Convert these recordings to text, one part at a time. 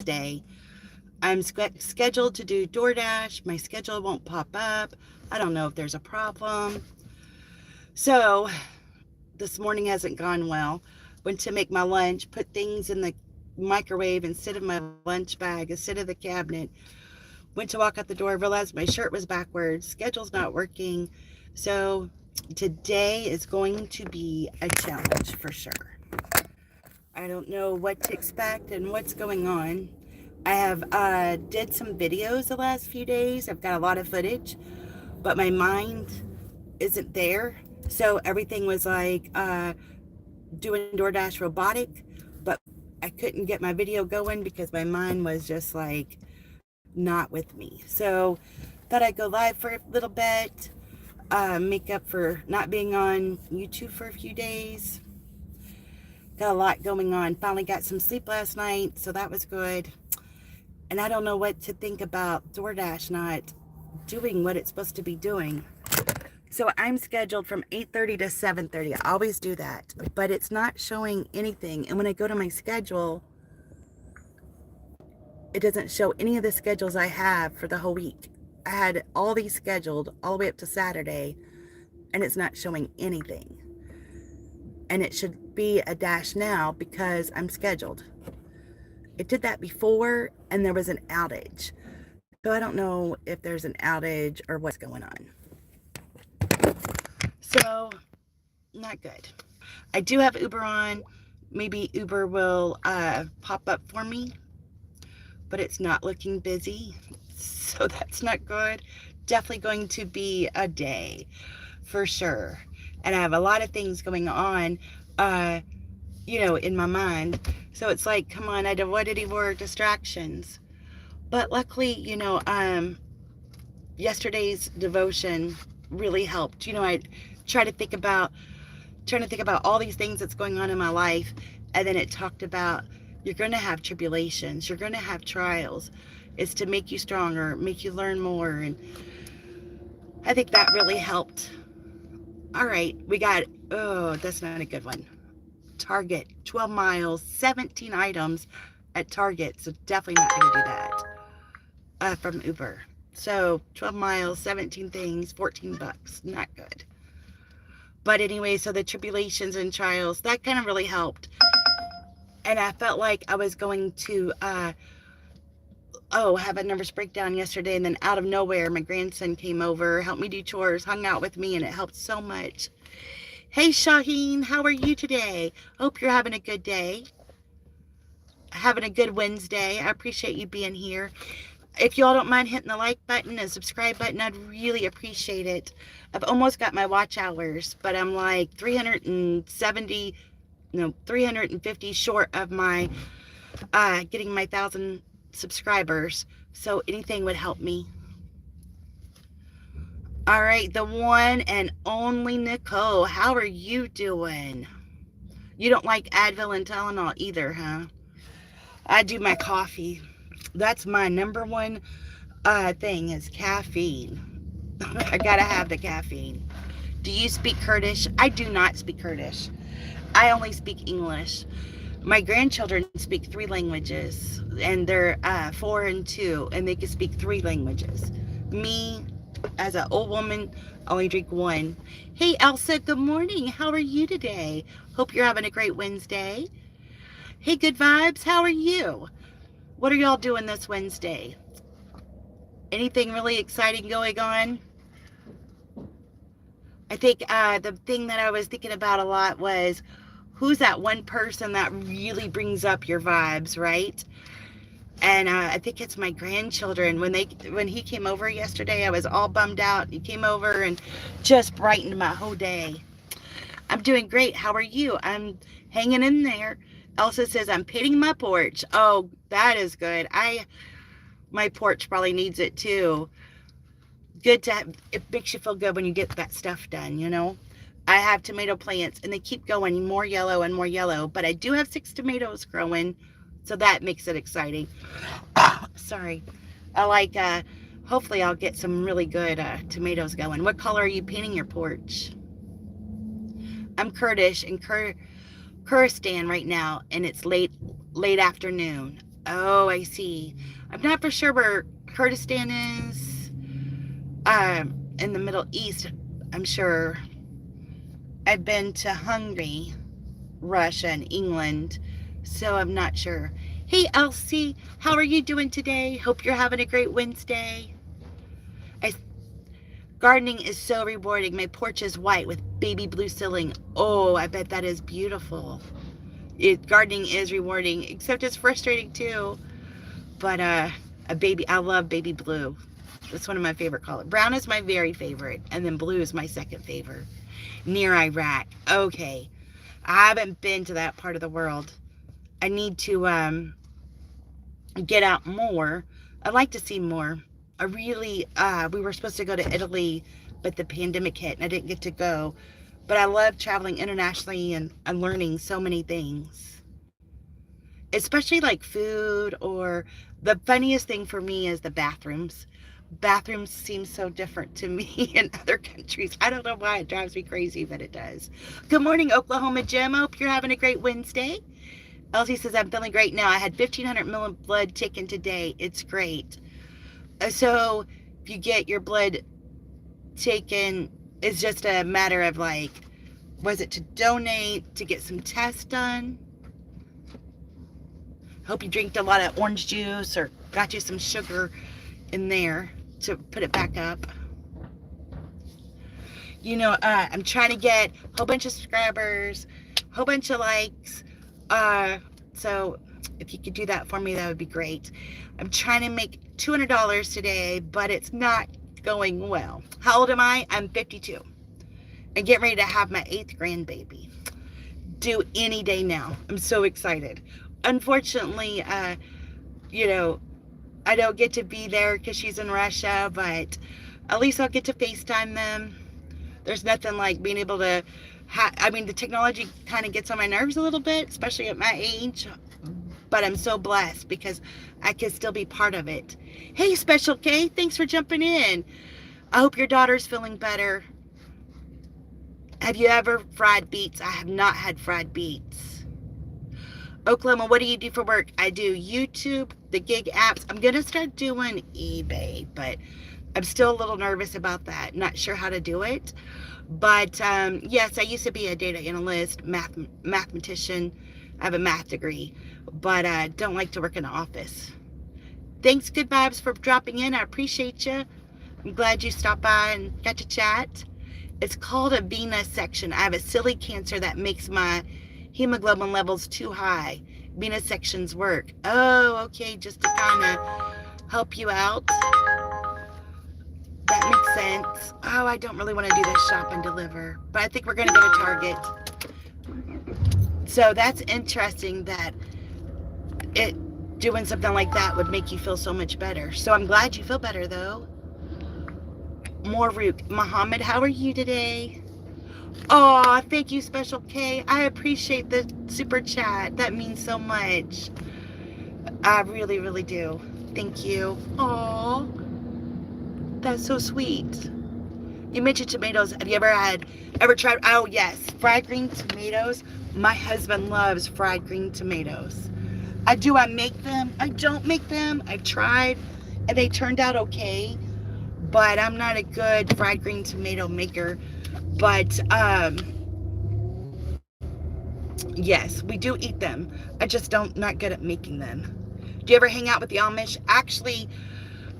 Wednesday. I'm scheduled to do DoorDash. My schedule won't pop up. I don't know if there's a problem. So this morning hasn't gone well. Went to make my lunch, put things in the microwave instead of my lunch bag, instead of the cabinet. Went to walk out the door, realized my shirt was backwards. Schedule's not working. So today is going to be a challenge for sure. I don't know what to expect and what's going on. I have did some videos the last few days. I've got a lot of footage, but my mind isn't there. So everything was like doing DoorDash robotic, but I couldn't get my video going because my mind was just like not with me. So thought I'd go live for a little bit, make up for not being on YouTube for a few days. Got a lot going on. Finally got some sleep last night, so that was good. And I don't know what to think about DoorDash not doing what it's supposed to be doing. So I'm scheduled from 8:30 to 7:30. I always do that, but it's not showing anything. And when I go to my schedule, it doesn't show any of the schedules I have for the whole week. I had all these scheduled all the way up to Saturday, and it's not showing anything. And it should be a dash now because I'm scheduled. It did that before, and there was an outage. So I don't know if there's an outage or what's going on. So, not good. I do have Uber on. Maybe Uber will pop up for me, but it's not looking busy. So that's not good. Definitely going to be a day for sure. And I have a lot of things going on, in my mind. So it's like, come on, I avoided any more distractions. But luckily, yesterday's devotion really helped. I try to think about all these things that's going on in my life, and then it talked about you're going to have tribulations, you're going to have trials. It's to make you stronger, make you learn more, and I think that really helped. All right, we got, oh, that's not a good one. Target, 12 miles, 17 items at Target, so definitely not going to do that from Uber. So 12 miles, 17 things, $14, not good. But anyway, so the tribulations and trials, that kind of really helped. And I felt like I was going to, have a nervous breakdown yesterday. And then out of nowhere, my grandson came over, helped me do chores, hung out with me, and it helped so much. Hey, Shaheen, how are you today? Hope you're having a good day. Having a good Wednesday. I appreciate you being here. If y'all don't mind hitting the like button and subscribe button, I'd really appreciate it. I've almost got my watch hours, but I'm like 350 short of my getting my 1,000 subscribers. So anything would help me. All right, the one and only Nicole. How are you doing? You don't like Advil and Tylenol either, huh? I do my coffee. That's my number one thing is caffeine. I gotta have the caffeine. Do you speak Kurdish? I do not speak Kurdish. I only speak English. My grandchildren speak 3 languages, and they're 4 and 2, and they can speak 3 languages. Me, as an old woman, only drink 1. Hey, Elsa, good morning. How are you today? Hope you're having a great Wednesday. Hey, Good Vibes, how are you? What are y'all doing this Wednesday? Anything really exciting going on? I think the thing that I was thinking about a lot was who's that one person that really brings up your vibes, right? And I think it's my grandchildren. When he came over yesterday, I was all bummed out. He came over and just brightened my whole day. I'm doing great. How are you? I'm hanging in there. Elsa says I'm painting my porch. Oh, that is good. My porch probably needs it too. Good to have, it makes you feel good when you get that stuff done. I have tomato plants and they keep going more yellow and more yellow, but I do have 6 tomatoes growing, so that makes it exciting. Sorry. I like, hopefully I'll get some really good tomatoes going. What color are you painting your porch? I'm Kurdish in Kurdistan right now, and it's late afternoon. Oh, I see. I'm not for sure where Kurdistan is. In the Middle East, I'm sure. I've been to Hungary, Russia, and England, so I'm not sure. Hey, Elsie, how are you doing today? Hope you're having a great Wednesday. I, Gardening is so rewarding. My porch is white with baby blue ceiling. Oh, I bet that is beautiful. Gardening is rewarding, except it's frustrating too. But I love baby blue. That's one of my favorite colors. Brown is my very favorite, and then blue is my second favorite. Near Iraq. Okay. I haven't been to that part of the world. I need to get out more. I'd like to see more. We were supposed to go to Italy, but the pandemic hit and I didn't get to go. But I love traveling internationally and learning so many things. Especially like food, or the funniest thing for me is the bathrooms. Bathrooms seem so different to me in other countries. I don't know why it drives me crazy, but it does. Good morning, Oklahoma Jim. Hope you're having a great Wednesday. Elsie says, I'm feeling great now. I had 1,500 ml of blood taken today. It's great. So if you get your blood taken, it's just a matter of like, was it to donate, to get some tests done? Hope you drank a lot of orange juice or got you some sugar in there to put it back up. You know, I'm trying to get a whole bunch of subscribers, a whole bunch of likes. So if you could do that for me, that would be great. I'm trying to make $200 today, but it's not going well. How old am I? I'm 52. And getting ready to have my 8th grandbaby. Due any day now. I'm so excited. Unfortunately, you know, I don't get to be there because she's in Russia, but at least I'll get to FaceTime them. There's nothing like being able to the technology kind of gets on my nerves a little bit, especially at my age, but I'm so blessed because I can still be part of it. Hey, Special K, thanks for jumping in. I hope your daughter's feeling better. Have you ever fried beets? I have not had fried beets. Oklahoma, what do you do for work? I do YouTube, the gig apps. I'm going to start doing eBay, but I'm still a little nervous about that. Not sure how to do it. But yes, I used to be a data analyst, mathematician. I have a math degree, but I don't like to work in an office. Thanks, Good Vibes, for dropping in. I appreciate you. I'm glad you stopped by and got to chat. It's called a venous section. I have a silly cancer that makes my hemoglobin levels too high. Venous sections work. Oh, okay, just to kind of help you out. That makes sense. Oh, I don't really want to do this shop and deliver, but I think we're going to go to Target. So that's interesting that doing something like that would make you feel so much better. So I'm glad you feel better, though. Moruk, Muhammad, how are you today? Oh, thank you, Special K. I appreciate the super chat. That means so much. I really, really do. Thank you. Oh, that's so sweet. You mentioned tomatoes. Have you ever tried? Oh, yes. Fried green tomatoes. My husband loves fried green tomatoes. I make them? I don't make them. I've tried, and they turned out okay. But I'm not a good fried green tomato maker. But, yes, we do eat them. I just not good at making them. Do you ever hang out with the Amish? Actually,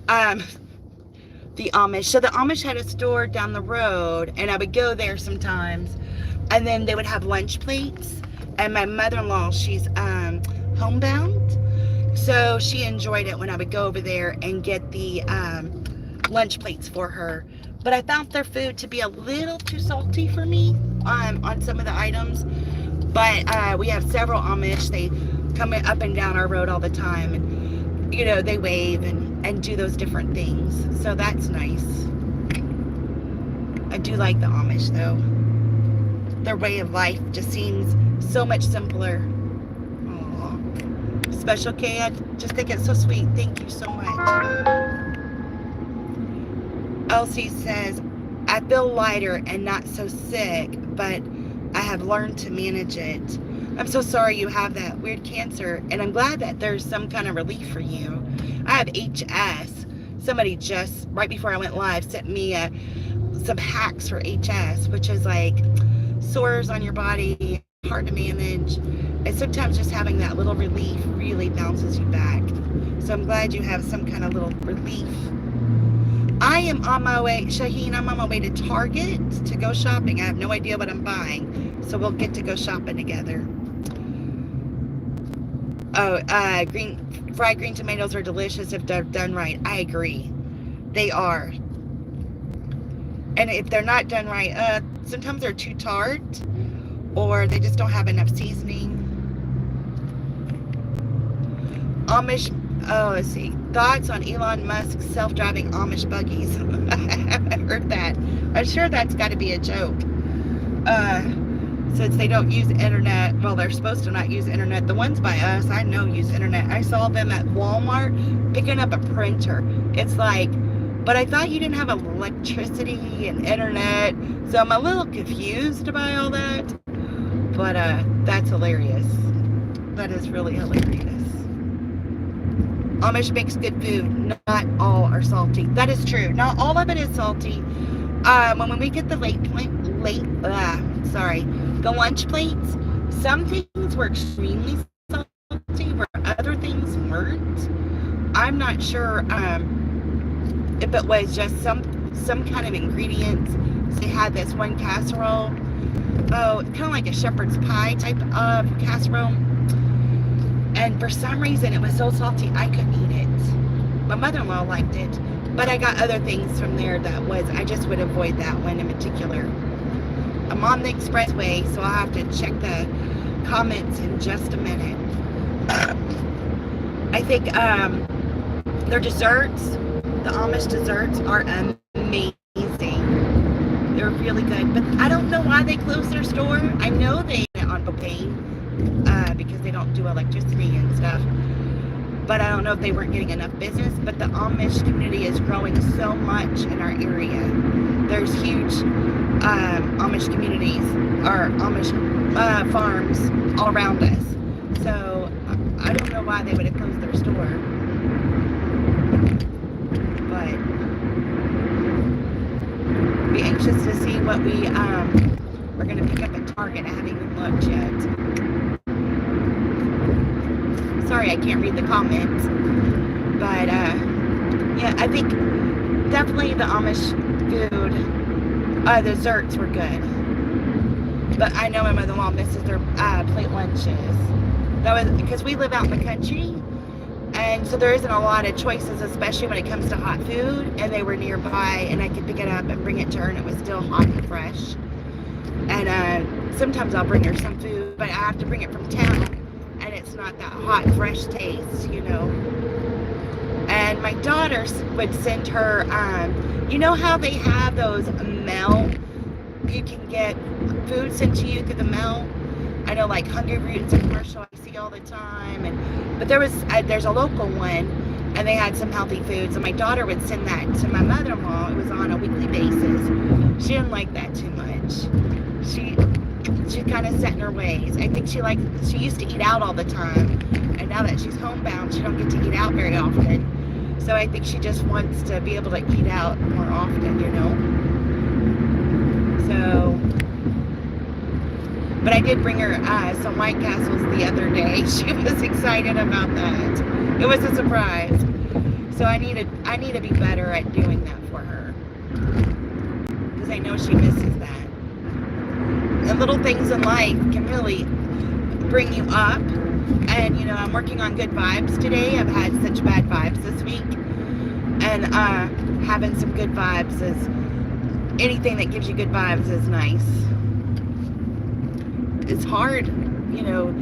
the Amish. So the Amish had a store down the road, and I would go there sometimes. And then they would have lunch plates. And my mother-in-law, she's homebound. So she enjoyed it when I would go over there and get the lunch plates for her. But I found their food to be a little too salty for me on some of the items. But we have several Amish. They come up and down our road all the time. And, you know, they wave and do those different things. So that's nice. I do like the Amish, though. Their way of life just seems so much simpler. Aww. Special K, I just think it's so sweet. Thank you so much. Elsie says, I feel lighter and not so sick, but I have learned to manage it. I'm so sorry you have that weird cancer, and I'm glad that there's some kind of relief for you. I have HS. Somebody just, right before I went live, sent me some hacks for HS, which is like sores on your body, hard to manage. And sometimes just having that little relief really bounces you back. So I'm glad you have some kind of little relief. I am on my way, Shaheen, I'm on my way to Target to go shopping. I have no idea what I'm buying, so we'll get to go shopping together. Oh, fried green tomatoes are delicious if they're done right. I agree. They are. And if they're not done right, sometimes they're too tart, or they just don't have enough seasoning. Let's see. Thoughts on Elon Musk's self-driving Amish buggies? I haven't heard that. I'm sure that's got to be a joke. Since they don't use internet, well, they're supposed to not use internet. The ones by us, I know, use internet. I saw them at Walmart picking up a printer. It's like, but I thought you didn't have electricity and internet, so I'm a little confused by all that. But that's hilarious. That is really hilarious. Amish makes good food. Not all are salty. That is true. Not all of it is salty. When we get the the lunch plates, some things were extremely salty, where other things weren't. I'm not sure if it was just some kind of ingredients. So they had this one casserole, kind of like a shepherd's pie type of casserole, and for some reason it was so salty I couldn't eat it. My mother-in-law liked it, but I got other things from there that was, I just would avoid that one in particular. I'm on the expressway, so I'll have to check the comments in just a minute. I think their desserts, the Amish desserts, are amazing. They're really good, but I don't know why they closed their store. I know they went on propane because they don't do electricity and stuff. But I don't know if they weren't getting enough business. But the Amish community is growing so much in our area. There's huge Amish communities or Amish farms all around us. So I don't know why they would have closed their store. But be anxious to see what we're going to pick up at Target. I haven't even looked yet. Sorry, I can't read the comments. But, yeah, I think definitely the Amish food, desserts were good. But I know my mother-in-law misses their plate lunches. That was because we live out in the country, and so there isn't a lot of choices, especially when it comes to hot food. And they were nearby, and I could pick it up and bring it to her, and it was still hot and fresh. And sometimes I'll bring her some food, but I have to bring it from town. And it's not that hot, fresh taste, you know. And my daughter would send her, you know how they have those mail? You can get food sent to you through the mail. I know, like Hungry Roots, a commercial I see all the time. But there's a local one, and they had some healthy foods. And my daughter would send that to my mother-in-law. It was on a weekly basis. She didn't like that too much. She's kind of set in her ways. I think she used to eat out all the time, and now that she's homebound, she don't get to eat out very often. So I think she just wants to be able to eat out more often, you know. So, but I did bring her some White Castles the other day. She was excited about that. It was a surprise. So I need to be better at doing that for her, because I know she misses that. And little things in life can really bring you up. And, you know, I'm working on good vibes today. I've had such bad vibes this week. And having some good vibes is, anything that gives you good vibes is nice. It's hard, you know,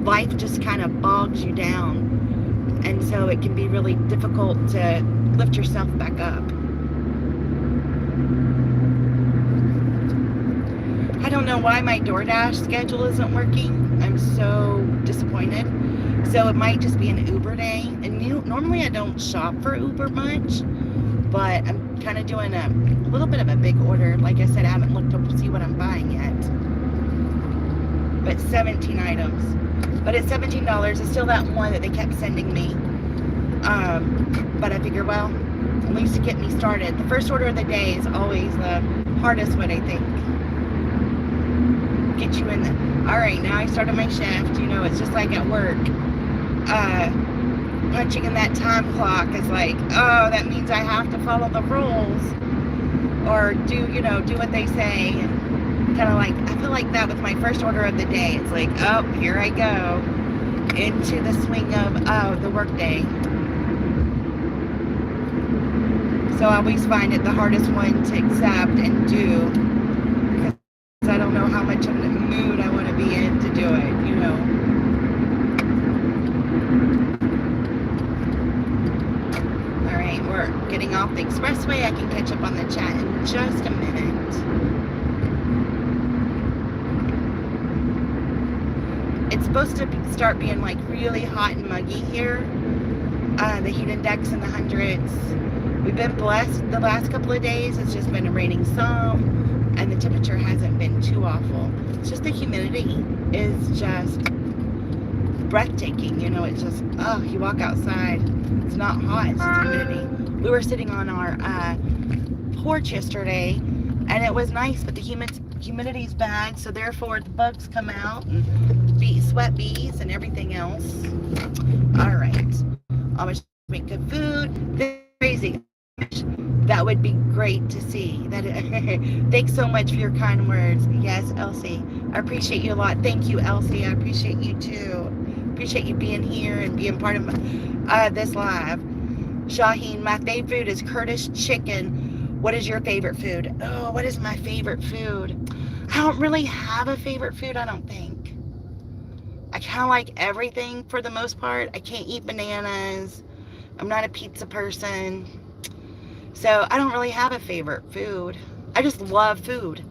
life just kind of bogs you down. And so it can be really difficult to lift yourself back up. I don't know why my DoorDash schedule isn't working. I'm so disappointed. So it might just be an Uber day. And normally I don't shop for Uber much, but I'm kind of doing a little bit of a big order. Like I said, I haven't looked up to see what I'm buying yet. but 17 items. But at $17, it's still that one that they kept sending me. But I figure, well, at least to get me started. The first order of the day is always the hardest one, I think. Get you in the... Alright, now I started my shift. You know, it's just like at work. Punching in that time clock is like, oh, that means I have to follow the rules. Or do what they say. And kind of like, I feel like that with my first order of the day. It's like, oh, here I go. Into the swing of the work day. So I always find it the hardest one to accept and do, because I don't know how much of the mood I want to be in to do it, you know. Alright, we're getting off the expressway. I can catch up on the chat in just a minute. It's supposed to start being like really hot and muggy here. The heat index in the hundreds. We've been blessed the last couple of days. It's just been raining some, and the temperature hasn't been too awful. It's just the humidity is just breathtaking. You know, it's just, oh, you walk outside, it's not hot, it's just humidity. We were sitting on our porch yesterday, and it was nice, but the humidity's bad, so therefore the bugs come out, and sweat bees, and everything else. All right, Amish make good food. This is crazy. That would be great to see. Thanks so much for your kind words. Yes, Elsie. I appreciate you a lot. Thank you, Elsie. I appreciate you too. Appreciate you being here and being part of this live. Shaheen, my favorite food is Kurdish chicken. What is your favorite food? Oh, what is my favorite food? I don't really have a favorite food, I don't think. I kind of like everything for the most part. I can't eat bananas. I'm not a pizza person. So I don't really have a favorite food. I just love food.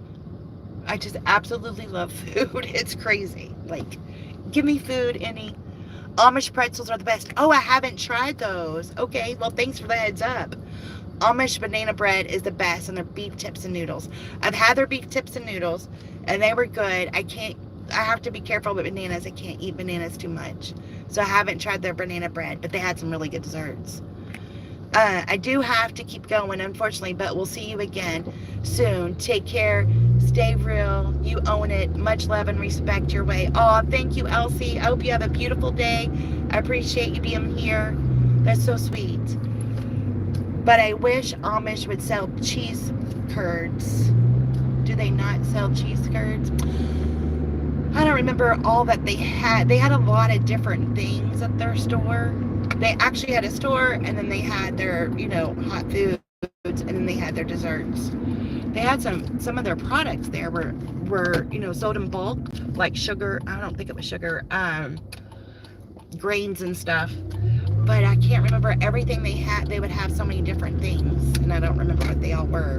I just absolutely love food. It's crazy. Like, give me food, any. Amish pretzels are the best. Oh, I haven't tried those. Okay, well, thanks for the heads up. Amish banana bread is the best, and their beef tips and noodles. I've had their beef tips and noodles, and they were good. I have to be careful with bananas. I can't eat bananas too much. So I haven't tried their banana bread, but they had some really good desserts. I do have to keep going, unfortunately, but we'll see you again soon. Take care. Stay real. You own it. Much love and respect your way. Oh, thank you, Elsie. I hope you have a beautiful day. I appreciate you being here. That's so sweet. But I wish Amish would sell cheese curds. Do they not sell cheese curds? I don't remember all that they had. They had a lot of different things at their store. They actually had a store, and then they had their, hot foods, and then they had their desserts. They had some of their products there were sold in bulk, like sugar. I don't think it was sugar, grains and stuff. But I can't remember everything they had. They would have so many different things, and I don't remember what they all were.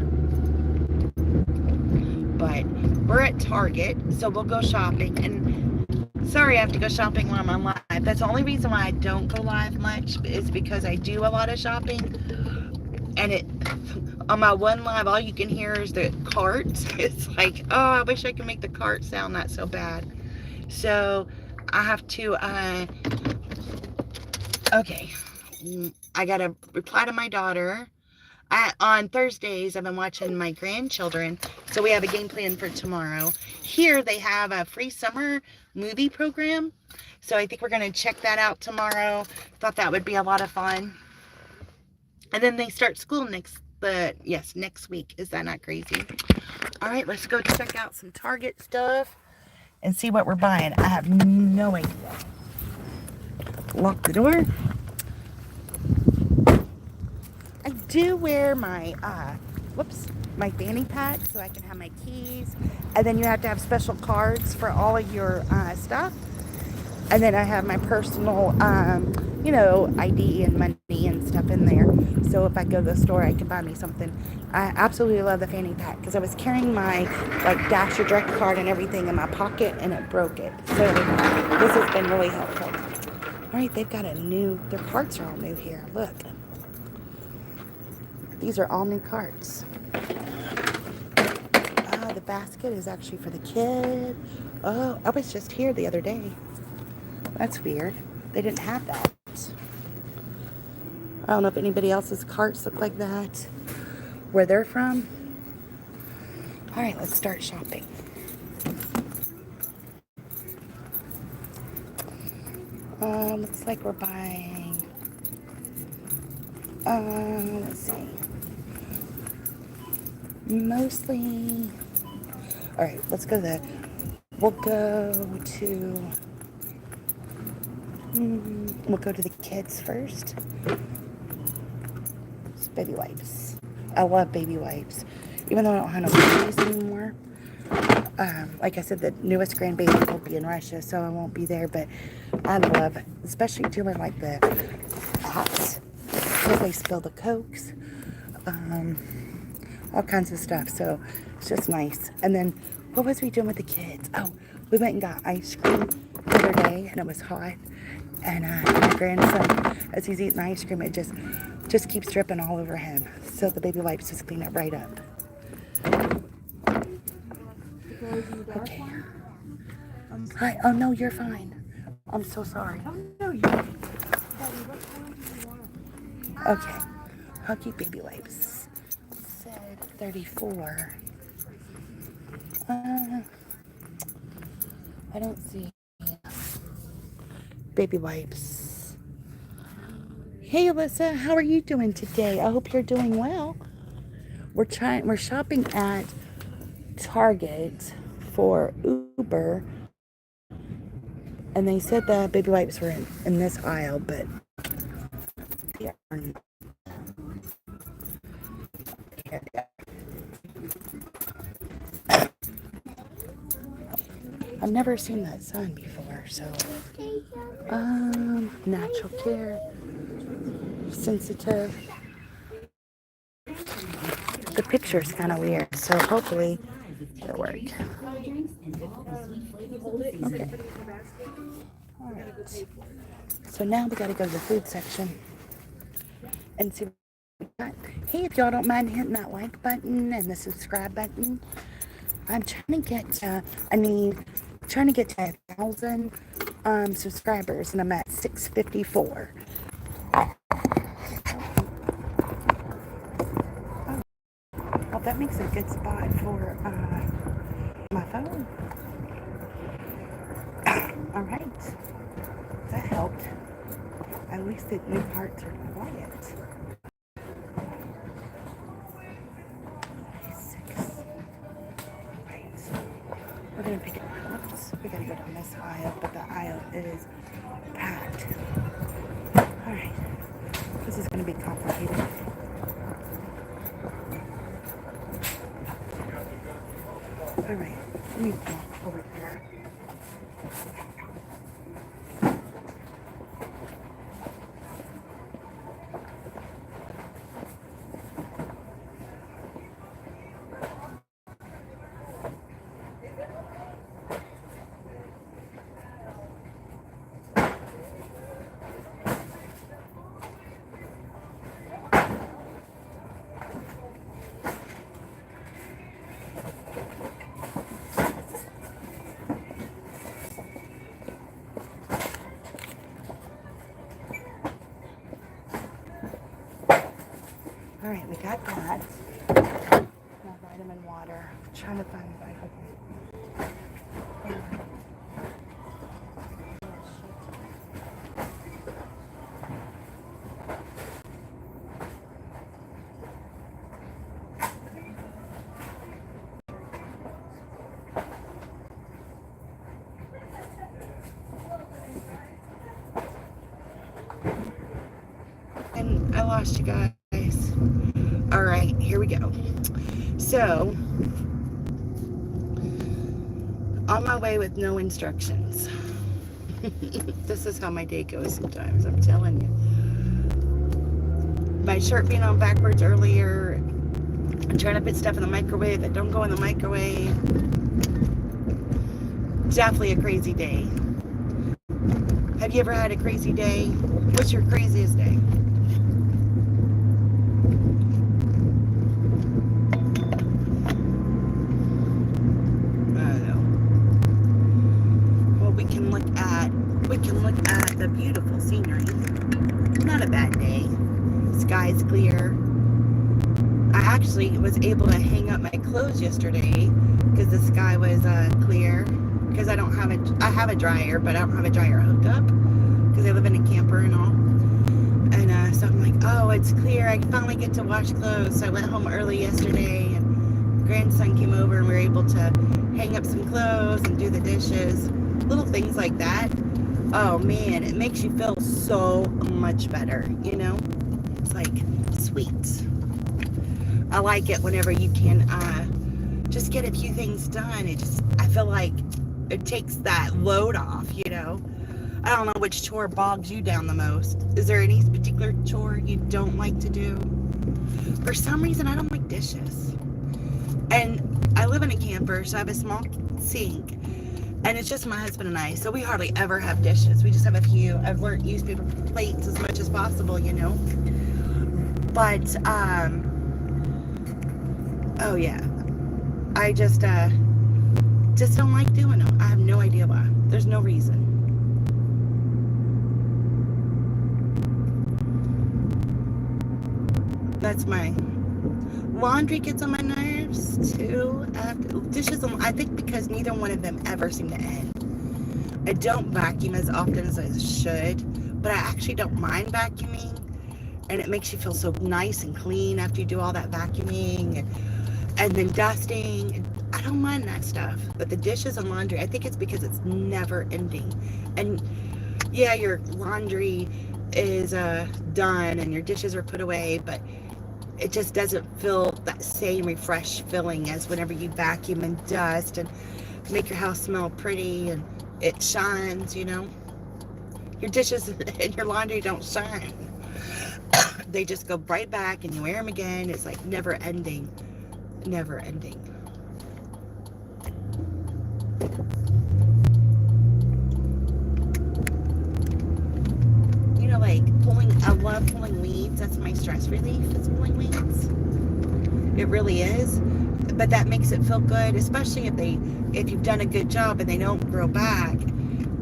But we're at Target, so we'll go shopping. And sorry, I have to go shopping when I'm on live. That's the only reason why I don't go live much, is because I do a lot of shopping. And on my one live, all you can hear is the carts. It's like, oh, I wish I could make the cart sound not so bad. So I have to, okay. I got to reply to my daughter. On Thursdays, I've been watching my grandchildren, so we have a game plan for tomorrow. Here, they have a free summer movie program, so I think we're going to check that out tomorrow. Thought that would be a lot of fun. And then they start school next week. Is that not crazy? All right, let's go check out some Target stuff and see what we're buying. I have no idea. Lock the door. I do wear my, my fanny pack so I can have my keys. And then you have to have special cards for all of your stuff. And then I have my personal, ID and money and stuff in there. So if I go to the store, I can buy me something. I absolutely love the fanny pack because I was carrying my, Dasher Direct card and everything in my pocket and it broke it. So this has been really helpful. All right, they've got their carts are all new here. Look. These are all new carts. the basket is actually for the kid. Oh, I was just here the other day. That's weird. They didn't have that. I don't know if anybody else's carts look like that, where they're from. All right, let's start shopping. Looks like we're buying, let's see, mostly, all right, we'll go to the kids first. It's baby wipes. I love baby wipes, even though I don't have no babies anymore. Like I said, the newest grandbaby will be in Russia, so I won't be there, but I love, especially doing like the pots, because they spill the Cokes, all kinds of stuff, so it's just nice. And then, what was we doing with the kids? Oh, we went and got ice cream the other day, and it was hot, and my grandson, as he's eating ice cream, it just keeps dripping all over him, so the baby wipes just clean it right up. Okay. Hi. Oh, no, you're fine. I'm so sorry. Okay. Huggy baby wipes. Said 34. I don't see baby wipes. Hey, Alyssa, how are you doing today? I hope you're doing well. We're shopping at Target for Uber, and they said the baby wipes were in this aisle, but they aren't. I've never seen that sign before, so natural care, sensitive. The picture's kind of weird, so hopefully it'll work. Okay. All right. So now we got to go to the food section and see what we got. Hey, if y'all don't mind hitting that like button and the subscribe button, I'm trying to get to 1,000 subscribers, and I'm at 654. Well, that makes a good spot for my phone. All right, that helped. At least the new parts are quiet. 6. Right. We're gonna pick it. Oops, we gotta go down this aisle, but the aisle is packed. All right, this is gonna be complicated. All right, let me walk over here. All right, we got that. Now vitamin water. I'm trying to find vitamin. And I lost you guys. All right, here we go. So, on my way with no instructions. This is how my day goes sometimes, I'm telling you. My shirt being on backwards earlier. I'm trying to put stuff in the microwave that don't go in the microwave. Definitely a crazy day. Have you ever had a crazy day? What's your craziest day? sky's clear. I actually was able to hang up my clothes yesterday because the sky was clear. Because I have a dryer, but I don't have a dryer hookup because I live in a camper and all. And so I'm like, oh, it's clear. I finally get to wash clothes. So I went home early yesterday, and grandson came over, and we were able to hang up some clothes and do the dishes. Little things like that. Oh man, it makes you feel so much better, you know? It's like, sweet. I like it whenever you can just get a few things done. I feel like it takes that load off, you know? I don't know which chore bogs you down the most. Is there any particular chore you don't like to do? For some reason, I don't like dishes. And I live in a camper, so I have a small sink. And it's just my husband and I, so we hardly ever have dishes. We just have a few. I've learned to use paper plates as much as possible, you know? But, oh yeah. I just don't like doing them. I have no idea why. There's no reason. That's my laundry gets on my nerves too. Dishes, I think because neither one of them ever seem to end. I don't vacuum as often as I should, but I actually don't mind vacuuming, and it makes you feel so nice and clean after you do all that vacuuming and then dusting. I don't mind that stuff, but the dishes and laundry, I think it's because it's never ending. And yeah, your laundry is done and your dishes are put away, but it just doesn't feel that same refreshed feeling as whenever you vacuum and dust and make your house smell pretty and it shines, you know. Your dishes and your laundry don't shine. They just go right back and you wear them again. It's like never ending. Never ending. You know, like I love pulling weeds. That's my stress relief, is pulling weeds. It really is. But that makes it feel good, especially if you've done a good job and they don't grow back.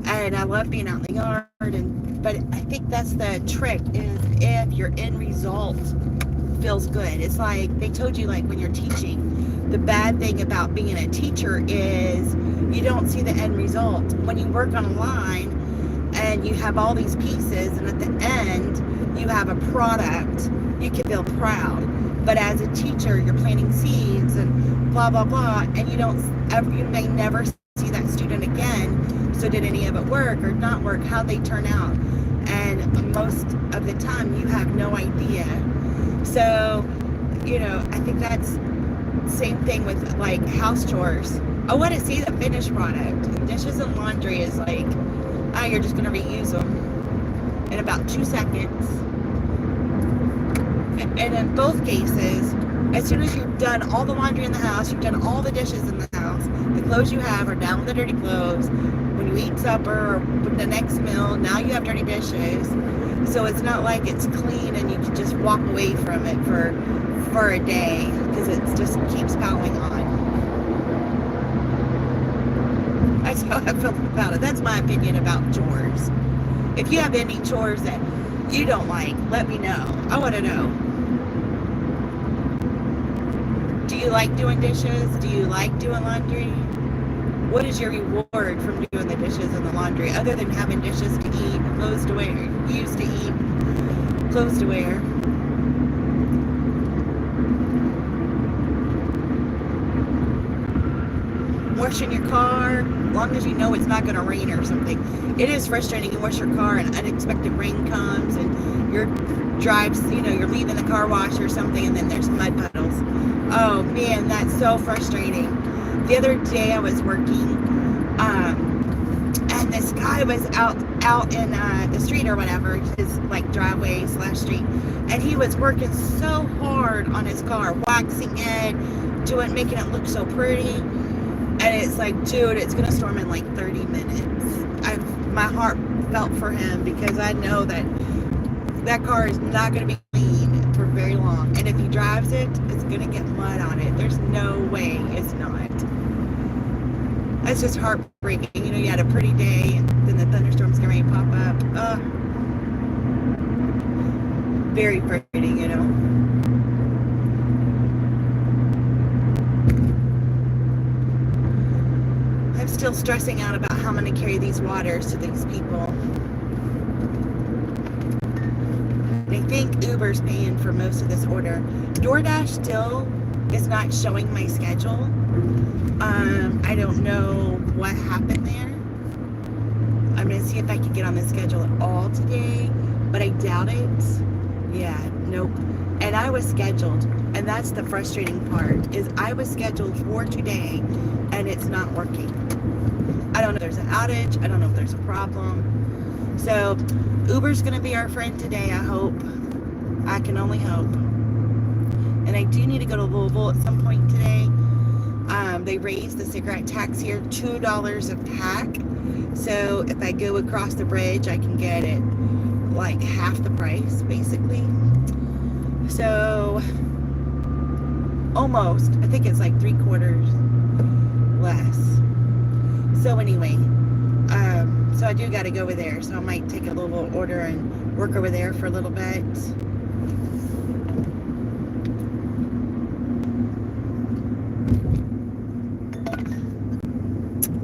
And I love being out in the yard, but I think that's the trick, is if your end result feels good. It's like they told you, like when you're teaching, the bad thing about being a teacher is you don't see the end result. When you work on a line and you have all these pieces and at the end you have a product, you can feel proud. But as a teacher, you're planting seeds and blah blah blah, and you may never see that student again. So did any of it work or not work? How'd they turn out? And most of the time you have no idea. So, you know, I think that's the same thing with like house chores. I want to see the finished product. Dishes and laundry is like, you're just going to reuse them in about 2 seconds. And in both cases, as soon as you've done all the laundry in the house, you've done all the dishes in the house, the clothes you have are down with the dirty clothes. When you eat supper or the next meal, now you have dirty dishes. So it's not like it's clean and you can just walk away from it for a day, because it just keeps piling on. That's how I feel about it. That's my opinion about chores. If you have any chores that you don't like, let me know. I want to know. Do you like doing dishes? Do you like doing laundry? What is your reward from doing the dishes and the laundry, other than having dishes to eat, clothes to wear? You used to eat, clothes to wear. Washing your car, as long as you know it's not going to rain or something. It is frustrating. You wash your car and unexpected rain comes and your drives, you know, you're leaving the car wash or something and then there's mud puddles. Oh man, that's so frustrating. The other day I was working, and this guy was out in the street or whatever, his like driveway / street, and he was working so hard on his car, waxing it, making it look so pretty. And it's like, dude, it's gonna storm in like 30 minutes. My heart felt for him, because I know that car is not gonna be clean for very long. And if he drives it, it's gonna get mud on it. There's no way it's not. That's just heartbreaking. You know, you had a pretty day and then the thunderstorm's gonna pop up. very frustrating, you know. I'm still stressing out about how I'm going to carry these waters to these people. And I think Uber's paying for most of this order. DoorDash still is not showing my schedule. I don't know what happened there. I'm going to see if I can get on the schedule at all today, but I doubt it. Yeah, nope. And I was scheduled, and that's the frustrating part, is I was scheduled for today, and it's not working. I don't know if there's an outage. I don't know if there's a problem. So Uber's going to be our friend today, I hope. I can only hope. And I do need to go to Louisville at some point today. They raised the cigarette tax here, $2 a pack. So if I go across the bridge, I can get it like half the price, basically. So almost, I think it's like 3/4 less. So anyway, so I do got to go over there. So I might take a little order and work over there for a little bit.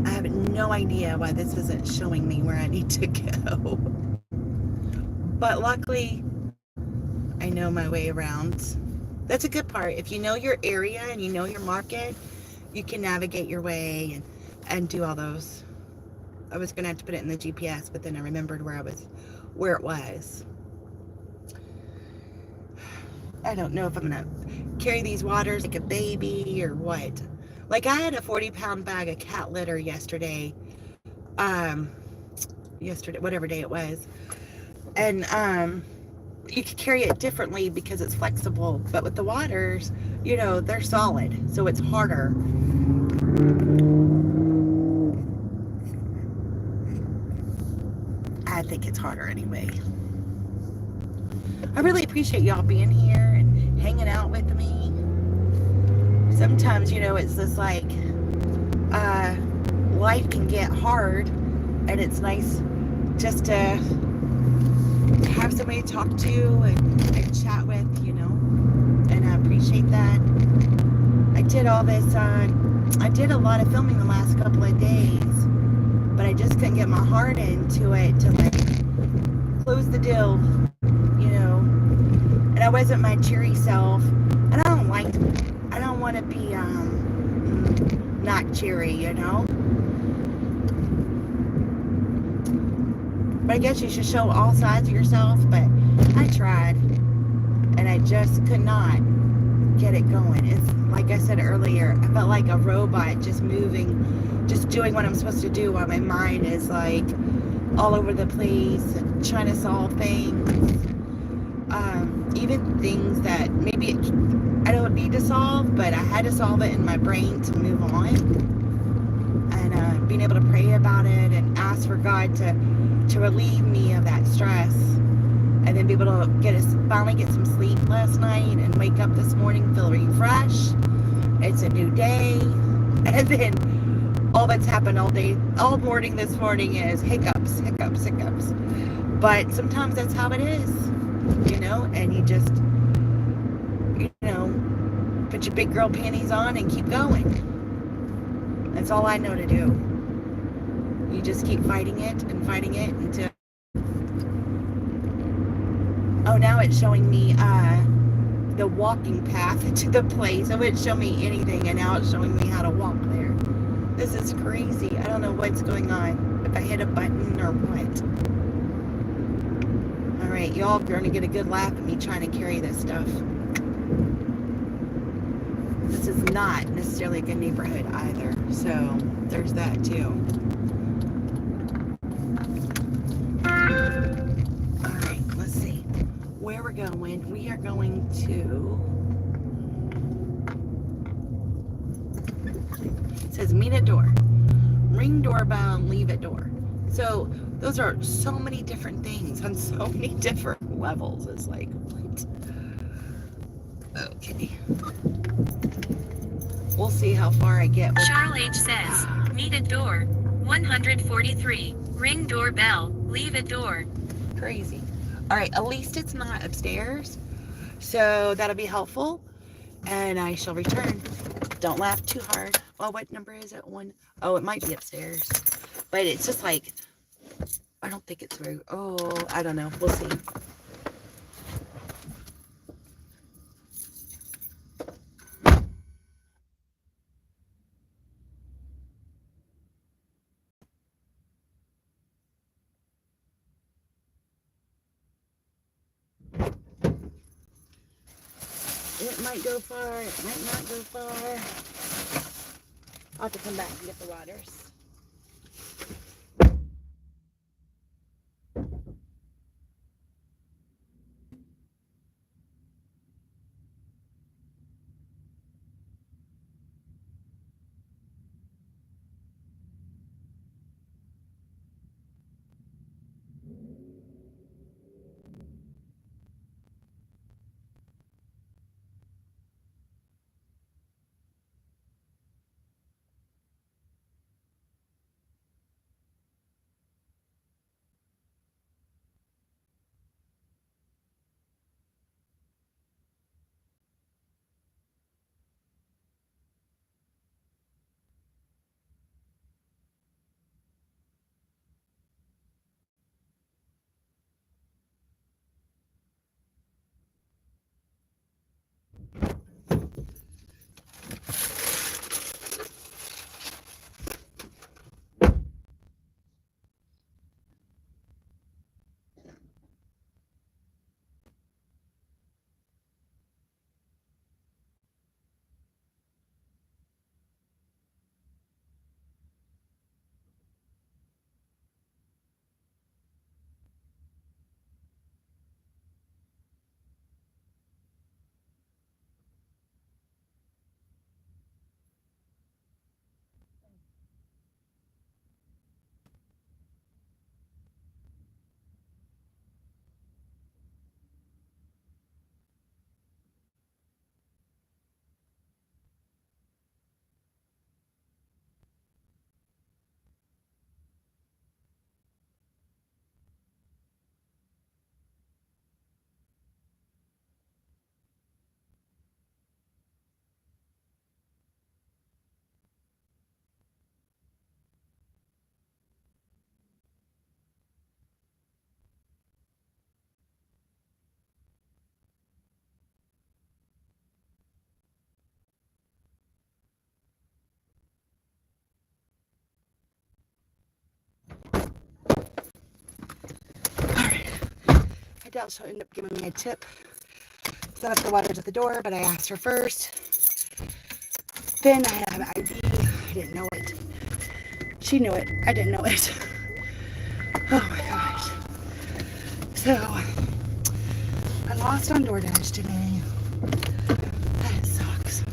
I have no idea why this isn't showing me where I need to go. But luckily, I know my way around. That's a good part. If you know your area and you know your market, you can navigate your way and do all those. I was gonna have to put it in the GPS, but then I remembered where it was. I don't know if I'm gonna carry these waters like a baby or what. Like I had a 40-pound bag of cat litter yesterday, whatever day it was, and you can carry it differently because it's flexible, but with the waters, you know, they're solid, so it's harder. I think it's harder anyway. I really appreciate y'all being here and hanging out with me. Sometimes, you know, it's just like life can get hard, and it's nice just to have somebody to talk to and chat with, you know, and I appreciate that. I did all this, I did a lot of filming the last couple of days, but I just couldn't get my heart into it to like close the deal, you know, and I wasn't my cheery self, and I don't want to be not cheery, you know. But I guess you should show all sides of yourself, but I tried, and I just could not get it going. It's like I said earlier, I felt like a robot just moving, just doing what I'm supposed to do while my mind is like all over the place, trying to solve things, even things that maybe I don't need to solve, but I had to solve it in my brain to move on, and being able to pray about it and ask for God to relieve me of that stress, and then be able to finally get some sleep last night and wake up this morning feel refreshed. It's a new day, and then all that's happened all morning this morning is hiccups. But sometimes that's how it is, you know, and you just, you know, put your big girl panties on and keep going. That's all I know to do. You just keep fighting it until... Oh, now it's showing me the walking path to the place. It wouldn't show me anything, and now it's showing me how to walk there. This is crazy. I don't know what's going on. If I hit a button or what. Alright, y'all are going to get a good laugh at me trying to carry this stuff. This is not necessarily a good neighborhood either. So, there's that too. Alright, let's see. Where we're going. We are going to... It says meet at door. Ring doorbell and leave at door. So those are so many different things on so many different levels. It's like, what? Okay. We'll see how far I get. Charles H. says, meet at door. 143. Ring doorbell. Leave at door. Crazy. All right, at least it's not upstairs. So that'll be helpful. And I shall return. Don't laugh too hard. Oh, what number is it? Oh, it might be upstairs. But it's just like, I don't think it's very, I don't know. We'll see. It might go far, it might not go far. I'll have to come back and get the waters. I doubt she'll end up giving me a tip. So I left the waters at the door, but I asked her first. Then I have an ID. I didn't know it. She knew it. I didn't know it. Oh my gosh. So I lost on DoorDash today. That sucks.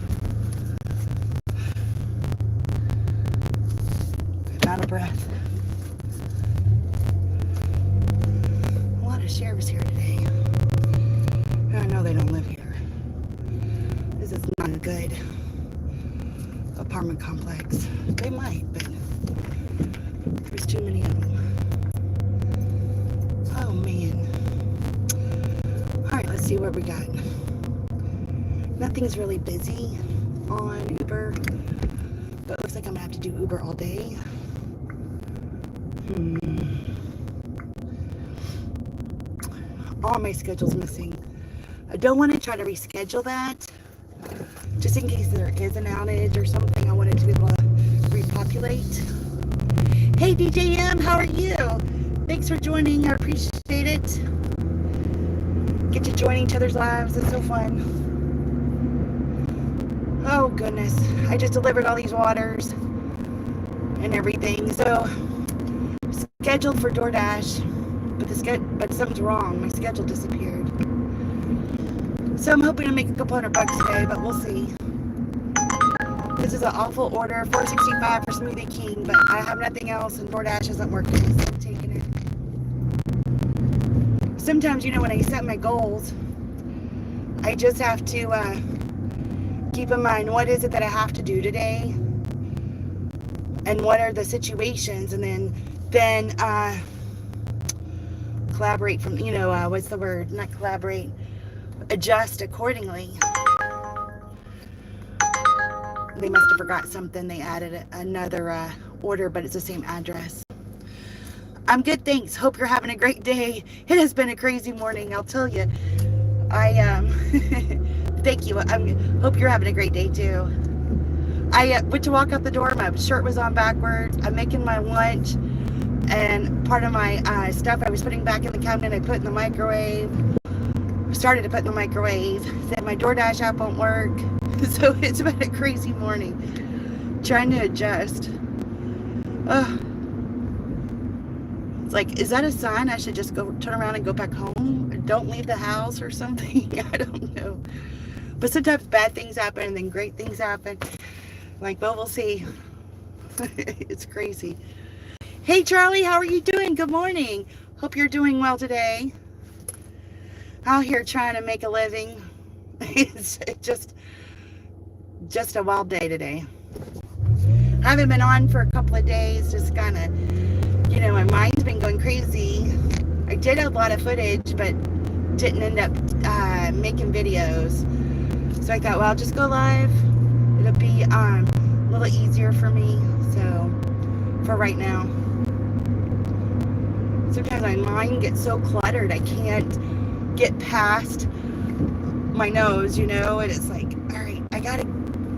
I'm out of breath. A lot of sheriffs here today. I know they don't live here. This is not a good apartment complex. They might, but there's too many of them. Oh man. Alright, let's see what we got. Nothing's really busy on Uber, but it looks like I'm gonna have to do Uber all day. All my schedule's missing. I don't want to try to reschedule that, just in case there is an outage or something. I wanted to be able to repopulate. Hey DJM, how are you? Thanks for joining. I appreciate it. Get to join each other's lives. It's so fun. Oh goodness, I just delivered all these waters and everything. So scheduled for DoorDash, but something's wrong. My schedule disappeared. So I'm hoping to make a couple $100 today, but we'll see. This is an awful order, $4.65 for Smoothie King, but I have nothing else and DoorDash isn't working, so I'm taking it. Sometimes, when I set my goals, I just have to keep in mind what is it that I have to do today and what are the situations, and then collaborate from, what's the word? Not collaborate, adjust accordingly. They must have forgot something. They added another order, but it's the same address. I'm good, thanks. Hope you're having a great day. It has been a crazy morning, I'll tell you. Thank you. Hope you're having a great day too. I went to walk out the door. My shirt was on backwards. I'm making my lunch, and part of my stuff I was putting back in the cabinet I put in the microwave. Started to put in the microwave. Said my DoorDash app won't work. So it's been a crazy morning. Trying to adjust. It's like, is that a sign I should just go turn around and go back home? Or don't leave the house or something? I don't know. But sometimes bad things happen and then great things happen. Like, well, we'll see. It's crazy. Hey, Charlie, how are you doing? Good morning. Hope you're doing well today. Out here trying to make a living. It's just a wild day today. I haven't been on for a couple of days. Just kind of, my mind's been going crazy. I did a lot of footage, but didn't end up making videos. So I thought, well, I'll just go live. It'll be a little easier for me. So, for right now. Sometimes my mind gets so cluttered, I can't get past my nose, and it's like, all right, I gotta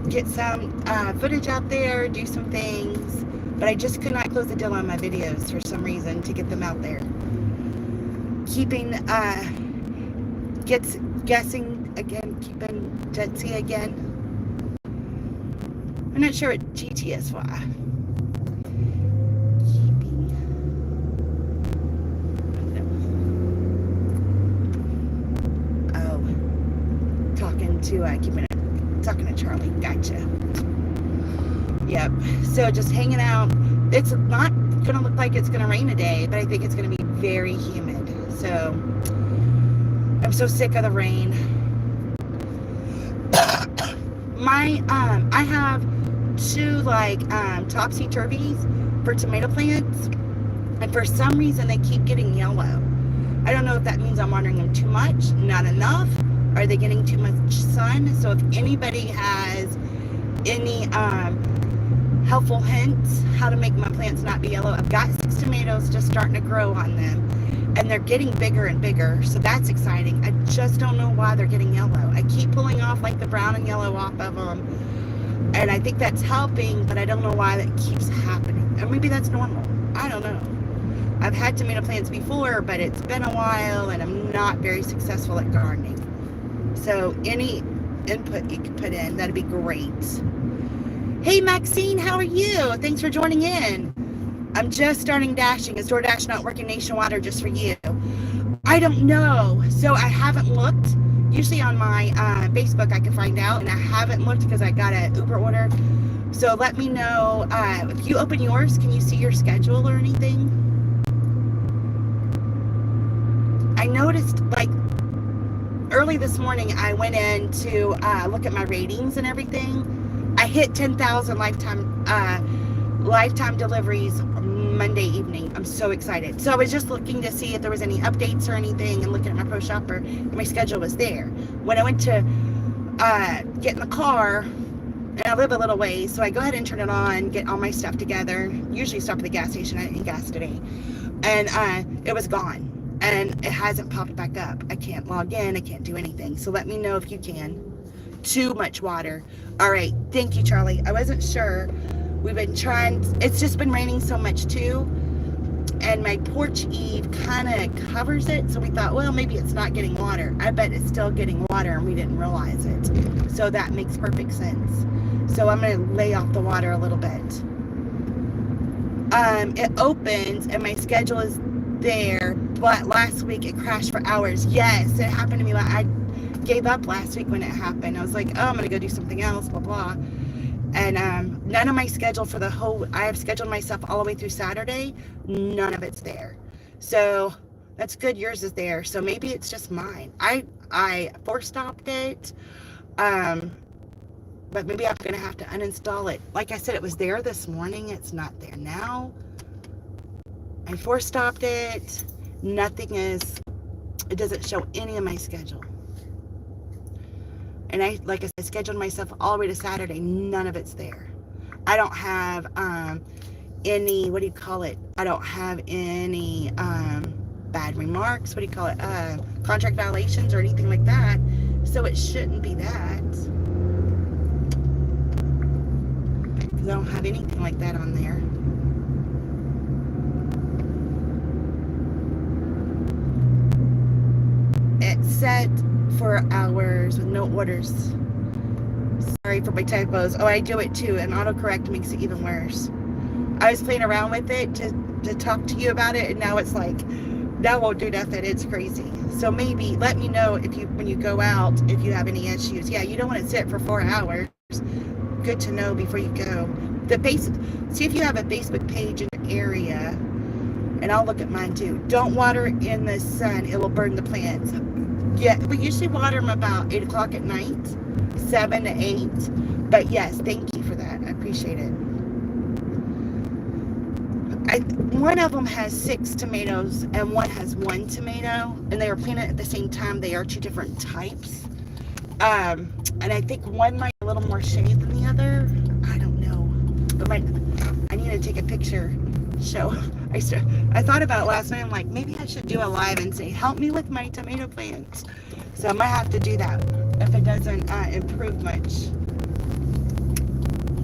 get some footage out there, do some things, but I just could not close the deal on my videos for some reason to get them out there. Keeping guessing again, keeping Jetsy again. I'm not sure what GTSY. Talking to Charlie. Gotcha. Yep. So just hanging out. It's not gonna look like it's gonna rain today, but I think it's gonna be very humid. So I'm so sick of the rain. I have two topsy-turvies for tomato plants, and for some reason they keep getting yellow. I don't know if that means I'm watering them too much, not enough. Are they getting too much sun? So if anybody has any helpful hints how to make my plants not be yellow, I've got 6 tomatoes just starting to grow on them, and they're getting bigger and bigger, so that's exciting. I just don't know why they're getting yellow. I keep pulling off like the brown and yellow off of them, and I think that's helping, but I don't know why that keeps happening. Or maybe that's normal. I don't know. I've had tomato plants before, but it's been a while, and I'm not very successful at gardening. So any input you can put in, that'd be great. Hey, Maxine, how are you? Thanks for joining in. I'm just starting dashing. Is DoorDash not working nationwide or just for you? I don't know. So I haven't looked. Usually on my Facebook I can find out, and I haven't looked because I got an Uber order. So let me know. If you open yours, can you see your schedule or anything? I noticed, early this morning, I went in to look at my ratings and everything. I hit 10,000 lifetime deliveries Monday evening. I'm so excited. So I was just looking to see if there was any updates or anything, and looking at my Pro Shopper, and my schedule was there. When I went to get in the car, and I live a little ways, so I go ahead and turn it on, get all my stuff together. Usually stop at the gas station. I didn't gas today. And it was gone. And it hasn't popped back up. I can't log in. I can't do anything. So let me know if you can. Too much water. All right. Thank you, Charlie. I wasn't sure. We've been trying. It's just been raining so much too. And my porch eave kind of covers it. So we thought, well, maybe it's not getting water. I bet it's still getting water and we didn't realize it. So that makes perfect sense. So I'm going to lay off the water a little bit. It opens and my schedule is there, but last week it crashed for hours. Yes, it happened to me. I gave up last week when it happened. I was like, oh, I'm gonna go do something else, blah blah. And none of my schedule for I have scheduled myself all the way through Saturday. None of it's there. So that's good. Yours is there. So maybe it's just mine. I force-stopped it. But maybe I'm gonna have to uninstall it. Like I said, it was there this morning. It's not there now. I force-stopped it. Nothing is, it doesn't show any of my schedule. And I, like I said, scheduled myself all the way to Saturday. None of it's there. I don't have any, what do you call it? I don't have any bad remarks. What do you call it? Contract violations or anything like that. So it shouldn't be that. Because I don't have anything like that on there. It's set for hours with no orders. Sorry for my typos. Oh, I do it too, and autocorrect makes it even worse. I was playing around with it to talk to you about it, and now it's like, now won't do nothing. It's crazy. So maybe let me know if you, when you go out, if you have any issues. Yeah, you don't want to sit for 4 hours. Good to know before you go. See if you have a Facebook page in your area, and I'll look at mine too. Don't water in the sun. It will burn the plants. Yeah, we usually water them about 8 o'clock at night, 7 to 8. But yes, thank you for that. I appreciate it. One of them has 6 tomatoes and one has 1 tomato, and they were planted at the same time. They are 2 different types. And I think one might be a little more shade than the other. I don't know. But I need to take a picture. Show. I thought about it last night. I'm like, maybe I should do a live and say, help me with my tomato plants. So I might have to do that if it doesn't improve much.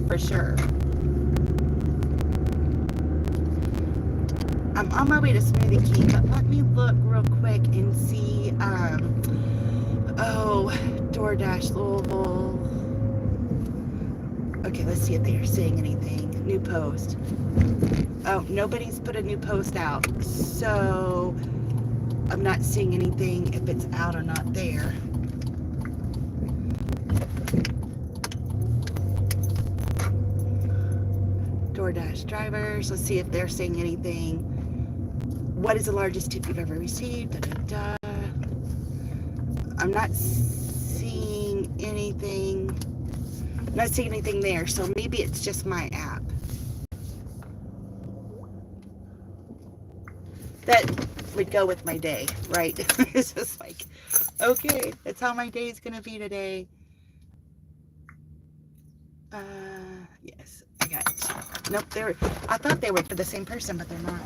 For sure. I'm on my way to Smoothie King, but let me look real quick and see. Oh, DoorDash Louisville. Okay, let's see if they are saying anything. New post. Oh, nobody's put a new post out, so I'm not seeing anything if it's out or not there. DoorDash drivers, let's see if they're saying anything. What is the largest tip you've ever received? Da, da, da. I'm not seeing anything. I'm not seeing anything there, so maybe it's just my app. That would go with my day, right? It's just like, okay, that's how my day is going to be today. Yes, I got it. Nope, I thought they were for the same person, but they're not.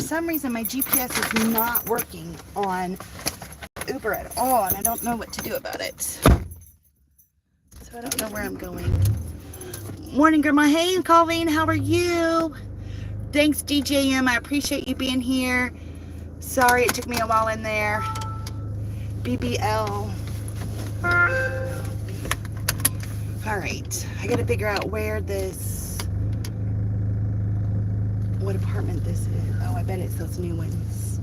some reason my GPS is not working on Uber at all, and I don't know what to do about it. So I don't know where I'm going. Morning, Grandma. Hey, Colleen, how are you? Thanks, DJM. I appreciate you being here. Sorry it took me a while in there. BBL. All right, I gotta figure out where what apartment this is. Oh, I bet it's those new ones.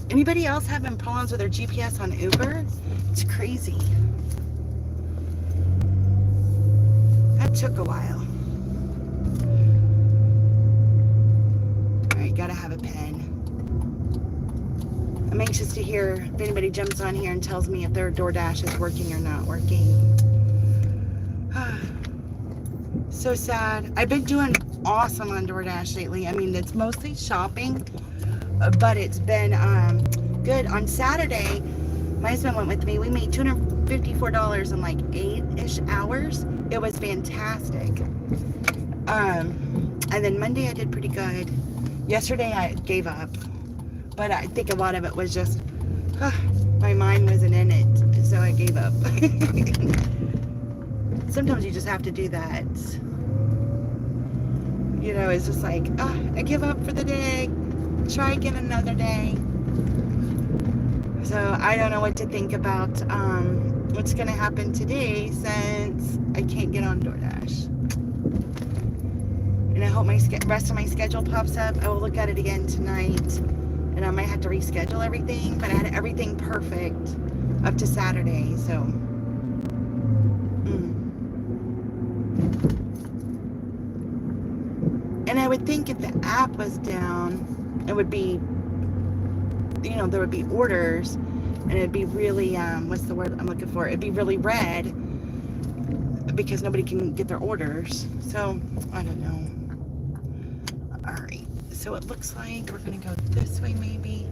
Anybody else having problems with their GPS on Uber? It's crazy. That took a while. All right, gotta have a pen. I'm anxious to hear if anybody jumps on here and tells me if their DoorDash is working or not working. So sad. I've been doing awesome on DoorDash lately. I mean, it's mostly shopping, but it's been good. On Saturday, my husband went with me. We made $254 in like 8-ish hours. It was fantastic. And then Monday I did pretty good. Yesterday I gave up, but I think a lot of it was just my mind wasn't in it, so I gave up. Sometimes you just have to do that. You know, it's just like, I give up for the day. Try again another day. So I don't know what to think about what's going to happen today since I can't get on DoorDash. And I hope my rest of my schedule pops up. I will look at it again tonight. And I might have to reschedule everything. But I had everything perfect up to Saturday. So. And I would think if the app was down, it would be, you know, there would be orders, and it'd be really, what's the word I'm looking for? It'd be really red because nobody can get their orders. So, I don't know. All right. So it looks like we're going to go this way maybe.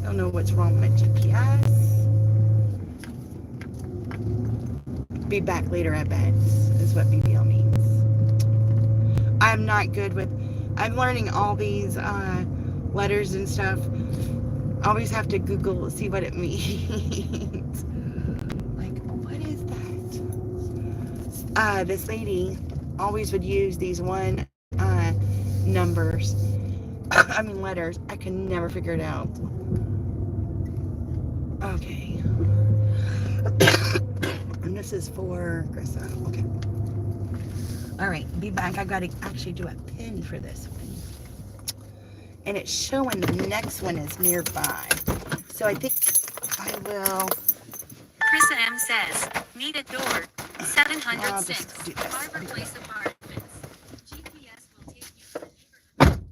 I don't know what's wrong with my GPS. Be back later, I bet, is what BBL means. I'm not good with, I'm learning all these letters and stuff. I always have to Google, see what it means. Like, what is that? This lady always would use these one numbers. I mean letters. I can never figure it out. Okay. And this is for Grissa. Okay. All right, be back. I gotta actually do a pin for this one. And it's showing the next one is nearby. So I think I will. Krissa M says, need a door. I'll 706. just do this. Harbor Place Apartments. GPS will take you to the neighborhood.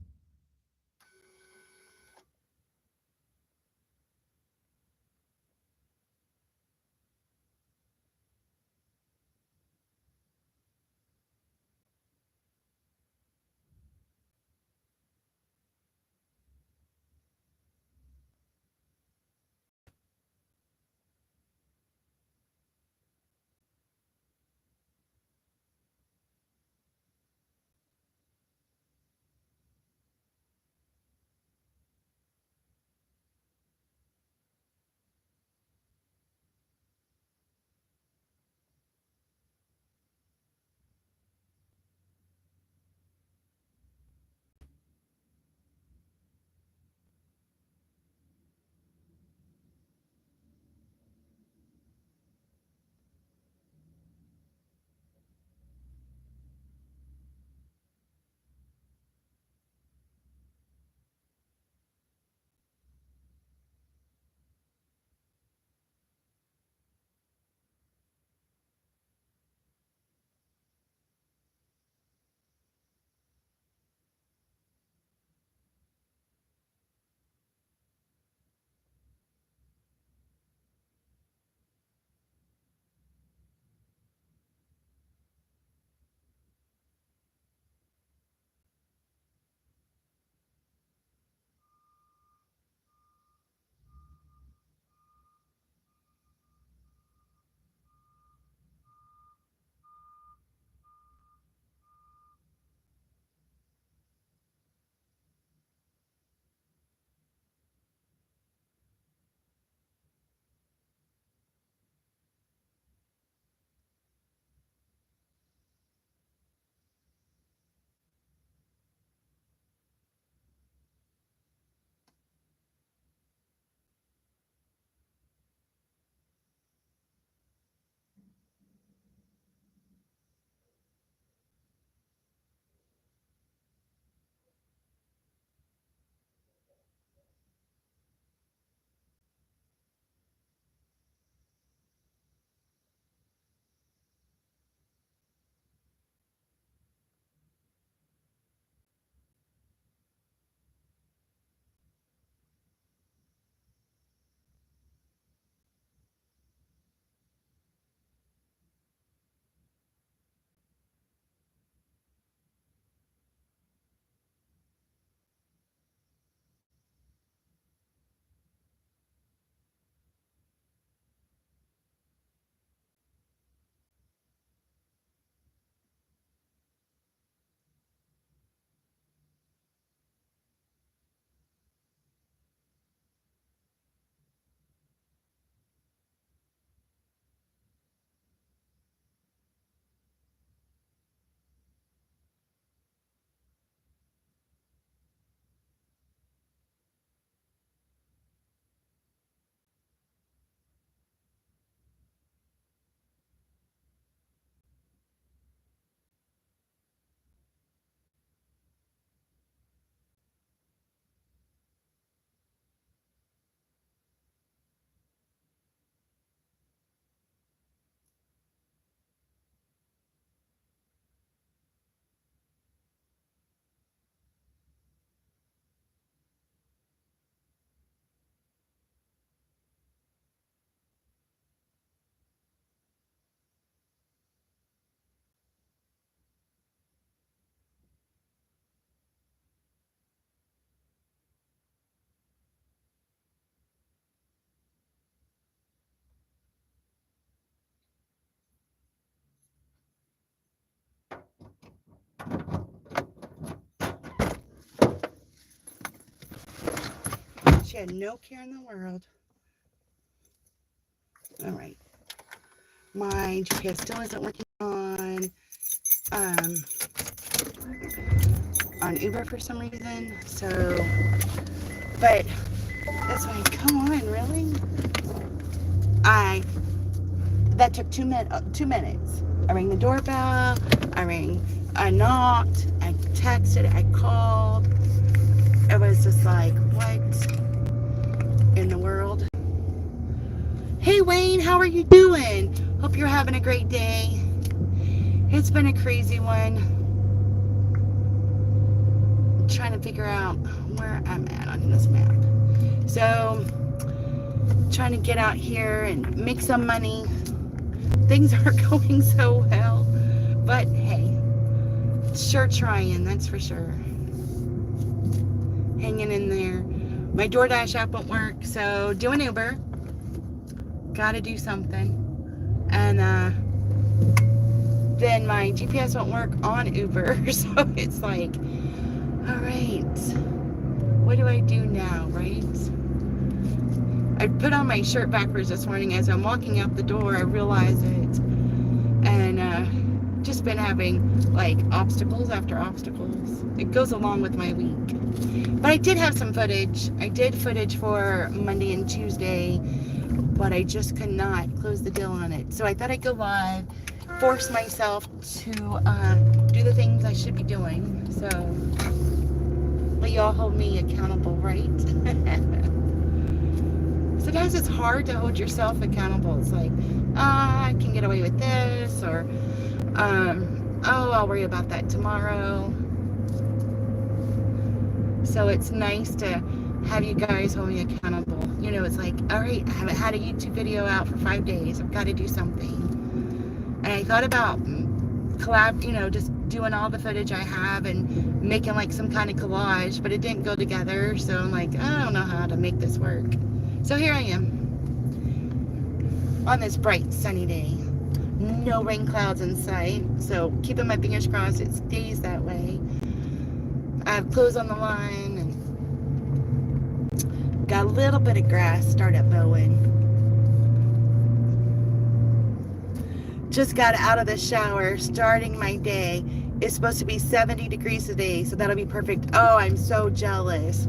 She had no care in the world. All right. My GPS still isn't working on Uber for some reason. So, but it's like, come on, really? That took 2 minutes. I rang the doorbell. I knocked. I texted. I called. It was just like, what in the world? Hey Wayne, how are you doing? Hope you're having a great day. It's been a crazy one. I'm trying to figure out where I'm at on this map. So, trying to get out here and make some money. Things aren't going so well, but hey, sure trying, that's for sure. Hanging in there. My DoorDash app won't work, so doing Uber. Gotta do something. And then my GPS won't work on Uber, so it's like, all right, what do I do now, right? I put on my shirt backwards this morning. As I'm walking out the door, I realized it. And just been having like obstacles after obstacles. It goes along with my week. But I did have some footage. I did footage for Monday and Tuesday, but I just could not close the deal on it. So I thought I'd go live, force myself to do the things I should be doing. So let y'all hold me accountable, right? Sometimes it's hard to hold yourself accountable. It's like, I can get away with this, or, oh, I'll worry about that tomorrow. So it's nice to have you guys hold me accountable. You know, it's like, all right, I haven't had a YouTube video out for 5 days. I've got to do something. And I thought about just doing all the footage I have and making like some kind of collage, but it didn't go together. So I'm like, I don't know how to make this work. So here I am on this bright sunny day. No rain clouds in sight. So keeping my fingers crossed it stays that way. I have clothes on the line and got a little bit of grass started mowing. Just got out of the shower, starting my day. It's supposed to be 70 degrees today, so that'll be perfect. Oh, I'm so jealous.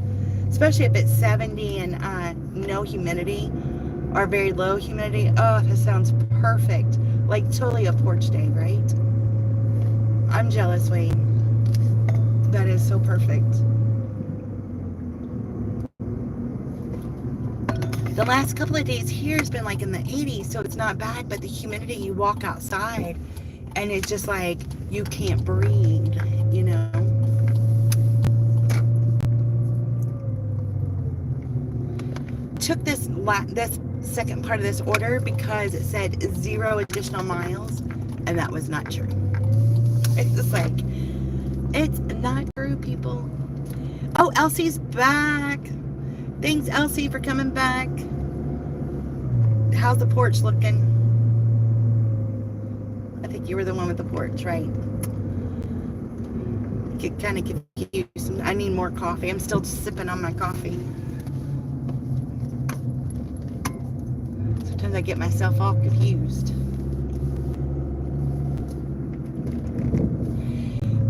Especially if it's 70 and no humidity or very low humidity. Oh, that sounds perfect. Like totally a porch day, right? I'm jealous, Wayne. That is so perfect. The last couple of days here has been like in the 80s, so it's not bad, but the humidity, you walk outside and it's just like you can't breathe, you know? Took this second part of this order because it said 0 additional miles, and that was not true. It's just like, it's not true, people. Oh, Elsie's back. Thanks, Elsie, for coming back. How's the porch looking? I think you were the one with the porch, right? Get kind of confused. I need more coffee. I'm still sipping on my coffee. Sometimes I get myself all confused.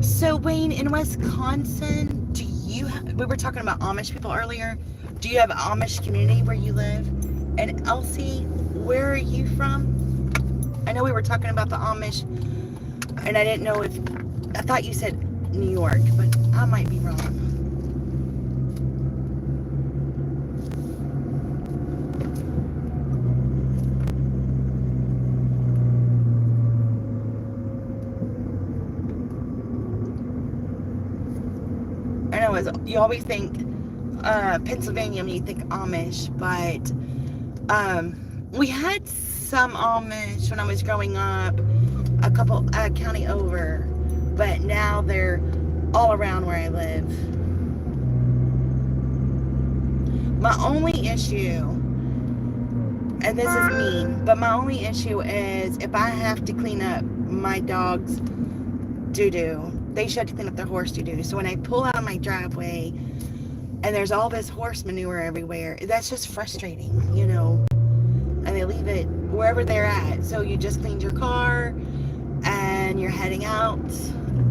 So, Wayne, in Wisconsin, do you have, we were talking about Amish people earlier. Do you have an Amish community where you live? And Elsie, where are you from? I know we were talking about the Amish, and I didn't know if, I thought you said New York, but I might be wrong. I know you always think Pennsylvania when you think Amish, but we had some Amish when I was growing up, a couple county over, but now they're all around where I live. My only issue, and this is mean, but my only issue is if I have to clean up my dog's doo-doo, they should have to clean up their horse doo-doo. So when I pull out of my driveway, and there's all this horse manure everywhere. That's just frustrating, you know. And they leave it wherever they're at. So you just cleaned your car and you're heading out,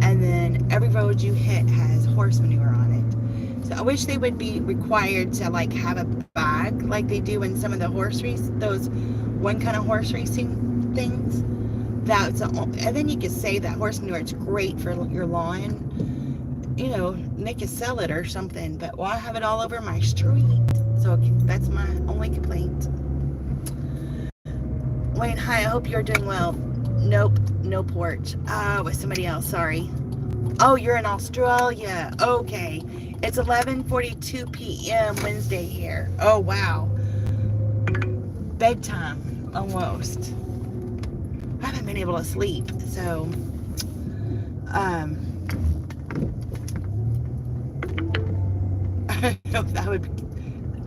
and then every road you hit has horse manure on it. So I wish they would be required to like have a bag like they do in some of the horse race, those one kind of horse racing things. And then you could say that horse manure is great for your lawn. You know, they could sell it or something. But why have it all over my street? So that's my only complaint. Wayne, hi, I hope you're doing well. Nope, no porch. With somebody else, sorry. Oh, you're in Australia. Okay. It's 11:42 p.m. Wednesday here. Oh, wow. Bedtime, almost. I haven't been able to sleep, so,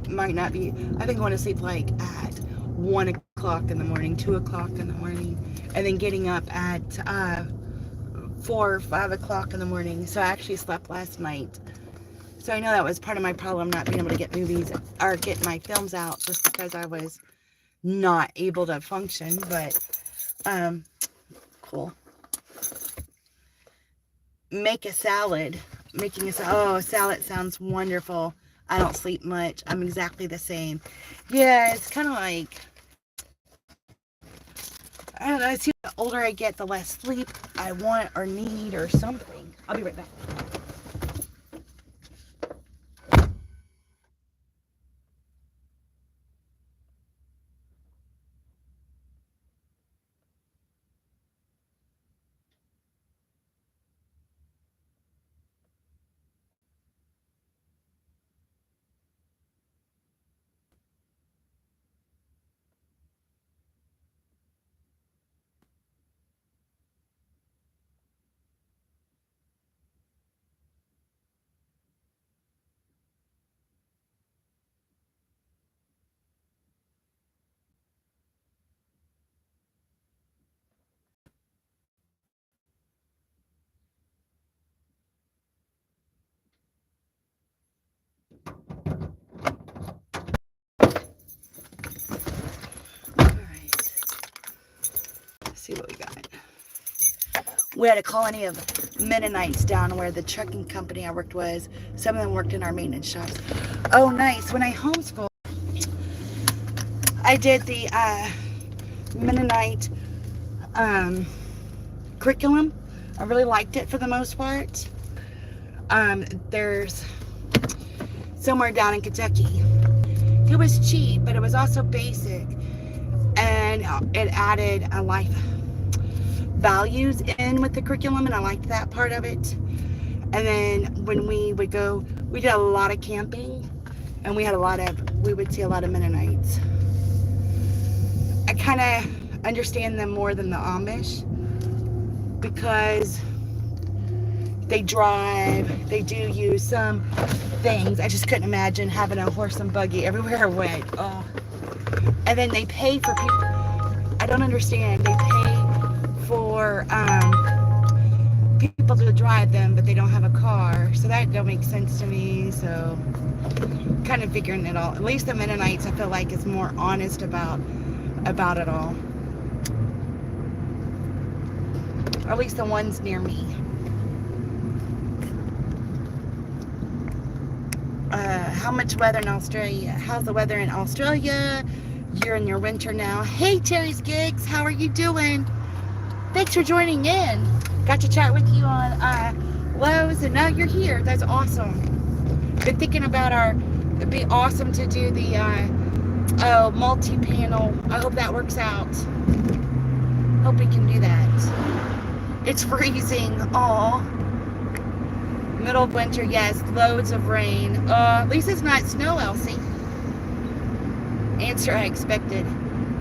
might not be. I've been going to sleep like at 1 o'clock in the morning, 2 o'clock in the morning, and then getting up at 4 or 5 o'clock in the morning. So I actually slept last night. So I know that was part of my problem, not being able to get movies or get my films out, just because I was not able to function. But cool. Make a salad. Making a salad. Oh, salad sounds wonderful. I don't sleep much. I'm exactly the same. Yeah, it's kind of like, I don't know. I see the older I get, the less sleep I want or need or something. I'll be right back. See what we got. We had a colony of Mennonites down where the trucking company I worked was. Some of them worked in our maintenance shops. Oh, nice. When I homeschooled, I did the Mennonite curriculum. I really liked it for the most part. There's somewhere down in Kentucky. It was cheap, but it was also basic. And it added a life values in with the curriculum, and I liked that part of it. And then when we would go, we did a lot of camping, and we would see a lot of Mennonites. I kind of understand them more than the Amish because they drive, they do use some things. I just couldn't imagine having a horse and buggy everywhere I went. Oh. And then they pay for people. I don't understand. They pay for people to drive them, but they don't have a car. So that don't make sense to me. So kind of figuring it all. At least the Mennonites, I feel like, is more honest about it all. Or at least the ones near me. How much weather in Australia? How's the weather in Australia? You're in your winter now. Hey, Terry's Gigs, how are you doing? Thanks for joining in. Got to chat with you on Lowe's, and now you're here. That's awesome. Been thinking about it'd be awesome to do the multi-panel. I hope that works out. Hope we can do that. It's freezing. Aw. Middle of winter, yes. Loads of rain. At least it's not snow, Elsie. Answer I expected.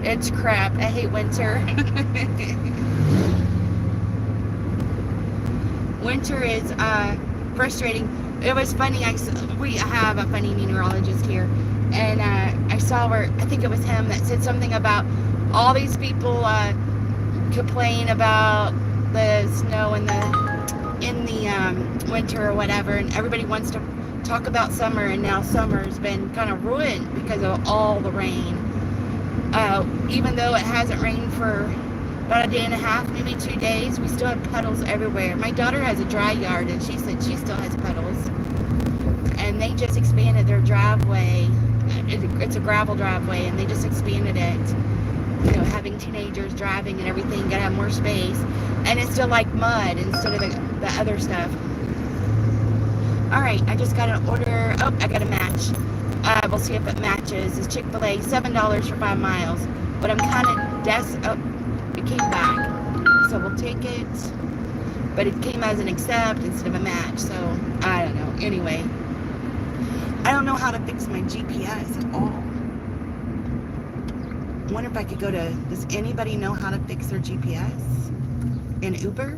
It's crap. I hate winter. Winter is frustrating. It was funny. We have a funny meteorologist here, and I saw where, I think it was him that said something about all these people complain about the snow in the winter or whatever, and everybody wants to talk about summer, and now summer's been kind of ruined because of all the rain. Even though it hasn't rained for about a day and a half, maybe 2 days, we still have puddles everywhere. My daughter has a dry yard, and she said she still has puddles. And they just expanded their driveway. It's a gravel driveway, and they just expanded it. You know, having teenagers driving and everything, gotta have more space. And it's still like mud instead of the other stuff. Alright, I just got an order. Oh, I got a match. We'll see if it matches. It's Chick-fil-A, $7 for 5 miles. But I'm kind of oh, it came back. So we'll take it. But it came as an accept instead of a match. So, I don't know. Anyway. I don't know how to fix my GPS at all. I wonder if I could go to... Does anybody know how to fix their GPS in Uber?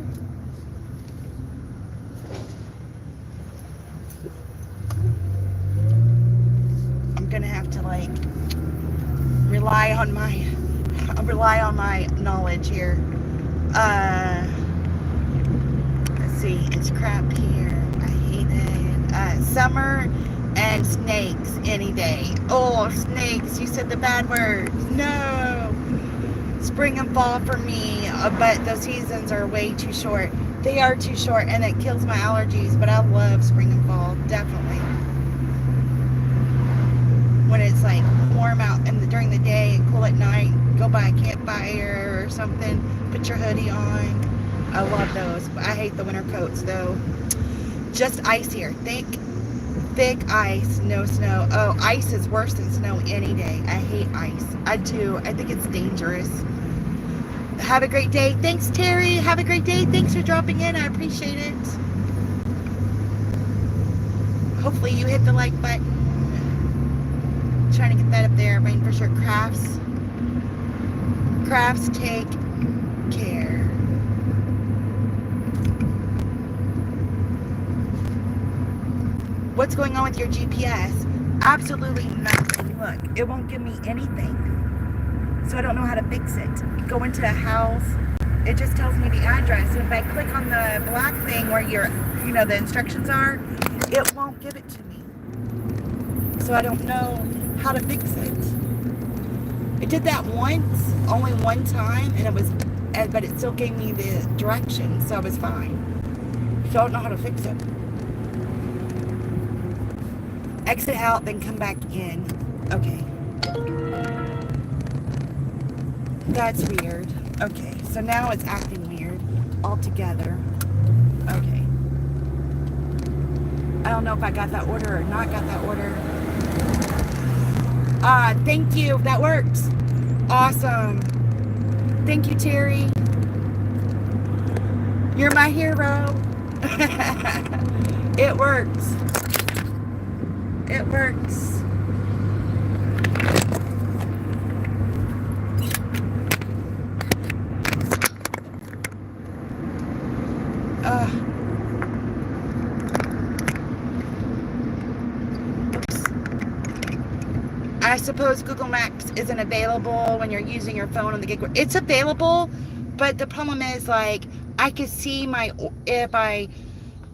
I'm gonna have to like rely on my knowledge here. Let's see. It's crap here. I hate it. Summer and snakes any day. Oh, snakes. You said the bad words. No. Spring and fall for me, but the seasons are way too short. They are too short, and it kills my allergies, but I love spring and fall, definitely. When it's like warm out during the day and cool at night, go by a campfire or something, put your hoodie on. I love those. I hate the winter coats, though. Just ice here. Thick ice, no snow. Oh, ice is worse than snow any day. I hate ice. I do. I think it's dangerous. Have a great day. Thanks, Terry. Have a great day. Thanks for dropping in. I appreciate it. Hopefully you hit the like button. Trying to get that up there. Rain for sure. Crafts take care. What's going on with your GPS? Absolutely nothing. Look, it won't give me anything. So I don't know how to fix it. Go into a house. It just tells me the address. And if I click on the black thing where the instructions are, it won't give it to me. So I don't know how to fix it. It did that once, only one time, but it still gave me the directions, so I was fine. So I don't know how to fix it. Exit out, then come back in. Okay. That's weird. Okay, so now it's acting weird altogether. Okay. I don't know if I got that order or not got that order. Thank you. That works. Awesome. Thank you, Terry. You're my hero. It works. It works. I suppose Google Maps isn't available when you're using your phone on the gig. It's available, but the problem is, like, I can see if I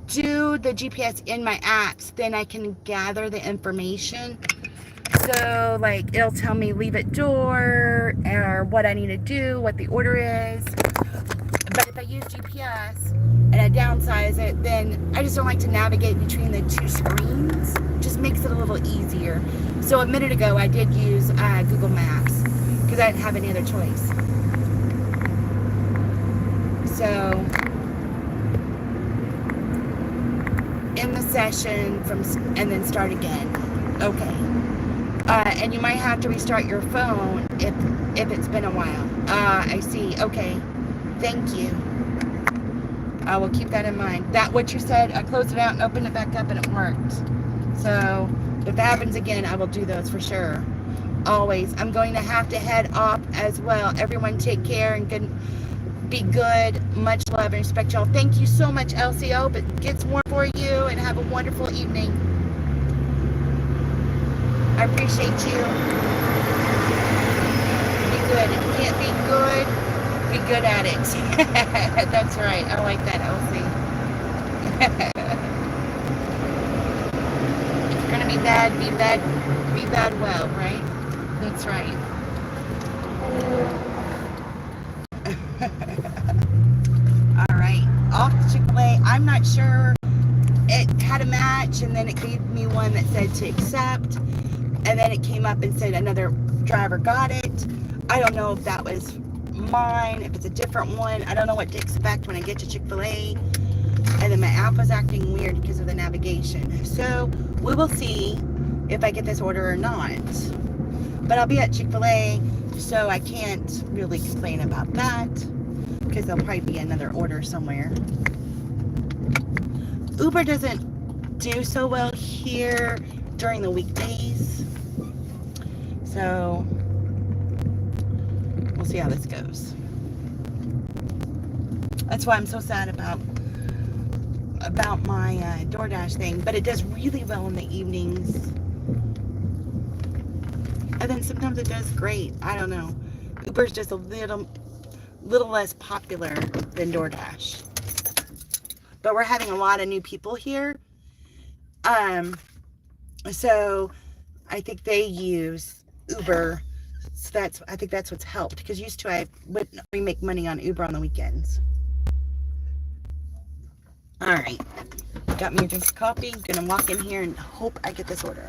do the GPS in my apps, then I can gather the information. So, like, it'll tell me leave at door, or what I need to do, what the order is. But if I use GPS and I downsize it, then I just don't like to navigate between the two screens. It just makes it a little easier. So a minute ago, I did use Google Maps because I didn't have any other choice. So, end the session and then start again. Okay. And you might have to restart your phone if it's been a while. I see. Okay. Thank you. I will keep that in mind. That what you said, I closed it out and opened it back up and it worked. So if that happens again, I will do those for sure. Always. I'm going to have to head off as well. Everyone take care and be good. Much love and respect, y'all. Thank you so much, Elsie. I hope it gets warm for you and have a wonderful evening. I appreciate you. Be good. If you can't be good, be good at it. That's right. I like that, Elsie. be bad well, right? That's right. All right, off to Chick-fil-A. I'm not sure. It had a match, and then it gave me one that said to accept, and then it came up and said another driver got it. I don't know if that was mine, if it's a different one. I don't know what to expect when I get to Chick-fil-A. And then my app was acting weird because of the navigation. So we will see if I get this order or not. But I'll be at Chick-fil-A, so I can't really complain about that because there'll probably be another order somewhere. Uber doesn't do so well here during the weekdays. So we'll see how this goes. That's why I'm so sad about my DoorDash thing, but it does really well in the evenings, and then sometimes it does great. I don't know. Uber's just a little less popular than DoorDash, but we're having a lot of new people here, so I think they use Uber. So I think that's what's helped, because used to we make money on Uber on the weekends. All right, got me a drink of coffee. Gonna walk in here and hope I get this order.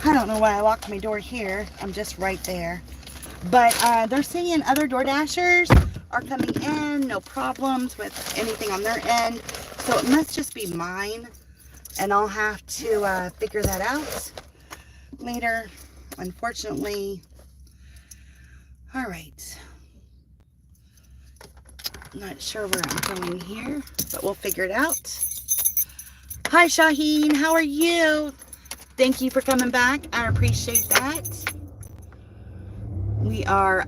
I don't know why I locked my door here. I'm just right there. But they're saying other Door Dashers are coming in, no problems with anything on their end. So it must just be mine. And I'll have to figure that out later, unfortunately. All right. Not sure where I'm going here, but we'll figure it out. Hi, Shaheen. How are you? Thank you for coming back. I appreciate that. We are,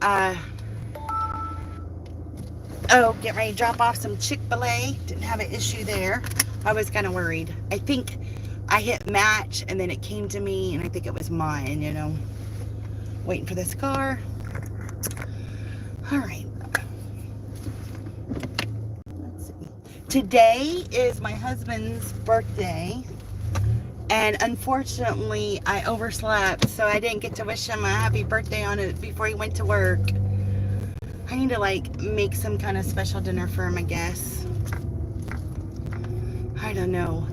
getting ready to drop off some Chick-fil-A. Didn't have an issue there. I was kind of worried. I think I hit match and then it came to me and I think it was mine, you know. Waiting for this car. All right. Let's see. Today is my husband's birthday. And unfortunately, I overslept, so I didn't get to wish him a happy birthday on it before he went to work. I need to, like, make some kind of special dinner for him, I guess. I don't know.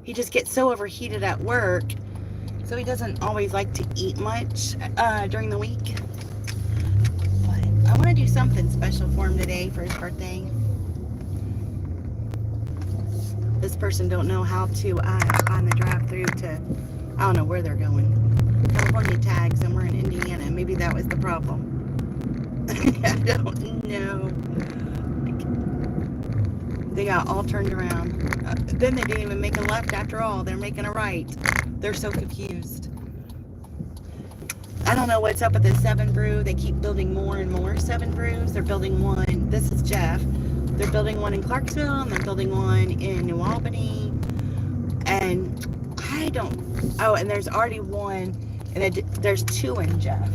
He just gets so overheated at work, so he doesn't always like to eat much during the week. But I want to do something special for him today for his birthday. This person don't know how to find the drive-through to, I don't know where they're going. California tags, and we're in Indiana. Maybe that was the problem. I don't know. They got all turned around. Then they didn't even make a left after all. They're making a right. They're so confused. I don't know what's up with the 7 Brew. They keep building more and more 7 Brews. They're building one. This is Jeff. They're building one in Clarksville, and they're building one in New Albany. And I don't... Oh, and there's already one, and there's 2 in Jeff.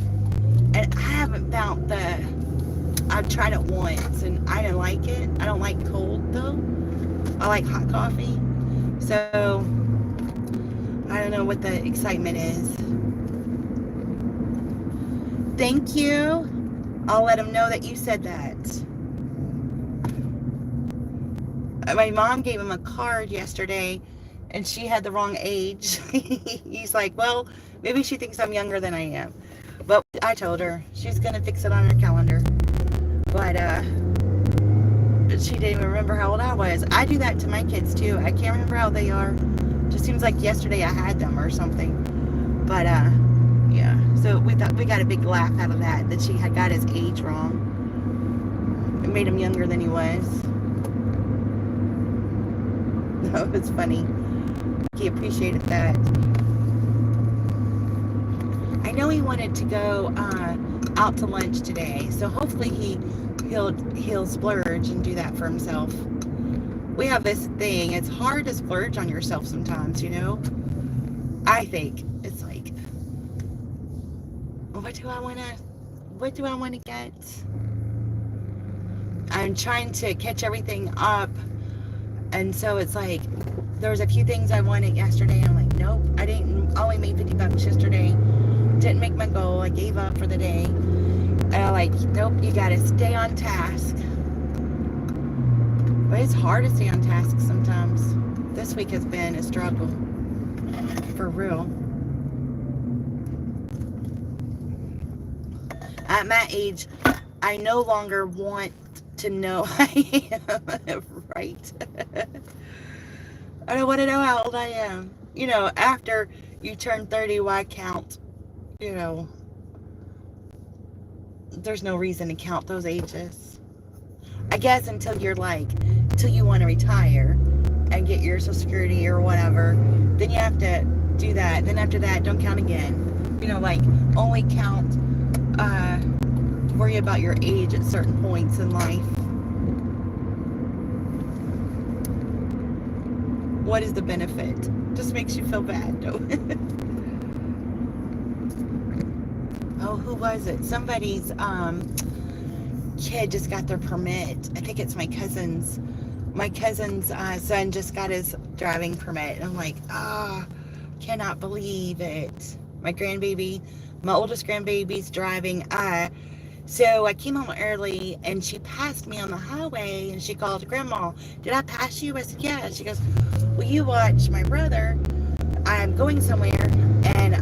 And I haven't found the... I've tried it once, and I didn't like it. I don't like cold, though. I like hot coffee. So, I don't know what the excitement is. Thank you. I'll let him know that you said that. My mom gave him a card yesterday and she had the wrong age. He's like, well, maybe she thinks I'm younger than I am. But I told her she's going to fix it on her calendar. But she didn't even remember how old I was. I do that to my kids too. I can't remember how they are. Just seems like yesterday I had them or something. But yeah. So we thought we got a big laugh out of that she had got his age wrong. It made him younger than he was. No, it's funny. He appreciated that. I know he wanted to go out to lunch today, so hopefully he'll splurge and do that for himself. We have this thing. It's hard to splurge on yourself sometimes, you know. I think it's like, what do I want to get? I'm trying to catch everything up. And so it's like, there was a few things I wanted yesterday. And I'm like, nope, I only made $50 yesterday. Didn't make my goal. I gave up for the day. And I'm like, nope, you got to stay on task. But it's hard to stay on task sometimes. This week has been a struggle. For real. At my age, I no longer want to know I am, right? I don't want to know how old I am. You know, after you turn 30, why count? You know, there's no reason to count those ages. I guess until you want to retire and get your Social Security or whatever, then you have to do that. Then after that, don't count again. You know, like only count, worry about your age at certain points in life. What is the benefit? Just makes you feel bad, though. Oh, who was it? Somebody's kid just got their permit. I think it's my cousin's. My cousin's son just got his driving permit. And I'm like, cannot believe it. My oldest grandbaby's driving. So I came home early and she passed me on the highway and she called Grandma, did I pass you? I said, yeah. She goes, will you watch my brother? I'm going somewhere and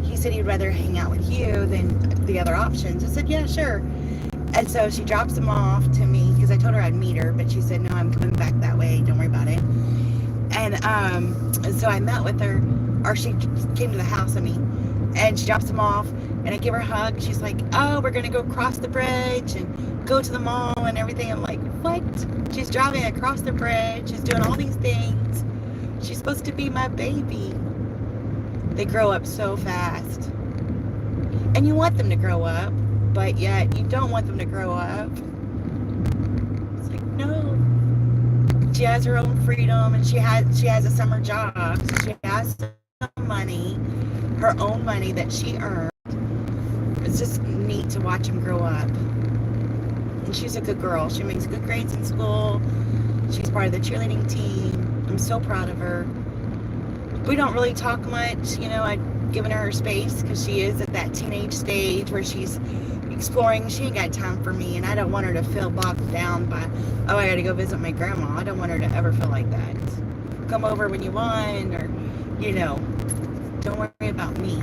he said he'd rather hang out with you than the other options. I said, yeah, sure. And so she drops him off to me because I told her I'd meet her, but she said, no, I'm coming back that way. Don't worry about it. And so I met with her, or she came to the house, and she drops him off and I give her a hug. She's like, oh, we're going to go across the bridge and go to the mall and everything. I'm like, what? She's driving across the bridge. She's doing all these things. She's supposed to be my baby. They grow up so fast. And you want them to grow up, but yet you don't want them to grow up. It's like, no. She has her own freedom and she has a summer job. So she has some money, her own money that she earned. It's just neat to watch them grow up. And she's a good girl. She makes good grades in school. She's part of the cheerleading team. I'm so proud of her. We don't really talk much, you know. I've given her space because she is at that teenage stage where she's exploring. She ain't got time for me, and I don't want her to feel bogged down by, oh, I gotta go visit my grandma. I don't want her to ever feel like that. Come over when you want, or, you know, don't worry about me.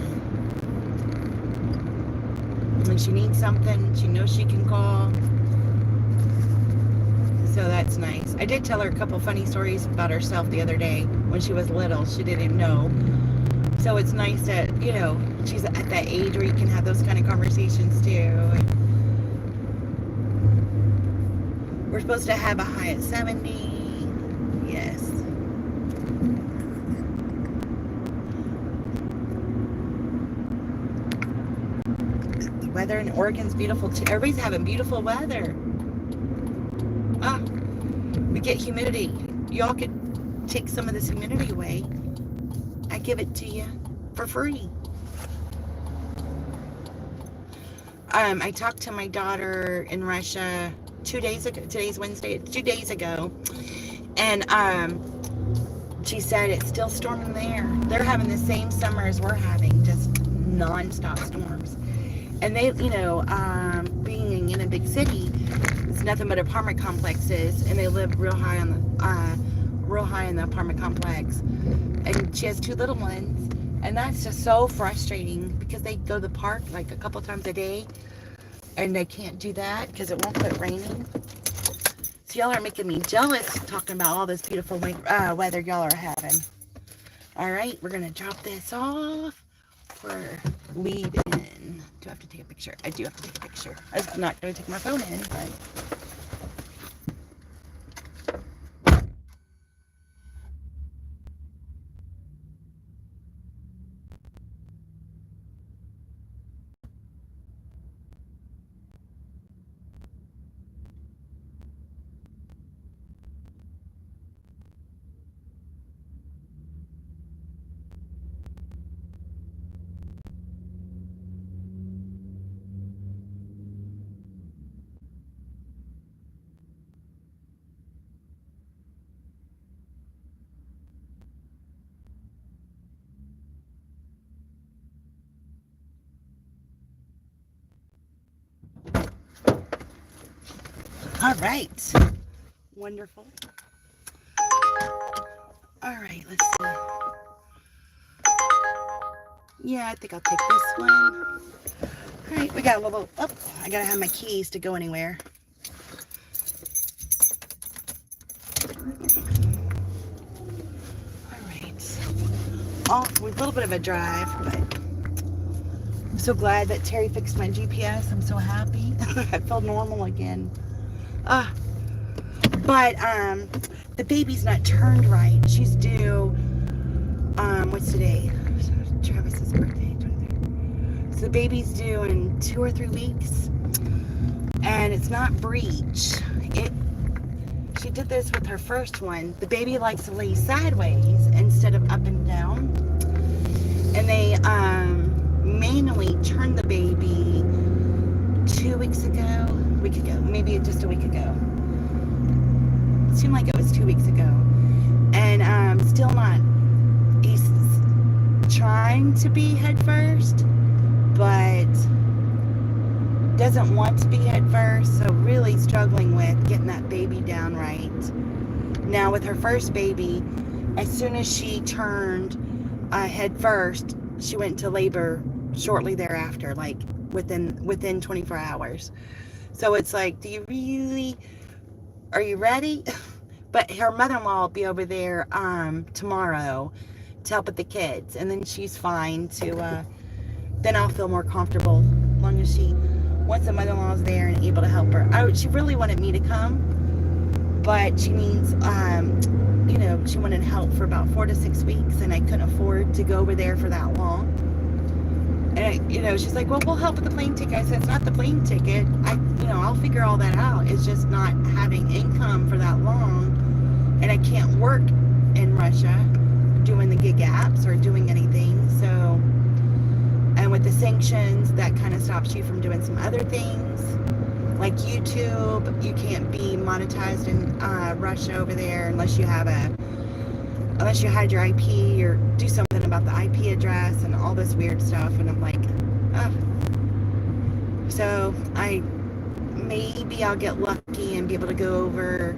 When she needs something, she knows she can call. So that's nice. I did tell her a couple funny stories about herself the other day when she was little. She didn't know. So it's nice that, you know, she's at that age where you can have those kind of conversations too. We're supposed to have a high at 70. Yes. The weather in Oregon's beautiful too. Everybody's having beautiful weather. We get humidity. Y'all could take some of this humidity away. I give it to you for free. I talked to my daughter in Russia 2 days ago. Today's Wednesday. 2 days ago. And she said it's still storming there. They're having the same summer as we're having, just non-stop storms. And they, being in a big city, it's nothing but apartment complexes, and they live real high in the apartment complex. And she has two little ones, and that's just so frustrating because they go to the park like a couple times a day, and they can't do that because it won't quit raining. So y'all are making me jealous talking about all this beautiful weather y'all are having. All right, we're gonna drop this off for leave in. Do I have to take a picture? I do have to take a picture. I'm not gonna take my phone in, but. All right. Wonderful. All right, let's see. Yeah, I think I'll take this one. All right, we got a little, I gotta have my keys to go anywhere. All right. Off with a little bit of a drive, but I'm so glad that Terry fixed my GPS. I'm so happy. I felt normal again. But the baby's not turned right. She's due, what's today? Travis's birthday, 23rd. So the baby's due in 2 or 3 weeks, and it's not breech. She did this with her first one. The baby likes to lay sideways instead of up and down, and they manually turned the baby 2 weeks ago, maybe just a week ago. It seemed like it was 2 weeks ago, and still not. He's trying to be head first, but doesn't want to be head first, so really struggling with getting that baby down right. Now with her first baby, as soon as she turned head first, she went into labor shortly thereafter, like within 24 hours. So it's like, are you ready? But her mother-in-law will be over there tomorrow to help with the kids, and then she's fine to then I'll feel more comfortable as long as once the mother-in-law's there and able to help her. She really wanted me to come, but she needs she wanted help for about 4 to 6 weeks, and I couldn't afford to go over there for that long. And she's like, well, we'll help with the plane ticket. I said, it's not the plane ticket. I'll figure all that out. It's just not having income for that long, and I can't work in Russia doing the gig apps or doing anything. So, and with the sanctions, that kind of stops you from doing some other things like YouTube. You can't be monetized in Russia over there unless you hide your IP or do something about the IP address and all this weird stuff. And I'm like, so maybe I'll get lucky and be able to go over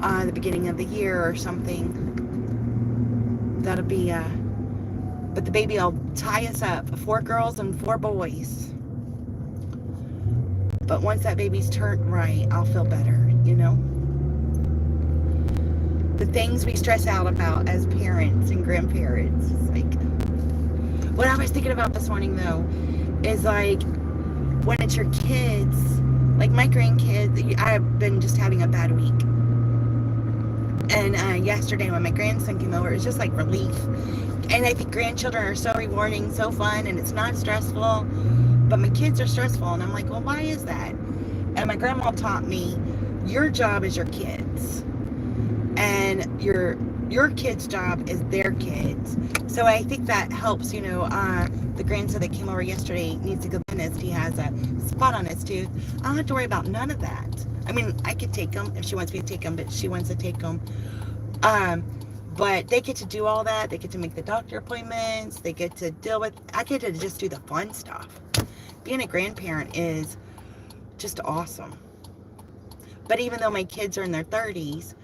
the beginning of the year or something. That'll be but the baby will tie us up, 4 girls and 4 boys. But once that baby's turned right, I'll feel better, The things we stress out about as parents and grandparents. It's like, what I was thinking about this morning though, is like, when it's your kids, like my grandkids, I've been just having a bad week. And yesterday when my grandson came over, it was just like relief. And I think grandchildren are so rewarding, so fun, and it's not stressful. But my kids are stressful, and I'm like, well, why is that? And my grandma taught me, your job is your kids, and your kid's job is their kids. So I think that helps. The grandson that came over yesterday needs to go to the dentist. He has a spot on his tooth. I don't have to worry about none of that. I mean, I could take him if she wants me to take him, but she wants to take him. But they get to do all that. They get to make the doctor appointments. They get to I get to just do the fun stuff. being a grandparent is just awesome. But even though my kids are in their 30s,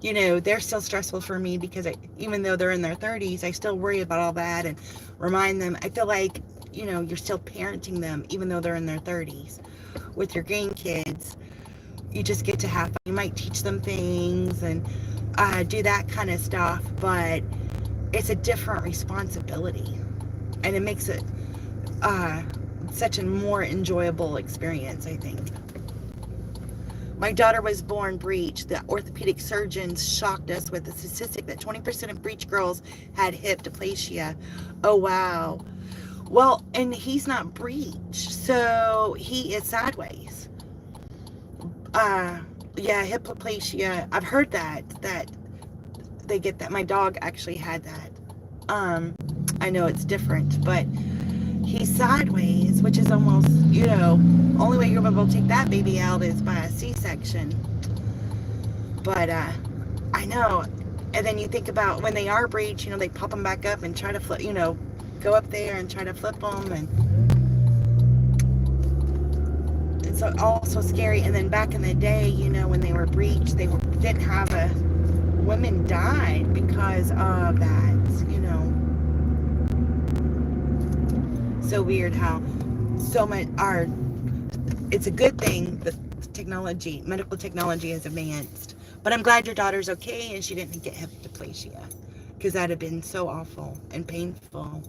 you know, they're still stressful for me because even though they're in their 30s, I still worry about all that and remind them. I feel like, you know, you're still parenting them even though they're in their 30s. With your grandkids, you just get to have fun. You might teach them things and do that kind of stuff, but it's a different responsibility. And it makes it such a more enjoyable experience, I think. My daughter was born breech. The orthopedic surgeons shocked us with the statistic that 20% of breech girls had hip dysplasia. Oh, wow. Well, and he's not breech, so he is sideways. Yeah, hip dysplasia. I've heard that they get that. My dog actually had that. I know it's different, but he's sideways, which is almost, you know, only way you're able to take that baby out is by a C-section. But I know. And then you think about when they are breech, you know, they pop them back up and try to flip, you know, go up there and try to flip them, and it's all so scary. And then back in the day, you know, when they were breech, didn't have women died because of that, you know. So weird how so much it's a good thing that medical technology has advanced. But I'm glad your daughter's okay and she didn't get hip dysplasia, because that'd have been so awful and painful.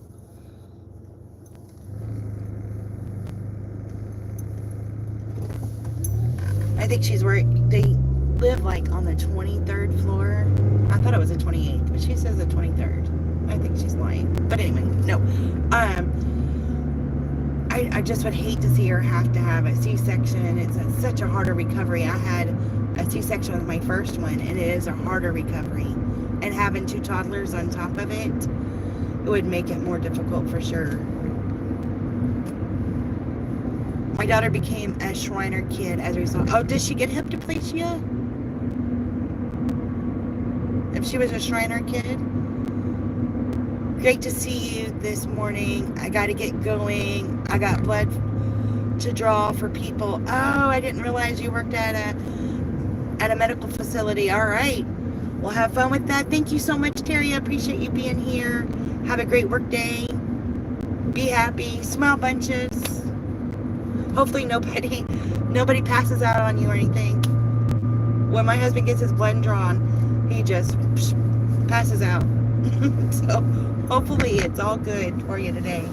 I think they live like on the 23rd floor. I thought it was the 28th, but she says the 23rd. I think she's lying. But anyway, no. I just would hate to see her have to have a C-section. It's such a harder recovery. I had a C-section with my first one, and it is a harder recovery. And having 2 toddlers on top of it would make it more difficult for sure. My daughter became a Shriner kid as a result. Oh, did she get hip dysplasia? If she was a Shriner kid? Great to see you this morning. I got to get going. I got blood to draw for people. Oh, I didn't realize you worked at a medical facility. All right. Well, have fun with that. Thank you so much, Terry. I appreciate you being here. Have a great work day. Be happy. Smile bunches. Hopefully nobody passes out on you or anything. When my husband gets his blood drawn, he just passes out. So hopefully it's all good for you today.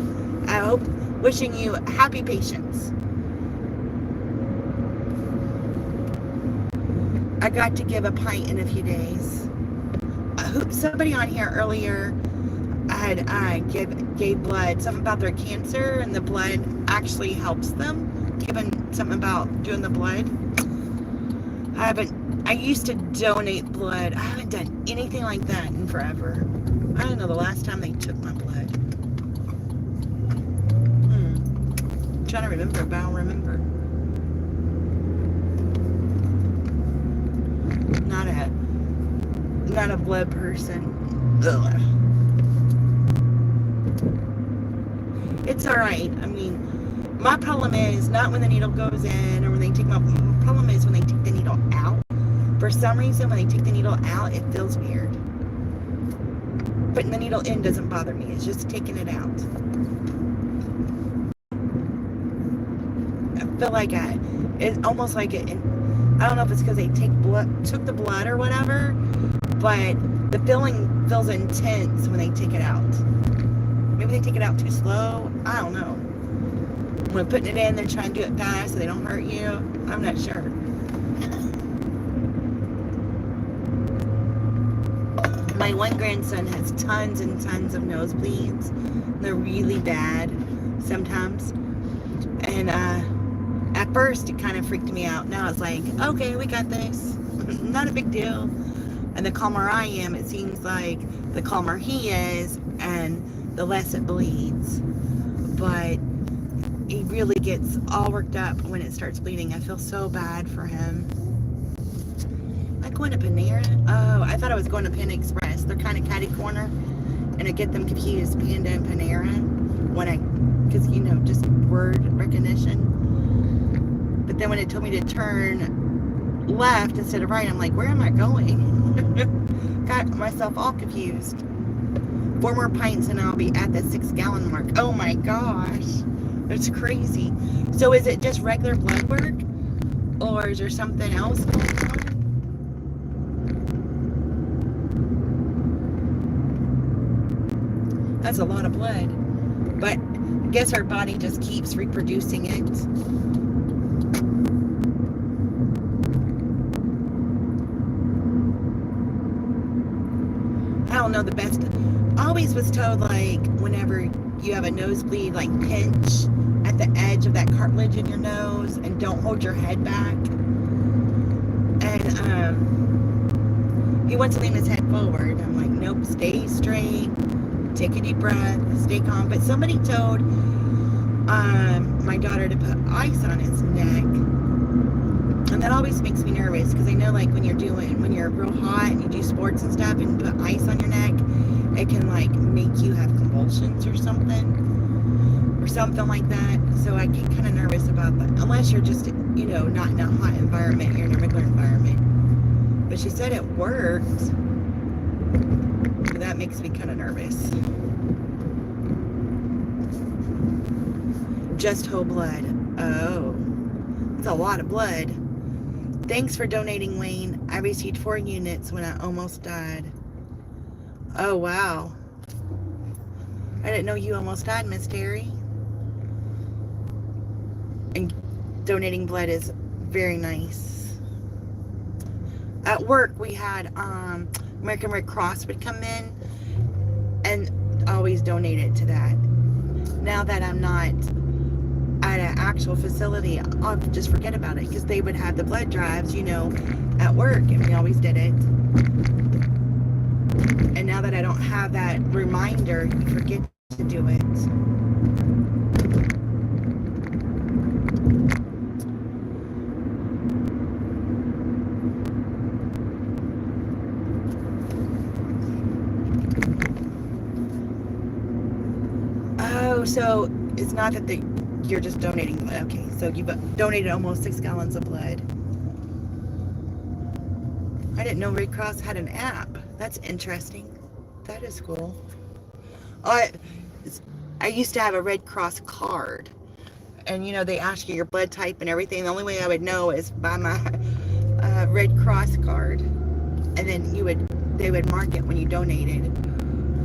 I hope, wishing you happy patience. I got to give a pint in a few days. Somebody on here earlier gave blood, something about their cancer, and the blood actually helps them. Given something about doing the blood. I used to donate blood. I haven't done anything like that in forever. I don't know the last time they took my blood. I'm trying to remember, but I don't remember. Not a blood person. Ugh. It's alright. I mean, my problem is not when the needle goes in or when they take my problem is when they take the needle out. For some reason, when they take the needle out, it feels weird. Putting the needle in doesn't bother me. It's just taking it out. I feel like it's almost like it. I don't know if it's because they took the blood or whatever, but the feeling feels intense when they take it out. Maybe they take it out too slow. I don't know. When putting it in, they're trying to do it fast so they don't hurt you. I'm not sure. My one grandson has tons and tons of nosebleeds. They're really bad sometimes. And at first, it kind of freaked me out. Now it's like, okay, we got this. Not a big deal. And the calmer I am, it seems like the calmer he is, and the less it bleeds. But he really gets all worked up when it starts bleeding. I feel so bad for him. Am I going to Panera? Oh, I thought I was going to Panda Express. They're kind of catty corner, and I get them confused, Panda and Panera. because just word recognition. But then when it told me to turn left instead of right, I'm like, where am I going? Got myself all confused. 4 more pints and I'll be at the 6-gallon mark. Oh my gosh, that's crazy. So is it just regular blood work, or is there something else going on? That's a lot of blood. But I guess our body just keeps reproducing it. I don't know the best. I always was told, like, whenever you have a nosebleed, like, pinch at the edge of that cartilage in your nose and don't hold your head back. And he wants to lean his head forward. I'm like, nope, stay straight, take a deep breath, stay calm. But somebody told my daughter to put ice on his neck. And that always makes me nervous, because I know, like, when you're real hot and you do sports and stuff and put ice on your neck, it can, like, make you have convulsions or something like that. So I get kind of nervous about that, unless you're just, not in a hot environment, you're in a regular environment. But she said it worked, so that makes me kind of nervous. Just whole blood. Oh, it's a lot of blood. Thanks for donating, Wayne. I received 4 units when I almost died. Oh, wow. I didn't know you almost died, Miss Terry. And donating blood is very nice. At work, we had American Red Cross would come in and always donate it to that. Now that I'm not at an actual facility, I'll just forget about it, because they would have the blood drives, at work, and we always did it. And now that I don't have that reminder, you forget to do it. Oh, so it's not that you're just donating blood. Okay, so you've donated almost 6 gallons of blood. I didn't know Red Cross had an app. That's interesting. That is cool. I used to have a Red Cross card, and they ask you your blood type and everything. The only way I would know is by my Red Cross card, and then they would mark it when you donated.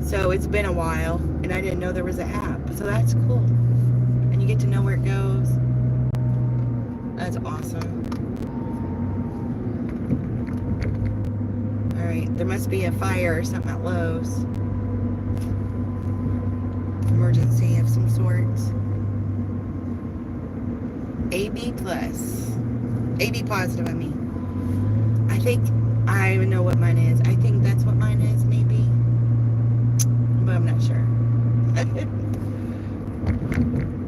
So it's been a while, and I didn't know there was an app. So that's cool, and you get to know where it goes. That's awesome. All right, there must be a fire or something at Lowe's. Emergency of some sort. AB plus. AB positive, I mean. I think I even know what mine is. I think that's what mine is, maybe. But I'm not sure.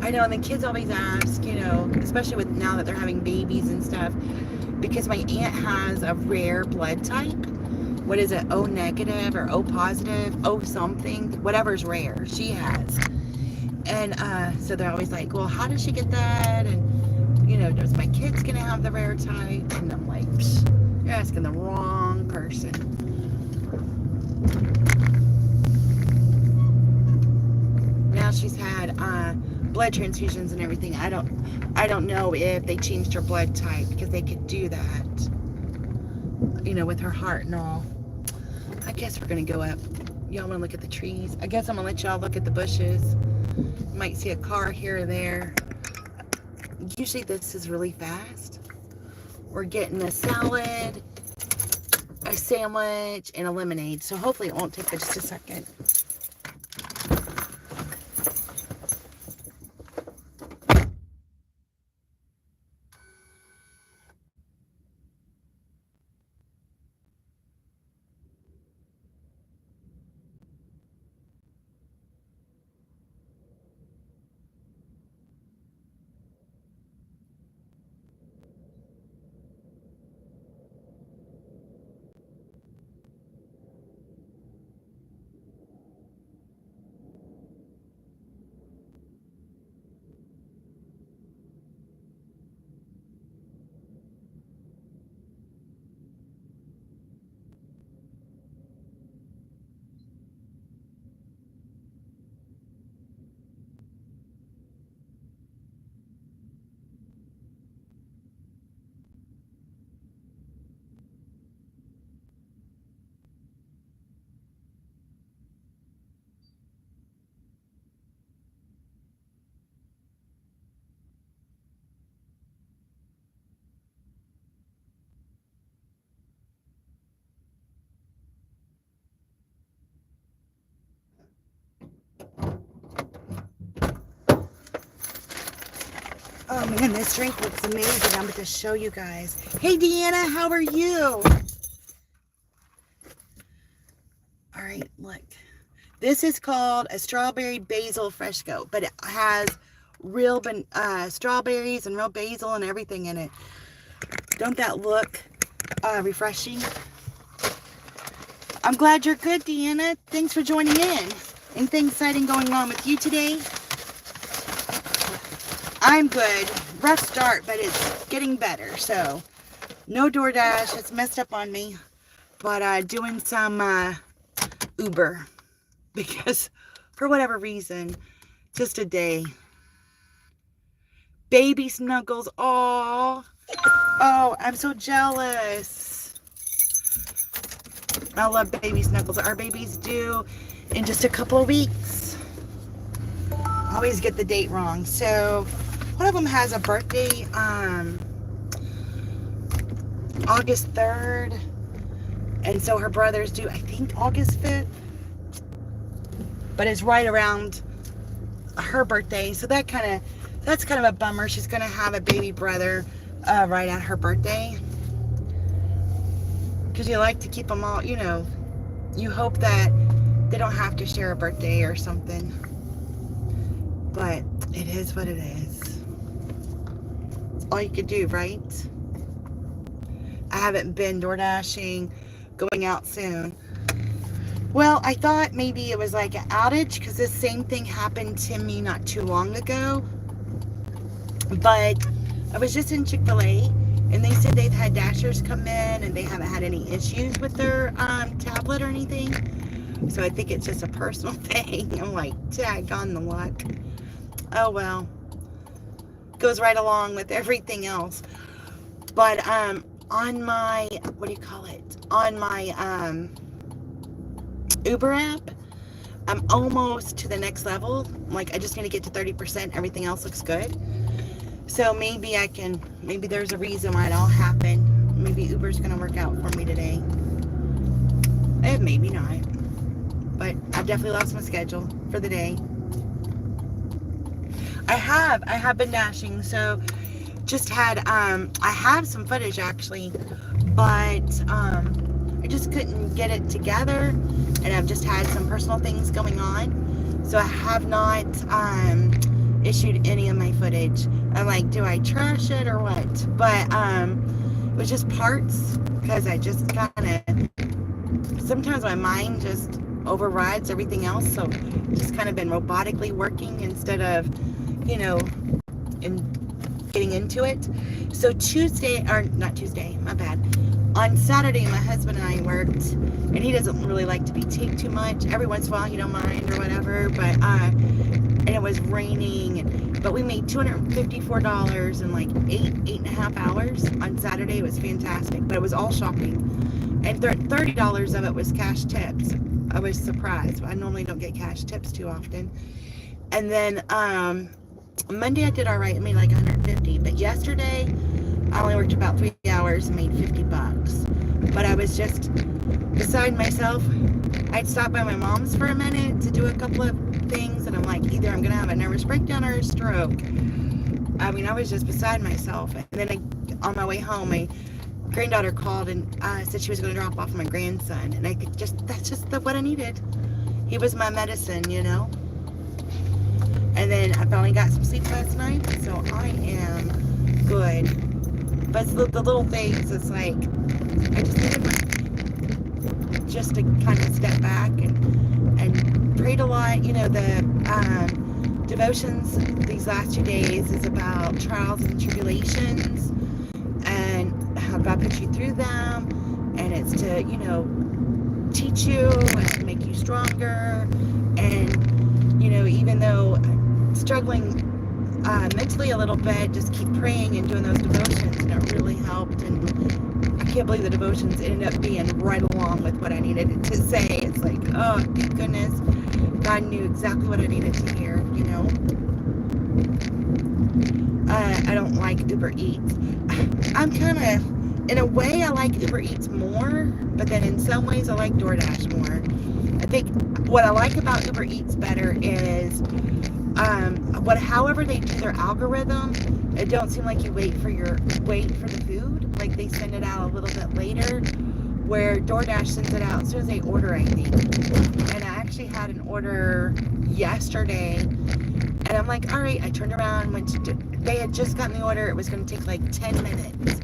I know, and the kids always ask, especially with now that they're having babies and stuff, because my aunt has a rare blood type. What is it? O negative or O positive? O something. Whatever's rare, she has. And so they're always like, well, how does she get that? And, does my kid's going to have the rare type? And I'm like, you're asking the wrong person. Now she's had blood transfusions and everything. I don't know if they changed her blood type, because they could do that, with her heart and all. I guess we're gonna go up. Y'all wanna look at the trees? I guess I'm gonna let y'all look at the bushes. You might see a car here or there. Usually this is really fast. We're getting a salad, a sandwich, and a lemonade. So hopefully it won't take but just a second. Oh man, this drink looks amazing. I'm going to show you guys. Hey Deanna, how are you? All right, look. This is called a strawberry basil fresco, but it has real strawberries and real basil and everything in it. Don't that look refreshing? I'm glad you're good, Deanna. Thanks for joining in. Anything exciting going on with you today? I'm good. Rough start, but it's getting better. So, no DoorDash. It's messed up on me. But doing some Uber. Because, for whatever reason, just a day. Baby Snuggles. Oh, I'm so jealous. I love Baby Snuggles. Our baby's due in just a couple of weeks. I always get the date wrong. So, one of them has a birthday August 3rd. And so her brother's due, I think, August 5th. But it's right around her birthday. So that's kind of a bummer. She's going to have a baby brother right at her birthday. Because you like to keep them all, you hope that they don't have to share a birthday or something. But it is what it is. It's all you could do, right? I haven't been DoorDashing, going out soon. Well, I thought maybe it was like an outage because this same thing happened to me not too long ago. But I was just in Chick-fil-A and they said they've had Dashers come in and they haven't had any issues with their tablet or anything. So I think it's just a personal thing. I'm like, daggone the luck. Oh well. Goes right along with everything else. But on my, on my Uber app, I'm almost to the next level. Like, I just need to get to 30%. Everything else looks good. So maybe there's a reason why it all happened. Maybe Uber's going to work out for me today. Maybe not. But I definitely lost my schedule for the day. I have been dashing. So just had, I have some footage actually, but I just couldn't get it together. And I've just had some personal things going on. So I have not issued any of my footage. I'm like, do I trash it or what? But it was just parts because I just kind of, sometimes my mind just overrides everything else. So just kind of been robotically working instead of, getting into it. So on Saturday, my husband and I worked, and he doesn't really like to be taped too much. Every once in a while, he don't mind or whatever, but, and it was raining, but we made $254 in like 8.5 hours on Saturday. It was fantastic, but it was all shopping, and $30 of it was cash tips. I was surprised. I normally don't get cash tips too often. And then, Monday I did all right. I made like 150, but yesterday I only worked about 3 hours and made $50. But I was just beside myself. I'd stopped by my mom's for a minute to do a couple of things, and I'm like, either I'm gonna have a nervous breakdown or a stroke. I mean, I was just beside myself. And then on my way home, my granddaughter called and said she was going to drop off my grandson, and I think that's just what I needed. He was my medicine, And then I finally got some sleep last night, so I am good. But it's the little things. It's like I just needed just to kind of step back and prayed a lot. The devotions these last 2 days is about trials and tribulations and how God puts you through them, and it's to teach you and make you stronger. And even though I'm struggling mentally a little bit, just keep praying and doing those devotions, and it really helped. And I can't believe the devotions ended up being right along with what I needed to say. It's like, oh, thank goodness God knew exactly what I needed to hear. I don't like Uber Eats. I'm kind of, in a way, I like Uber Eats more, but then in some ways I like DoorDash more. I think what I like about Uber Eats better is However they do their algorithm, it don't seem like you wait for the food. Like they send it out a little bit later, where DoorDash sends it out as soon as they order, I think. And I actually had an order yesterday, and I'm like, all right. I turned around, they had just gotten the order. It was going to take like 10 minutes,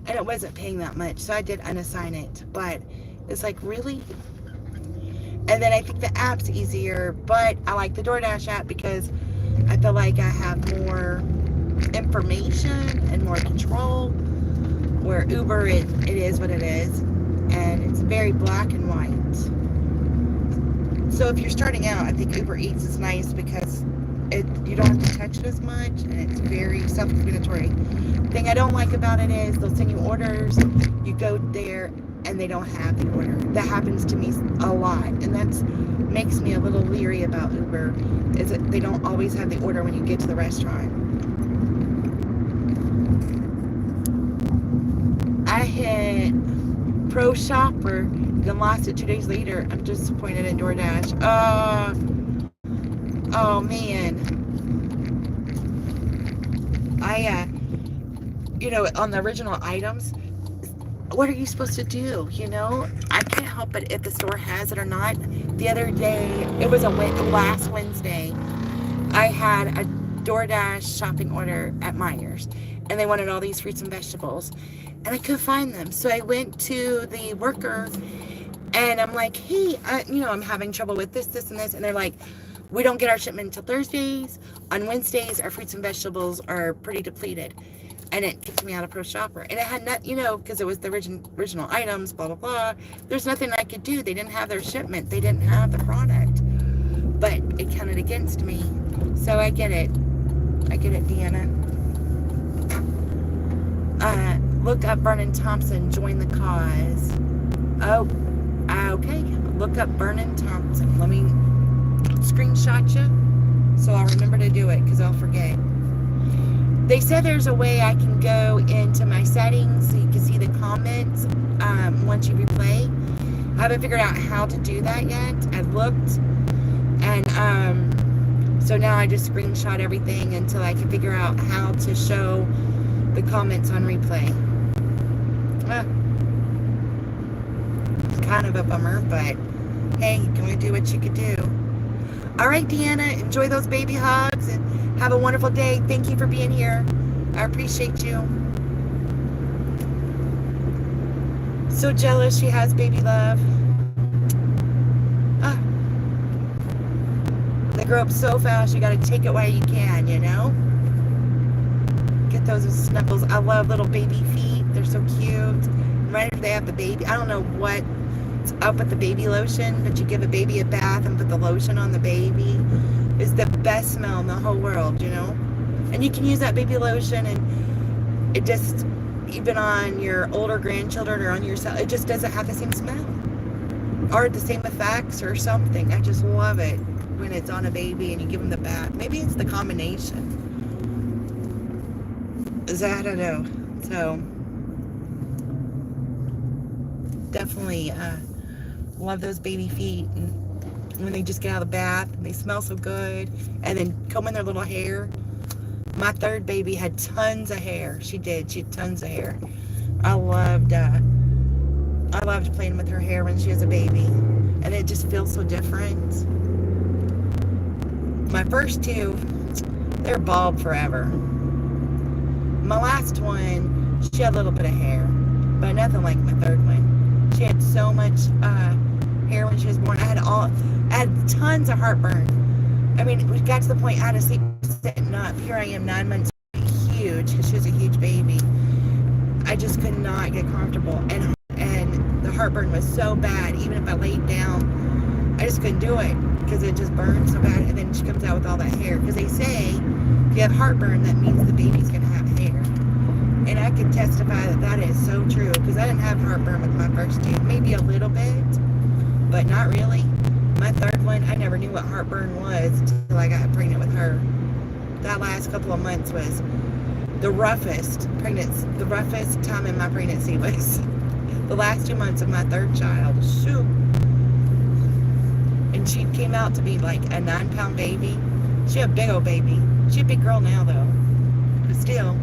and it wasn't paying that much, so I did unassign it. But it's like, really? And then I think the app's easier, but I like the DoorDash app because I feel like I have more information and more control, where Uber, it is what it is, and it's very black and white. So if you're starting out, I think Uber Eats is nice because you don't have to touch it as much, and it's very self-explanatory. The thing I don't like about it is they'll send you orders, you go there, and they don't have the order. That happens to me a lot, and that makes me a little leery about Uber, is that they don't always have the order when you get to the restaurant. I hit Pro Shopper, then lost it 2 days later. I'm disappointed in DoorDash. Oh man. On the original items, what are you supposed to do? I can't help it if the store has it or not. The other day, it was last Wednesday, I had a DoorDash shopping order at Meijer's, and they wanted all these fruits and vegetables, and I couldn't find them. So I went to the worker, and I'm like, hey, I'm having trouble with this, and this, and they're like, we don't get our shipment until Thursdays. On Wednesdays, our fruits and vegetables are pretty depleted. And it kicked me out of Pro Shopper. And it had not, because it was the original items, blah, blah, blah. There's nothing I could do. They didn't have their shipment. They didn't have the product. But it counted against me. So I get it. Deanna. Look up Vernon Thompson. Join the cause. Oh, okay. Look up Vernon Thompson. Let me screenshot you so I'll remember to do it, because I'll forget. They said there's a way I can go into my settings so you can see the comments once you replay. I haven't figured out how to do that yet. I've looked, and so now I just screenshot everything until I can figure out how to show the comments on replay. It's kind of a bummer, but hey, you can only do what you can do. All right, Deanna, enjoy those baby hugs and have a wonderful day. Thank you for being here. I appreciate you. So jealous she has baby love. They grow up so fast, you gotta take it while you can, Get those snuggles. I love little baby feet. They're so cute. Right after they have the baby, I don't know what's up with the baby lotion, but you give a baby a bath and put the lotion on the baby. It's the best smell in the whole world, And you can use that baby lotion, and it just, even on your older grandchildren or on yourself, it just doesn't have the same smell or the same effects or something. I just love it when it's on a baby and you give them the bath. Maybe it's the combination. I don't know. So definitely love those baby feet, and when they just get out of the bath and they smell so good, and then comb in their little hair. My third baby had tons of hair. She had tons of hair. I loved playing with her hair when she was a baby, and it just feels so different. My first two, they're bald forever. My last one, she had a little bit of hair, but nothing like my third one. She had so much hair when she was born. I had tons of heartburn. I mean, we got to the point I had to sleep sitting up. Here I am, 9 months, huge, because she was a huge baby. I just could not get comfortable, and the heartburn was so bad. Even if I laid down, I just couldn't do it because it just burned so bad. And then she comes out with all that hair, because they say if you have heartburn, that means the baby's gonna have hair. And I can testify that is so true, because I didn't have heartburn with my first two. Maybe a little bit, but not really. My third one, I never knew what heartburn was until I got pregnant with her. That last couple of months was the roughest time in my pregnancy was the last 2 months of my third child. Shoot. And she came out to be like a 9-pound baby. She a big old baby. She a big girl now though. But still.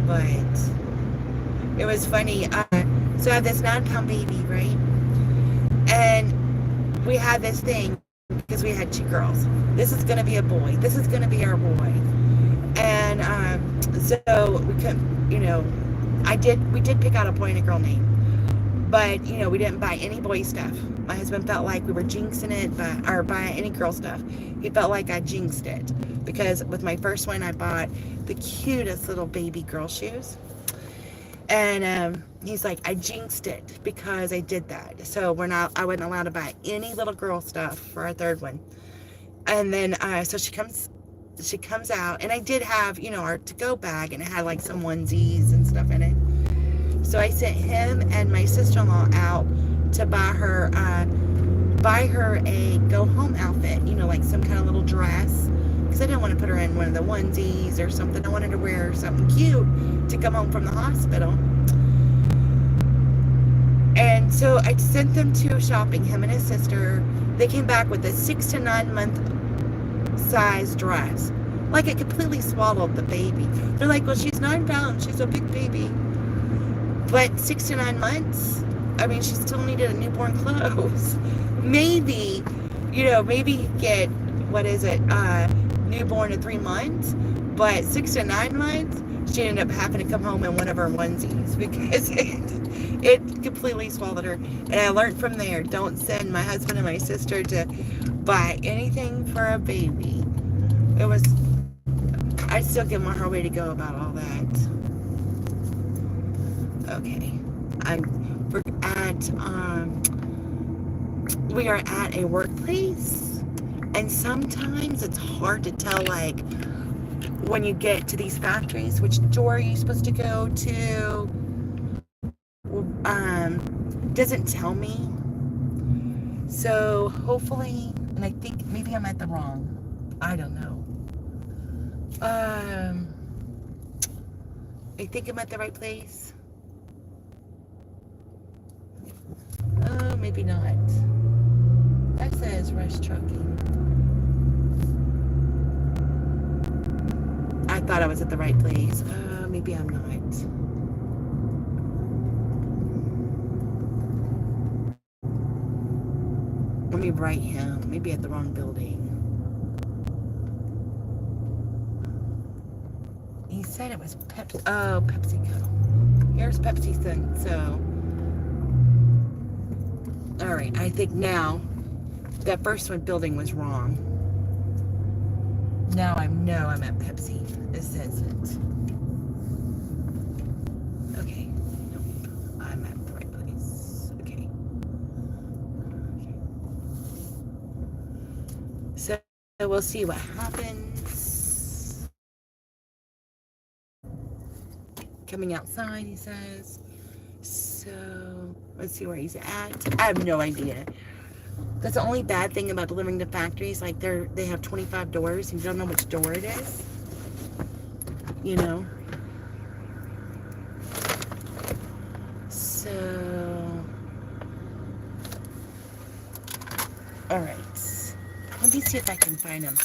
But it was funny. So I have this 9-pound baby, right? And we had this thing because we had 2 girls. This is gonna be a boy. This is gonna be our boy. And so we couldn't, we did pick out a boy and a girl name. But, we didn't buy any boy stuff. My husband felt like we were jinxing it or buying any girl stuff. He felt like I jinxed it. Because with my first one, I bought the cutest little baby girl shoes. And he's like, I jinxed it because I did that. So I wasn't allowed to buy any little girl stuff for our third one. And then, so she comes out, and I did have, our to-go bag, and it had like some onesies and stuff in it. So I sent him and my sister-in-law out to buy her a go-home outfit, like some kind of little dress, because I didn't want to put her in one of the onesies or something. I wanted to wear something cute to come home from the hospital. And so I sent them to shopping, him and his sister. They came back with a 6 to 9 month size dress. Like it completely swallowed the baby. They're like, well, she's 9 pounds. She's a big baby. But 6 to 9 months, I mean, she still needed a newborn clothes. Maybe get, newborn at 3 months. But 6 to 9 months, she ended up having to come home in one of her onesies because it completely swallowed her. And I learned from there, don't send my husband and my sister to buy anything for a baby. I still give my her way to go about all that. Okay, we are at a workplace, and sometimes it's hard to tell, like, when you get to these factories, which door are you supposed to go to? Doesn't tell me. So hopefully, and I think maybe I'm at the wrong, I don't know. I think I'm at the right place. Oh, maybe not. That says Rush Trucking. I thought I was at the right place. Maybe I'm not. Let me write him. Maybe at the wrong building. He said it was PepsiCo. Here's Pepsi thing. So, all right. I think now that first one building was wrong. Now I know I'm at Pepsi. It says it. Okay. Nope. I'm at the right place. Okay. So we'll see what happens. Coming outside, he says. So let's see where he's at. I have no idea. That's the only bad thing about delivering to factories. Like they have 25 doors. You don't know which door it is. You know. So, all right. Let me see if I can find him.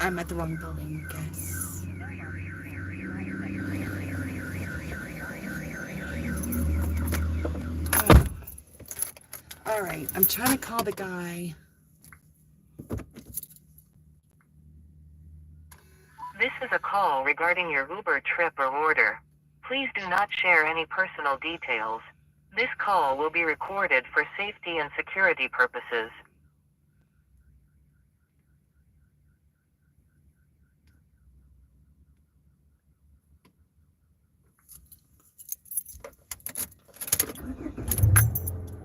I'm at the wrong building, guys. Oh. All right, I'm trying to call the guy. call regarding your Uber trip or order. Please do not share any personal details. This call will be recorded for safety and security purposes.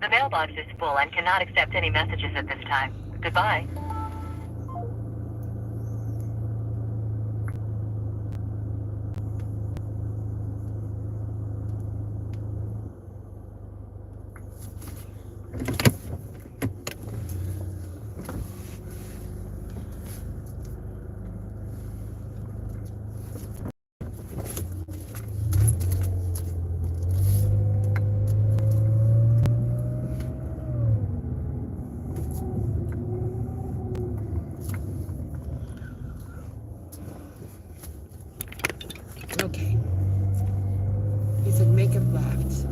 The mailbox is full and cannot accept any messages at this time. Goodbye. Okay. He said make a left.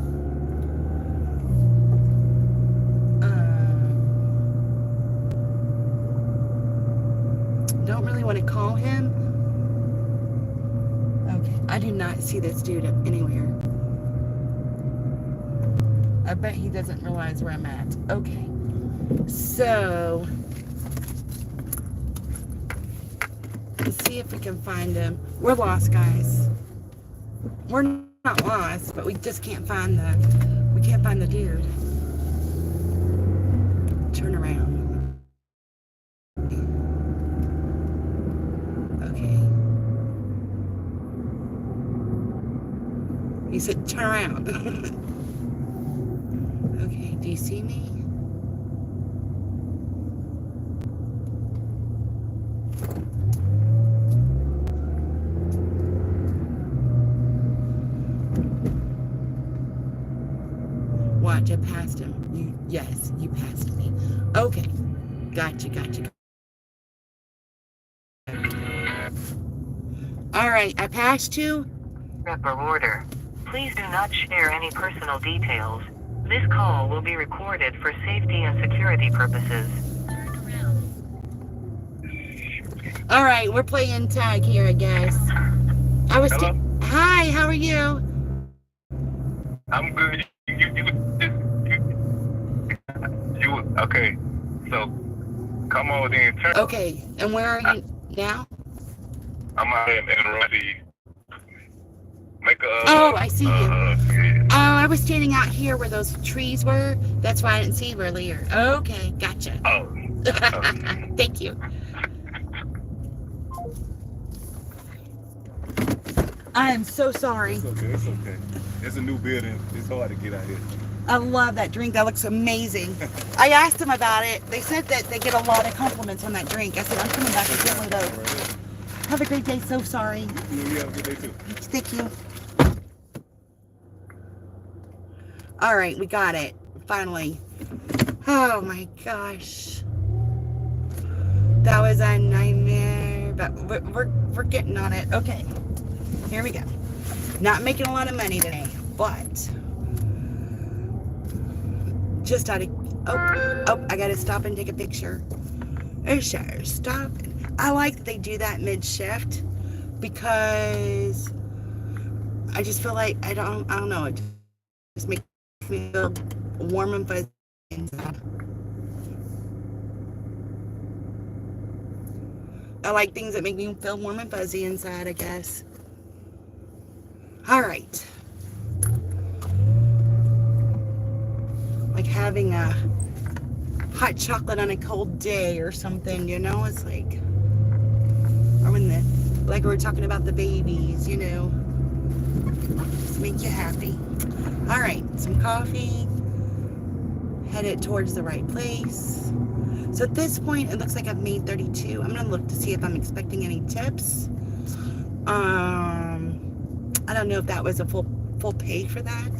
Don't really want to call him. Okay. I do not see this dude anywhere. I bet he doesn't realize where I'm at. Okay. So let's see if we can find him. We're lost, guys. We're not lost, but we just can't find the dude. Turn around. Okay. He said turn around. Okay, do you see me? Watch, I passed him. Yes, you passed me. Okay. Gotcha. Alright, I passed you. Rep or order. Please do not share any personal details. This call will be recorded for safety and security purposes. Turn around. Alright, we're playing tag here, I guess. Hello? Hi, how are you? I'm good. You okay? So come on then. Turn. Okay, and where are you now? I'm out in Rossi. Make a. Oh, I see you. Yeah. Oh, I was standing out here where those trees were. That's why I didn't see you earlier. Okay, gotcha. Oh. Thank you. I am so sorry. It's okay. It's a new building. It's hard to get out here. I love that drink. That looks amazing. I asked them about it. They said that they get a lot of compliments on that drink. I said, I'm coming back and get one of those. Have a great day. So sorry. You have a good day too. Thank you. All right, we got it. Finally. Oh my gosh. That was a nightmare, but we're getting on it. Okay. Here we go. Not making a lot of money today, but just out of oh, I gotta stop and take a picture. Sure, stop. I like that they do that mid-shift because I just feel like I don't know, it just makes me feel warm and fuzzy inside. I like things that make me feel warm and fuzzy inside, I guess. All right. Like having a hot chocolate on a cold day or something, you know? It's like, or when like we were talking about the babies, you know? Just make you happy. All right, some coffee. Headed towards the right place. So at this point, it looks like I've made 32. I'm gonna look to see if I'm expecting any tips. I don't know if that was a full pay for that.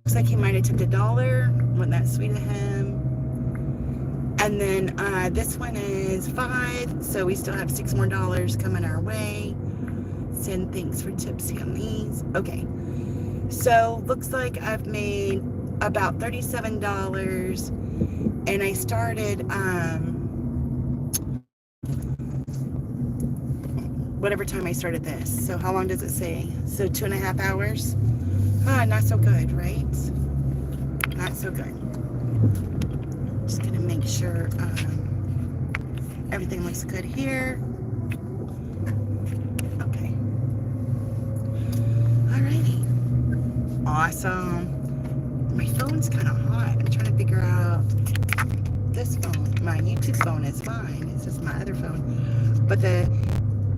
Looks like he might have tipped $1. Wasn't that sweet of him? And then this one is $5, so we still have $6 more coming our way. Send thanks for tips on these. Okay, so looks like I've made about $37, And I started whatever time I started this. So how long does it say? So 2.5 hours. Not so good, right? Not so good. Just gonna make sure everything looks good here. Okay. Alrighty. Awesome. My phone's kind of hot. I'm trying to figure out this phone. My YouTube phone is fine. It's just my other phone. But the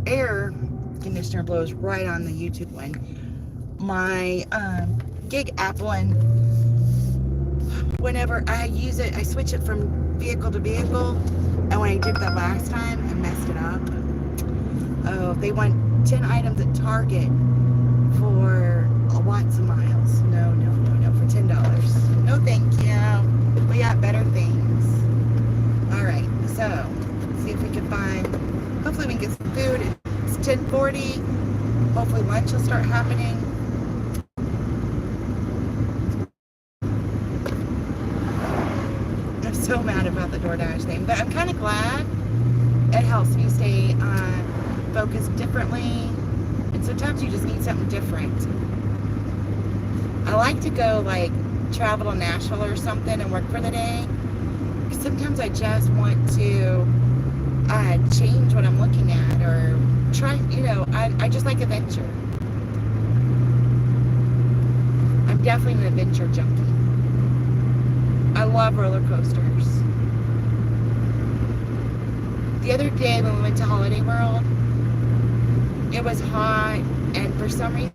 air conditioner blows right on the YouTube one. My gig app one, whenever I use it, I switch it from vehicle to vehicle. And when I did that last time, I messed it up. Oh, they want 10 items at Target for lots of miles. No, for $10. No, thank you. We got better things. All right, so see if we can find. Hopefully, we can get some food. It's 10:40. Hopefully, lunch will start happening. I'm so mad about the DoorDash thing, but I'm kind of glad. It helps me stay focused differently. And sometimes you just need something different. I like to go travel to Nashville or something and work for the day. Sometimes I just want to change what I'm looking at or try, I just like adventure. I'm definitely an adventure junkie. I love roller coasters. The other day when we went to Holiday World, it was hot, and for some reason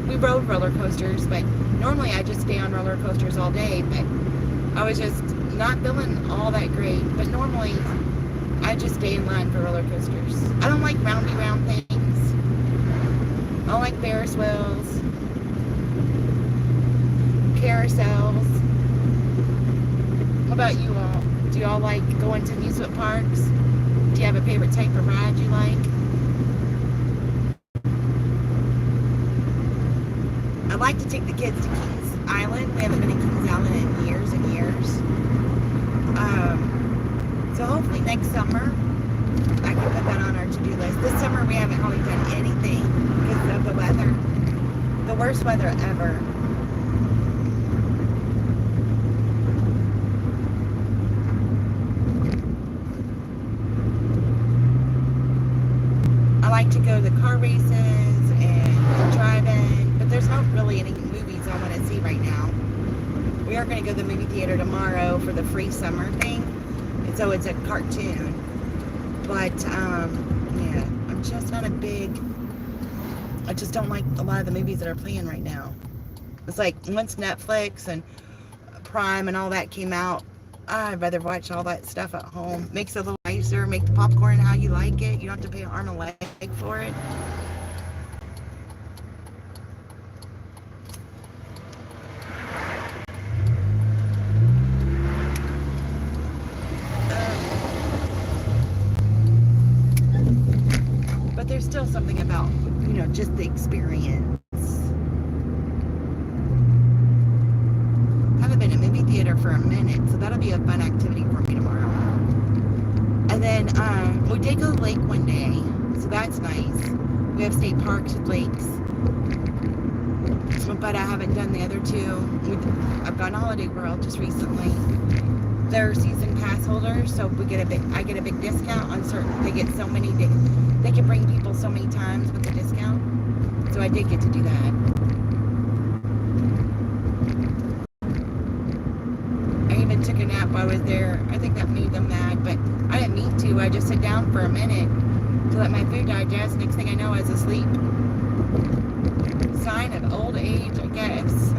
we rode roller coasters, but normally I just stay on roller coasters all day, but I was just not feeling all that great. But normally I just stay in line for roller coasters. I don't like roundy round things. I don't like Ferris wheels, carousels. What about you all? Do y'all like going to amusement parks? Do you have a favorite type of ride you like? I'd like to take the kids to Kings Island. We haven't been to Kings Island in years and years. So hopefully next summer I can put that on our to-do list. This summer we haven't really done anything because of the weather. The worst weather ever. I like to go to the car races and drive-in, but there's not really any movies I want to see right now. We are going to go to the movie theater tomorrow for the free summer thing, and so it's a cartoon. But yeah, I'm just not I just don't like a lot of the movies that are playing right now. It's like once Netflix and Prime and all that came out, I'd rather watch all that stuff at home. Makes it a little nicer, make the popcorn how you like it. You don't have to pay an arm and leg for it. But there's still something about, just the experience. Haven't been to movie theater for a minute, so that'll be a fun activity for me tomorrow. And then we did go to the lake one day, so that's nice. We have state parks with lakes, but I haven't done the other two. I've gone to Holiday World just recently. They're season pass holders, so I get a big discount on certain. They get so many. They can bring people so many times with the discount. So I did get to do that. I even took a nap while I was there. I think that made them mad, but I didn't mean to. I just sit down for a minute to let my food digest. Next thing I know, I was asleep. Sign of old age, I guess.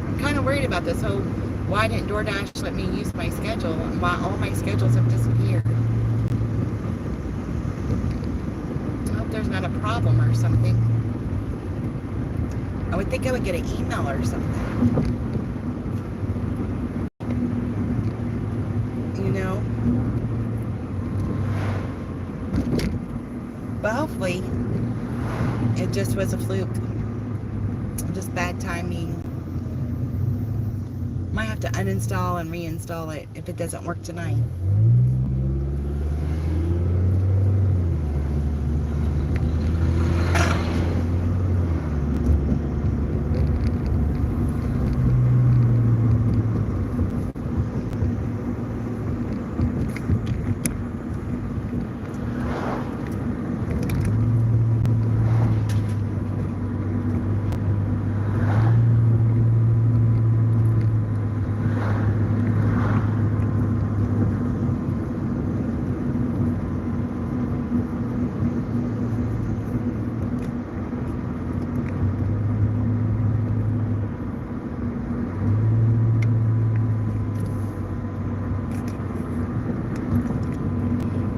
I'm kind of worried about this whole, why didn't DoorDash let me use my schedule, and why all my schedules have disappeared. I hope there's not a problem or something. I would think I would get an email or something. But hopefully just was a fluke. Just bad timing. Might have to uninstall and reinstall it if it doesn't work tonight.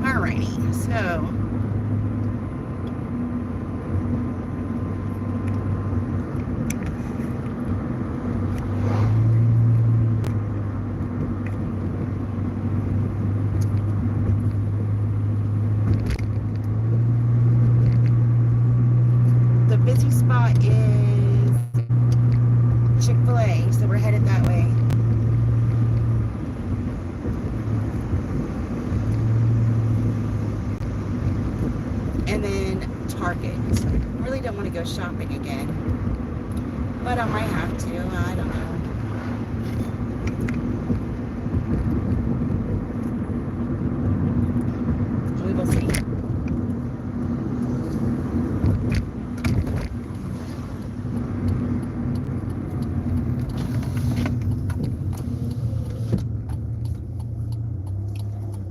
Alrighty, so the busy spot is Chick-fil-A, so we're headed that way. And then Target. I really don't want to go shopping again, but I might have to. I don't know. We will see.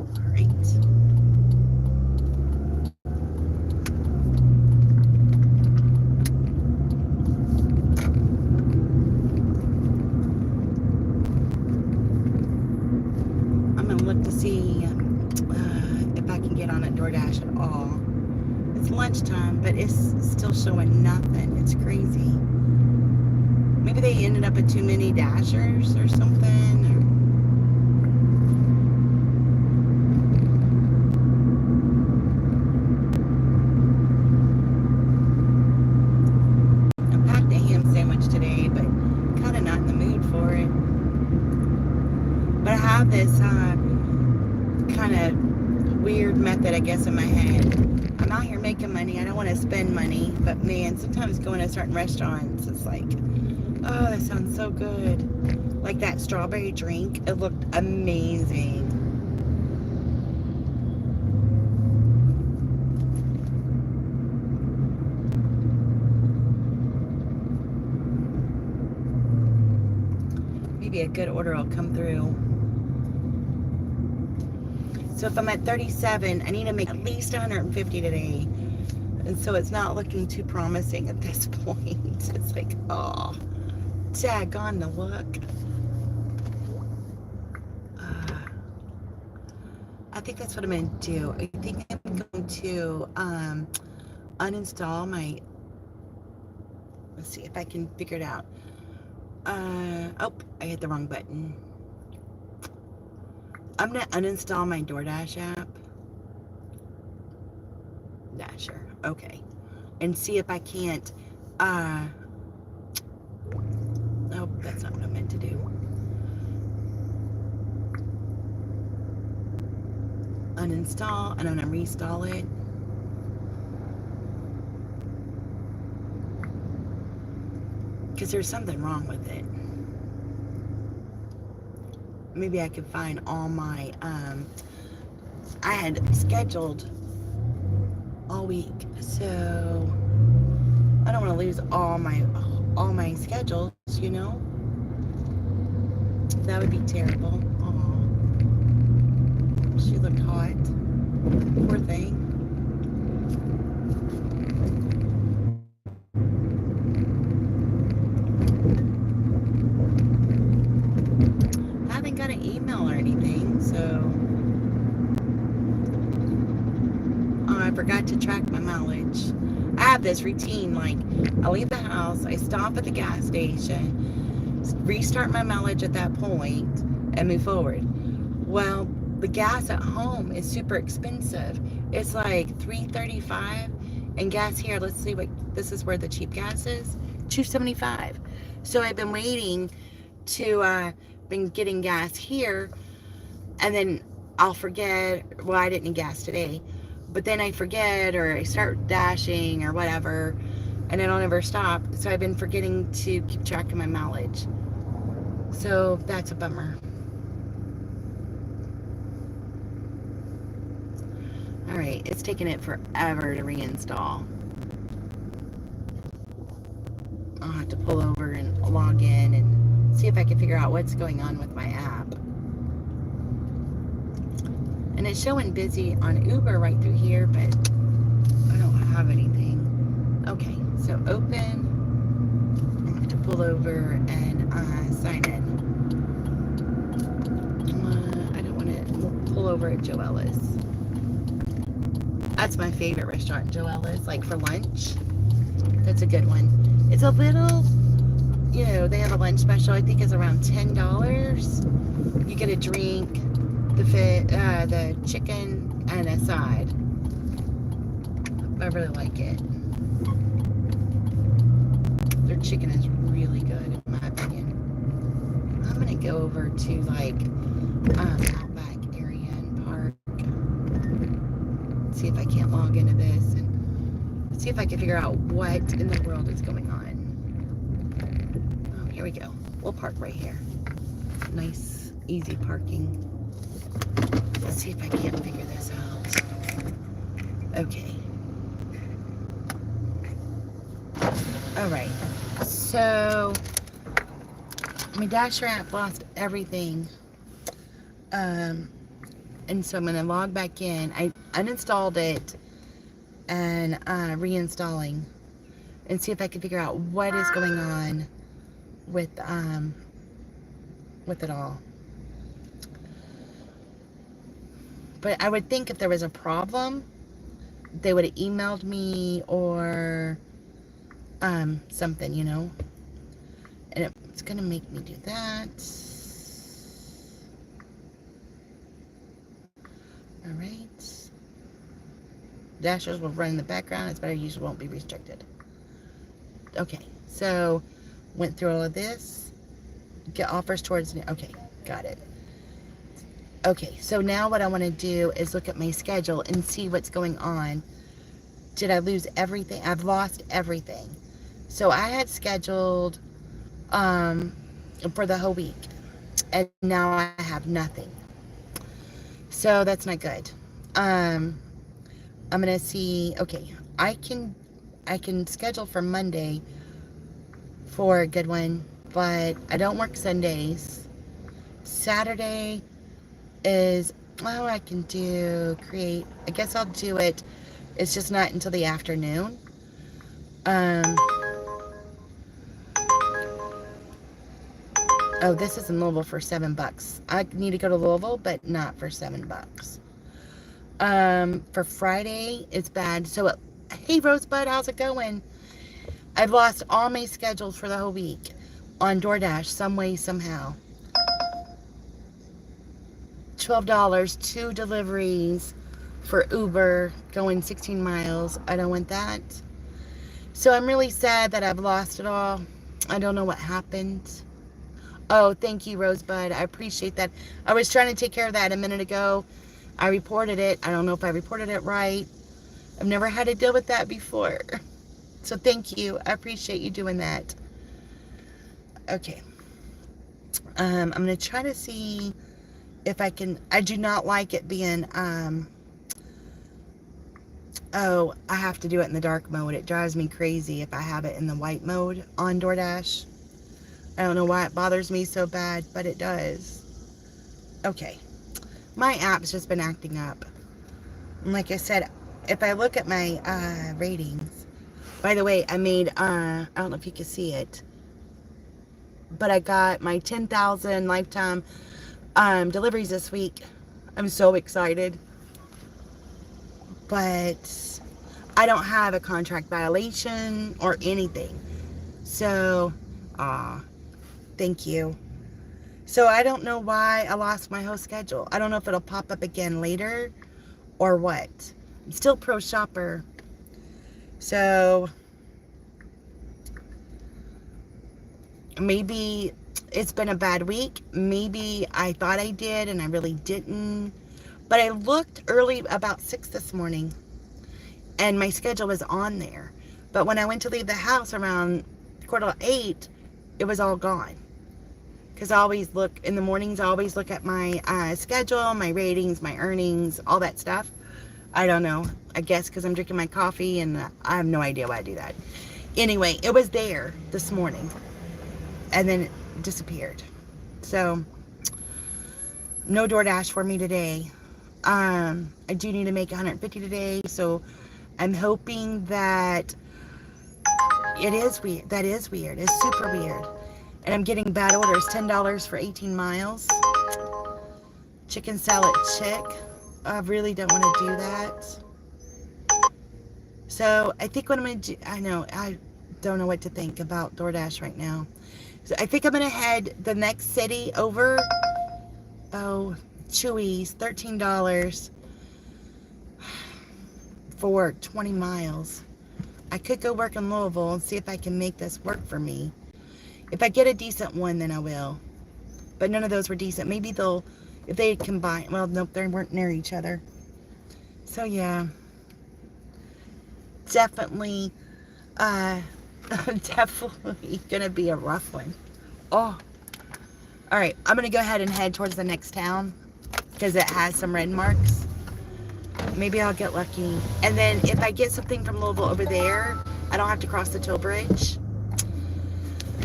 All right. Look to see if I can get on at DoorDash at all. It's lunchtime, but it's still showing nothing. It's crazy. Maybe they ended up with too many dashers or something. I packed a ham sandwich today, but kind of not in the mood for it. But I have this kind of weird method, I guess, in my head. I'm out here making money. I don't want to spend money, but man, sometimes going to certain restaurants, it's like, oh, that sounds so good. Like that strawberry drink, it looked amazing. Maybe a good order will come through. So if I'm at 37, I need to make at least 150 today. And so it's not looking too promising at this point. It's like, oh, daggone the luck. I think that's what I'm going to do. I think I'm going to uninstall my, let's see if I can figure it out. Oh, I hit the wrong button. I'm going to uninstall my DoorDash app. Dasher. Okay. And see if I can't, oh, that's not what I meant to do. Uninstall, and I'm going to reinstall it. Because there's something wrong with it. Maybe I could find all my, I had scheduled all week, so I don't want to lose all my schedules, you know? That would be terrible. Aw. She looked hot. Poor thing. I haven't got an email or anything, so I forgot to track my mileage. I have this routine, like I leave the house, I stop at the gas station, restart my mileage at that point, and move forward. Well, the gas at home is super expensive. It's like $3.35, And gas here, let's see what, this is where the cheap gas is, $2.75. So I've been waiting to, been getting gas here, and then I'll forget, well, I didn't need gas today, but then I forget, or I start dashing or whatever, and I don't ever stop. So I've been forgetting to keep track of my mileage. So that's a bummer. All right, it's taking it forever to reinstall. I'll have to pull over and log in and see if I can figure out what's going on with my app. And it's showing busy on Uber right through here, but I don't have anything. Okay, so open. I'll have to pull over and sign in. I don't want to pull over at Joe Ellis. That's my favorite restaurant, Joe Ellis, like for lunch. That's a good one. It's a little, you know, they have a lunch special. I think it's around $10. You get a drink, the chicken, and a side. I really like it. Their chicken is really good, in my opinion. I'm gonna go over to like Outback area and park. See if I can't log into this and see if I can figure out what in the world is going on. Oh, here we go. We'll park right here. Nice, easy parking. Let's see if I can't figure this out. Okay. All right. So my Dasher app lost everything. And so I'm going to log back in. I uninstalled it and reinstalling and see if I can figure out what is going on with it all. But I would think if there was a problem, they would have emailed me or something, you know. And it's going to make me do that. All right. Dashers will run in the background. It's better usually won't be restricted. Okay, so went through all of this. Get offers towards, okay, got it. Okay, so now what I want to do is look at my schedule and see what's going on. Did I lose everything? I've lost everything. So I had scheduled for the whole week, and now I have nothing. So that's not good. I'm gonna see. Okay, I can schedule for Monday for a good one, but I don't work Sundays. Saturday is, well, I can create. I guess I'll do it. It's just not until the afternoon. Oh, this is in Louisville for $7. I need to go to Louisville, but not for $7. For Friday, it's bad. So, hey, Rosebud, how's it going? I've lost all my schedules for the whole week on DoorDash, some way, somehow. $12, 2 deliveries for Uber, going 16 miles. I don't want that. So I'm really sad that I've lost it all. I don't know what happened. Oh, thank you, Rosebud. I appreciate that. I was trying to take care of that a minute ago. I reported it. I don't know if I reported it right. I've never had to deal with that before. So thank you. I appreciate you doing that. Okay. I'm going to try to see if I can. I do not like it being, oh, I have to do it in the dark mode. It drives me crazy if I have it in the white mode on DoorDash. I don't know why it bothers me so bad, but it does. Okay. My app's just been acting up. And like I said, if I look at my ratings, by the way, I made, I don't know if you can see it, but I got my 10,000 lifetime deliveries this week. I'm so excited. But I don't have a contract violation or anything. So, thank you. So I don't know why I lost my whole schedule. I don't know if it'll pop up again later or what. I'm still pro shopper. So maybe it's been a bad week. Maybe I thought I did and I really didn't. But I looked early about 6 this morning and my schedule was on there. But when I went to leave the house around 7:45, it was all gone. Because I always look, in the mornings, I always look at my schedule, my ratings, my earnings, all that stuff. I don't know. I guess because I'm drinking my coffee and I have no idea why I do that. Anyway, it was there this morning. And then it disappeared. So, no DoorDash for me today. I do need to make $150 today. So, I'm hoping that it is weird. That is weird. It's super weird. And I'm getting bad orders. $10 for 18 miles. Chicken salad chick. I really don't want to do that. So I think what I'm going to do, I don't know what to think about DoorDash right now. So I think I'm going to head the next city over. Oh, Chewy's, $13 for 20 miles. I could go work in Louisville and see if I can make this work for me. If I get a decent one, then I will. But none of those were decent. Maybe they'll, if they combine, well, nope, they weren't near each other. So, yeah. Definitely, definitely gonna be a rough one. Oh. All right, I'm gonna go ahead and head towards the next town because it has some red marks. Maybe I'll get lucky. And then if I get something from Louisville over there, I don't have to cross the toll bridge.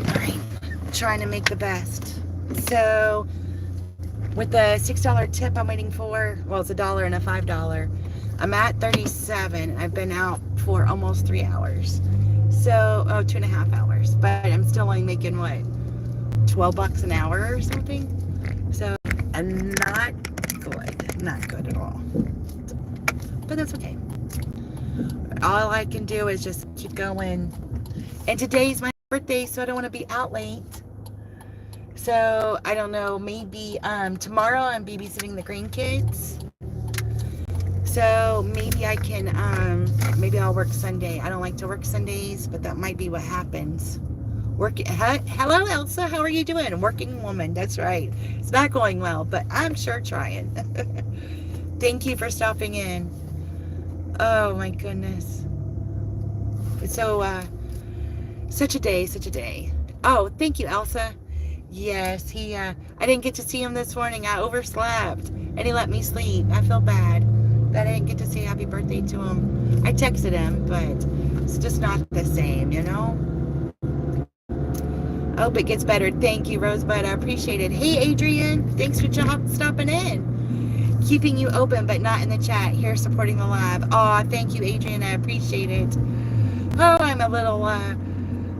All right, trying to make the best. So with the $6 tip I'm waiting for, well, it's $1 and a $5. I'm at 37. I've been out for almost 3 hours. So, 2.5 hours. But I'm still only making what? $12 an hour or something? So, I'm not good. Not good at all. But that's okay. All I can do is just keep going. And today's my birthday, so I don't want to be out late. So, I don't know, maybe tomorrow I'm babysitting the grandkids. So, maybe I can, maybe I'll work Sunday. I don't like to work Sundays, but that might be what happens. Hello, Elsa, how are you doing? Working woman, that's right. It's not going well, but I'm sure trying. Thank you for stopping in. Oh, my goodness. So, such a day. Oh, thank you, Elsa. Yes, I didn't get to see him this morning. I overslept, and he let me sleep. I feel bad that I didn't get to say happy birthday to him. I texted him, but it's just not the same, you know? I hope it gets better. Thank you, Rosebud. I appreciate it. Hey, Adrian. Thanks for stopping in. Keeping you open, but not in the chat. Here supporting the live. Oh, thank you, Adrian. I appreciate it. Oh, I'm a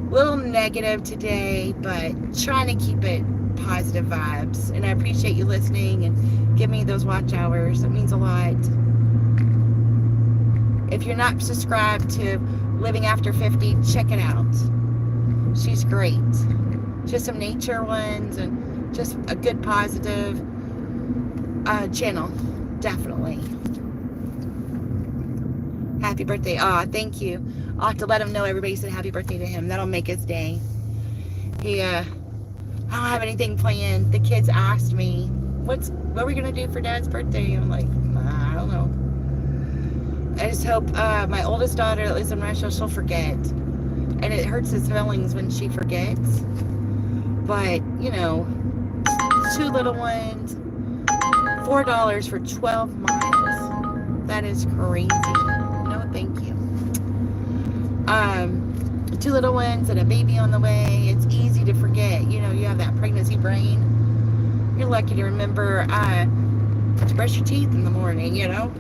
little negative today, but trying to keep it positive vibes. And I appreciate you listening and give me those watch hours. It means a lot. If you're not subscribed to Living After 50, check it out. She's great. Just some nature ones and just a good positive channel. Definitely. Happy birthday. Aw, thank you. I'll have to let him know everybody said happy birthday to him. That'll make his day. I don't have anything planned. The kids asked me, what are we going to do for Dad's birthday? I'm like, I don't know. I just hope my oldest daughter that lives in Russia, she'll forget. And it hurts his feelings when she forgets. But, you know, 2 little ones, $4 for 12 miles. That is crazy. No, thank you. 2 little ones and a baby on the way. It's easy to forget. You know, you have that pregnancy brain. You're lucky to remember to brush your teeth in the morning, you know.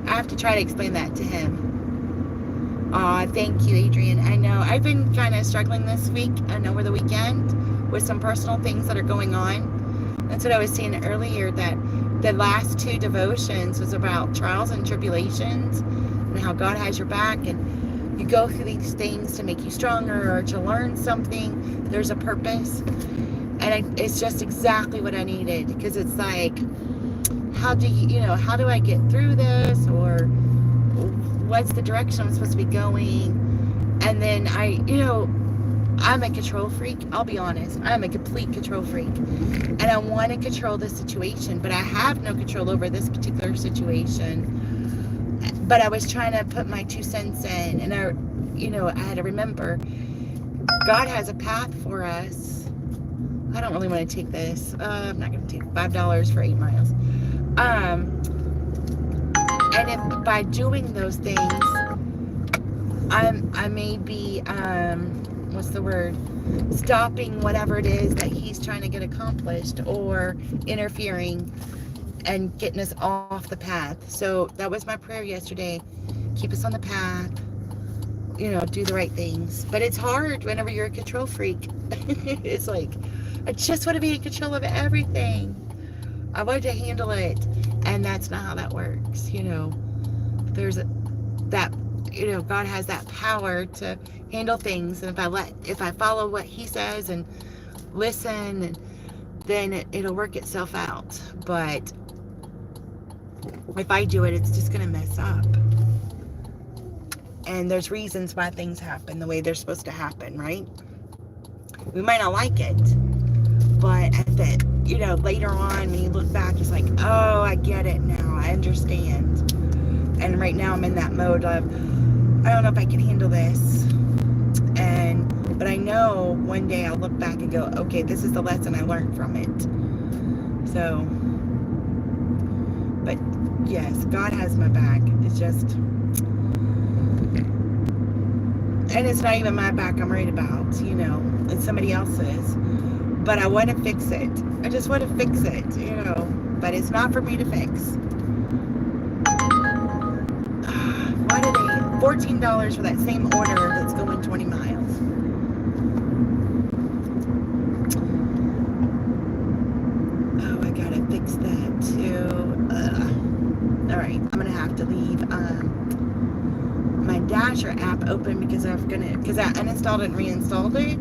I have to try to explain that to him. Aw, thank you, Adrian. I know I've been kind of struggling this week and over the weekend with some personal things that are going on. That's what I was saying earlier, that the last 2 devotions was about trials and tribulations and how God has your back, and you go through these things to make you stronger or to learn something. There's a purpose, and it's just exactly what I needed, because it's like, how do I get through this, or what's the direction I'm supposed to be going. And then I'm a control freak. I'll be honest. I'm a complete control freak. And I want to control the situation, but I have no control over this particular situation. But I was trying to put my 2 cents in, and I had to remember God has a path for us. I don't really want to take this. I'm not going to take $5 for 8 miles. And if by doing those things, I may be, what's the word? Stopping whatever it is that he's trying to get accomplished, or interfering and getting us off the path. So that was my prayer yesterday. Keep us on the path. Do the right things. But it's hard whenever you're a control freak. It's like, I just want to be in control of everything. I want to handle it. And that's not how that works. There's that, God has that power to handle things. And if I follow what he says and listen, then it'll work itself out. But if I do it, it's just going to mess up. And there's reasons why things happen the way they're supposed to happen, right? We might not like it, but later on, when you look back, it's like, oh, I get it now. I understand. And right now I'm in that mode of, I don't know if I can handle this. But I know one day I'll look back and go, okay, this is the lesson I learned from it. So, but yes, God has my back. It's just, and it's not even my back I'm worried about, it's somebody else's. But I want to fix it. I just want to fix it, but it's not for me to fix. Why did they, $14 for that same order that's going 20 miles? Oh, I gotta fix that too. Alright, I'm gonna have to leave my Dasher app open because I uninstalled and reinstalled it.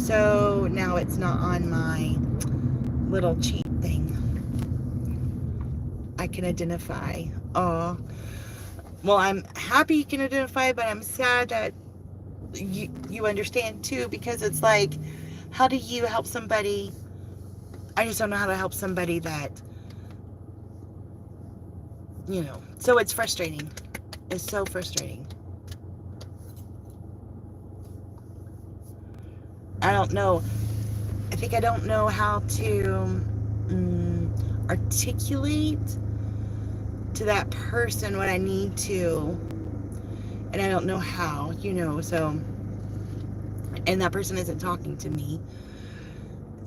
So now it's not on my little cheat thing. I can identify. Oh, well, I'm happy you can identify, but I'm sad that you understand too, because it's like, how do you help somebody? I just don't know how to help somebody that, so it's frustrating. It's so frustrating. I don't know. I think I don't know how to articulate to that person what I need to. And I don't know how, so. And that person isn't talking to me.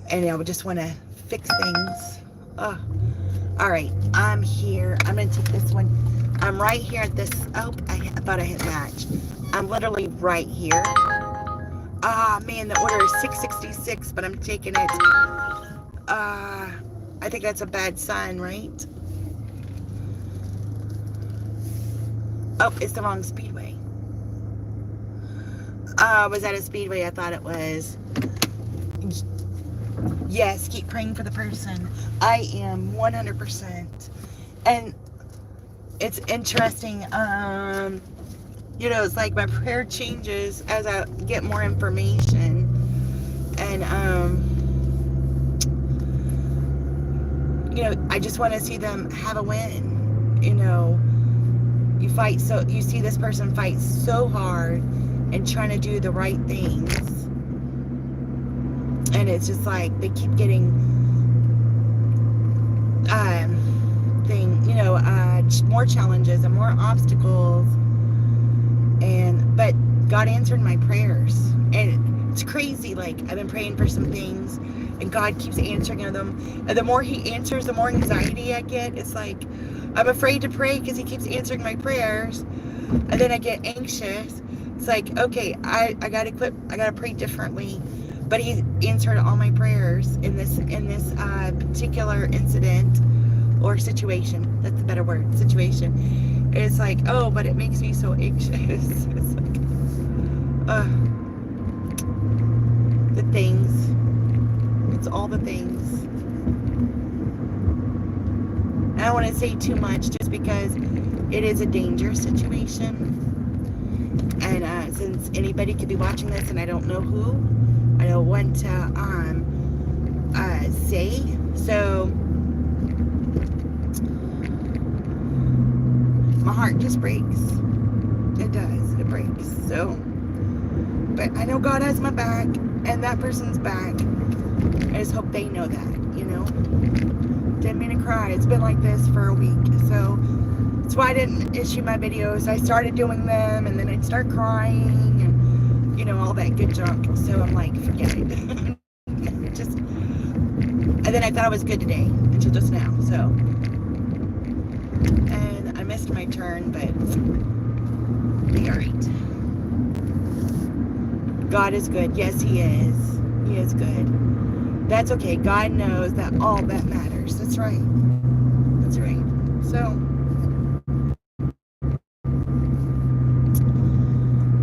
And I would just want to fix things. Oh. All right. I'm here. I'm going to take this one. I'm right here at this. Oh, I thought I hit match. I'm literally right here. Ah, man, the order is $6.66, but I'm taking it. I think that's a bad sign, right? Oh, it's the wrong speedway. Was that a speedway? I thought it was. Yes, keep praying for the person. I am 100%. And it's interesting. It's like my prayer changes as I get more information. And, I just want to see them have a win. You see this person fight so hard and trying to do the right things. And it's just like they keep getting more challenges and more obstacles. But God answered my prayers. And it's crazy. Like, I've been praying for some things and God keeps answering them. And the more he answers, the more anxiety I get. It's like, I'm afraid to pray because he keeps answering my prayers. And then I get anxious. It's like, okay, I gotta pray differently. But he answered all my prayers in this particular incident or situation. That's the better word, situation. It's like, oh, but it makes me so anxious. It's like, the things. It's all the things. I don't want to say too much just because it is a dangerous situation. And since anybody could be watching this and I don't know who, I don't want to say. So my heart just breaks. It does. It breaks. So, but I know God has my back and that person's back. I just hope they know that, you know. Didn't mean to cry. It's been like this for a week. So that's why I didn't issue my videos. I started doing them and then I'd start crying and, you know, all that good junk. So I'm like, forget it. Just, and then I thought I was good today until just now. So, and I missed my turn, but be all right. God is good. Yes, He is. He is good. That's okay. God knows that all that matters. That's right. That's right. So,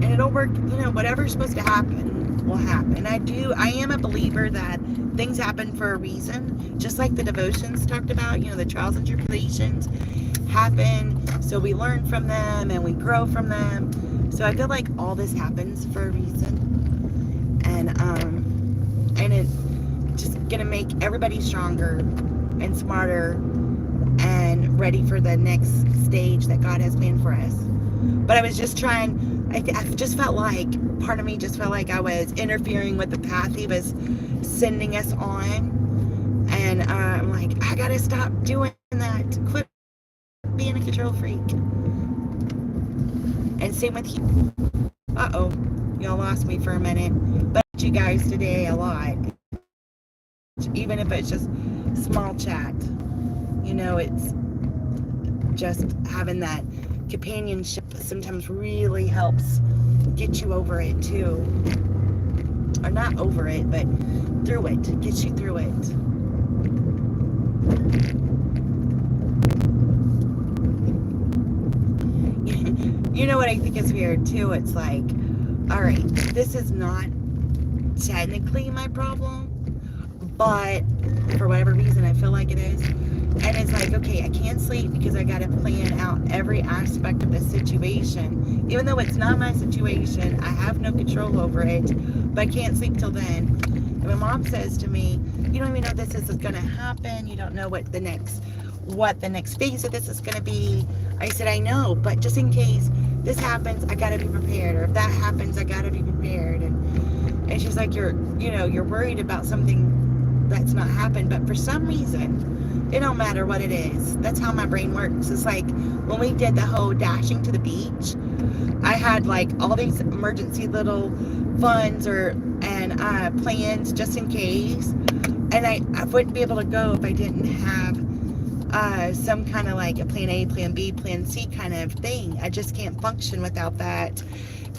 and it'll work, you know, whatever's supposed to happen will happen. I am a believer that things happen for a reason. Just like the devotions talked about, you know, the trials and tribulations happen. So we learn from them and we grow from them. So I feel like all this happens for a reason. And it's just gonna make everybody stronger and smarter and ready for the next stage that God has planned for us. But I was just trying, I just felt like, part of me just felt like I was interfering with the path He was sending us on. And I'm like, I gotta stop doing that. Quit being a control freak. And same with you. Uh-oh. Y'all lost me for a minute. But you guys today a lot. Even if it's just small chat. You know, it's just having that companionship sometimes really helps get you over it too. Or not over it, but through it. Gets you through it. You know what I think is weird too? It's like, all right, this is not technically my problem, but for whatever reason I feel like it is. And it's like, okay, I can't sleep because I got to plan out every aspect of the situation. Even though it's not my situation, I have no control over it, but I can't sleep till then. And my mom says to me, you don't even know this is going to happen. You don't know what the next phase of this is going to be. I said, I know, but just in case this happens, I got to be prepared. Or if that happens, I got to be prepared. And she's like, you're worried about something that's not happened, but for some reason, it don't matter what it is. That's how my brain works. It's like when we did the whole dashing to the beach, I had like all these emergency little funds and plans just in case. And I wouldn't be able to go if I didn't have some kind of like a plan A, plan B, plan C kind of thing. I just can't function without that.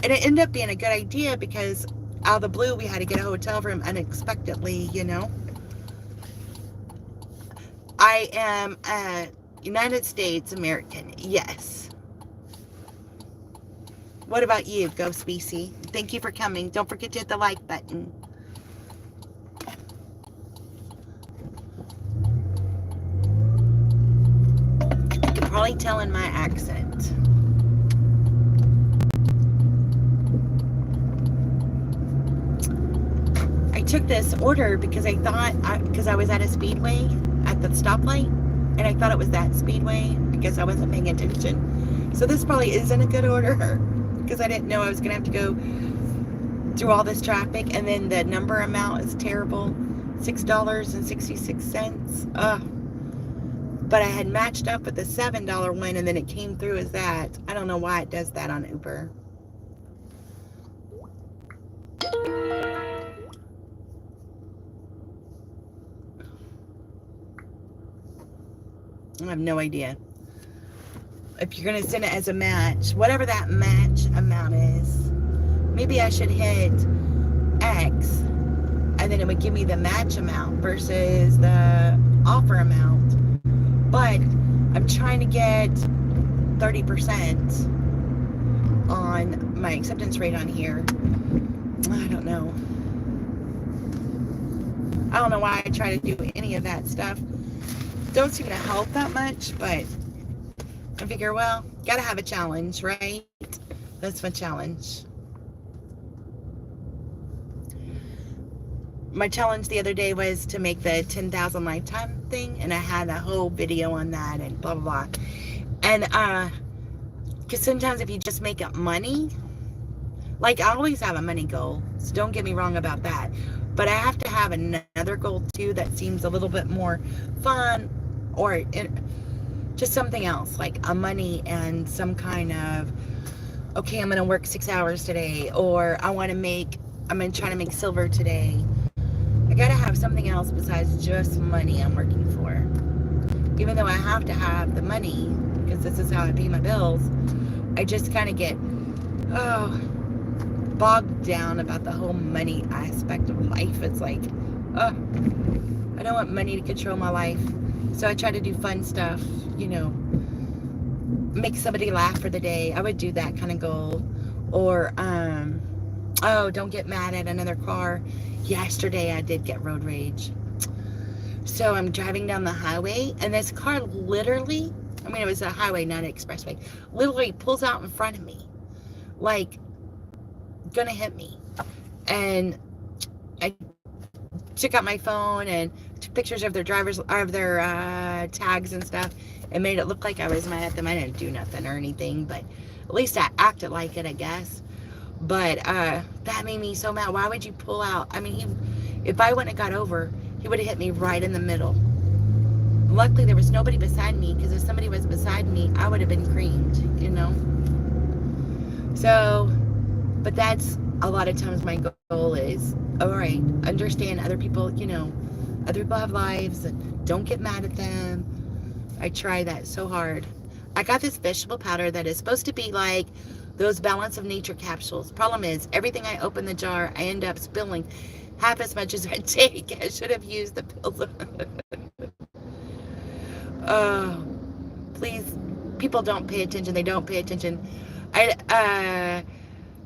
And it ended up being a good idea because out of the blue, we had to get a hotel room unexpectedly, you know. I am a United States American, yes. What about you, Ghost BC? Thank you for coming. Don't forget to hit the like button. You can probably tell in my accent. I took this order because I thought, because I was at a Speedway at the stoplight, and I thought it was that Speedway because I wasn't paying attention. So this probably isn't a good order because I didn't know I was going to have to go through all this traffic, and then the number amount is terrible, $6.66. But I had matched up with the $7 one, and then it came through as that. I don't know why it does that on Uber. I have no idea. If you're going to send it as a match, whatever that match amount is, maybe I should hit X, and then it would give me the match amount versus the offer amount. But I'm trying to get 30% on my acceptance rate on here. I don't know. I don't know why I try to do any of that stuff. Don't seem to help that much, but I figure, well, gotta have a challenge, right? That's my challenge. My challenge the other day was to make the 10,000 lifetime thing, and I had a whole video on that and blah, blah, blah. And, because sometimes if you just make up money, like I always have a money goal, so don't get me wrong about that. But I have to have another goal too that seems a little bit more fun, or just something else, like a money and some kind of, okay, I'm going to work 6 hours today, or I'm going to try to make silver today. I got to have something else besides just money I'm working for. Even though I have to have the money, because this is how I pay my bills, I just kind of get, bogged down about the whole money aspect of life. It's like, I don't want money to control my life. So I try to do fun stuff, make somebody laugh for the day. I would do that kind of goal. Or, don't get mad at another car. Yesterday I did get road rage. So I'm driving down the highway, and this car literally, it was a highway, not an expressway, literally pulls out in front of me. Like, gonna hit me. And I took out my phone and took pictures of their tags and stuff, and made it look like I was mad at them. I didn't do nothing or anything, but at least I acted like it, I guess. But that made me so mad. Why would you pull out? If I wouldn't have got over, he would have hit me right in the middle. Luckily there was nobody beside me, because if somebody was beside me, I would have been creamed, So, but that's a lot of times my goal is, all right, understand other people, other people have lives, and don't get mad at them. I try that so hard. I got this vegetable powder that is supposed to be like those Balance of Nature capsules. Problem is, everything I open the jar, I end up spilling half as much as I take. I should have used the pills. Please, people don't pay attention. They don't pay attention.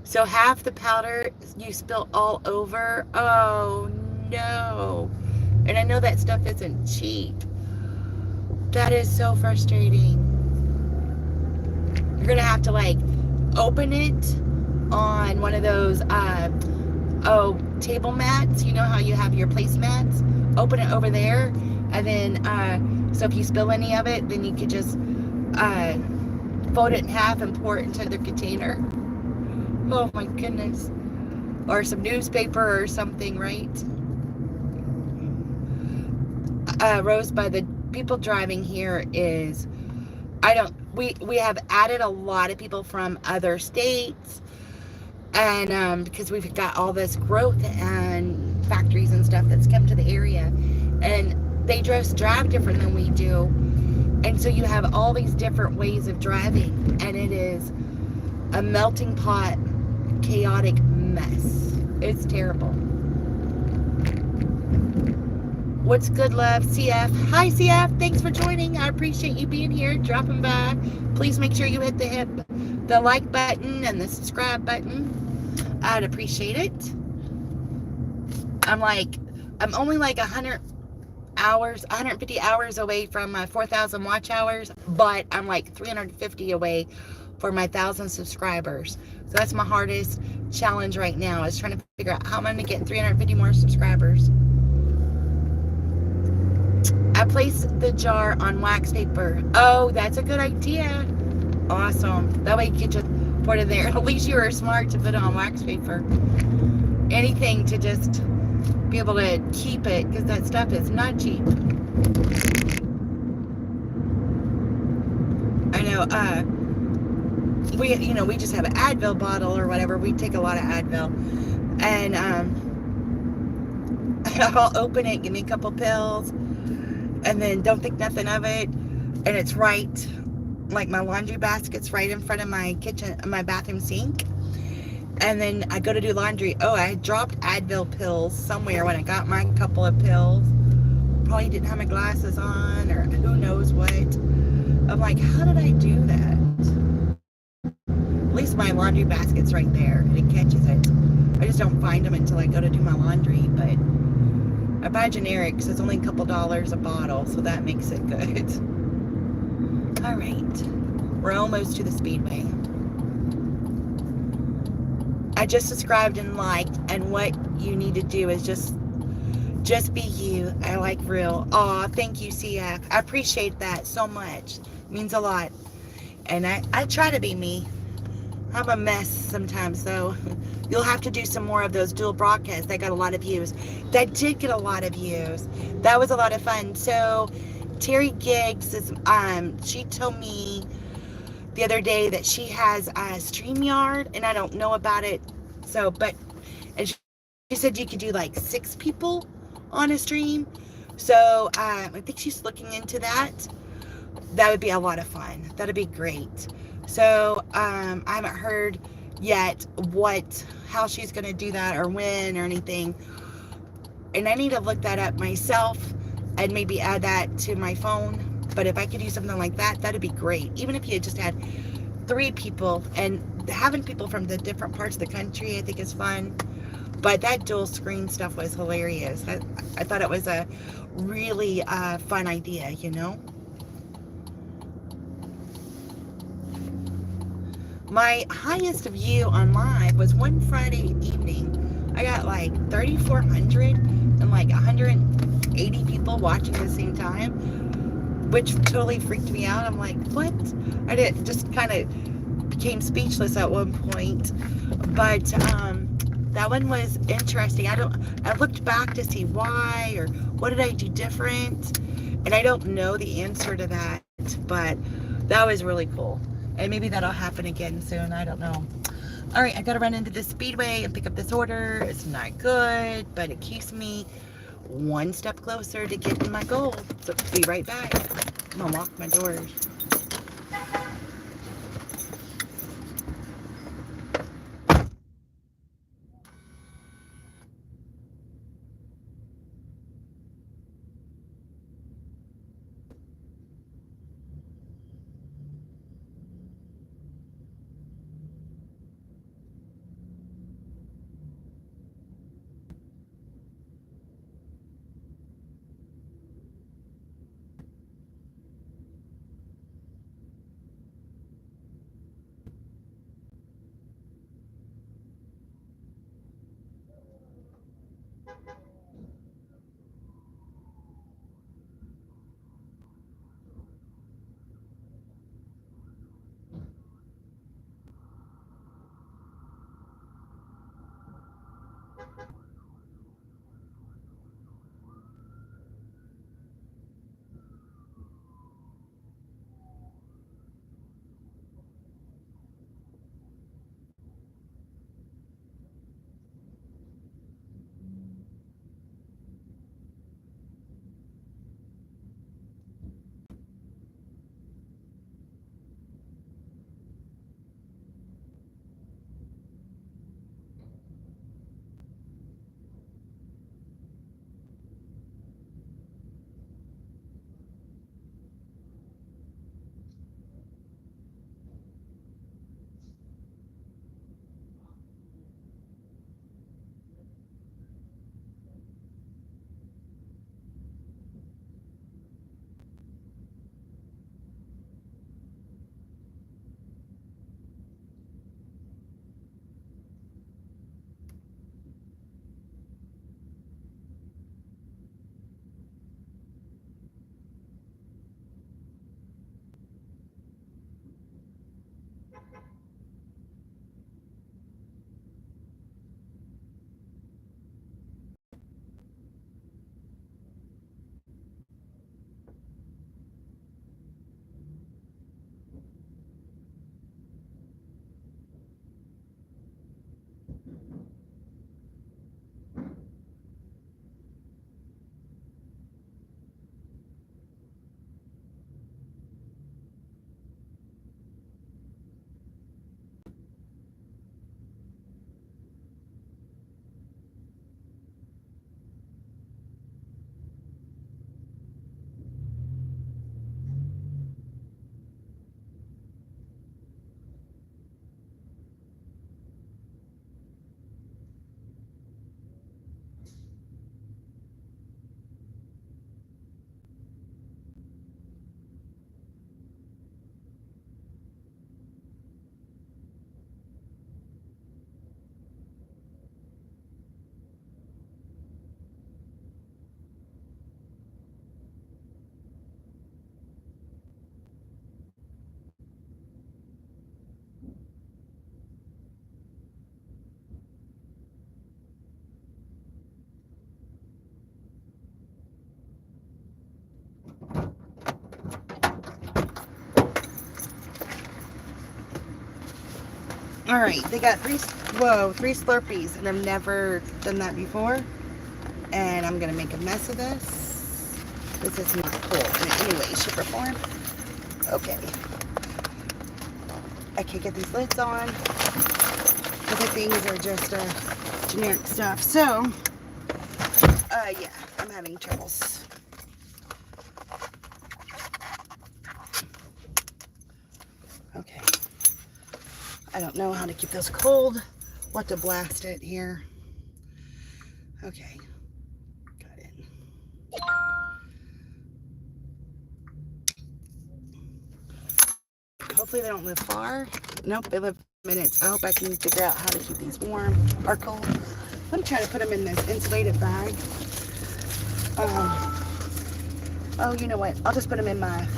So half the powder you spill all over. Oh no. And I know that stuff isn't cheap. That is so frustrating. You're gonna have to open it on one of those table mats. You know how you have your placemats? Open it over there, and then so if you spill any of it, then you could just fold it in half and pour it into the container. Oh my goodness. Or some newspaper or something, right? Rosebud, the people driving here is, we have added a lot of people from other states, and because we've got all this growth and factories and stuff that's come to the area, and they just drive different than we do, and so you have all these different ways of driving, and it is a melting pot, chaotic mess. It's terrible. What's good, love? CF. Hi, CF. Thanks for joining. I appreciate you being here, dropping by. Please make sure you hit the like button and the subscribe button. I'd appreciate it. I'm only 150 hours away from my 4,000 watch hours, but I'm 350 away for my 1,000 subscribers. So that's my hardest challenge right now, is trying to figure out how I'm going to get 350 more subscribers. I placed the jar on wax paper. Oh, that's a good idea. Awesome. That way you can just put it there. At least you were smart to put it on wax paper. Anything to just be able to keep it, because that stuff is not cheap. I know, we just have an Advil bottle or whatever. We take a lot of Advil, and I'll open it, give me a couple pills, and then don't think nothing of it, and it's right, my laundry basket's right in front of my kitchen, my bathroom sink, and then I go to do laundry. Oh, I dropped Advil pills somewhere when I got my couple of pills. Probably didn't have my glasses on, or who knows what. I'm like, how did I do that? At least my laundry basket's right there, and it catches it. I just don't find them until I go to do my laundry, but I buy generics. It's only a couple dollars a bottle, so that makes it good. All right. We're almost to the speedway. I just subscribed and liked, and what you need to do is just be you. I like real. Aw, thank you, Sia. I appreciate that so much. It means a lot. And I try to be me. I'm a mess sometimes, though. You'll have to do some more of those dual broadcasts. They got a lot of views. That did get a lot of views. That was a lot of fun. So Terry Giggs is she told me the other day that she has a StreamYard, and I don't know about it. So, but and she said you could do like 6 people on a stream. So I think she's looking into that. That would be a lot of fun. That'd be great. So I haven't heard yet how she's gonna do that or when or anything. And I need to look that up myself and maybe add that to my phone. But if I could do something like that, that'd be great. Even if you just had 3 people, and having people from the different parts of the country, I think is fun. But that dual screen stuff was hilarious. I thought it was a really fun idea, you know? My highest view on live was one Friday evening. I got like 3,400 and like 180 people watching at the same time, which totally freaked me out. I'm like, what? I did just kind of became speechless at one point. But that one was interesting. I looked back to see why or what did I do different, and I don't know the answer to that, but that was really cool. And maybe that'll happen again soon. I don't know. All right, I gotta run into the speedway and pick up this order. It's not good, but it keeps me one step closer to getting my goal. So be right back. I'm gonna lock my doors. All right, they got three Slurpees, and I've never done that before. And I'm gonna make a mess of this. This is not cool in any way, shape, or form. Okay. I can't get these lids on. Other things are just generic stuff. So, yeah, I'm having troubles. Okay. I don't know how to keep this cold. We'll have to blast it here. Okay. Got it. Hopefully they don't live far. Nope, they live minutes. I hope I can figure out how to keep these warm or cold. I'm trying to put them in this insulated bag. Oh, you know what? I'll just put them in my...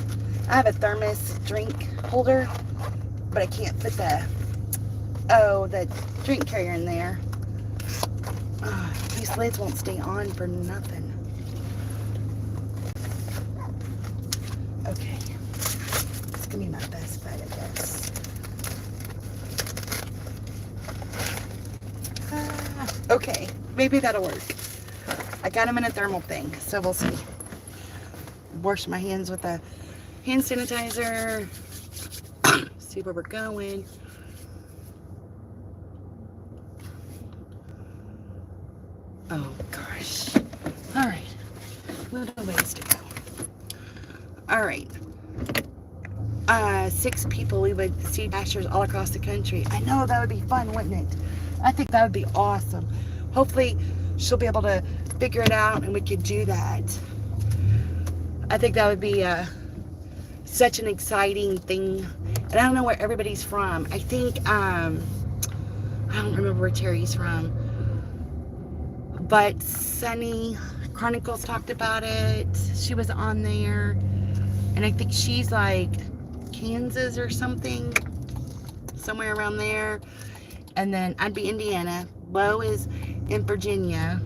I have a thermos drink holder, but I can't put the drink carrier in there. These lids won't stay on for nothing. Okay. It's gonna be my best bet, I guess. Okay, maybe that'll work. I got them in a thermal thing, so we'll see. Wash my hands with a hand sanitizer. See where we're going. Oh gosh. All right. Little ways to go. All right. 6 people, we would see Dashers all across the country. I know that would be fun, wouldn't it? I think that would be awesome. Hopefully she'll be able to figure it out and we could do that. I think that would be such an exciting thing. And I don't know where everybody's from. I think, I don't remember where Terry's from. But Sunny Chronicles talked about it. She was on there. And I think she's like Kansas or something. Somewhere around there. And then I'd be Indiana. Lo is in Virginia.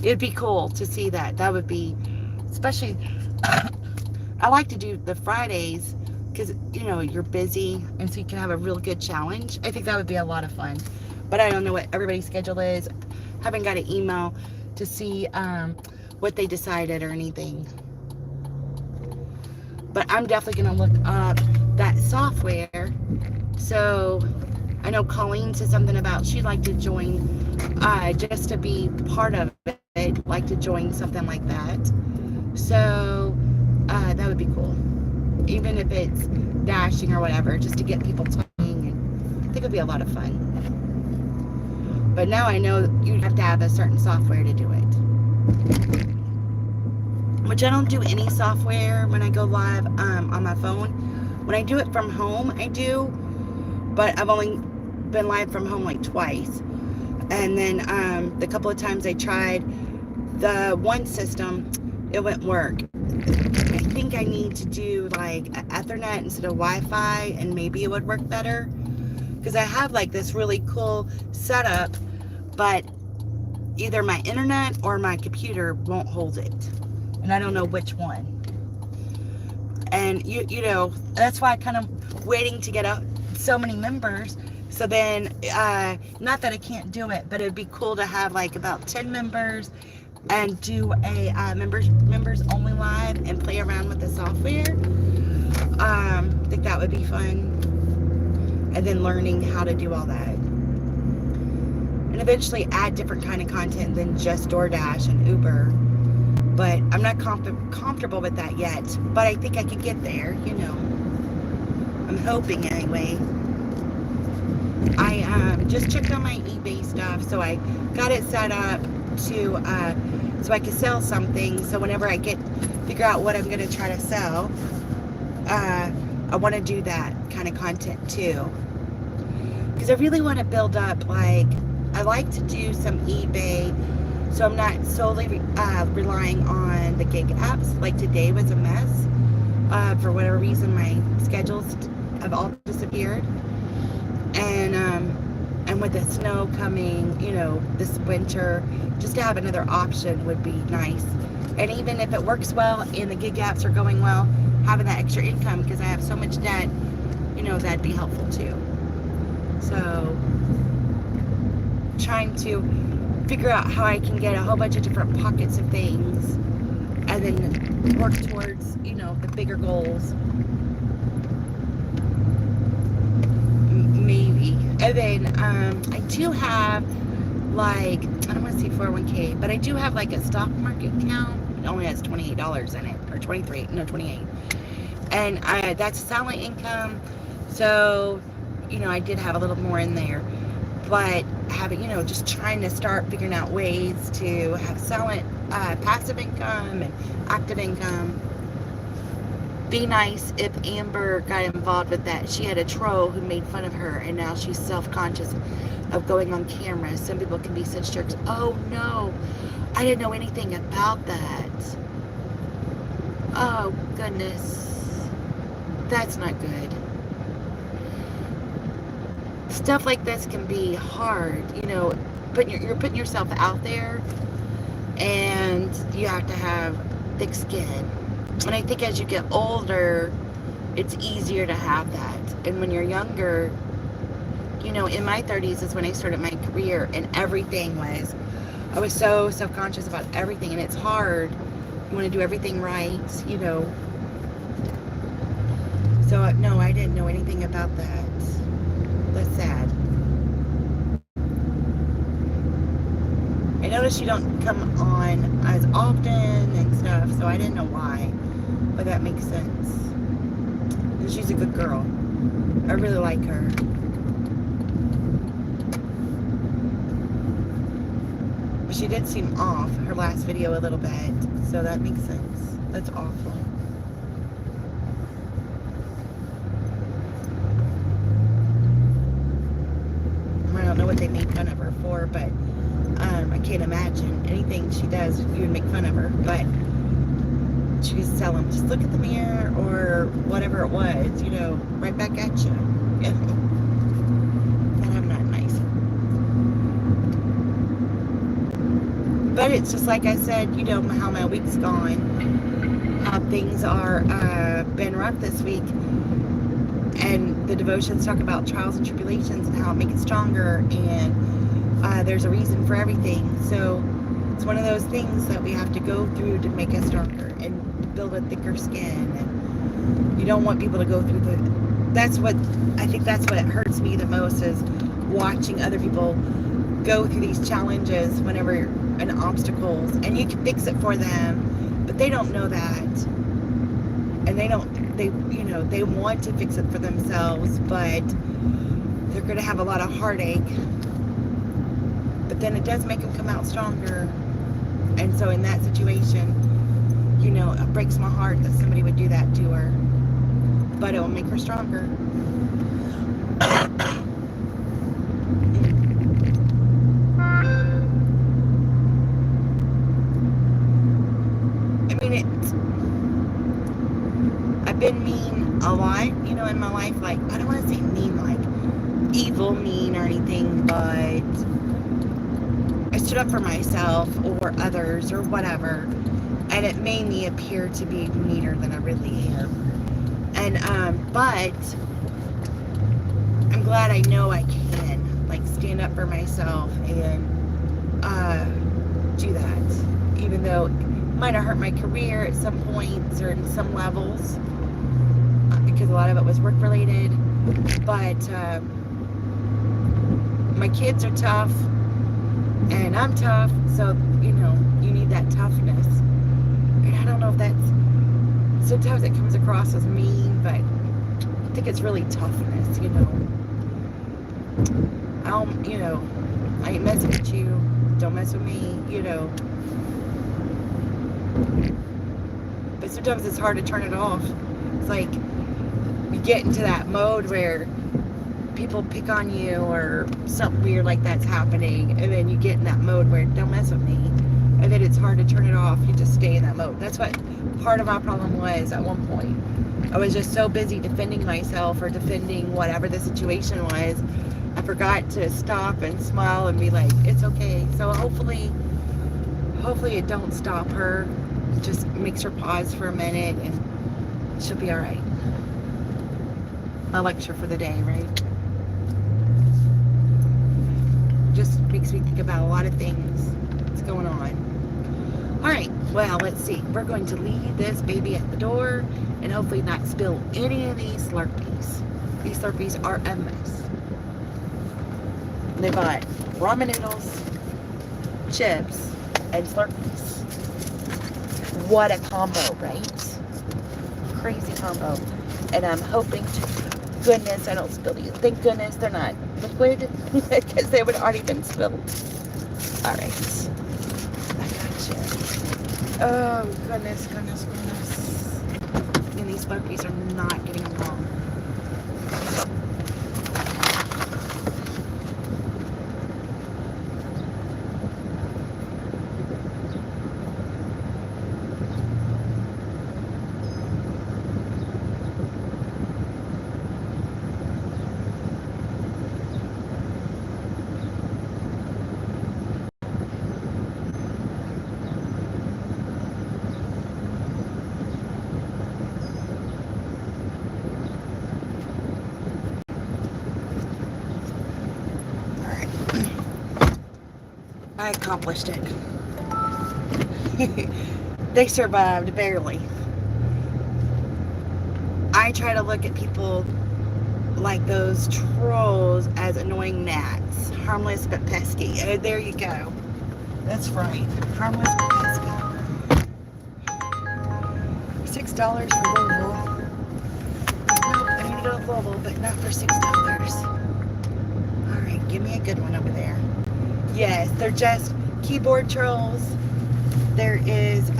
It'd be cool to see that. That would be, especially, I like to do the Fridays because, you know, you're busy and so you can have a real good challenge. I think that would be a lot of fun. But I don't know what everybody's schedule is. Haven't got an email to see what they decided or anything. But I'm definitely going to look up that software. So I know Colleen said something about she'd like to join just to be part of it, like to join something like that. So that would be cool. Even if it's dashing or whatever, just to get people talking. And I think it would be a lot of fun. But now I know you have to have a certain software to do it. Which I don't do any software when I go live on my phone. When I do it from home, I do. But I've only been live from home like twice. And then the couple of times I tried the one system, it wouldn't work. I think I need to do like Ethernet instead of Wi-Fi, and maybe it would work better. Because I have like this really cool setup, but either my internet or my computer won't hold it. And I don't know which one. And you know, that's why I'm kind of waiting to get up so many members. So then, not that I can't do it, but it'd be cool to have like about 10 members and do a members only live and play around with the software. I think that would be fun. And then learning how to do all that. And eventually add different kind of content than just DoorDash and Uber. But I'm not comfortable with that yet. But I think I could get there, you know. I'm hoping anyway. I just checked on my eBay stuff, so I got it set up to so I could sell something. So whenever I figure out what I'm gonna try to sell, I want to do that kind of content too. Because I really want to build up, like, I like to do some eBay, so I'm not solely relying on the gig apps. Like today was a mess. For whatever reason, my schedules have all disappeared. And with the snow coming, you know, this winter, just to have another option would be nice. And even if it works well and the gig apps are going well, having that extra income, because I have so much debt, you know, that'd be helpful too. So trying to figure out how I can get a whole bunch of different pockets of things and then work towards, you know, the bigger goals. Maybe. And then I do have like, I don't want to say 401k, but I do have like a stock market account. It only has $28 in it, or 28. And that's silent income. So, you know, I did have a little more in there. But having, you know, just trying to start figuring out ways to have silent passive income and active income. Be nice if Amber got involved with that. She had a troll who made fun of her, and now she's self-conscious of going on camera. Some people can be such jerks. Oh no, I didn't know anything about that. Oh goodness, that's not good. Stuff like this can be hard, you know. You're putting yourself out there, and you have to have thick skin. And I think as you get older, it's easier to have that. And when you're younger, you know, in my 30s is when I started my career, and everything was, I was so self-conscious about everything, and it's hard. You want to do everything right, you know. So, no, I didn't know anything about that. That's sad. I noticed you don't come on as often and stuff, so I didn't know why. But that makes sense. And she's a good girl. I really like her. But she did seem off her last video a little bit, so that makes sense. That's awful. I don't know what they made fun of her for, but I can't imagine anything she does, you would make fun of her. But she was telling them, just look at the mirror, or whatever it was, you know, right back at you. But I'm not nice. But it's just like I said, you know, how my week's gone, how things are been rough this week. And the devotions talk about trials and tribulations and how it makes it stronger, and there's a reason for everything. So it's one of those things that we have to go through to make us stronger and build a thicker skin. And you don't want people to go through that's what hurts me the most, is watching other people go through these challenges whenever and obstacles, and you can fix it for them, but they don't know that. And they want to fix it for themselves, but they're going to have a lot of heartache. But then it does make them come out stronger. And so in that situation, you know, it breaks my heart that somebody would do that to her. But it will make her stronger. I mean, I've been mean a lot, you know, in my life. Like, I don't want to say mean, like evil mean or anything, but I stood up for myself or others or whatever, and it made me appear to be meaner than I really am. And but I'm glad I know I can, like, stand up for myself and do that, even though it might have hurt my career at some points or in some levels, because a lot of it was work related. But my kids are tough, and I'm tough, so, you know, you need that toughness. And I don't know if that's, sometimes it comes across as mean, but I think it's really toughness, you know. You know, I ain't messing with you, don't mess with me, you know. But sometimes it's hard to turn it off. It's like you get into that mode where people pick on you or something weird like that's happening, and then you get in that mode where don't mess with me, and then it's hard to turn it off. You just stay in that mode. That's what part of my problem was at one point. I was just so busy defending myself or defending whatever the situation was, I forgot to stop and smile and be like, it's okay. So hopefully it don't stop her. It just makes her pause for a minute, and she'll be all right. My lecture for the day, right? just makes me think about a lot of things that's going on. All right, well, let's see. We're going to leave this baby at the door and hopefully not spill any of these Slurpees. These Slurpees are a mess. They bought ramen noodles, chips, and Slurpees. What a combo, right? Crazy combo. And I'm hoping to goodness I don't spill these. Thank goodness they're not liquid because they would have already been spilled. All right. I got you. Oh, goodness. And these Slurpees are not getting along. I accomplished it. They survived, barely. I try to look at people like those trolls as annoying gnats. Harmless but pesky. Oh, there you go. That's right. Harmless but pesky. $6 for Louisville. Nope, I need to go to Louisville, but not for $6. Alright, give me a good one over there. Yes, they're just keyboard trolls. There is,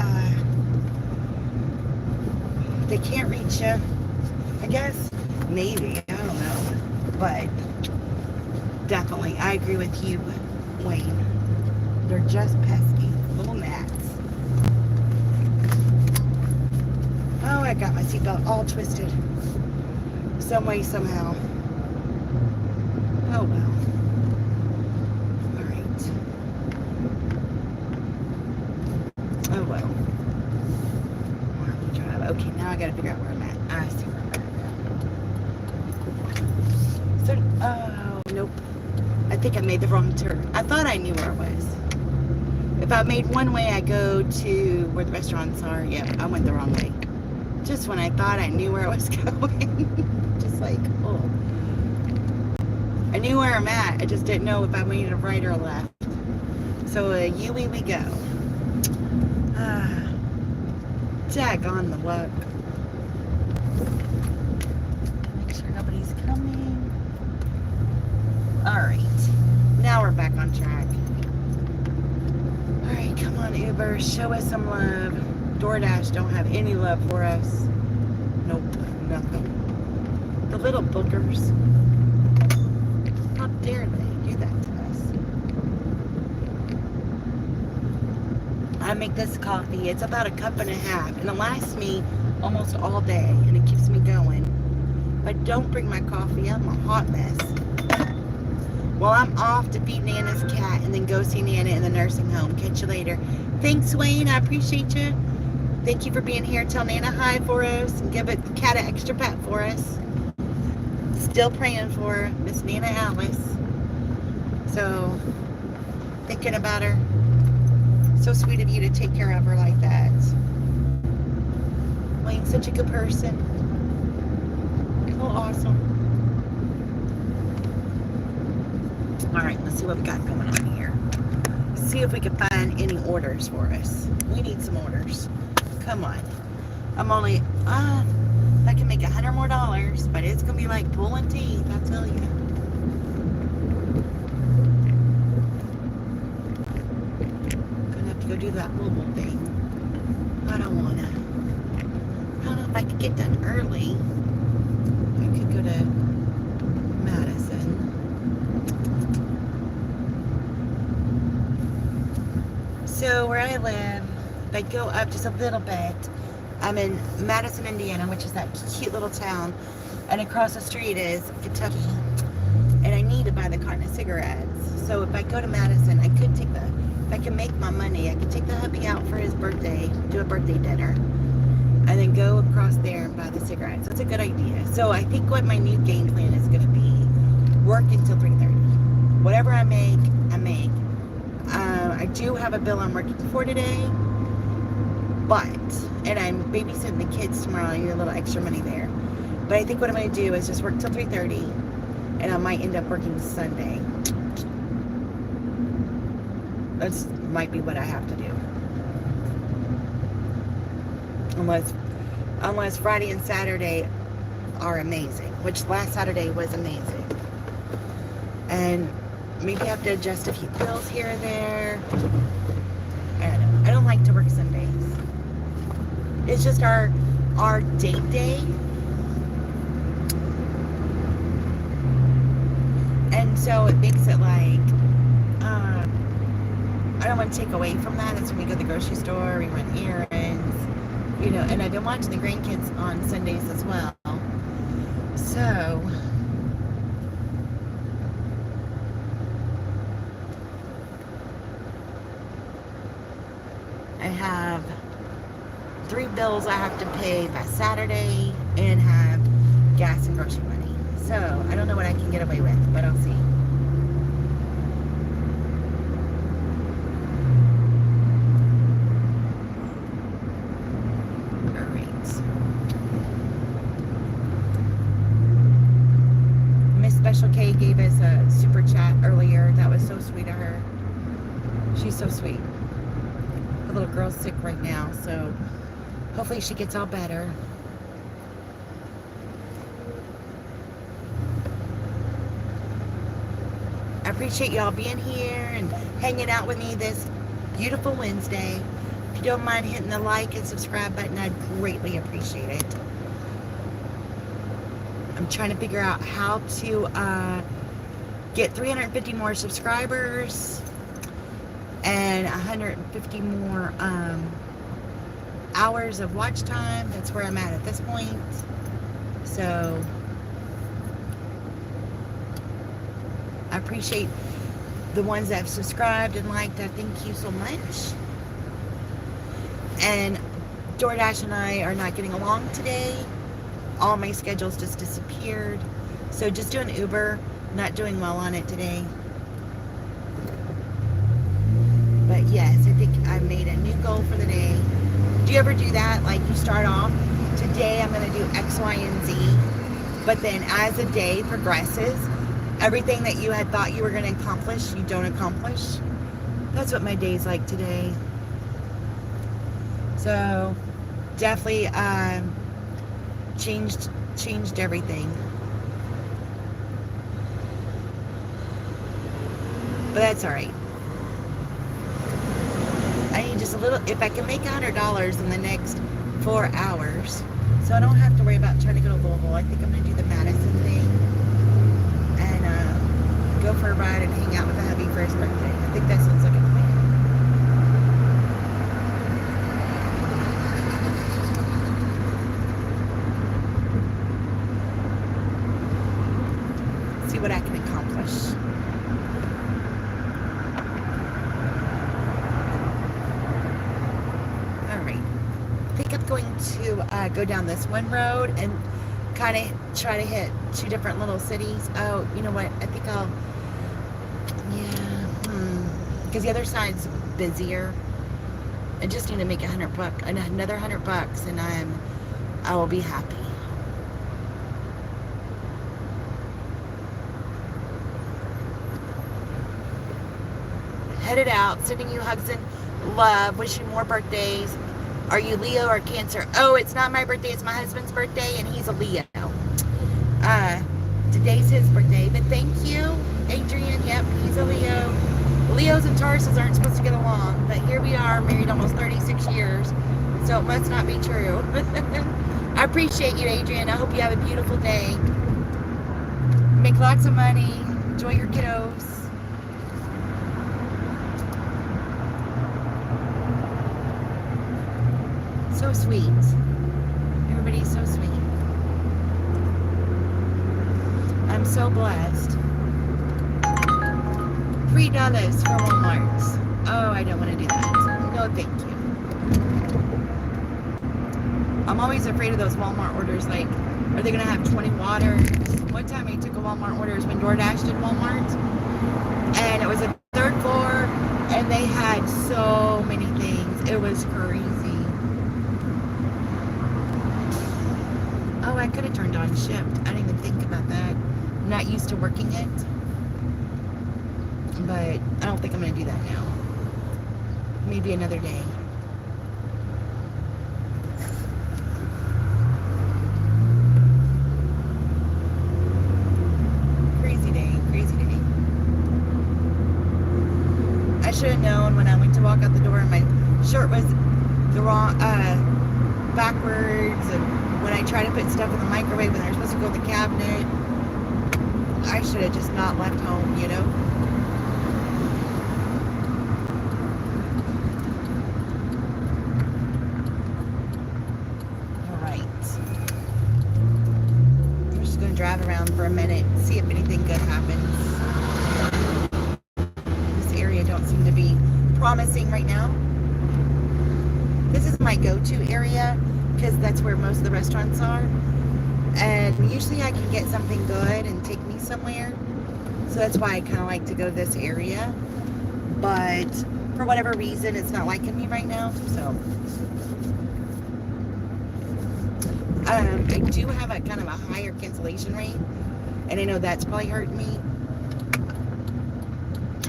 they can't reach you. I guess, maybe, I don't know. But, definitely, I agree with you, Wayne. They're just pesky little gnats. Oh, I got my seatbelt all twisted. Some way, somehow. Oh, well. Oh well. Drive. Okay, now I gotta figure out where I'm at. I see where I'm at. So, oh, nope. I think I made the wrong turn. I thought I knew where I was. If I made one way, I go to where the restaurants are. Yep, I went the wrong way. Just when I thought I knew where I was going. Just like, oh. I knew where I'm at. I just didn't know if I made a right or a left. So, Yui we go. Daggone the luck. Make sure nobody's coming. Alright. Now we're back on track. Alright, come on, Uber. Show us some love. DoorDash don't have any love for us. Nope, nothing. The little bookers. How dare they do that to us? I make this coffee. It's about a cup and a half, and it lasts me almost all day, and it keeps me going. But don't bring my coffee. I'm a hot mess. Well, I'm off to feed Nana's cat and then go see Nana in the nursing home. Catch you later. Thanks, Wayne. I appreciate you. Thank you for being here. Tell Nana hi for us and give a cat an extra pat for us. Still praying for Miss Nana Alice. So, thinking about her. So sweet of you to take care of her like that. Wayne's such a good person. So awesome. Alright, let's see what we got going on here. See if we can find any orders for us. We need some orders. Come on. I'm only, I can make $100 more, but it's going to be like pulling teeth, I tell you. Go do that mobile thing. I don't wanna. I don't know if I could get done early. I could go to Madison. So where I live, if I go up just a little bit, I'm in Madison, Indiana, which is that cute little town, and across the street is Kentucky. And I need to buy the carton of cigarettes. So if I go to Madison, I could take the. If I can make my money, I could take the hubby out for his birthday, do a birthday dinner, and then go across there and buy the cigarettes. That's a good idea. So I think what my new game plan is going to be, work until 3:30. Whatever I make, make. I do have a bill I'm working for today, and I'm babysitting the kids tomorrow. I need a little extra money there. But I think what I'm going to do is just work till 3:30, and I might end up working Sunday. That's might be what I have to do. Unless Friday and Saturday are amazing, which last Saturday was amazing. And maybe I have to adjust a few bills here and there. I don't know. I don't like to work Sundays. It's just our date day. And so it makes it like, I don't want to take away from that. It's when we go to the grocery store, we run errands, and I've been watching the grandkids on Sundays as well. So, I have 3 bills I have to pay by Saturday and have gas and grocery money. So, I don't know what I can get away with, but I'll see. Special K gave us a super chat earlier. That was so sweet of her. She's so sweet. The little girl's sick right now, so hopefully she gets all better. I appreciate y'all being here and hanging out with me this beautiful Wednesday. If you don't mind hitting the like and subscribe button, I'd greatly appreciate it. I'm trying to figure out how to get 350 more subscribers and 150 more hours of watch time. That's where I'm at this point. So I appreciate the ones that have subscribed and liked. I thank you so much. And DoorDash and I are not getting along today. All my schedules just disappeared. So just doing Uber, not doing well on it today. But yes, I think I made a new goal for the day. Do you ever do that? Like you start off, today I'm going to do X, Y, and Z. But then as the day progresses, everything that you had thought you were going to accomplish, you don't accomplish. That's what my day's like today. So definitely changed everything. But that's alright. I need just a little, if I can make $100 in the next 4 hours, so I don't have to worry about trying to go to Louisville. I think I'm going to do the Madison thing and go for a ride and hang out with the hubby for his birthday. I think that sounds like a plan. See what I can accomplish. I think I'm going to go down this one road and kind of try to hit 2 different little cities. Oh, you know what? I think I'll, because the other side's busier. I just need to make another $100, and I will be happy. Headed out, sending you hugs and love, wishing more birthdays. Are you Leo or Cancer? Oh, it's not my birthday, it's my husband's birthday, and he's a Leo. Today's his birthday, but thank you, Adrian. Yep, he's a Leo. Leos and Tauruses aren't supposed to get along, but here we are, married almost 36 years, so it must not be true. I appreciate you, Adrian. I hope you have a beautiful day. Make lots of money. Enjoy your kiddos. So sweet. Everybody's so sweet. I'm so blessed. $3 for Walmart. Oh, I don't want to do that. No, thank you. I'm always afraid of those Walmart orders. Like, are they going to have 20 waters? One time I took a Walmart order when DoorDash did Walmart. And it was a 3rd And they had so many things. It was crazy. Oh, I could have turned on shift. I didn't even think about that. I'm not used to working it. But I don't think I'm going to do that now. Maybe another day. Crazy day. Crazy day. I should have known when I went to walk out the door and my shirt was the wrong, backwards, and when I try to put stuff in the microwave when they're supposed to go in the cabinet, I should have just not left home, you know? Alright. I'm just going to drive around for a minute, see if anything good happens. This area don't seem to be promising right now. This is my go-to area because that's where most of the restaurants are. And usually I can get something good and take me somewhere. So that's why I kind of like to go to this area. But for whatever reason, it's not liking me right now. So I do have a kind of a higher cancellation rate. And I know that's probably hurting me.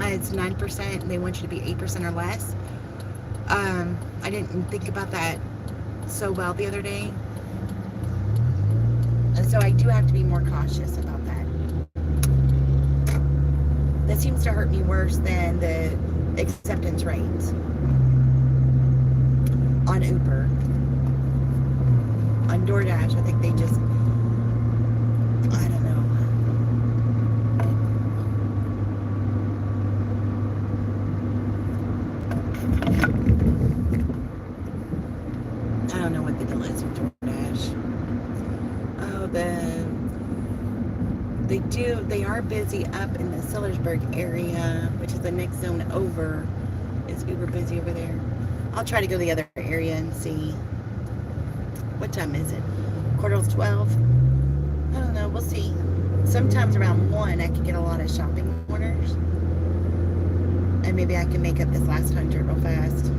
It's 9%. And they want you to be 8% or less. I didn't think about that so well the other day. And so I do have to be more cautious about that. That seems to hurt me worse than the acceptance rate on Uber. On DoorDash, I think they just, I don't know. I don't know what the deal is with DoorDash. Oh, they are busy up in the Sillersburg area, which is the next zone over. Is Uber busy over there? I'll try to go to the other area and see. What time is it? 12:15? I don't know, we'll see. Sometimes around 1 I can get a lot of shopping orders. And maybe I can make up this last 100 real fast.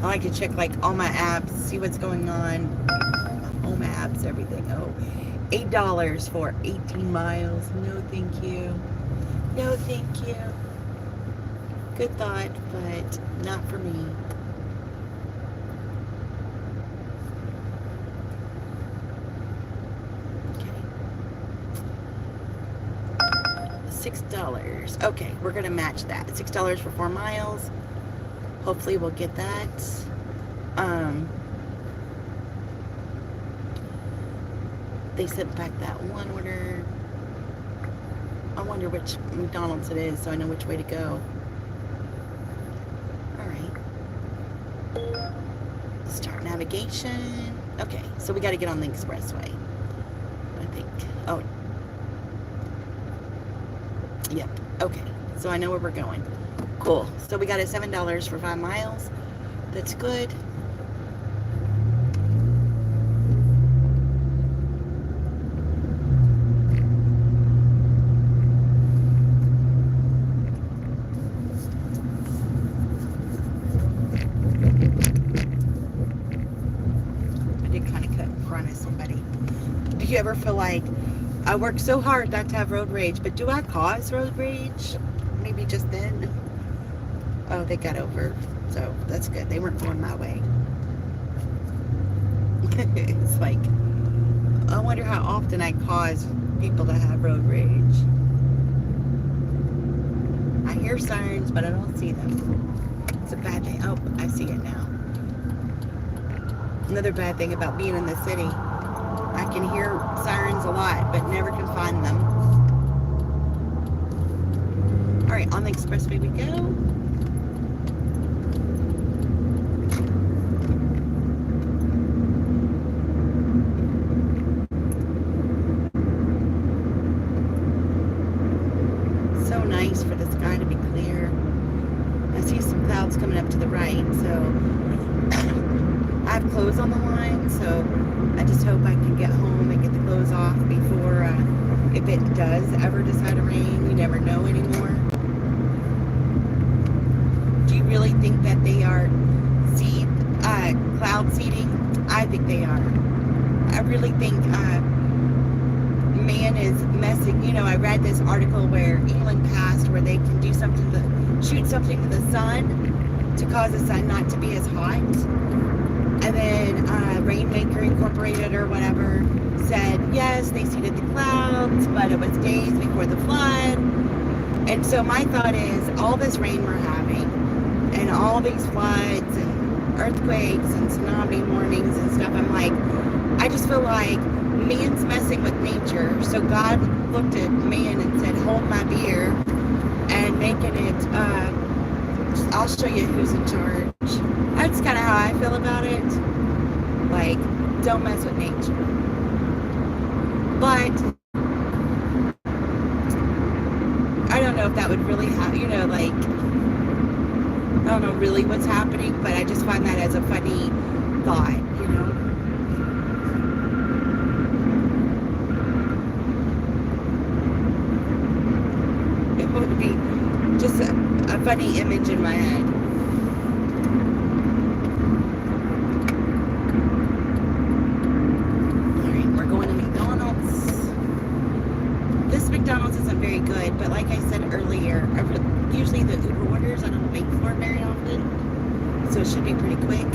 I like to check like all my apps, see what's going on. All my apps, everything. Oh, $8 for 18 miles. No, thank you. No, thank you. Good thought, but not for me. Okay. $6. Okay, we're gonna match that. $6 for 4 miles. Hopefully we'll get that. They sent back that one order. I wonder which McDonald's it is so I know which way to go. Alright. Start navigation. Okay, so we got to get on the expressway. I think. Oh. Yep. Okay, so I know where we're going. Cool. So we got it $7 for 5 miles. That's good. I did kind of cut in front of somebody. Do you ever feel like I work so hard not to have road rage, but do I cause road rage? Maybe just then. Oh, they got over, so that's good. They weren't going my way. It's like, I wonder how often I cause people to have road rage. I hear sirens, but I don't see them. It's a bad thing. Oh, I see it now. Another bad thing about being in the city. I can hear sirens a lot, but never can find them. All right, on the expressway we go. So nice for the sky to be clear. I see some clouds coming up to the right, so I have clothes on the line, so I just hope I can get home and get the clothes off before, if it does ever decide to rain. You never know anymore. Do you really think that they are cloud seeding? I think they are. I really think man is messing. You know, I read this article where England passed where they can do something to shoot something to the sun to cause the sun not to be as hot. And then Rainmaker Incorporated or whatever said, yes, they seeded the clouds, but it was days before the flood. And so my thought is, all this rain we're having, and all these floods, and earthquakes, and tsunami warnings and stuff, I'm like, I just feel like man's messing with nature. So God looked at man and said, hold my beer, and making it, I'll show you who's in charge. That's kind of how I feel about it. Like, don't mess with nature. But I don't know if that would really happen, you know, like, I don't know really what's happening, but I just find that as a funny thought, you know. It would be just a funny image in my head. Alright, we're going to McDonald's. This McDonald's isn't very good, but like I said earlier, usually the Uber orders I don't wait for very often, so it should be pretty quick.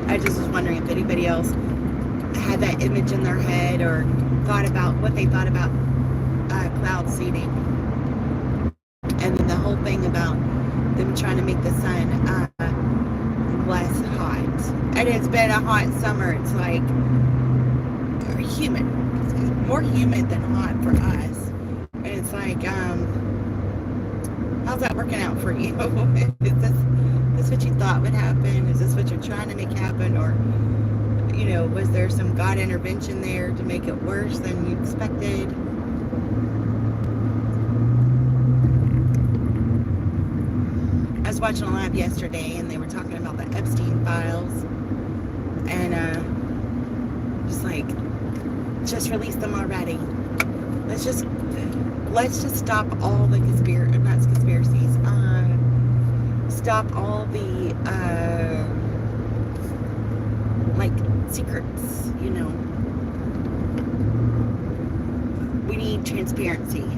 I just was wondering if anybody else had that image in their head or thought about what they thought about cloud seeding, and then the whole thing about them trying to make the sun less hot. And it's been a hot summer. It's like humid. It's more humid than hot for us. And it's like, how's that working out for you? Is this what you thought would happen? Is this what you're trying to make happen? Or, you know, was there some God intervention there to make it worse than you expected? I was watching a live yesterday and they were talking about the Epstein files, and just like, just release them already. Let's just stop all the conspiracies. Stop all the like secrets, you know. We need transparency.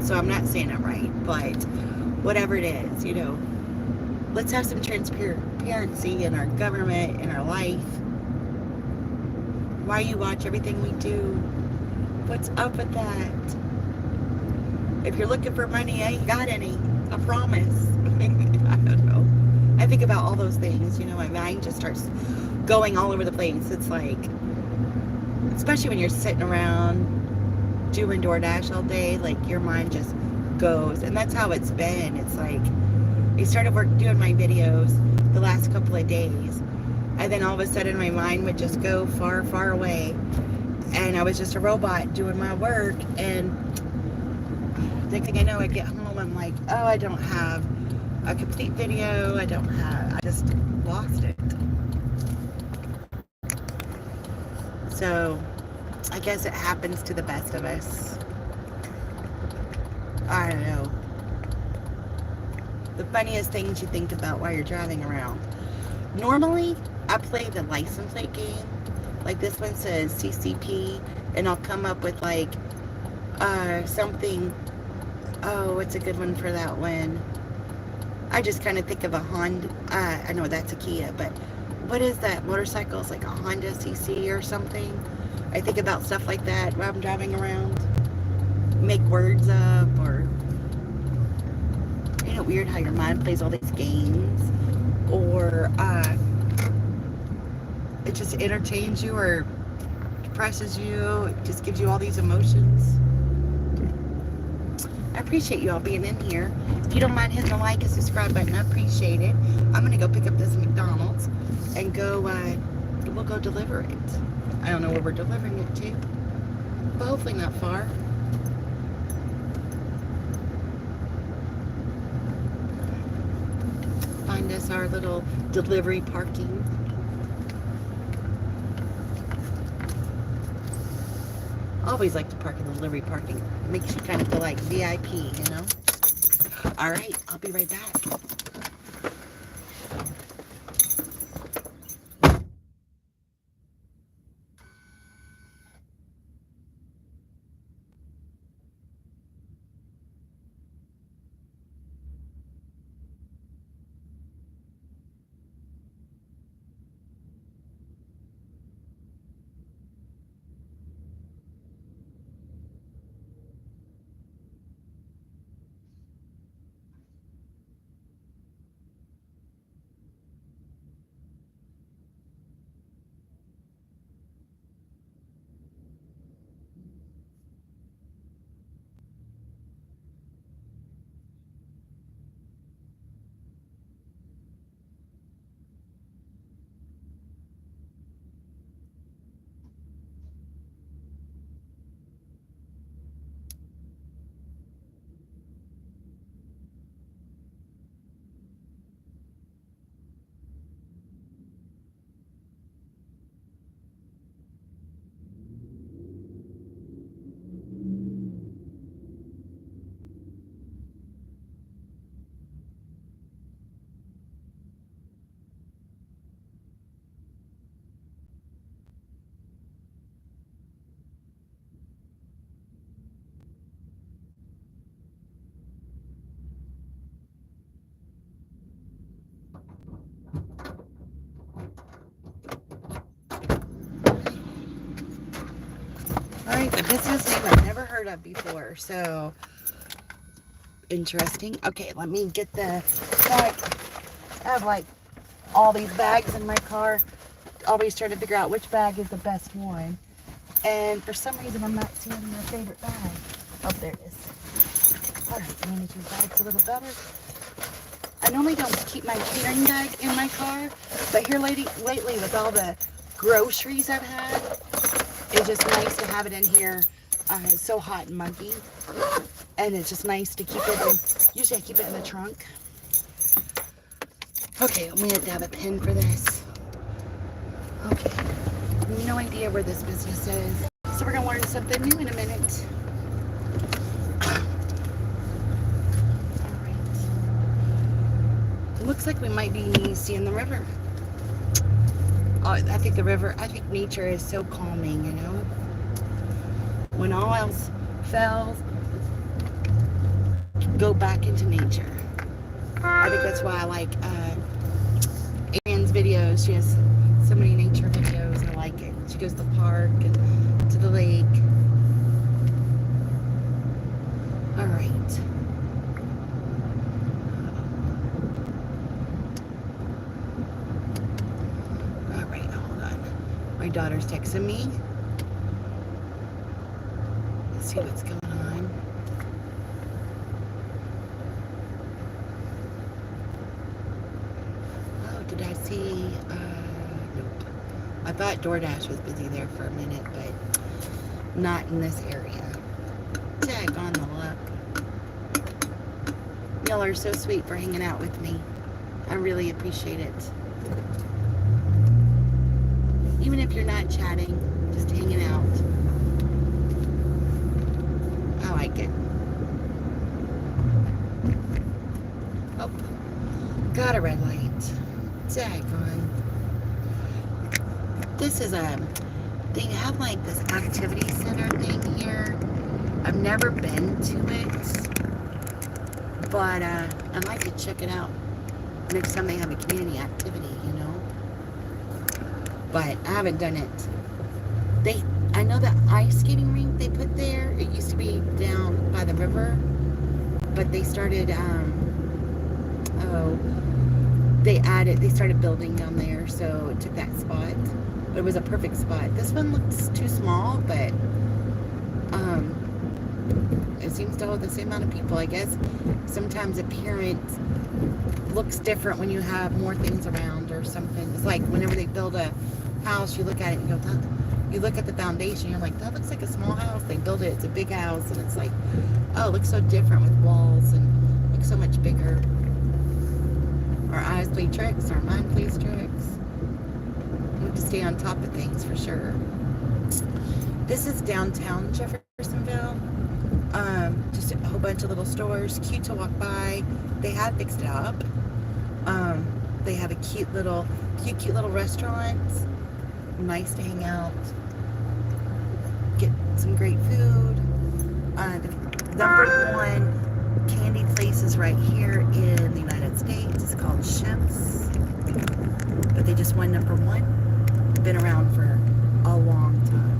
So I'm not saying it right, but whatever it is, you know, let's have some transparency in our government, in our life. Why you watch everything we do? What's up with that? If you're looking for money, I ain't got any. I promise. I don't know. I think about all those things, you know, my mind just starts going all over the place. It's like, especially when you're sitting around doing DoorDash all day, like your mind just goes. And that's how it's been. It's like, I started doing my videos the last couple of days, and then all of a sudden my mind would just go far, far away, and I was just a robot doing my work, and next thing I know, I get home, I'm like, oh, I don't have a complete video, I just lost it. So, I guess it happens to the best of us. I don't know. The funniest things you think about while you're driving around. Normally, I play the license plate game. Like this one says CCP, and I'll come up with like something. Oh, what's a good one for that one? I just kind of think of a Honda. I know that's a Kia, but what is that motorcycle? It's like a Honda CC or something. I think about stuff like that while I'm driving around. Make words up, or you know, weird how your mind plays all these games, or it just entertains you or depresses you. It just gives you all these emotions. I appreciate you all being in here. If you don't mind hitting the like and subscribe button, I appreciate it. I'm gonna go pick up this McDonald's and go. We'll go deliver it. I don't know where we're delivering it to, but hopefully not far. find us our little delivery parking. Always like to park in the delivery parking. Makes you kind of feel like VIP, you know? All right, I'll be right back. All right, the business name I've never heard of before, so interesting. Okay, let me get the bag. I have like all these bags in my car. Always trying to figure out which bag is the best one. And for some reason, I'm not seeing my favorite bag. Oh, there it is. All right, manage your bags a little better. I normally don't keep my catering bag in my car, but here lately with all the groceries I've had, it's just nice to have it in here. It's so hot and muggy, and it's just nice to keep it in. Usually I keep it in the trunk. Okay, I'm gonna have to have a pin for this. Okay, no idea where this business is, so we're gonna learn something new in a minute. All right, looks like we might be seeing the river. Oh, I think nature is so calming, you know? When all else fails, go back into nature. I think that's why I like Arian's videos. She has so many nature videos. I like it. She goes to the park and to the lake. All right. My daughter's texting me. Let's see what's going on. Oh, did I see? Nope. I thought DoorDash was busy there for a minute, but not in this area. Tag on the luck. Y'all are so sweet for hanging out with me. I really appreciate it. Even if you're not chatting, just hanging out. I like it. Oh, got a red light. Daggone. This is they have like this activity center thing here. I've never been to it, but I'd like to check it out next time they have a community activity, you know. But I haven't done it. I know the ice skating rink they put there, it used to be down by the river, but they started, they started building down there, so it took that spot. But it was a perfect spot. This one looks too small, but it seems to hold the same amount of people, I guess. Sometimes appearance looks different when you have more things around or something. It's like whenever they build a house, you look at it and you go, you look at the foundation, you're like, that looks like a small house. They build it, it's a big house, and it's like, oh, it looks so different with walls and looks so much bigger. Our eyes play tricks, our mind plays tricks. We have to stay on top of things for sure. This is downtown Jeffersonville. Just a whole bunch of little stores, cute to walk by. They have fixed it up. They have a cute little restaurants. Nice to hang out, get some great food. The number one candy place is right here in the United States. It's called Shemp's, but they just won number one. Been around for a long time.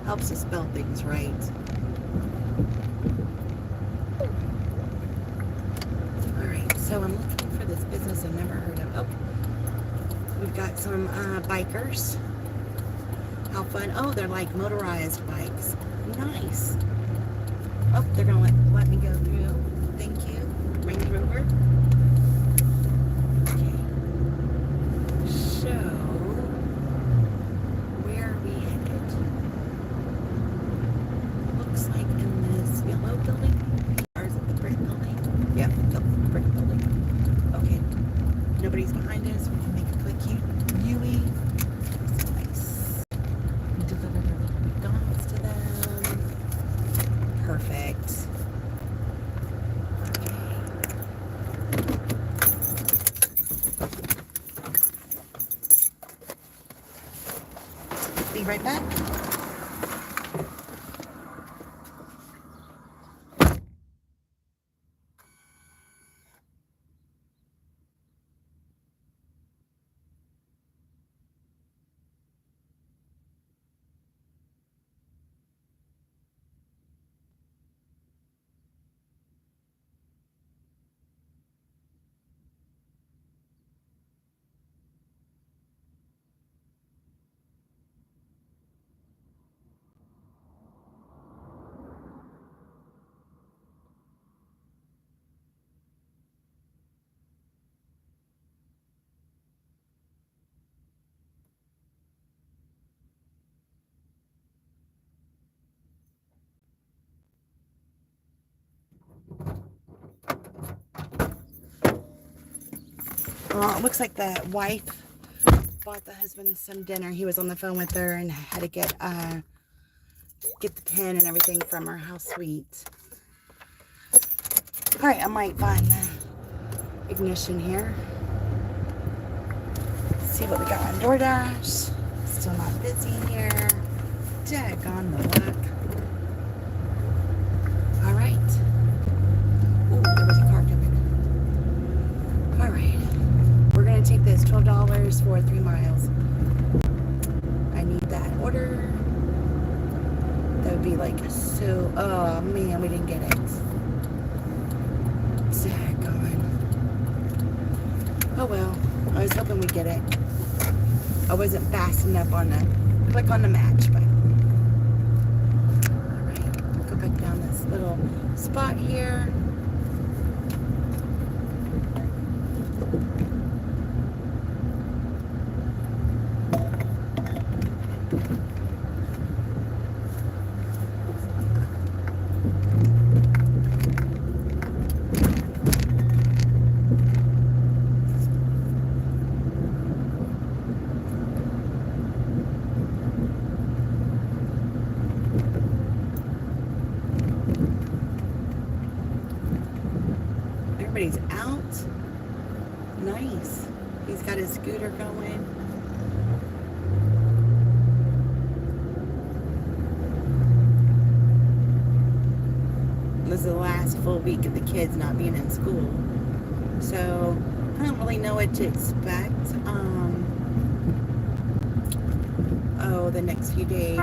Helps us spell things right. Alright, so I'm looking for this business I've never heard of. Oh, we've got some bikers. How fun. Oh, they're like motorized bikes. Nice. Oh, they're going to let me go through. Thank you. Range Rover. Okay. So, where are we headed? Looks like in this yellow building. Or is it the brick building? Yeah, the brick building. Okay. Nobody's behind us. We can make a quick U-E. Nice. Deliver their little McDonald's to them. Perfect. Okay. Be right back. Well, it looks like the wife bought the husband some dinner. He was on the phone with her and had to get the tin and everything from her house suite. All right, I might find the ignition here. See what we got on DoorDash. Still not busy here. Daggone the luck. All right. Ooh, there was a car coming. All right. We're going to take this $12 for 3 miles. I need that order. That would be like so... Oh, man, we didn't get it. Daggone. Oh, well. I was hoping we'd get it. I wasn't fast enough on the... Click on the match, but... Alright. Go back down this little spot here. Everybody's out. Nice. He's got his scooter going. This is the last full week of the kids not being in school. So, I don't really know what to expect. The next few days.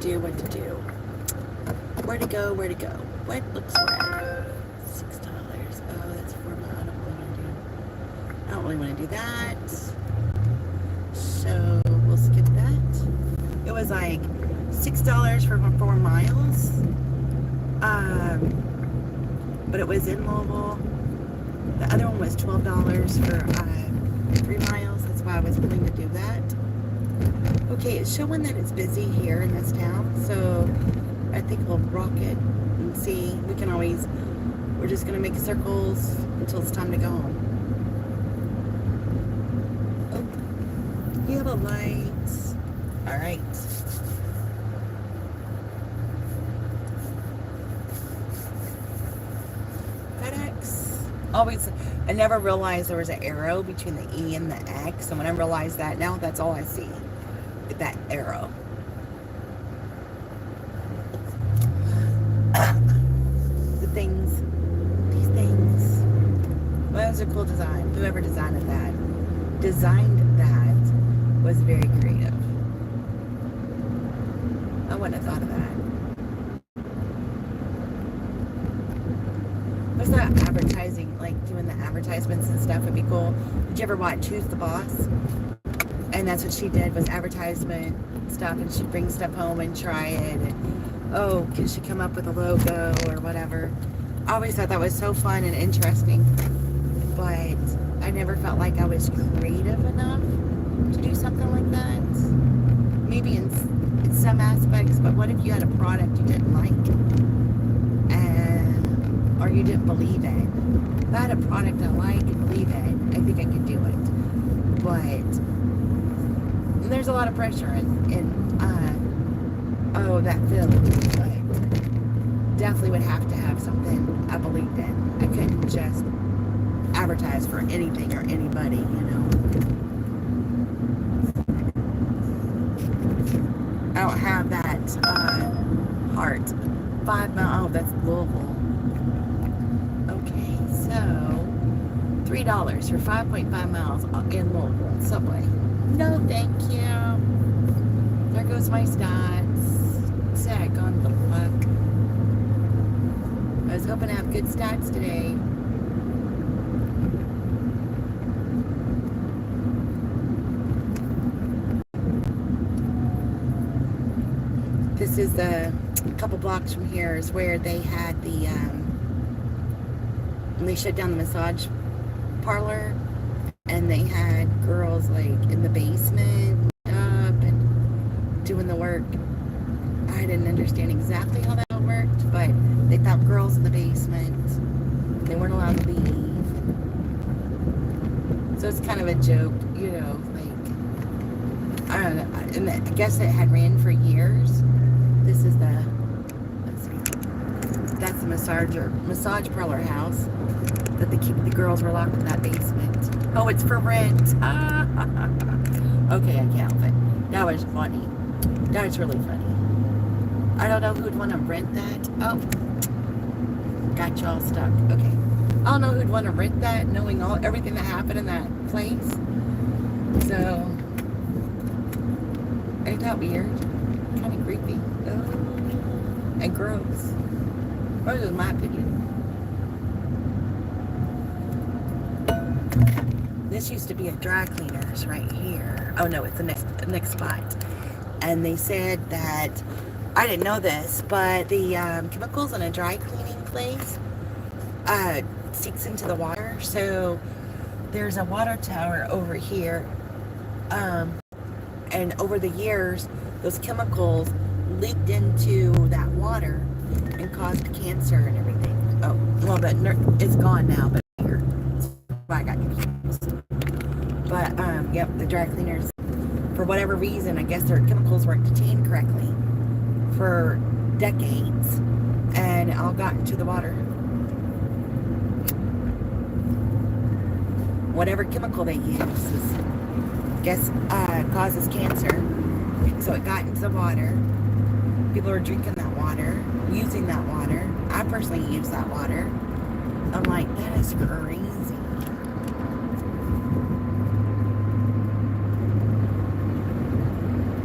do, what to do. Where to go, where to go. What looks red? $6. Oh, that's affordable. I don't really want to do that. So we'll skip that. It was like $6 for 4 miles. But it was in Louisville. The other one was $12 for 3 miles. That's why I was willing to do that. Okay, it's showing that it's busy here in this town, so I think we'll rock it and see. We can always, we're just gonna make circles until it's time to go home. Oh, yellow lights. All right. FedEx. Always, I never realized there was an arrow between the E and the X, and when I realized that now, that's all I see. That arrow. These things. Well, that was a cool design. Whoever designed that was very creative. I wouldn't have thought of that. What's that advertising, like doing the advertisements and stuff would be cool. Did you ever watch Who's the Boss? And that's what she did, was advertisement stuff, and she'd bring stuff home and try it, and oh, could she come up with a logo or whatever. I always thought that was so fun and interesting, but I never felt like I was creative enough to do something like that. Maybe in some aspects, but what if you had a product you didn't like, and or you didn't believe in? If I had a product I like and believe in, I think I could do it, but there's a lot of pressure in that field, but definitely would have to have something I believed in. I couldn't just advertise for anything or anybody, you know. I don't have that heart. 5 miles, oh, that's Louisville. Okay, so $3 for 5.5 miles in Louisville subway. No, thank you. There goes my stats. Sag on the luck. I was hoping to have good stats today. This is a couple blocks from here is where they had the, they shut down the massage parlor. And they had girls like in the basement up and doing the work. I didn't understand exactly how that worked, but they found girls in the basement. They weren't allowed to leave. So it's kind of a joke, you know, like, I don't know. And I guess it had ran for years. This is the, let's see, that's the massage parlor house that they keep, the girls were locked in that basement. Oh, it's for rent. Okay, I can't help it. That was funny. That was really funny. I don't know who'd want to rent that. Oh, got you all stuck. Okay. I don't know who'd want to rent that, knowing everything that happened in that place. So, ain't that weird? Kind of creepy. Oh, and gross. That was my opinion. This used to be a dry cleaners right here. Oh no, it's the next spot. And they said that, I didn't know this, but the chemicals in a dry cleaning place seeps into the water. So there's a water tower over here. And over the years, those chemicals leaked into that water and caused cancer and everything. Oh, well, but it's gone now, but here. I got confused. But, yep, the dry cleaners, for whatever reason, I guess their chemicals weren't contained correctly for decades, and it all got into the water. Whatever chemical they use is, I guess, causes cancer. So it got into the water. People are drinking that water, using that water. I personally use that water. I'm like, that is crazy.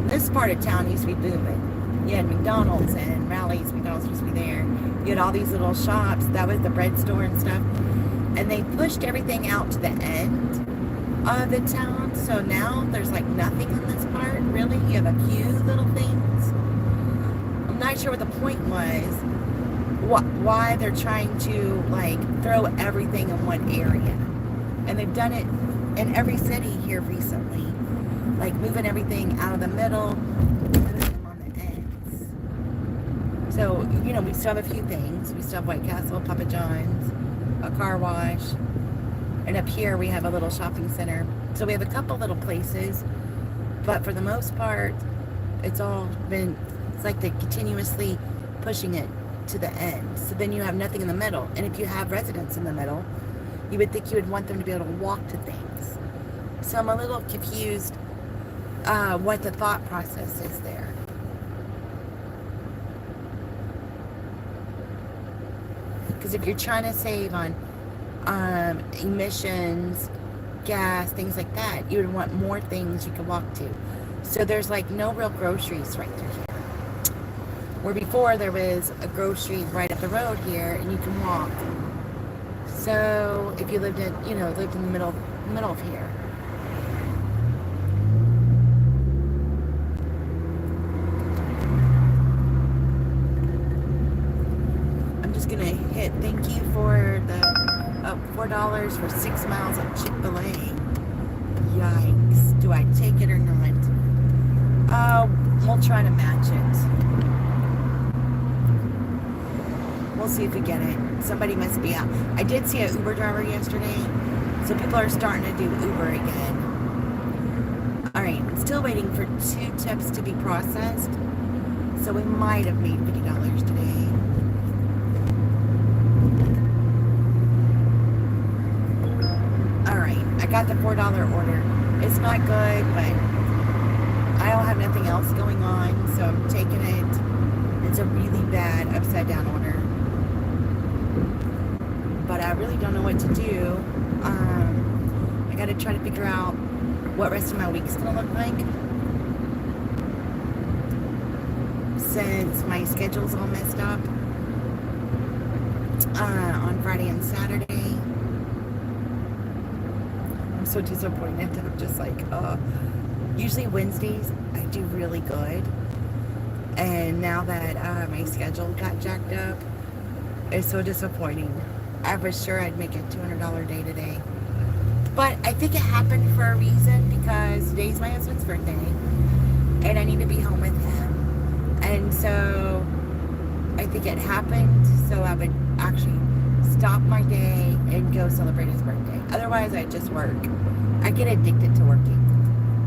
This part of town used to be booming. You had McDonald's and Rally's. McDonald's used to be there. You had all these little shops. That was the bread store and stuff. And they pushed everything out to the end of the town. So now there's like nothing in this part, really. You have a few little things. I'm not sure what the point was. Why they're trying to like throw everything in one area. And they've done it in every city here recently. Like moving everything out of the middle, putting them on the ends. So, you know, we still have a few things. We still have White Castle, Papa John's, a car wash. And up here we have a little shopping center. So we have a couple little places. But for the most part, it's like they're continuously pushing it to the end. So then you have nothing in the middle. And if you have residents in the middle, you would think you would want them to be able to walk to things. So I'm a little confused what the thought process is there. Because if you're trying to save on emissions, gas, things like that, you would want more things you could walk to. So there's like no real groceries right through here. Where before there was a grocery right up the road here and you can walk. So if you lived in the middle of here. I'm just gonna hit thank you for the $4 for 6 miles of Chick-fil-A. Yikes. Do I take it or not? We'll try to match it. We'll see if we get it. Somebody must be out. I did see an Uber driver yesterday, so people are starting to do Uber again. Alright, I'm still waiting for 2 tips to be processed, so we might have made $50 today. Alright, I got the $4 order. It's not good, but I don't have nothing else going on, so I'm taking it. It's a really bad upside down order. But I really don't know what to do. I gotta try to figure out what rest of my week's gonna look like. Since my schedule's all messed up on Friday and Saturday. I'm so disappointed that I'm just like, usually Wednesdays I do really good. And now that my schedule got jacked up, it's so disappointing. I was sure I'd make a $200 day today. But I think it happened for a reason because today's my husband's birthday and I need to be home with him. And so I think it happened so I would actually stop my day and go celebrate his birthday. Otherwise, I just work. I get addicted to working.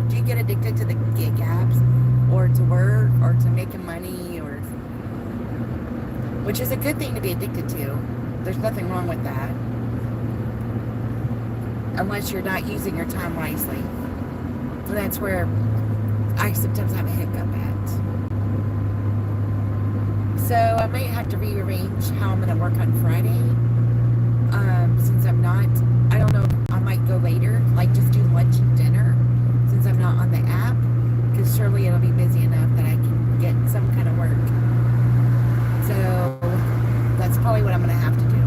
Do you get addicted to the gig apps or to work or to making money or which is a good thing to be addicted to. There's nothing wrong with that. Unless you're not using your time wisely. So that's where I sometimes have a hiccup at. So I might have to rearrange how I'm going to work on Friday. Since I'm not, I don't know, I might go later. Like just do lunch and dinner. Since I'm not on the app. Because surely it'll be busy enough that I can get some kind of work. So that's probably what I'm going to have to do.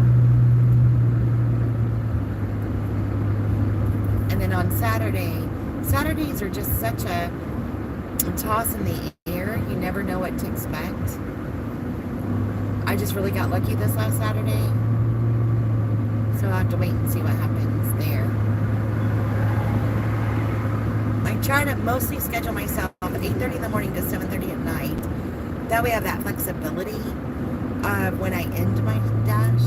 And then on Saturdays are just such a toss in the air. You never know what to expect. I just really got lucky this last Saturday. So I'll have to wait and see what happens there. I try to mostly schedule myself at 8:30 in the morning to 7:30 at night. That way I have that flexibility when I end my dash.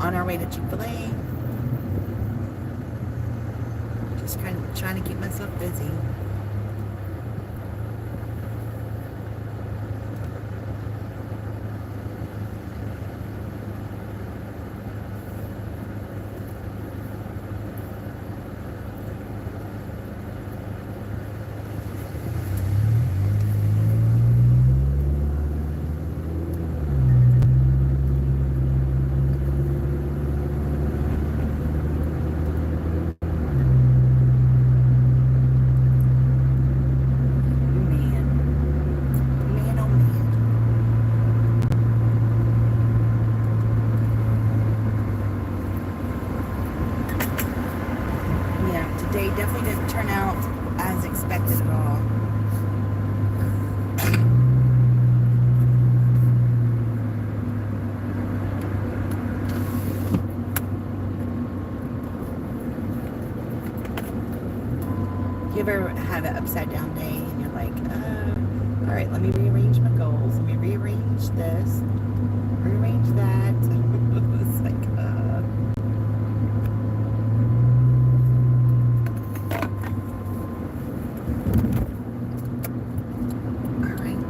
On our way to Chick-fil-A. Just kind of trying to keep myself busy. day definitely didn't turn out as expected at all. You ever have an upside down day and you're like, all right, let me rearrange my goals. Let me rearrange this, rearrange that. It's like, all right.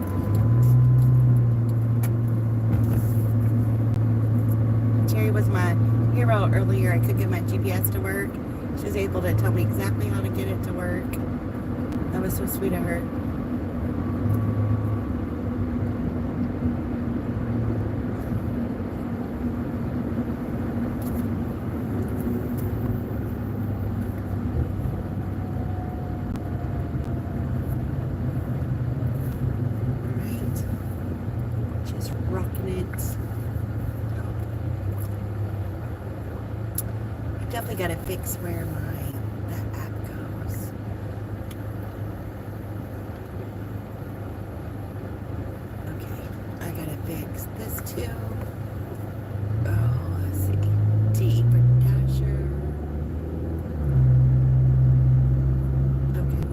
Terry was my hero earlier. I could get my GPS to work. She was able to tell me exactly how to get it to work. That was so sweet of her. Alright. Just rocking it. I definitely gotta fix where that app goes. Okay, I gotta fix this too. Oh, let's see. D for Dasher. Okay.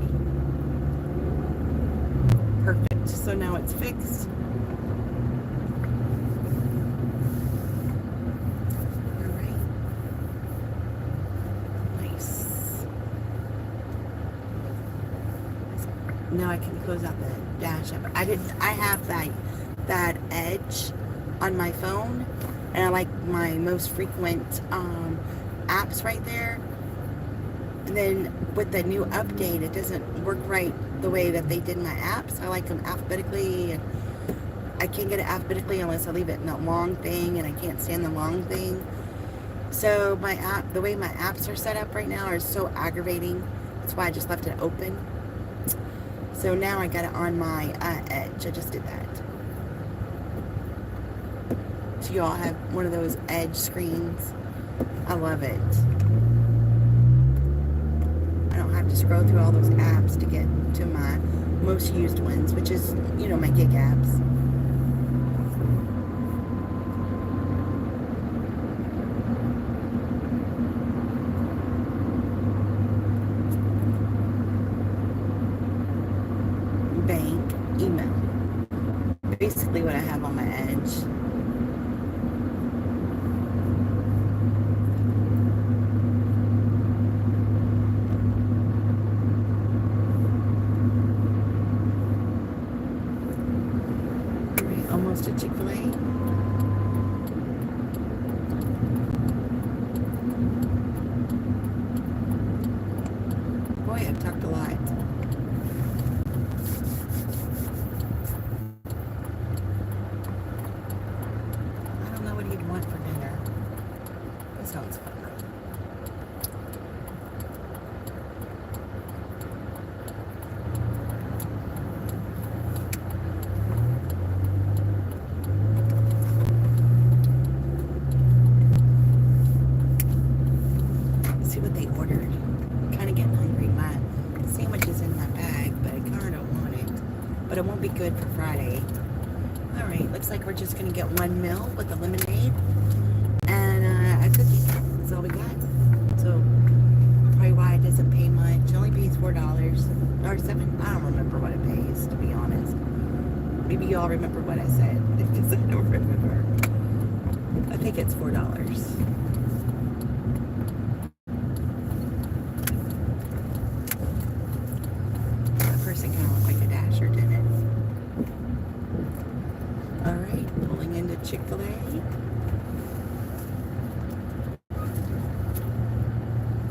Perfect. So now it's fixed. Alright. Nice. Now I can close out the Dash app. I have that Edge on my phone, and I like my most frequent apps right there. And then with the new update, it doesn't work right the way that they did my apps. I like them alphabetically, and I can't get it alphabetically unless I leave it in that long thing, and I can't stand the long thing. So the way my apps are set up right now are so aggravating. That's why I just left it open. So now I got it on my Edge. I just did that. So you all have one of those Edge screens. I love it. I don't have to scroll through all those apps to get to my most used ones, which is, my gig apps. Bank, email. Basically what I have on my Edge. Alright, almost at Chick-fil-A. Boy, I've talked a lot. What do you want for dinner? That sounds fun. Let's see what they ordered. I'm kind of getting hungry. My sandwich is in my bag, but I kind of don't want it. But it won't be good for Friday. Alright, looks like we're just going to get one meal with a lemonade and a cookie. That's all we got. So, probably why it doesn't pay much. It only pays $4 or $7. I don't remember what it pays, to be honest. Maybe you all remember what I said, because I don't remember. I think it's $4. That person kind of looked like a Dasher, didn't it? Alright, pulling into Chick-fil-A.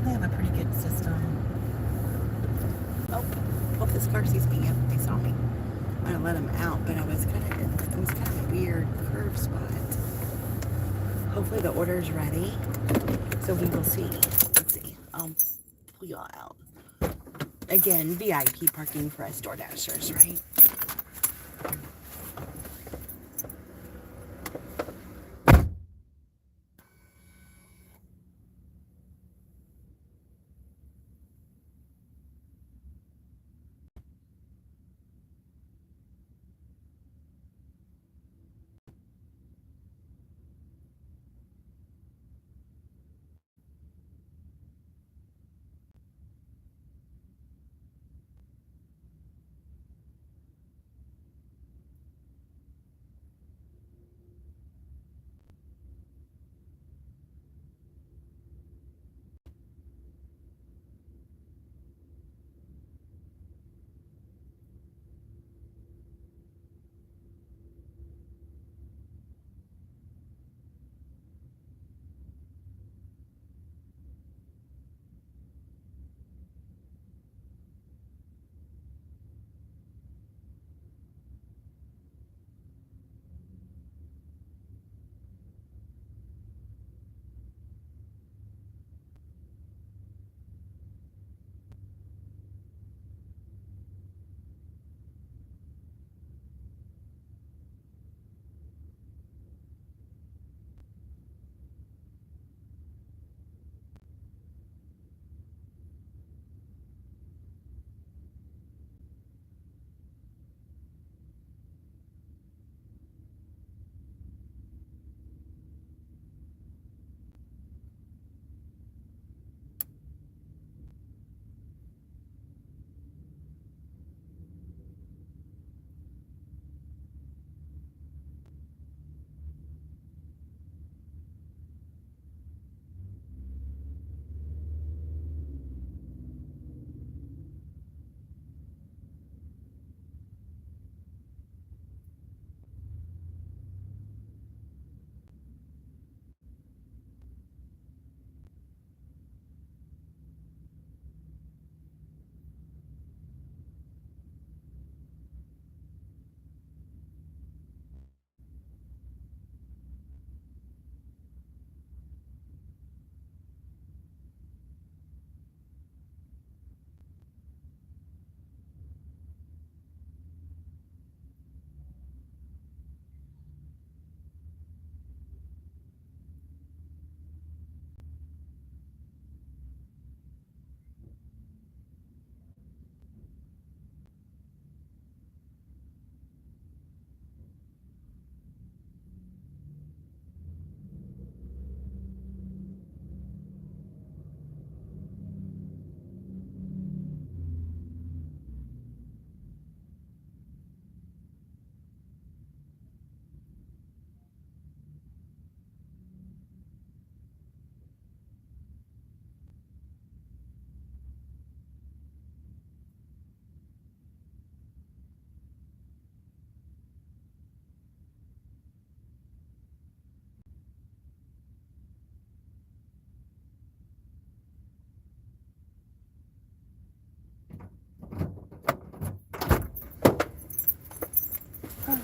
They have a pretty good system. Oh, hope this car sees me. Yep, they saw me. I let them out, but it was kind of a weird curve spot. Hopefully the order is ready. So we will see. Let's see. I'll pull y'all out. Again, VIP parking for us DoorDashers, right?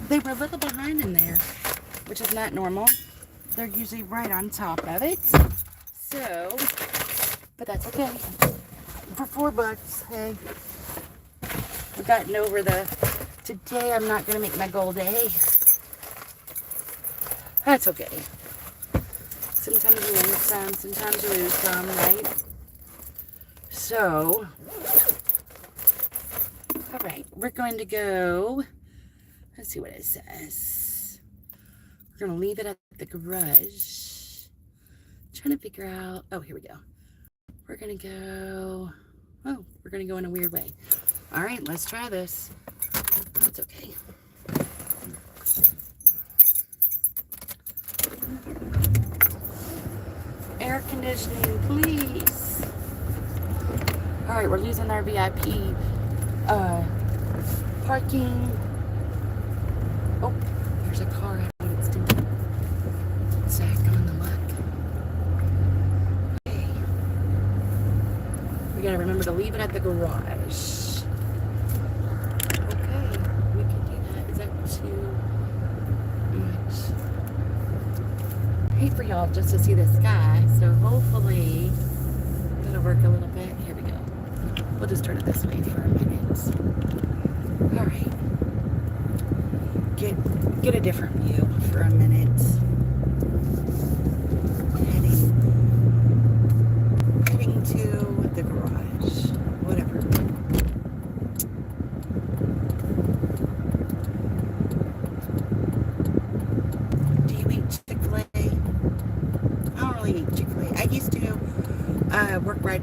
They were a little behind in there, which is not normal. They're usually right on top of it. So, but that's okay. For $4, hey. We've gotten over today I'm not gonna make my goal day. That's okay. Sometimes you win some, sometimes you lose some, right? So, all right, we're going to go, let's see what it says. We're going to leave it at the garage. Trying to figure out, oh, here we go. We're going to go, oh, we're going to go in a weird way. All right, let's try this. That's okay. Air conditioning, please. All right, we're losing our VIP parking. Oh, there's a car. I don't know what it's doing. It's on the luck. Okay. We gotta remember to leave it at the garage. Okay, we can do that. Is that too much? I hate for y'all just to see the sky, so hopefully it'll work a little bit. Here we go. We'll just turn it this way for a minute. All right. Get a different view for a minute. Heading to the garage. Whatever. Do you eat Chick-fil-A? I don't really eat Chick-fil-A. I used to work right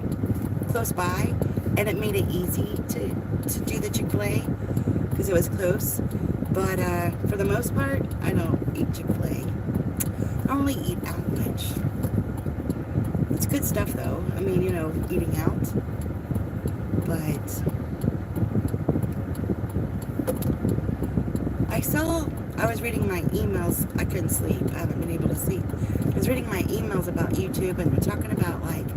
close by, and it made it easy to do the Chick-fil-A because it was close. But for the most part, I don't eat Chick-fil-A. I don't really eat out much. It's good stuff though. I mean, you know, eating out. But I was reading my emails. I couldn't sleep. I haven't been able to sleep. I was reading my emails about YouTube, and they're talking about like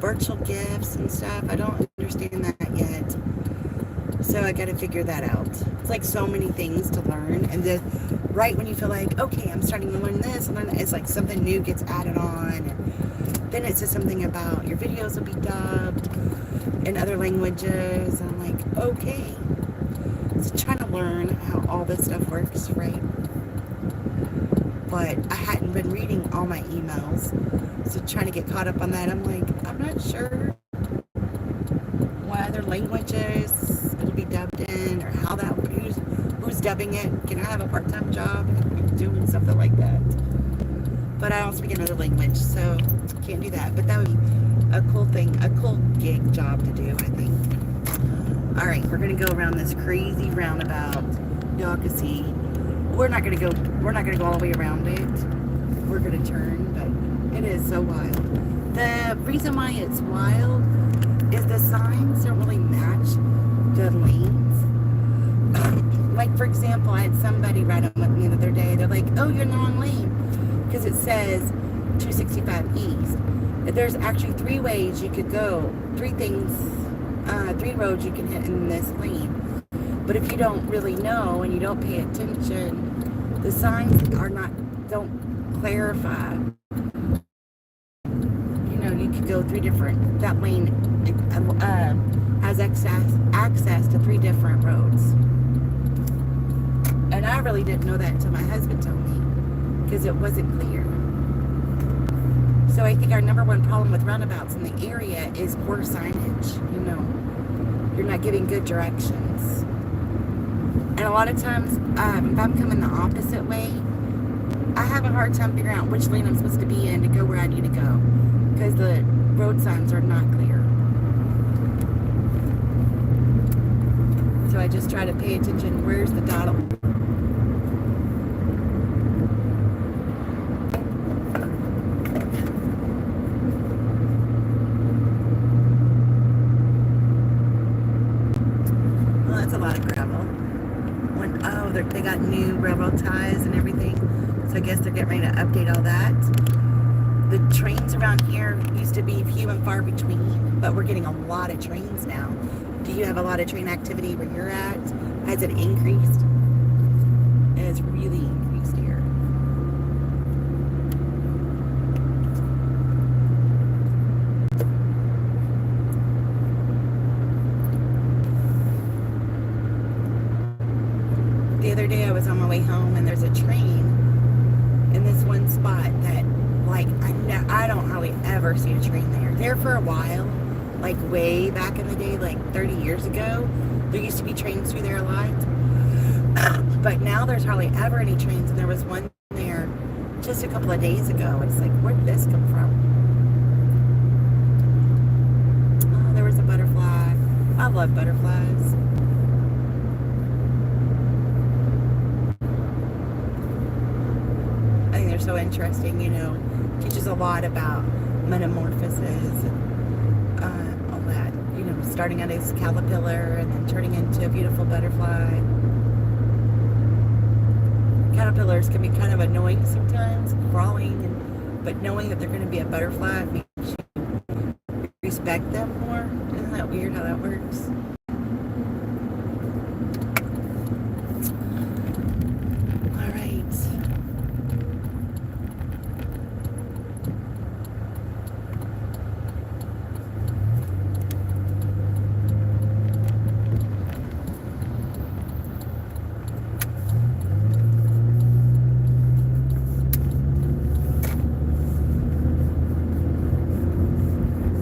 virtual gifts and stuff. I don't understand that yet. So I got to figure that out. It's like so many things to learn. And then right when you feel like, okay, I'm starting to learn this, and then it's like something new gets added on. And then it says something about your videos will be dubbed in other languages. And I'm like, okay. So trying to learn how all this stuff works, right? But I hadn't been reading all my emails. So trying to get caught up on that, I'm like, I'm not sure what other languages it'll be dubbed in, or how that, who's dubbing it. Can I have a part-time job doing something like that? But I don't speak another language, so can't do that. But that would be a cool thing, a cool gig job to do, I think. All right, we're gonna go around this crazy roundabout. Y'all can see. We're not gonna go all the way around it. We're gonna turn, but it is so wild. The reason why it's wild is the signs don't really match the lanes. Like, for example, I had somebody ride up with me the other day. They're like, oh, you're in the wrong lane because it says 265 east. There's actually 3 ways you could go, 3 roads you can hit in this lane. But if you don't really know and you don't pay attention, the signs don't clarify. You know, you could go 3 different, that lane has access to 3 different roads. And I really didn't know that until my husband told me, because it wasn't clear. So I think our number one problem with roundabouts in the area is poor signage. You know, you're not giving good directions. And a lot of times, if I'm coming the opposite way, I have a hard time figuring out which lane I'm supposed to be in to go where I need to go, because the road signs are not clear. So I just try to pay attention. Where's the dot? Well, that's a lot of gravel. They got new railroad ties and everything. So I guess they're getting ready to update all that. The trains around here used to be few and far between, but we're getting a lot of trains now. Do you have a lot of train activity where you're at? Has it increased? It has really increased here. The other day I was on my way home and there's a train in this one spot that, like, I don't hardly ever see a train there. There for a while, like way back in the day, like 30 years ago, there used to be trains through there a lot. But now there's hardly ever any trains, and there was one there just a couple of days ago. It's like, where did this come from? Oh, there was a butterfly. I love butterflies. I think they're so interesting, you know. Teaches a lot about metamorphosis and all that. You know, starting out as a caterpillar and then turning into a beautiful butterfly. Caterpillars can be kind of annoying sometimes, crawling, but knowing that they're going to be a butterfly makes you respect them more. Isn't that weird how that works? All right.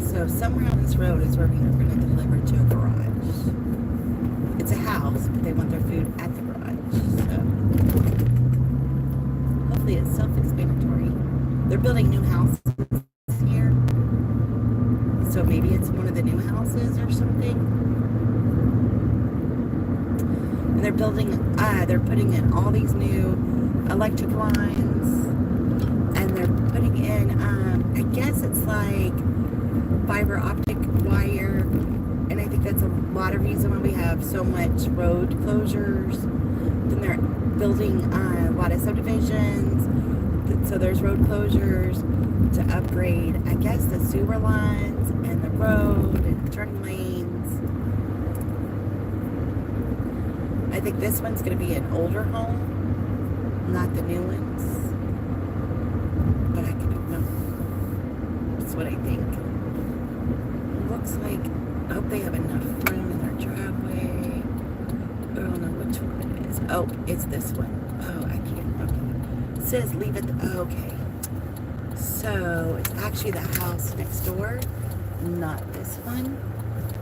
So somewhere on this road is where we are going to deliver to a garage. It's a house, but they want their food at the garage. So hopefully it's self-explanatory. They're building new houses here. So maybe it's one of the new houses or something. And they're building, they're putting in all these new electric lines. And they're putting in, I guess it's like fiber optic wire, and I think that's a lot of reason why we have so much road closures. Then they're building a lot of subdivisions, so there's road closures to upgrade, I guess, the sewer lines and the road and turn lanes. I think this one's going to be an older home, not the new ones, but I don't know. That's what I think. Looks like, I hope they have enough room in their driveway. I don't know which one it is. Oh, it's this one. Oh, I can't. Okay. It says leave it. Okay. So it's actually the house next door, not this one.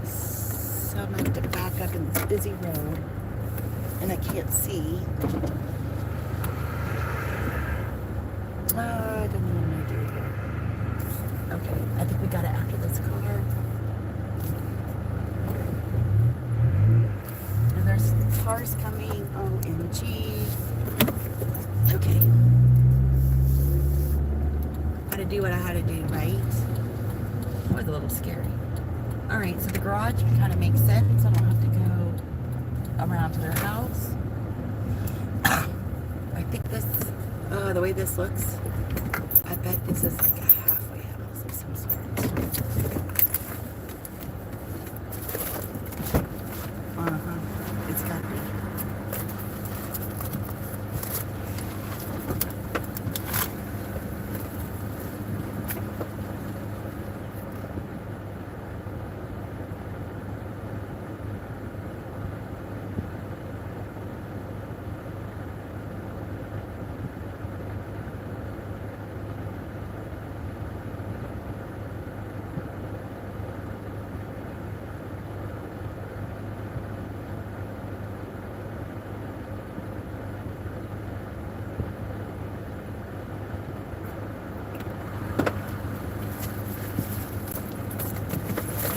So I'm going to have to back up in this busy road. And I can't see. I don't know what I'm going to do here. Okay, I think we got it after this car. And there's cars coming. OMG. Okay. Had to do what I had to do, right? That was a little scary. Alright, so the garage kind of makes sense. I don't have to go around to their house. I think this, the way this looks, I bet this is like a halfway house of some sort. It's got me.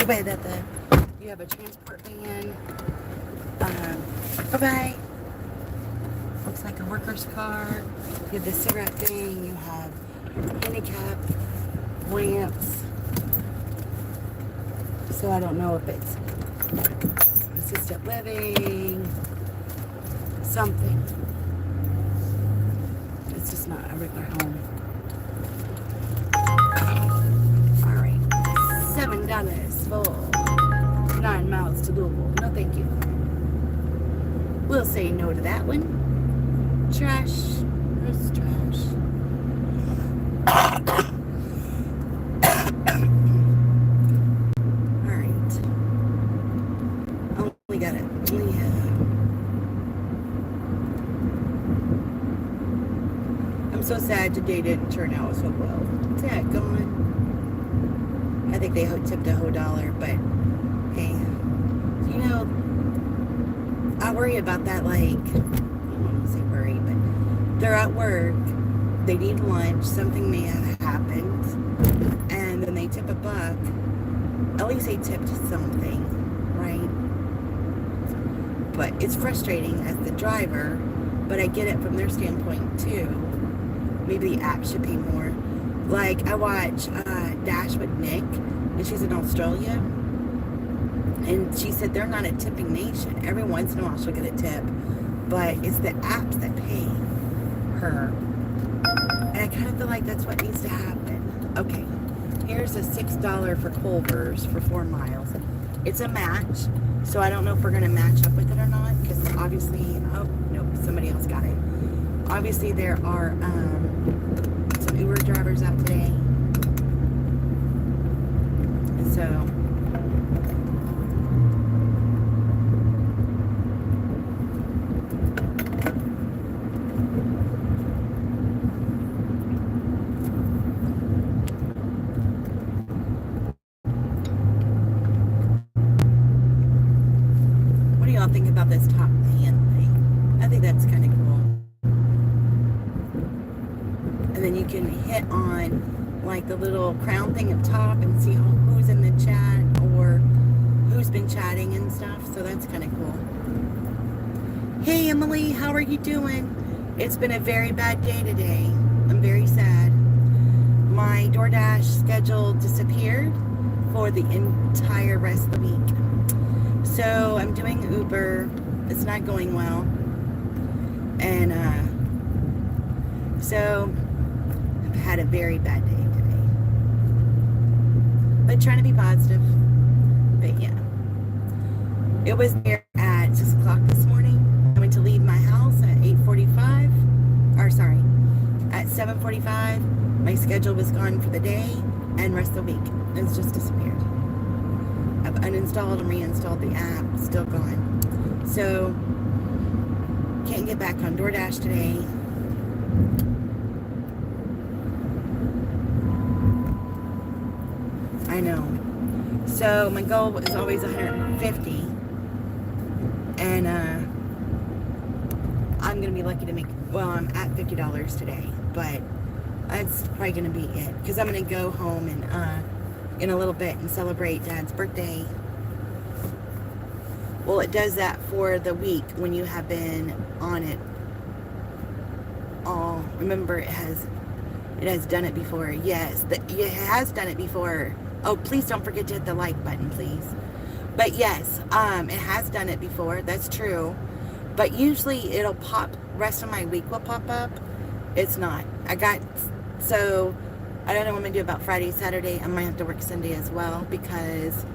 Way that you have a transport van. Bye-bye. Looks like a worker's car. You have the cigarette thing. You have handicap ramps. So I don't know if it's assisted living, something. It's just not a regular home. $7 for 9 miles to Louisville. No, thank you. We'll say no to that one. trash. Where's trash? Alright. We got it. I'm so sad today didn't turn out so well. Sad gone. I think they tipped a whole $1, but hey, you know, I worry about that. Like, I don't want to say worry, but they're at work, they need lunch, something may have happened, and then they tip $1. At least they tipped something, right? But it's frustrating as the driver, but I get it from their standpoint too. Maybe the app should pay more. Like, I watch Dash with Nick, and she's in Australia, and she said they're not a tipping nation. Every once in a while she'll get a tip, but it's the apps that pay her. And I kind of feel like that's what needs to happen. Okay, here's a $6 for Culver's for 4 miles. It's a match, so I don't know if we're going to match up with it or not, because obviously, oh, no, somebody else got it. Obviously, there are some Uber drivers out today. And so, what do y'all think about this top hand thing? I think that's kind of cool. And then you can hit on like the little crown thing up top and see who's in the chat or who's been chatting and stuff. So that's kind of cool. Hey Emily, how are you doing? It's been a very bad day today. I'm very sad. My DoorDash schedule disappeared for the entire rest of the week. So I'm doing Uber. It's not going well. And so I've had a very bad day today. But trying to be positive. But yeah. It was there at 6 o'clock this morning. I went to leave my house at 8:45. Or sorry, at 7:45. My schedule was gone for the day and rest of the week. It's just disappeared. I've uninstalled and reinstalled the app. Still gone. So can't get back on DoorDash today. I know. So my goal is always 150, and I'm gonna be lucky to make. Well, I'm at $50 today, but that's probably gonna be it because I'm gonna go home and in a little bit and celebrate Dad's birthday. Well, it does that for the week when you have been on it. Oh, remember it has done it before. Yes, it has done it before. Oh, please don't forget to hit the like button, please. But yes, it has done it before. That's true. But usually it'll pop. Rest of my week will pop up. It's not. So I don't know what I'm gonna do about Friday, Saturday. I might have to work Sunday as well because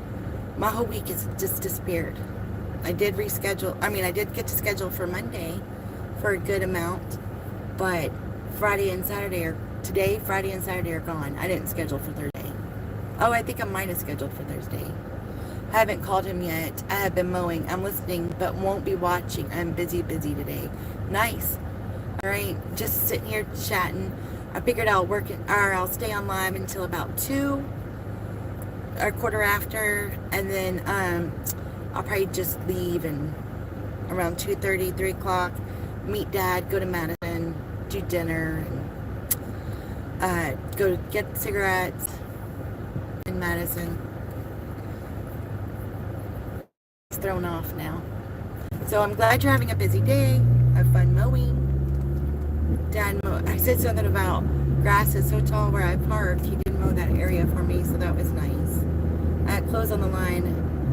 my whole week is just disappeared. I did reschedule. I mean, I did get to schedule for Monday for a good amount, but Friday and Saturday are gone. I didn't schedule for Thursday. Oh, I think I might have scheduled for Thursday. I haven't called him yet. I have been mowing. I'm listening, but won't be watching. I'm busy today. Nice. All right, just sitting here chatting. I figured I'll stay on live until about 2 or quarter after, and then I'll probably just leave and around 2:30, 3 o'clock, meet Dad, go to Madison, do dinner, and go get cigarettes in Madison. It's thrown off now. So I'm glad you're having a busy day. Have fun mowing. Dad I said something about grass is so tall where I park. He did mow that area for me, so that was nice. I had clothes on the line.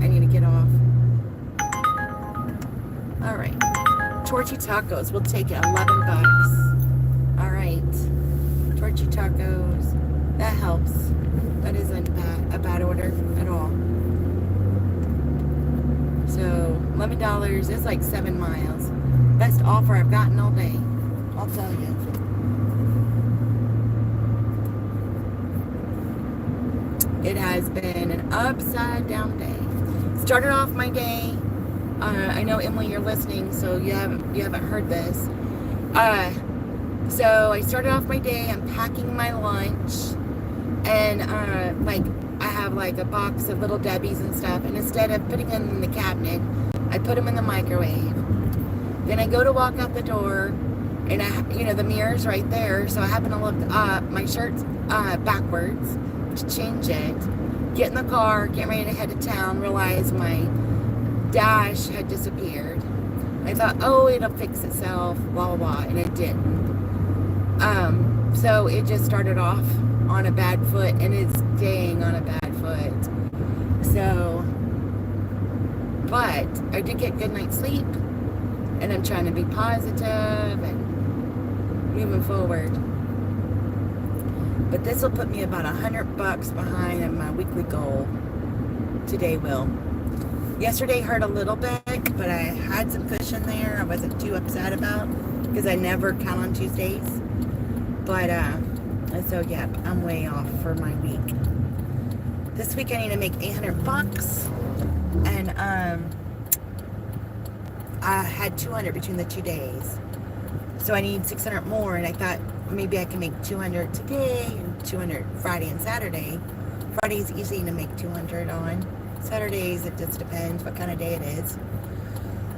I need to get off. All right. Torchy tacos. We'll take it. $11. All right. Torchy tacos. That helps. That isn't a bad order at all. So $11 is like 7 miles. Best offer I've gotten all day. I'll tell you. It has been an upside down day. Started off my day. I know, Emily, you're listening, so you haven't heard this. So I started off my day. I'm packing my lunch, and like I have like a box of Little Debbie's and stuff. And instead of putting them in the cabinet, I put them in the microwave. Then I go to walk out the door, and the mirror's right there. So I happen to look up. My shirt's backwards to change it. Get in the car, get ready to head to town. Realize my dash had disappeared. I thought, oh, it'll fix itself, blah, blah, blah, and it didn't. So it just started off on a bad foot, and it's staying on a bad foot. So, but I did get good night's sleep, and I'm trying to be positive and moving forward. But this will put me about $100 behind on my weekly goal. Today will. Yesterday hurt a little bit, but I had some cushion there. I wasn't too upset about, because I never count on Tuesdays. But so yeah, I'm way off for my week. This week I need to make $800, and I had 200 between the 2 days. So I need 600 more, and I thought maybe I can make 200 today and 200 Friday and Saturday. Friday's easy to make 200 on. Saturdays, it just depends what kind of day it is.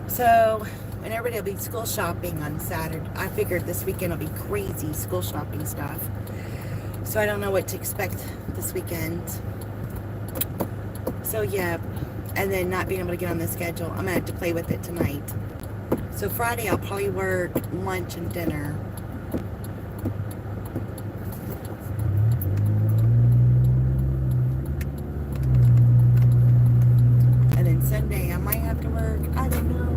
So, and everybody will be school shopping on Saturday. I figured this weekend will be crazy school shopping stuff. So I don't know what to expect this weekend. So yeah, and then not being able to get on the schedule, I'm gonna have to play with it tonight. So Friday I'll probably work lunch and dinner. And then Sunday I might have to work. I don't know.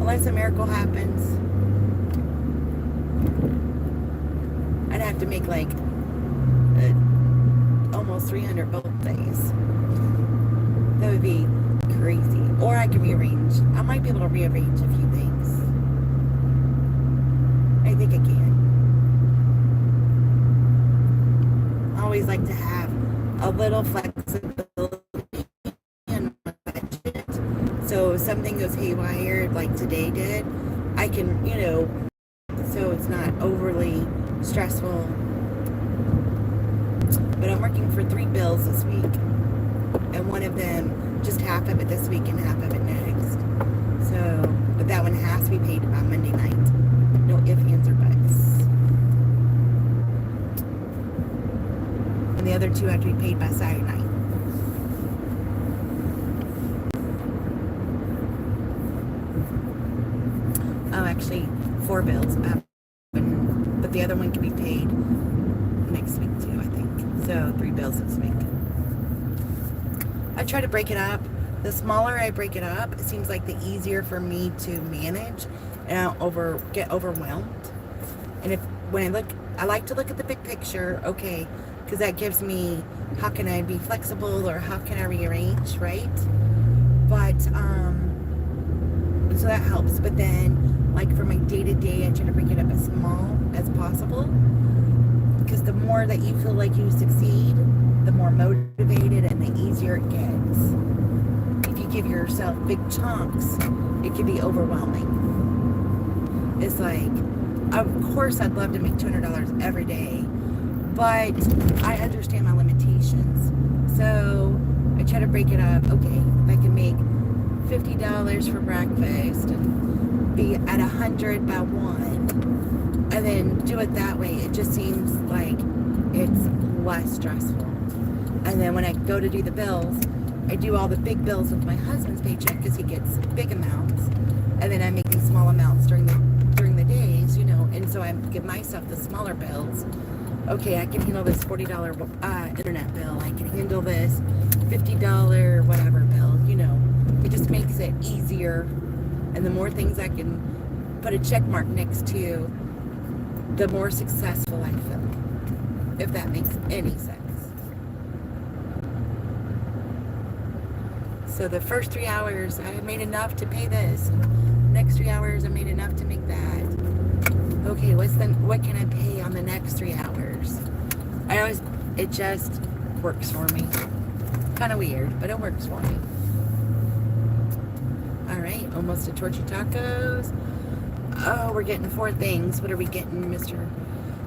Unless a miracle happens. I'd have to make like almost 300 both days. That would be crazy. Or I can rearrange. I might be able to rearrange a few things. I think I can. I always like to have a little flexibility in my budget. So if something goes haywire like today did, I can, so it's not overly stressful. But I'm working for 3 bills this week. And one of them, just half of it this week and half of it next. So, but that one has to be paid by Monday night. No ifs, ands, or buts. And the other 2 have to be paid by Saturday night. Oh, actually, 4 bills. But the other one can be paid next week too, I think. So 3 bills this week. I try to break it up. The smaller I break it up, it seems like the easier for me to manage, and I don't get overwhelmed. And when I like to look at the big picture, okay, because that gives me, how can I be flexible, or how can I rearrange, right? But so that helps. But then, like for my day-to-day, I try to break it up as small as possible, because the more that you feel like you succeed, the more motivated and the easier it gets. If you give yourself big chunks, it can be overwhelming. It's like, of course I'd love to make $200 every day, but I understand my limitations. So I try to break it up. Okay, if I can make $50 for breakfast and be at 100 by 1, and then do it that way, it just seems like it's less stressful. And then when I go to do the bills, I do all the big bills with my husband's paycheck, because he gets big amounts, and then I'm making small amounts during the days, and so I give myself the smaller bills. Okay, I can handle this $40 internet bill. I can handle this $50 whatever bill. It just makes it easier, and the more things I can put a check mark next to, the more successful I feel. If that makes any sense. So the first 3 hours, I made enough to pay this. Next 3 hours, I made enough to make that. Okay, what can I pay on the next 3 hours? It just works for me. Kind of weird, but it works for me. All right, almost to Torchy Tacos. Oh, we're getting 4 things. What are we getting, mister?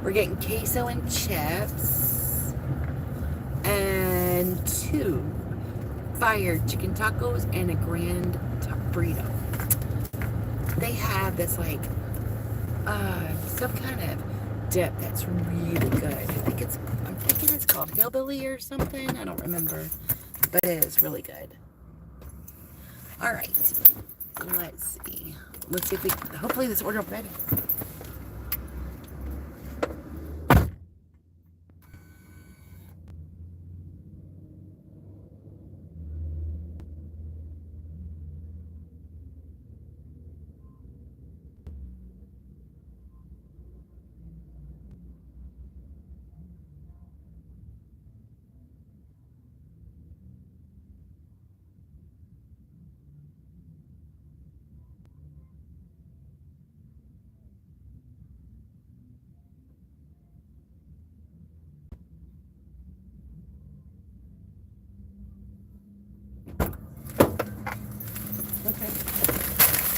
We're getting queso and chips. And 2 fire chicken tacos and a grand burrito. They have this like some kind of dip that's really good. I'm thinking it's called Hillbilly or something. I don't remember, but it is really good. All right, let's see. Let's see if we. Hopefully, this order will be ready.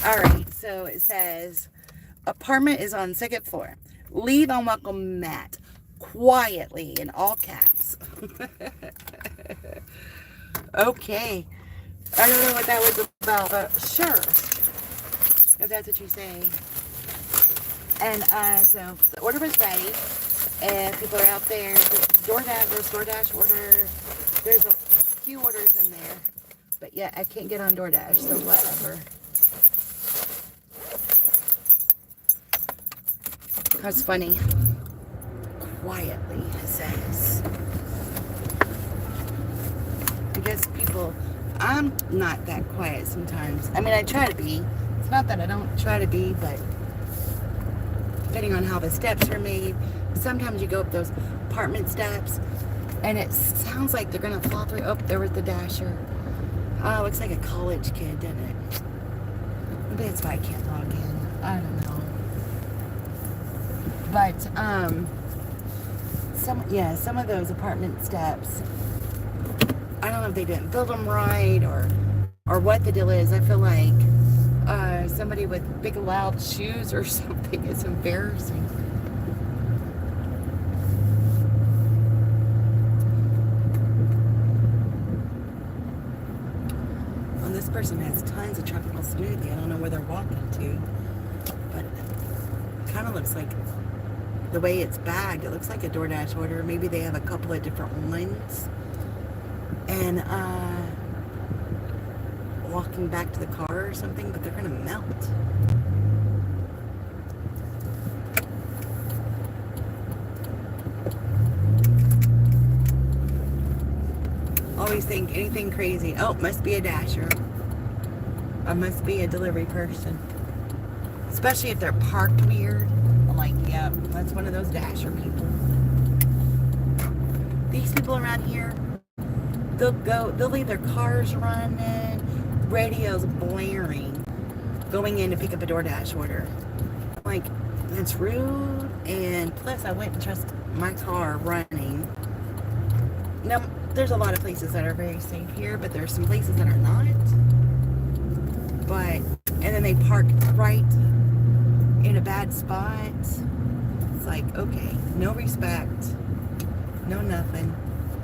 All right, so it says apartment is on 2nd floor. Leave unwelcome mat quietly in all caps. Okay, I don't know what that was about, but sure, if that's what you say. And so the order was ready, and people are out there. There's DoorDash order. There's a few orders in there, but yeah, I can't get on DoorDash, so whatever. That's funny. Quietly, it says. I guess I'm not that quiet sometimes. I mean, I try to be. It's not that I don't try to be, but depending on how the steps are made, sometimes you go up those apartment steps, and it sounds like they're going to fall through. Oh, there was the dasher. Oh, looks like a college kid, doesn't it? Maybe that's why I can't log in. I don't know. But, some of those apartment steps, I don't know if they didn't build them right or what the deal is. I feel like somebody with big loud shoes or something is embarrassing. Well, this person has tons of tropical smoothie. I don't know where they're walking to, but it kind of looks like the way it's bagged, it looks like a DoorDash order. Maybe they have a couple of different ones. And walking back to the car or something, but they're gonna melt. Always think anything crazy. Oh, must be a dasher. I must be a delivery person. Especially if they're parked weird. I'm like, yeah, that's one of those dasher people. These people around here, they'll leave their cars running, radios blaring, going in to pick up a DoorDash order. Like, that's rude, and plus I wouldn't trust my car running. Now, there's a lot of places that are very safe here, but there's some places that are not. But, and then they park right in a bad spot. It's like, okay, no respect, no nothing.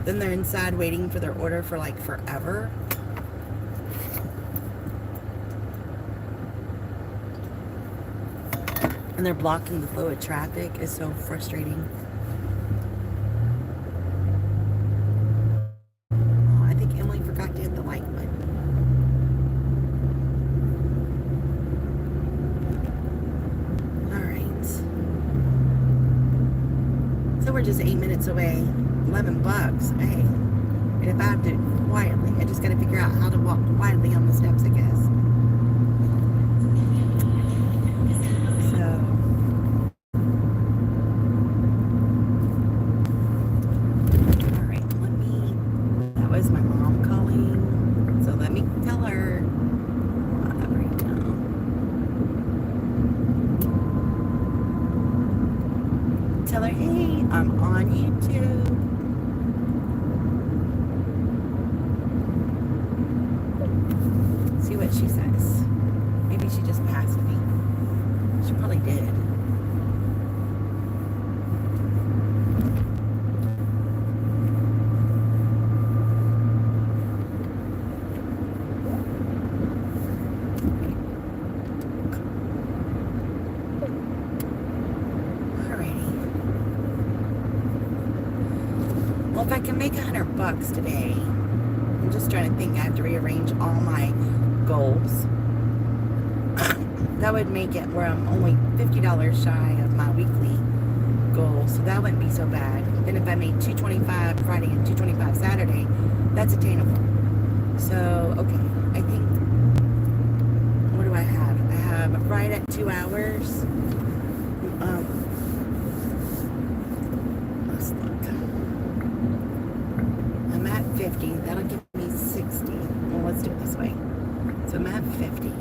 Then they're inside waiting for their order for like forever. And they're blocking the flow of traffic. It's so frustrating. Oh, I think Emily forgot to hit the like button. So we're just 8 minutes away, $11. Hey, and if I have to quietly, I just got to figure out how to walk quietly on the steps, I guess. So, all right, that was my mom calling. So let me tell her right now. what she says. Maybe she just passed me. She probably did. Alrighty. Well, if I can make $100 today, I'm just trying to think. I have to rearrange all my goals. That would make it where I'm only $50 shy of my weekly goal, so that wouldn't be so bad. Then if I made $225 Friday and $225 Saturday, that's attainable. So, okay, I think, what do I have? I have right at 2 hours. Let's look. I'm at 50. That'll give me 60. Well, let's do it this way. So I'm at 50.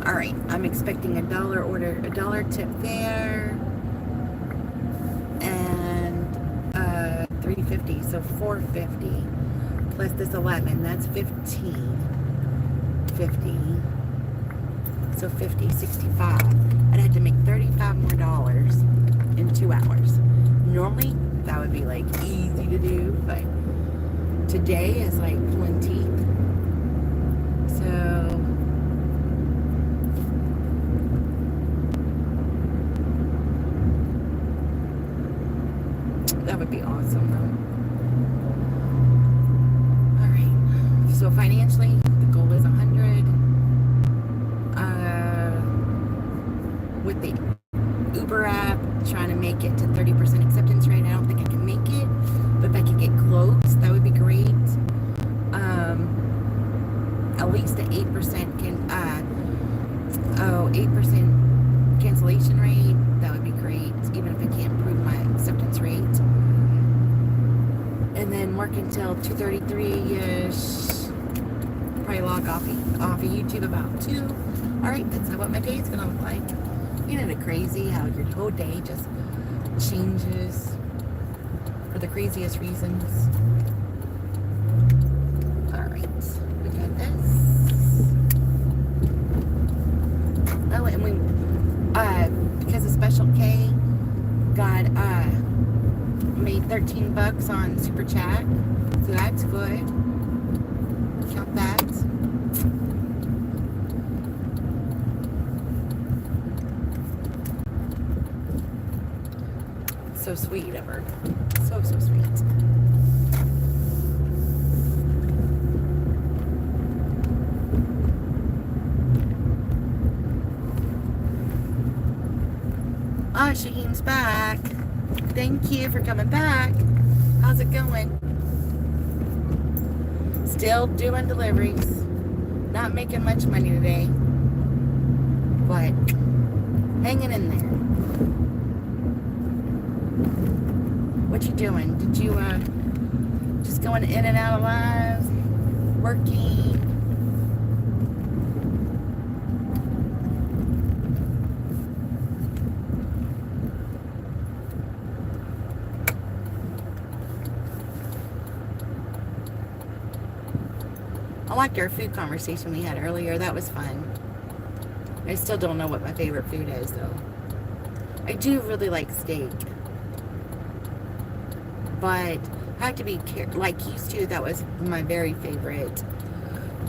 All right, I'm expecting a $1 tip there, and $3.50, so $4.50 plus this 11, that's 15, 50, so 50, 65. I'd have to make $35 more in 2 hours. Normally, that would be like easy to do, but today is like plenty. So that would be awesome, though. All right. So financially, the goal is 100. With the Uber app, trying to make it to 30% acceptance rate. I don't think I can make it, but if I could get close, that would be great. At least an 8% 8% cancellation rate. That would be great, even if I can't prove my acceptance rate. And then work until 2:33ish. Probably log off of YouTube about 2. All right, that's what my day is gonna look like. Isn't it crazy how your whole day just changes for the craziest reasons? All right, we got this. Oh, and we, because of Special K, got made $13 on Super Chat, so that's good. Count that. So sweet of her. So sweet. Ah, Shaheen's back. Thank you for coming back. How's it going? Still doing deliveries. Not making much money today, but hanging in there. What you doing? Did you just going in and out of lives? Working? I liked our food conversation we had earlier. That was fun. I still don't know what my favorite food is, though. I do really like steak. But I have to be like used to. That was my very favorite.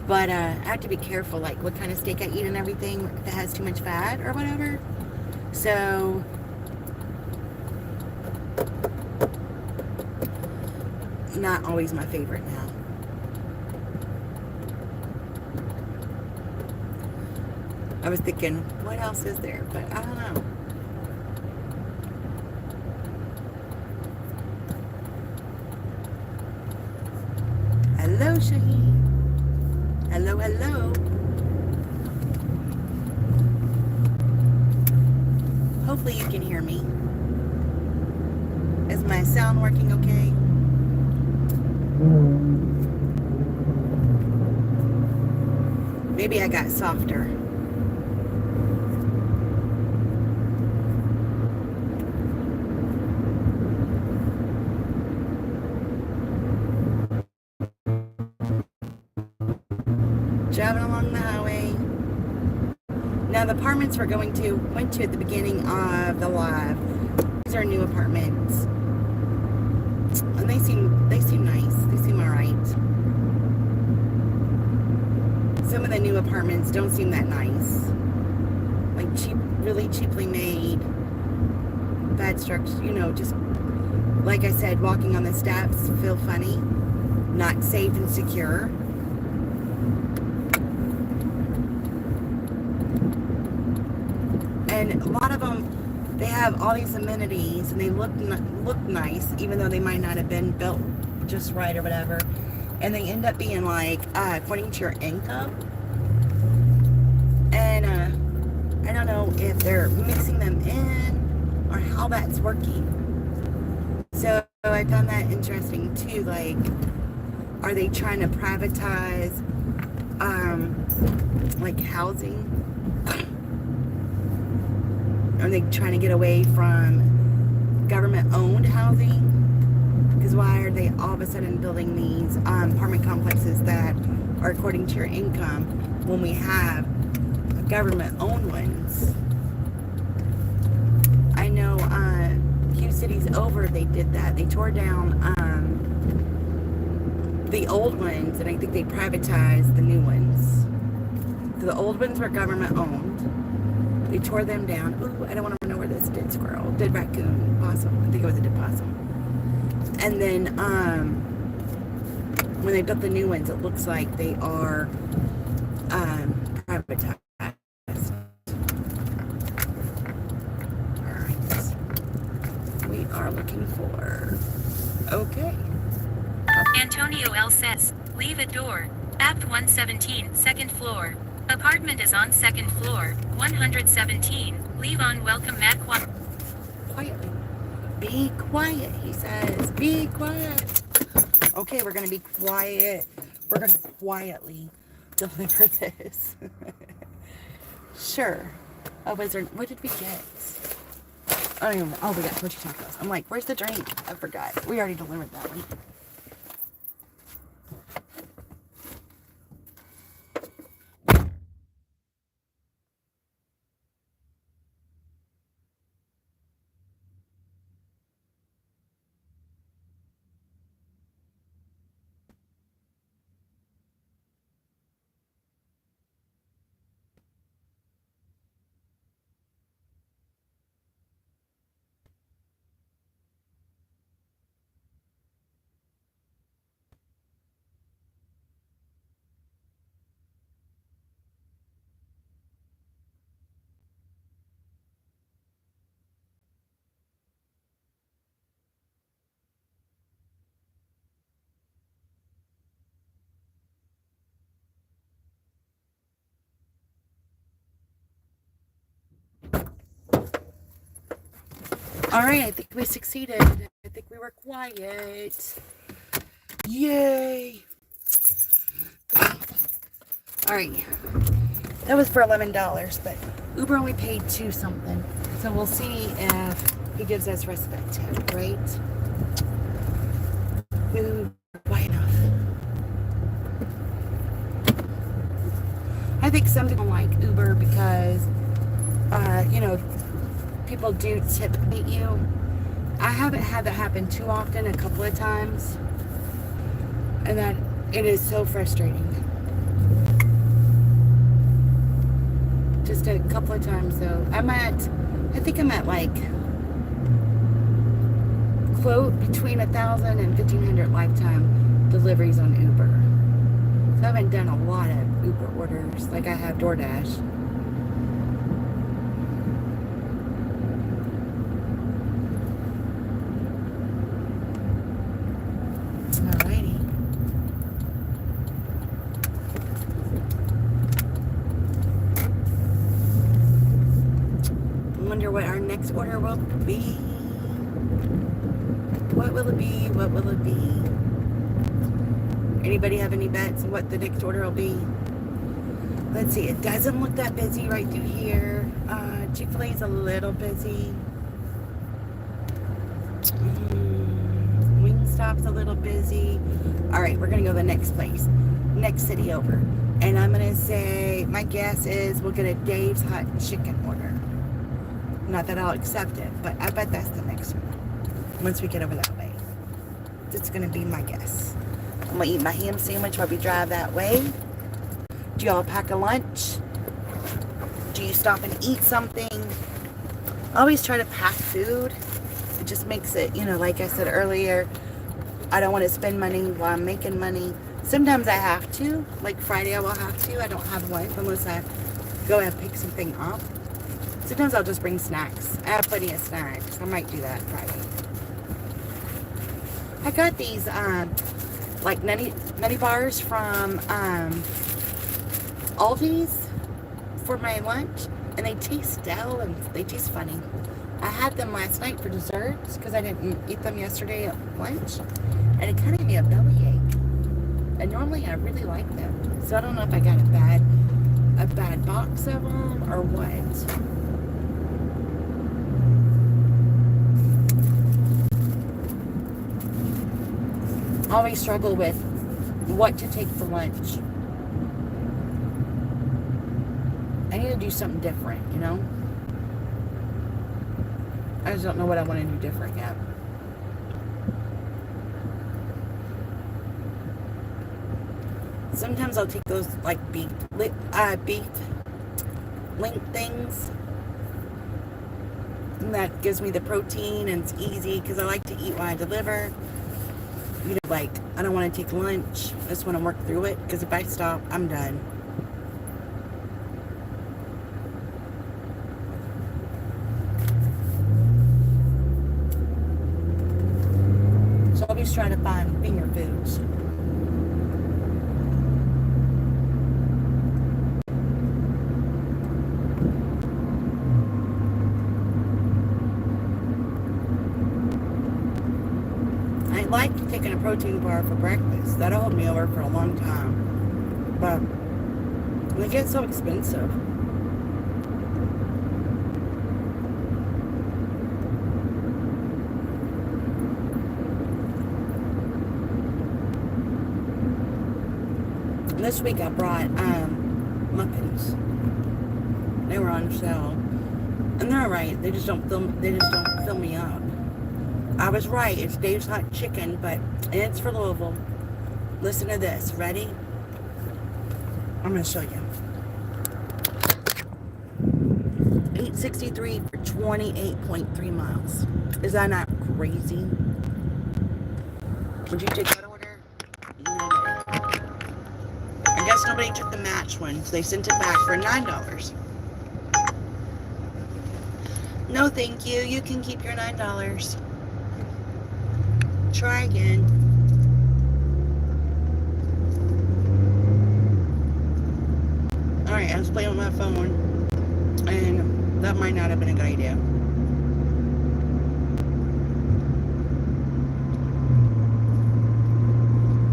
But I have to be careful, like what kind of steak I eat and everything, if it has too much fat or whatever. So not always my favorite now. I was thinking, what else is there? But I don't know. Hello, Shaheen. Hello, hello. Hopefully you can hear me. Is my sound working okay? Maybe I got softer. driving along the highway. Now the apartments we're went to at the beginning of the live. These are new apartments. And they seem nice. They seem alright. Some of the new apartments don't seem that nice. Like really cheaply made. Bad structure, just like I said, walking on the steps feel funny. Not safe and secure. And a lot of them, they have all these amenities and they look nice, even though they might not have been built just right or whatever. And they end up being like according to your income. And I don't know if they're mixing them in or how that's working. So I found that interesting too. Like, are they trying to privatize like housing? Are they trying to get away from government-owned housing? Because why are they all of a sudden building these apartment complexes that are according to your income when we have government-owned ones? I know a few cities over, they did that. They tore down the old ones, and I think they privatized the new ones. So the old ones were government-owned. They tore them down. Ooh, I don't want to know where this dead squirrel, dead raccoon, possum. I think it was a dead possum. And then when they built the new ones, it looks like they are privatized. Alright. We are looking for... Okay. Antonio L. says, leave at door. Apt 117, second floor. Apartment is on second floor, 117. Leave on welcome Matt Quietly. Be quiet, he says. Be quiet. Okay, we're going to be quiet. We're going to quietly deliver this. Sure. Oh, was there... What did we get? I don't even know. Oh, we got torchy tacos. I'm like, where's the drink? I forgot. We already delivered that one. Alright, I think we succeeded. I think we were quiet. Yay! Alright. That was for $11, but Uber only paid $2 something. So we'll see if he gives us rest of that tip, right? Ooh, quiet enough. I think some people like Uber because, people do tip beat you. I haven't had that happen too often, a couple of times. And that it is so frustrating. Just a couple of times though. I think I'm at like quote between 1,000 and 1,500 lifetime deliveries on Uber. So I haven't done a lot of Uber orders like I have DoorDash. Alrighty. I wonder what our next order will be. What will it be? What will it be? Anybody have any bets on what the next order will be? Let's see. It doesn't look that busy right through here. Chick-fil-A is a little busy. Wingstop's a little busy. All right, we're gonna go to the next place, next city over. And I'm going to say, my guess is we'll get a Dave's Hot Chicken order. Not that I'll accept it, but I bet that's the next one. Once we get over that way. That's going to be my guess. I'm going to eat my ham sandwich while we drive that way. Do y'all pack a lunch? Do you stop and eat something? I always try to pack food. It just makes it, you know, like I said earlier, I don't want to spend money while I'm making money. Sometimes I have to. Like Friday I will have to. I don't have lunch unless I go and pick something up. Sometimes I'll just bring snacks. I have plenty of snacks. I might do that Friday. I got these like nutty bars from Aldi's for my lunch, and they taste stale and they taste funny. I had them last night for desserts because I didn't eat them yesterday at lunch, and it kind of gave me a bellyache. And normally I really like them, so I don't know if I got a bad box of them or what. I always struggle with what to take for lunch. I need to do something different, you know? I just don't know what I want to do different yet. Sometimes I'll take those like beef link things. And that gives me the protein and it's easy because I like to eat while I deliver. You know, like, I don't want to take lunch. I just want to work through it because if I stop, I'm done. So I'll be trying to find finger foods. I like taking a protein bar for breakfast. That'll hold me over for a long time. But they get so expensive. This week I brought muffins. They were on sale, and they're alright. They just don't fill me up. I was right. It's Dave's Hot Chicken, and it's for Louisville. Listen to this. Ready? I'm gonna show you. $8.63 for 28.3 miles. Is that not crazy? Would you take that order? Nobody. I guess nobody took the match one, so they sent it back for $9. No, thank you. You can keep your $9. Try again. Alright, I was playing with my phone, and that might not have been a good idea.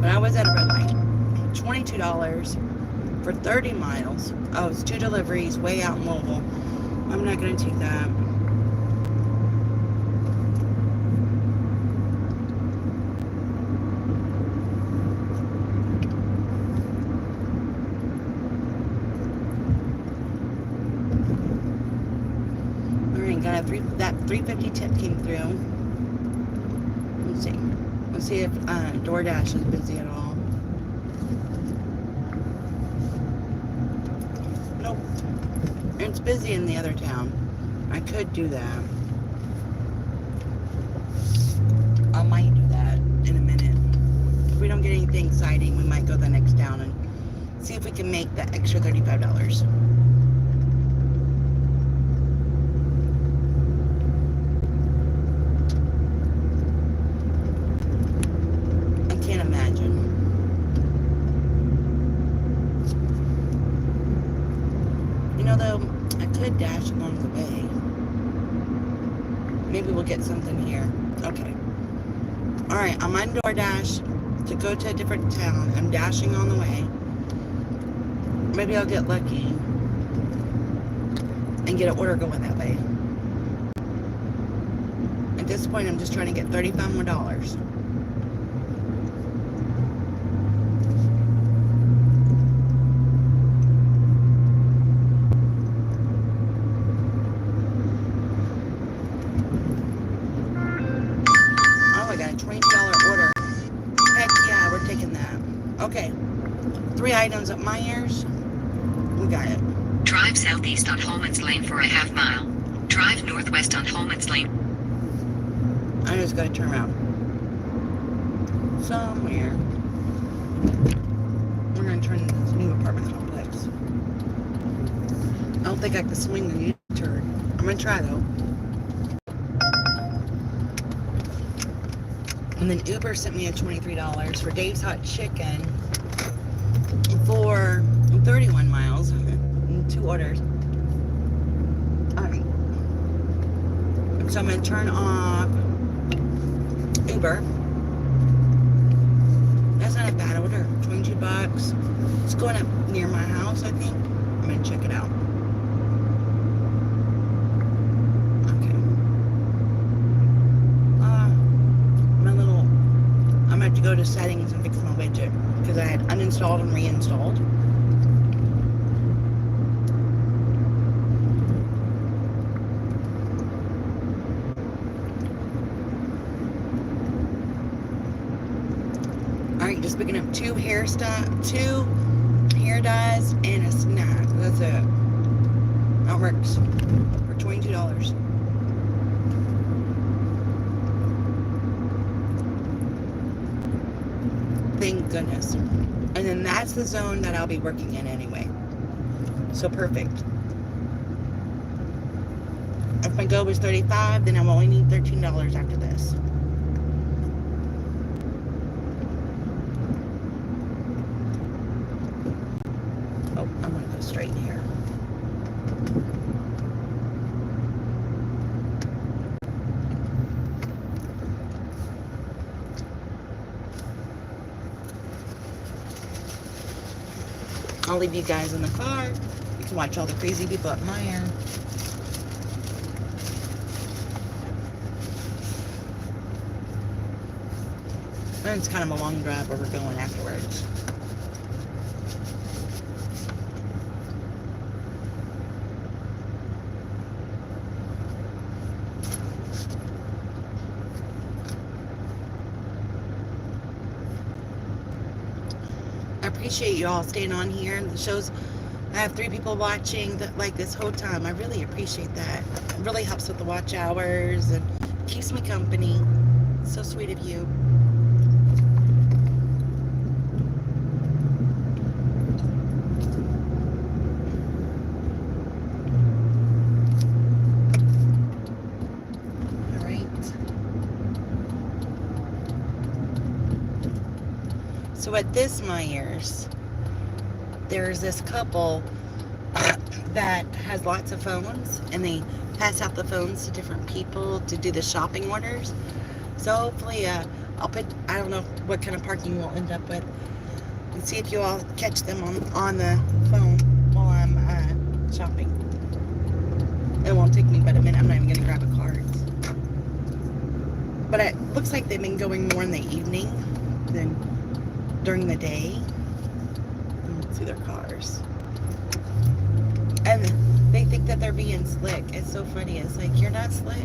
But I was at a red light. $22 for 30 miles. Oh, it's 2 deliveries way out in Louisville. I'm not going to take that. Alright, got that 350 tip came through. Let's see. Let's see if DoorDash is busy at all. Nope. It's busy in the other town. I could do that. I might do that in a minute. If we don't get anything exciting, we might go to the next town and see if we can make that extra $35. I can't imagine. You know, though, I could dash along the way. Maybe we'll get something here. Okay. Alright, I'm on DoorDash to go to a different town. I'm dashing on the way. Maybe I'll get lucky and get an order going that way. At this point, I'm just trying to get $35 more. Okay. 3 items at Myers. We got it. Drive southeast on Holman's Lane for a half mile. Drive northwest on Holman's Lane. I just gotta turn around. Somewhere. We're gonna turn into this new apartment complex. I don't think I can swing the U-turn. I'm gonna try though. And then Uber sent me a $23 for Dave's Hot Chicken for 31 miles. 2 orders. Alright. So I'm gonna turn off Uber. That's not a bad order. $22. It's going up near my house, I think. I'm gonna check it out. Okay. I'm gonna have to go to settings and fix my widget because I had uninstalled and reinstalled. Alright, just picking up 2 hair dyes and a snack. That's it. That works for $22. Thank goodness. And then that's the zone that I'll be working in anyway. So perfect. If my goal was 35, then I'll only need $13 after this. Oh, I'm gonna go straight here. I'll leave you guys in the car. You can watch all the crazy people at Meijer. And it's kind of a long drive where we're going afterwards. I appreciate you all staying on here. The shows, I have 3 people watching that like this whole time. I really appreciate that. It really helps with the watch hours and keeps me company. So sweet of you. All right. So at this Myers, there's this couple that has lots of phones, and they pass out the phones to different people to do the shopping orders. So hopefully, I'll put, I don't know what kind of parking we'll end up with, and see if you all catch them on the phone while I'm shopping. It won't take me but a minute. I'm not even gonna grab a card. But it looks like they've been going more in the evening than during the day. Let's see their cars. And they think that they're being slick. It's so funny. It's like, you're not slick.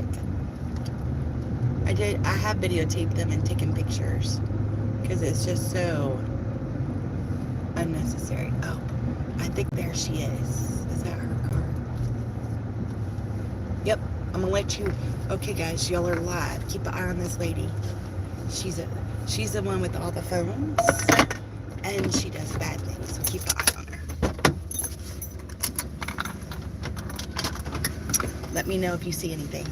I have videotaped them and taken pictures because it's just so unnecessary. Oh, I think there she is. Is that her car? Yep. I'm gonna let you. Okay, guys, y'all are live. Keep an eye on this lady. She's the one with all the phones, and she does bad things. So keep an eye on her. Let me know if you see anything.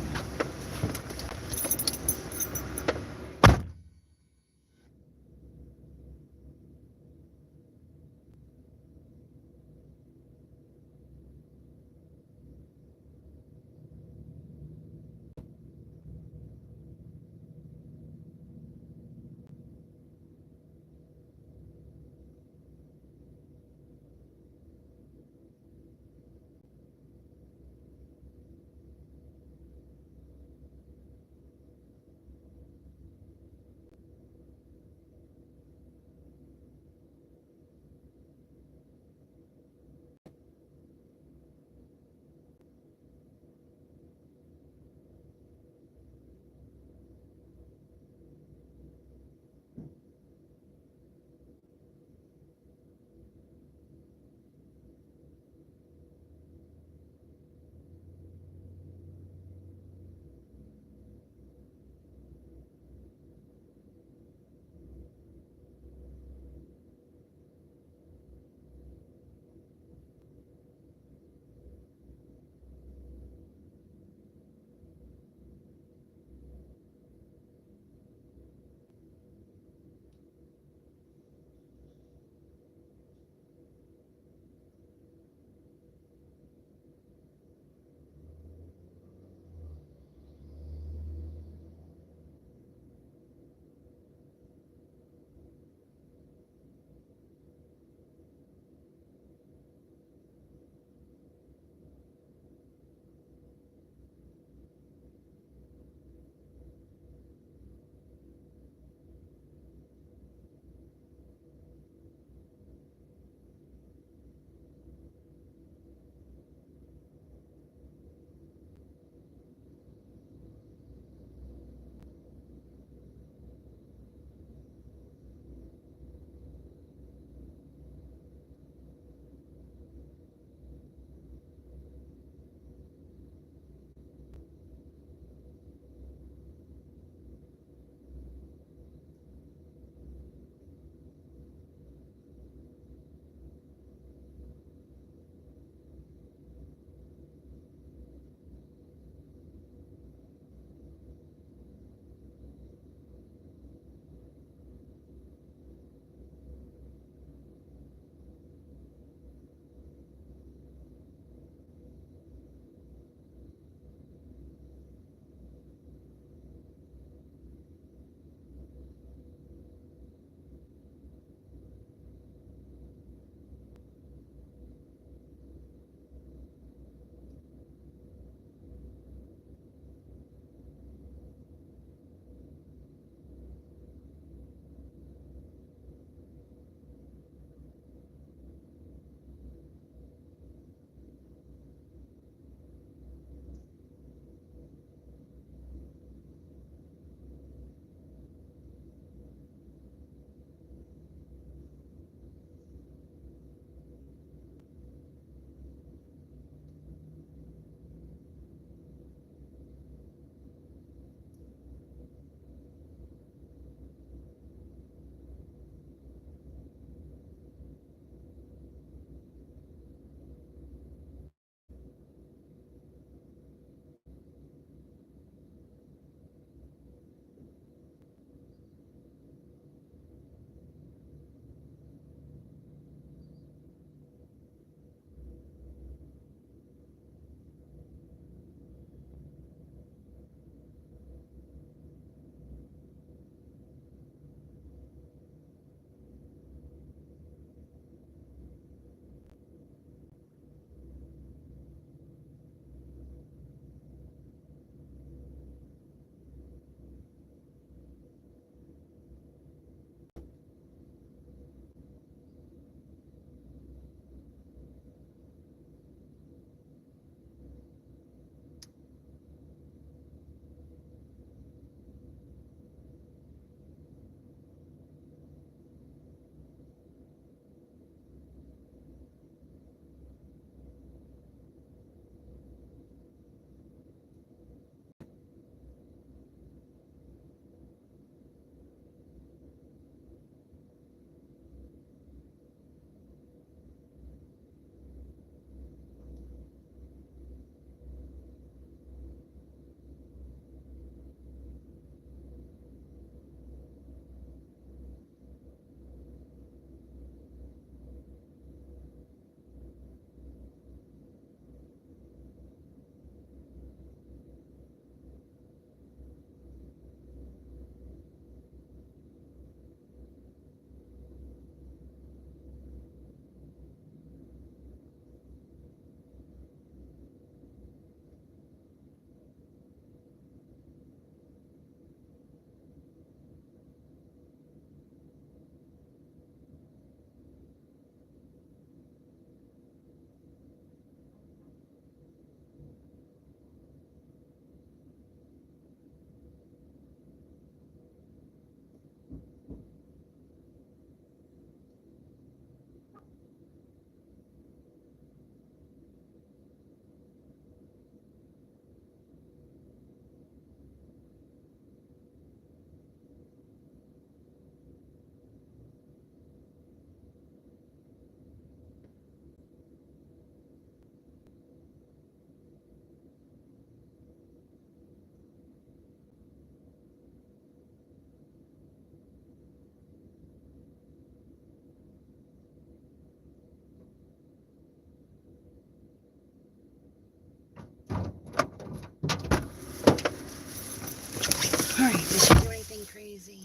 crazy.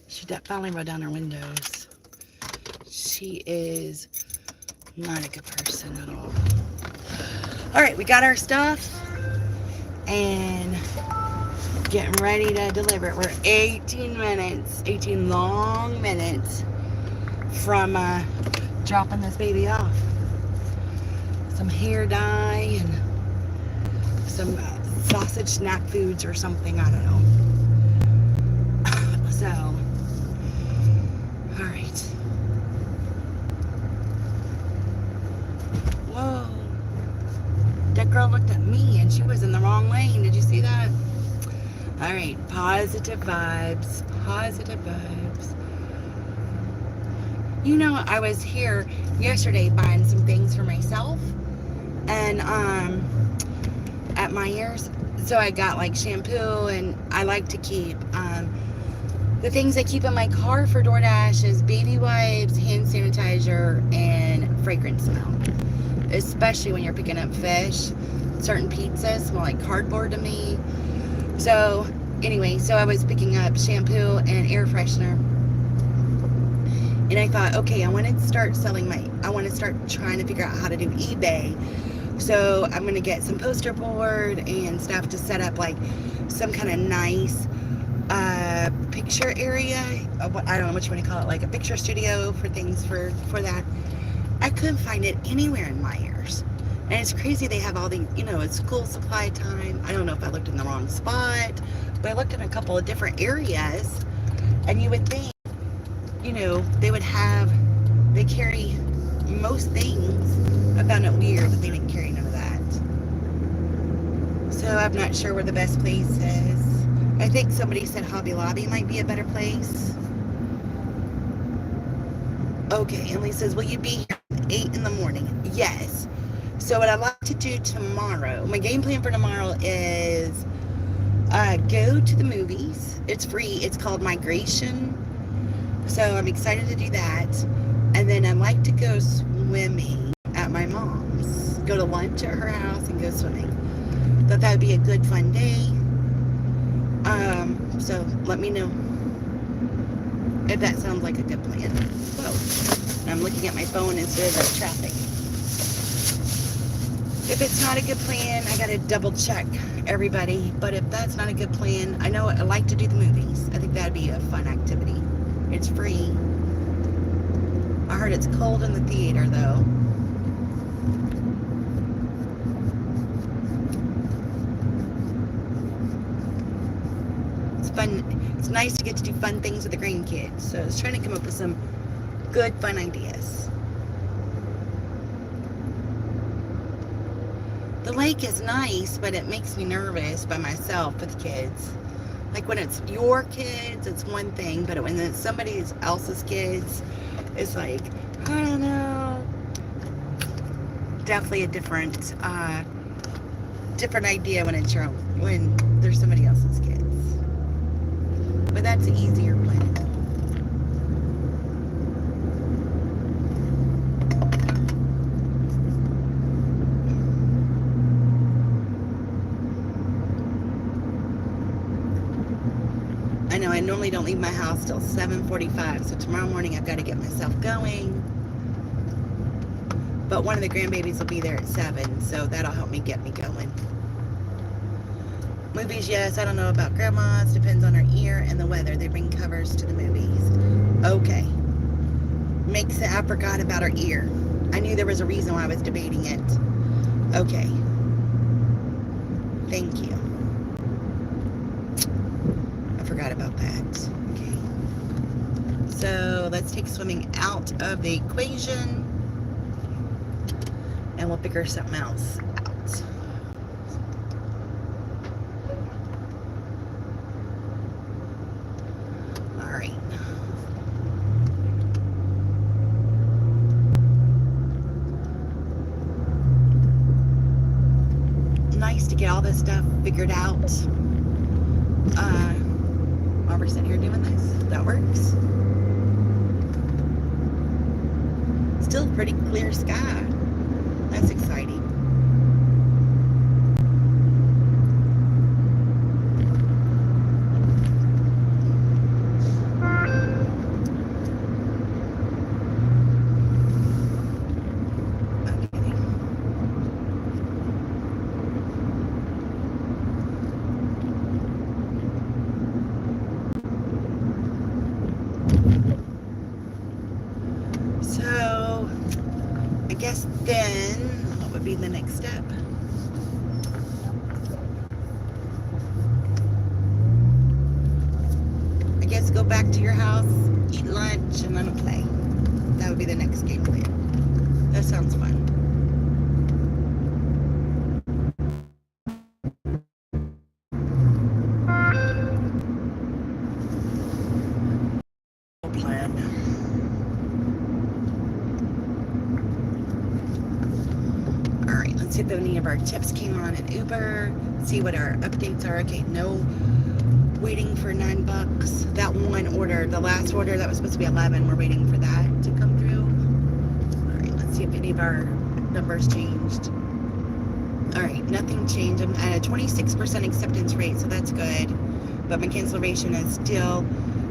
She finally rolled down her windows. She is not a good person at all. All right, we got our stuff and getting ready to deliver it. We're 18 long minutes from dropping this baby off. Some hair dye and some sausage snack foods or something, I don't know. So, all right. Whoa. That girl looked at me and she was in the wrong lane. Did you see that? All right, positive vibes, positive vibes. You know, I was here yesterday buying some things for myself and at Meijer's. So I got like shampoo, and I like to keep the things I keep in my car for DoorDash is baby wipes, hand sanitizer, and fragrance smell. Especially when you're picking up fish. Certain pizzas smell like cardboard to me. So anyway, so I was picking up shampoo and air freshener. And I thought, okay, I want to start trying to figure out how to do eBay. So I'm going to get some poster board and stuff to set up like some kind of nice picture area. I don't know what you want to call it, like a picture studio for things for that. I couldn't find it anywhere in Meijer's. And it's crazy they have all these, you know, it's school supply time. I don't know if I looked in the wrong spot, but I looked in a couple of different areas. And you would think, you know, they carry most things. I found it weird that they didn't carry none of that. So I'm not sure where the best place is. I think somebody said Hobby Lobby might be a better place. Okay, Emily says, will you be here at 8 in the morning? Yes. So what I'd like to do tomorrow, my game plan for tomorrow is go to the movies. It's free. It's called Migration. So I'm excited to do that. And then I'd like to go swimming at my mom's. Go to lunch at her house and go swimming. Thought that would be a good fun day. So let me know if that sounds like a good plan. Whoa. I'm looking at my phone instead of the traffic. If it's not a good plan, I gotta double check everybody. But if that's not a good plan, I know I like to do the movies. I think that'd be a fun activity. It's free. I heard it's cold in the theater though. It's fun. It's nice to get to do fun things with the grandkids. So I was trying to come up with some good, fun ideas. The lake is nice, but it makes me nervous by myself with kids. Like when it's your kids, it's one thing, but when it's somebody else's kids, it's like, I don't know. Definitely a different idea when it's when there's somebody else's kids. But that's an easier plan. I know I normally don't leave my house till 7:45, so tomorrow morning I've got to get myself going. But one of the grandbabies will be there at 7, so that'll help me get me going. Movies, yes. I don't know about grandma's. Depends on her ear and the weather. They bring covers to the movies. Okay. Makes it, I forgot about her ear. I knew there was a reason why I was debating it. Okay. Thank you. I forgot about that. Okay. So let's take swimming out of the equation. And we'll figure something else out. Alright. Nice to get all this stuff figured out. While we're sitting here doing this. That works. Still pretty clear sky. That's exciting. guess then, what would be the next step? I guess go back to your house, eat lunch, and then play. That would be the next game plan. That sounds fun. Plan. All right, let's see if any of our tips came on in Uber. See what our updates are. Okay, no waiting for $9. That one order, the last order that was supposed to be 11, we're waiting for that to come through. All right, let's see if any of our numbers changed. All right, nothing changed. I'm at a 26% acceptance rate, so that's good. But my cancellation is still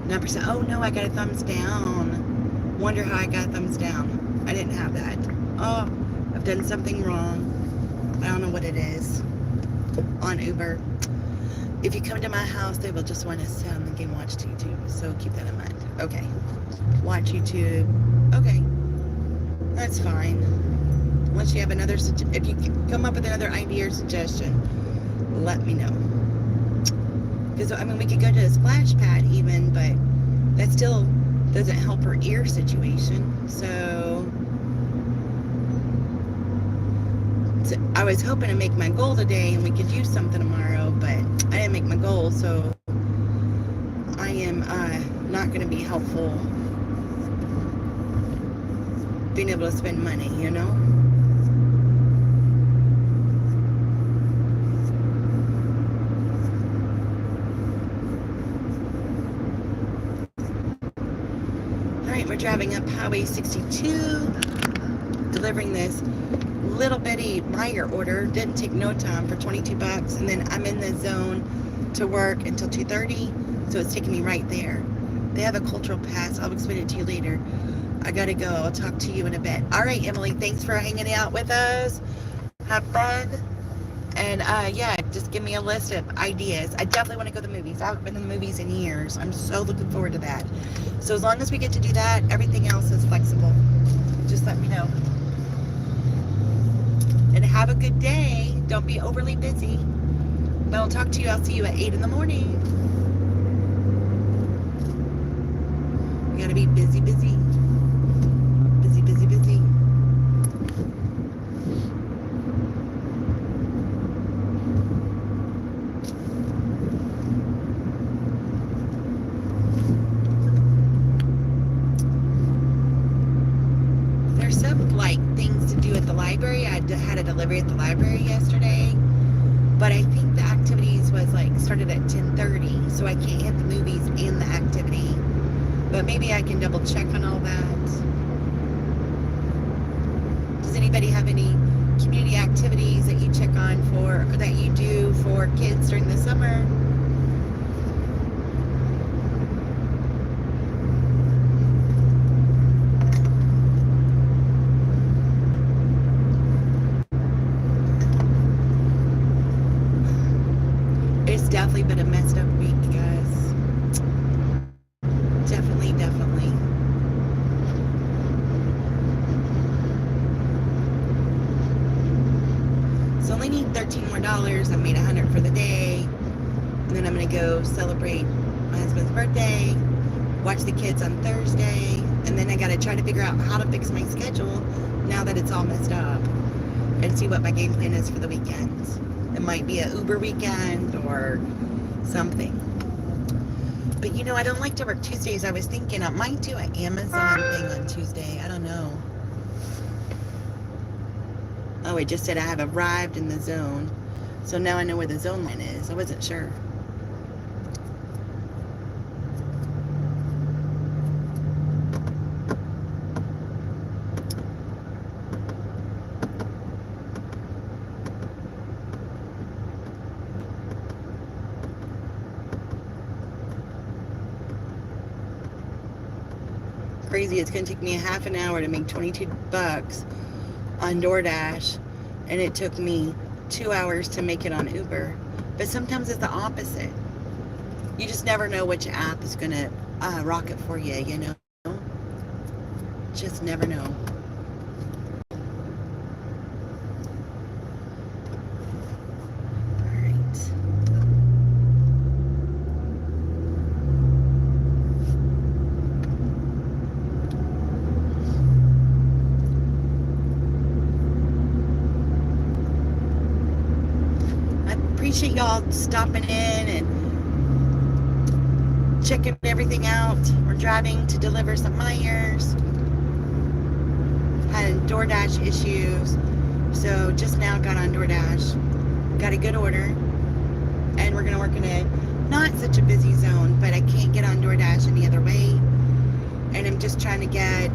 9%. Oh no, I got a thumbs down. Wonder how I got thumbs down. I didn't have that. Oh, I've done something wrong. I don't know what it is on Uber. If you come to my house, they will just want to sit on the game, watch YouTube. So keep that in mind. Okay. Watch YouTube. Okay. That's fine. Unless you have another, if you come up with another idea or suggestion, let me know. Because, I mean, we could go to a splash pad even, but that still doesn't help her ear situation. So I was hoping to make my goal today and we could do something tomorrow, but I didn't make my goal, so I am not going to be helpful being able to spend money, you know? Alright, we're driving up Highway 62, delivering this little bitty Meijer order. Didn't take no time for $22, and then I'm in the zone to work until 2:30, so it's taking me right there. They have a cultural pass. I'll explain it to you later. I gotta go. I'll talk to you in a bit. All right, Emily, thanks for hanging out with us. Have fun. And yeah, just give me a list of ideas. I definitely want to go to the movies. I haven't been to the movies in years. I'm so looking forward to that. So as long as we get to do that, everything else is flexible. Just let me know. And have a good day. Don't be overly busy. But I'll talk to you. I'll see you at 8 in the morning. We gotta be busy, busy. Busy, busy, busy. There's some like things to do at the library. I had a delivery at the library yesterday, but I think the activities was like started at 10:30, so I can't hit the movies and the activity. But maybe I can double check on all that. Does anybody have any community activities that you check on for, or that you do for kids during the summer? It's definitely been a messed up week, guys. Definitely, definitely. So I only need $13 more. I made $100 for the day. And then I'm going to go celebrate my husband's birthday, watch the kids on Thursday, and then I got to try to figure out how to fix my schedule now that it's all messed up, and see what my game plan is for the weekends. It might be an Uber weekend or something. But you know, I don't like to work Tuesdays. I was thinking I might do an Amazon thing on Tuesday. I don't know. Oh, it just said I have arrived in the zone. So now I know where the zone line is. I wasn't sure. Crazy. It's going to take me a half an hour to make $22 on DoorDash, and it took me 2 hours to make it on Uber. But sometimes it's the opposite. You just never know which app is going to rock it for you, you know? Just never know. appreciate y'all stopping in and checking everything out. We're driving to deliver some Myers. Had DoorDash issues, so just now got on DoorDash. Got a good order, and we're gonna work in a not such a busy zone, but I can't get on DoorDash any other way. And I'm just trying to get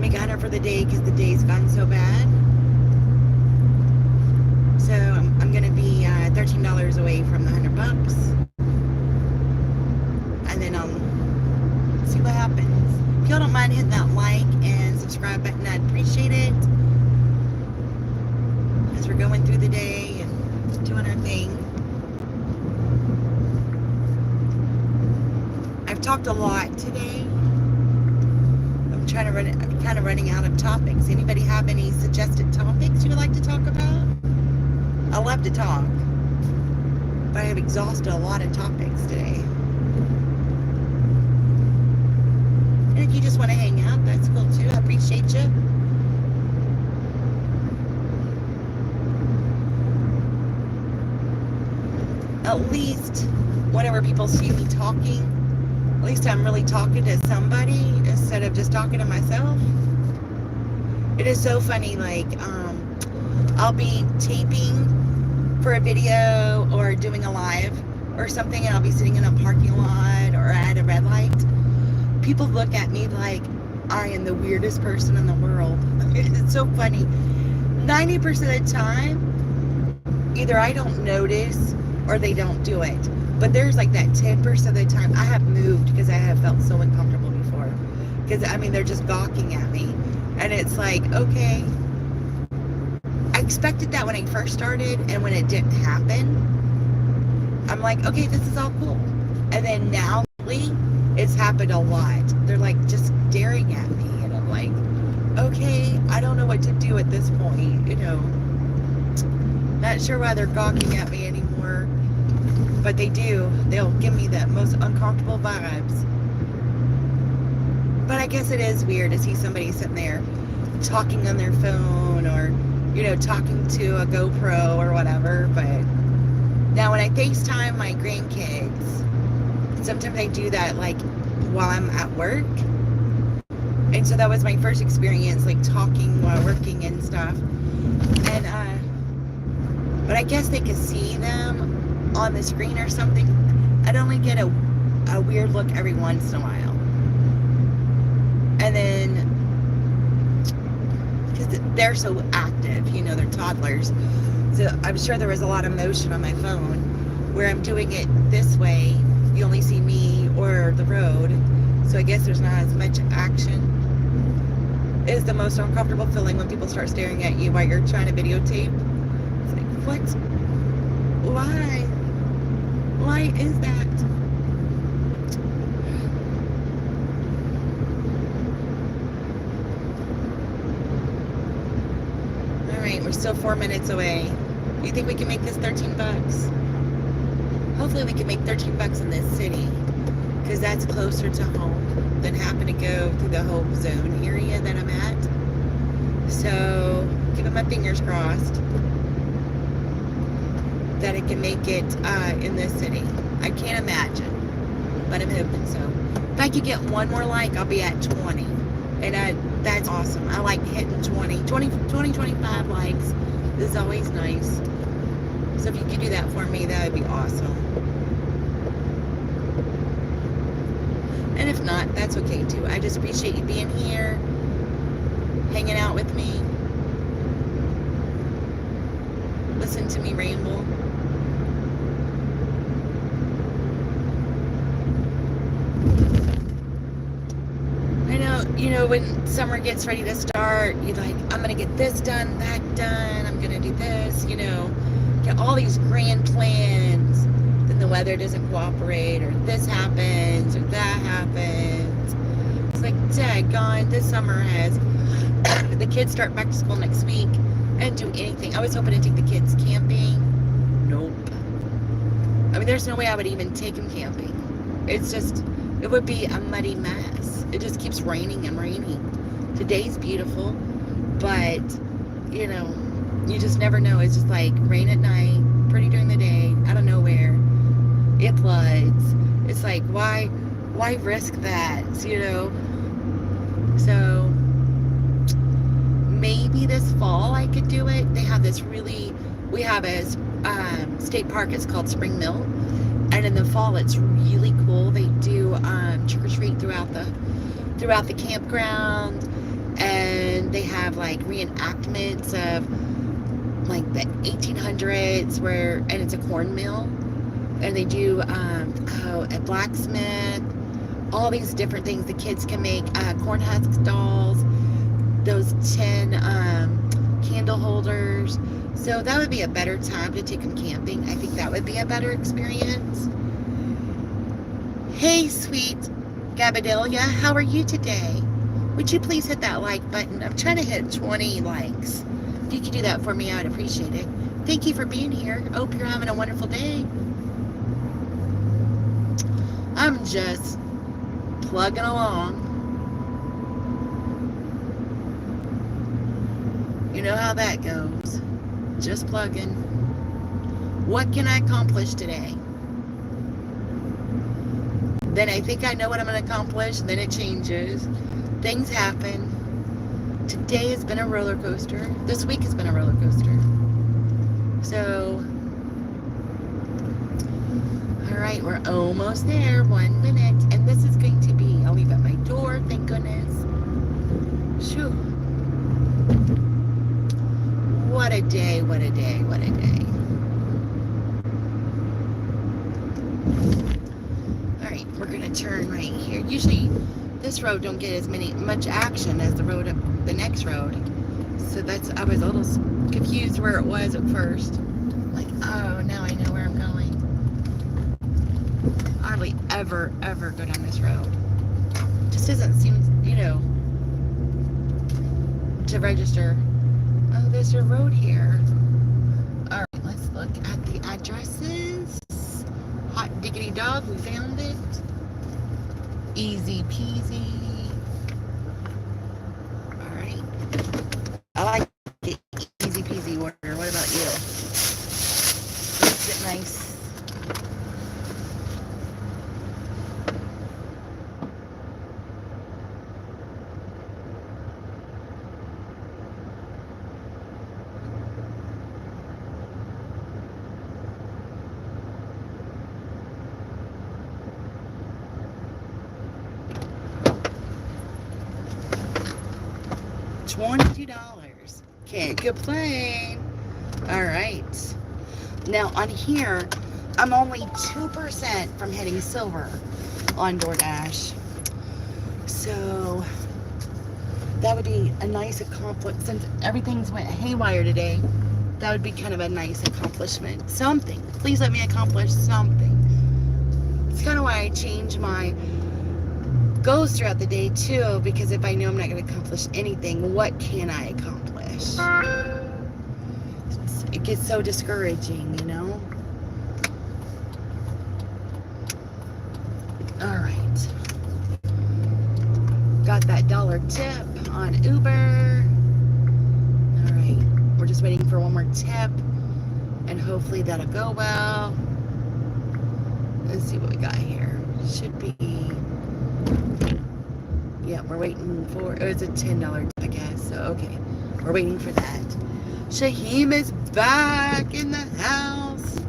make 100 for the day because the day's gone so bad. So I'm gonna be $13 away from the $100, and then I'll see what happens. If y'all don't mind hitting that like and subscribe button, I'd appreciate it. As we're going through the day and doing our thing. I've talked a lot today. I'm kind of running out of topics. Anybody have any suggested topics you would like to talk about? I love to talk, but I have exhausted a lot of topics today. And if you just want to hang out, that's cool too. I appreciate you. At least whenever people see me talking, at least I'm really talking to somebody instead of just talking to myself. It is so funny, like, I'll be taping for a video or doing a live or something, and I'll be sitting in a parking lot or at a red light. People look at me like I am the weirdest person in the world. It's so funny. 90% of the time, either I don't notice or they don't do it. But there's like that 10% of the time I have moved because I have felt so uncomfortable before. Because, I mean, they're just gawking at me. And it's like, okay. I expected that when I first started, and when it didn't happen, I'm like, okay, this is all cool. And then now, lately, it's happened a lot. They're like just staring at me, and I'm like, okay, I don't know what to do at this point, you know. Not sure why they're gawking at me anymore, but they do. They'll give me the most uncomfortable vibes. But I guess it is weird to see somebody sitting there talking on their phone, or, you know, talking to a GoPro or whatever. But now when I FaceTime my grandkids, sometimes I do that like while I'm at work. And so that was my first experience, like talking while working and stuff. And but I guess they could see them on the screen or something. I'd only get a weird look every once in a while. And then, because they're so active, you know, they're toddlers. So I'm sure there was a lot of motion on my phone. Where I'm doing it this way, you only see me or the road. So I guess there's not as much action. It is the most uncomfortable feeling when people start staring at you while you're trying to videotape. It's like, what? Why? Why is that? Alright, we're still 4 minutes away. Do you think we can make this $13? Hopefully we can make $13 in this city, because that's closer to home than having to go through the whole zone area that I'm at. So, keeping my fingers crossed that I can make it in this city. I can't imagine, but I'm hoping so. If I could get one more like, I'll be at 20. And that's awesome. I like hitting 20, 25 likes. This is always nice. So if you could do that for me, that would be awesome. And if not, that's okay too. I just appreciate you being here, hanging out with me, listen to me ramble. I know, you know, when summer gets ready to start, you're like, I'm going to get this done, that done, I'm going to do this, you know, get all these grand plans. Then the weather doesn't cooperate, or this happens, or that happens. It's like, daggone, this summer has, the kids start back to school next week. I didn't do anything. I was hoping to take the kids camping. Nope. I mean, there's no way I would even take them camping. It's just, it would be a muddy mess. It just keeps raining and raining. Today's beautiful, but, you know, You just never know. It's just like rain at night, pretty during the day, out of nowhere. It floods. It's like, why risk that, you know? So maybe this fall I could do it. They have this we have a state park. It's called Spring Mill, and in the fall it's really cool. They do trick or treat throughout the campground, and they have like reenactments of like the 1800s and it's a corn mill, and they do a blacksmith, all these different things the kids can make, corn husk dolls, those 10 candle holders. So that would be a better time to take them camping. I think that would be a better experience. Hey, sweet Gabadelia, how are you today? Would you please hit that like button? I'm trying to hit 20 likes. If you could do that for me, I would appreciate it. Thank you for being here. Hope you're having a wonderful day. I'm just plugging along. You know how that goes. Just plugging. What can I accomplish today? Then I think I know what I'm going to accomplish. Then it changes. Things happen. Today has been a roller coaster. This week has been a roller coaster. So, all right, we're almost there. 1 minute. And this is going to be, I'll leave at my door, thank goodness. Shoo. What a day, what a day, what a day. All right, we're gonna turn right here. Usually this road don't get as much action as the road up the next road. So I was a little confused where it was at first. Like, oh, now I know where I'm going. Hardly ever go down this road. Just doesn't seem, to register. Oh, there's a road here. All right, let's look at the addresses. Hot diggity dog, we found it. Easy peasy. All right. I like the easy peasy order. What about you? Is it nice? $22. Can't complain. All right. Now on here, I'm only 2% from hitting silver on DoorDash. So that would be a nice accomplishment. Since everything's went haywire today, that would be kind of a nice accomplishment. Something. Please let me accomplish something. It's kind of why I change my goes throughout the day too, because if I know I'm not going to accomplish anything, what can I accomplish? It gets so discouraging, All right, got that $1 tip on Uber. All right, we're just waiting for one more tip, and hopefully that'll go well. Let's see what we got here. Should be. Yeah, we're waiting for, it's a $10 tip, I guess. So, okay, we're waiting for that. Shaheem is back in the house.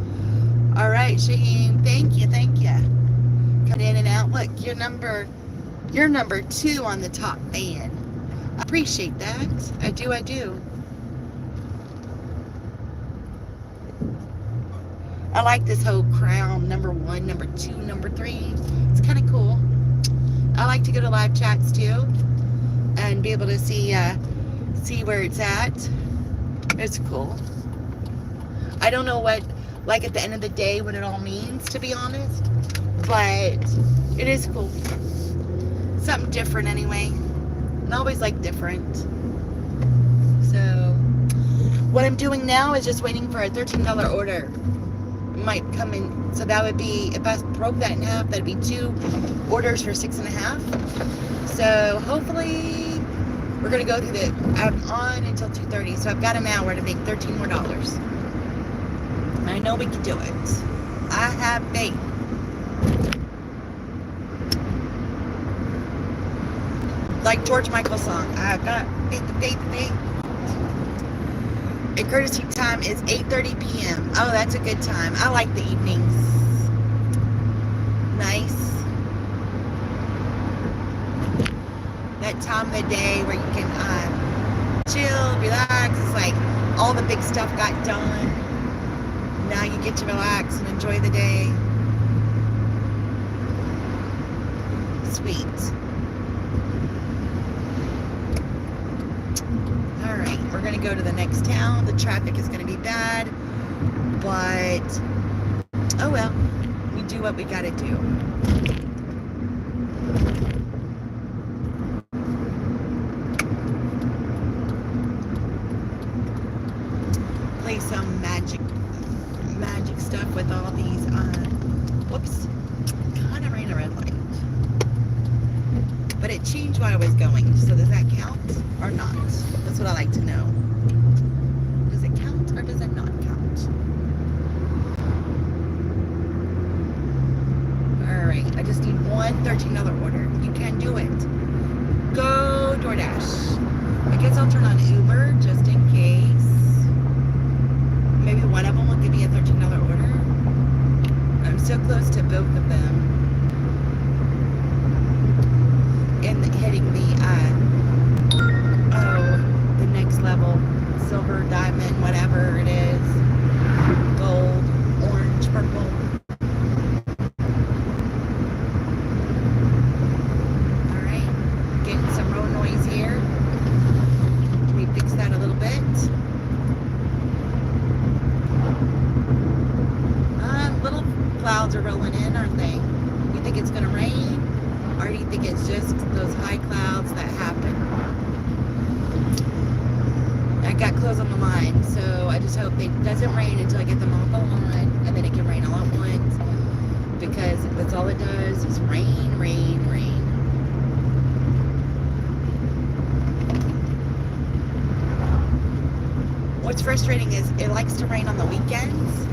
All right, Shaheem, thank you. Coming in and out. Look, you're number 2 on the top fan. I appreciate that. I do. I like this whole crown, number 1, number 2, number 3. It's kind of cool. I like to go to live chats too and be able to see where it's at. It's cool. I don't know what, like at the end of the day, what it all means, to be honest, but it is cool. Something different anyway. I always like different. So what I'm doing now is just waiting for a $13 order. It might come in. So that would be, if I broke that in half, that'd be 2 orders for $6.50. So hopefully We're gonna go through the. I'm on until 2:30, so I've got an hour to make $13 more. I know we can do it. I have faith. Like George Michael's song, I've got faith, faith, faith. And courtesy time is 8:30 p.m. Oh, that's a good time. I like the evenings. Nice. That time of the day where you can chill, relax. It's like all the big stuff got done. Now you get to relax and enjoy the day. Sweet. All right, we're gonna go to the next town. The traffic is gonna be bad, but oh well, we do what we gotta do. Play some magic stuff with all these, whoops, kind of ran a red light. But it changed while I was going, so does that count or not? That's what I like to know. Does it count or does it not count? Alright, I just need one $13 order. You can do it. Go DoorDash. I guess I'll turn on Uber just in case. Maybe one of them will give me a $13 order. I'm so close to both of them. And hitting the the next level, silver, diamond, whatever it is, gold, orange, purple. All right, getting some road noise here. Let me fix that a little bit. Little clouds are rolling in, aren't they? You think it's gonna rain? Or do you think it's just those high clouds that happen? I got clothes on the line, so I just hope it doesn't rain until I get them off the line, and then it can rain all at once, because that's all it does is rain, rain, rain. What's frustrating is it likes to rain on the weekends,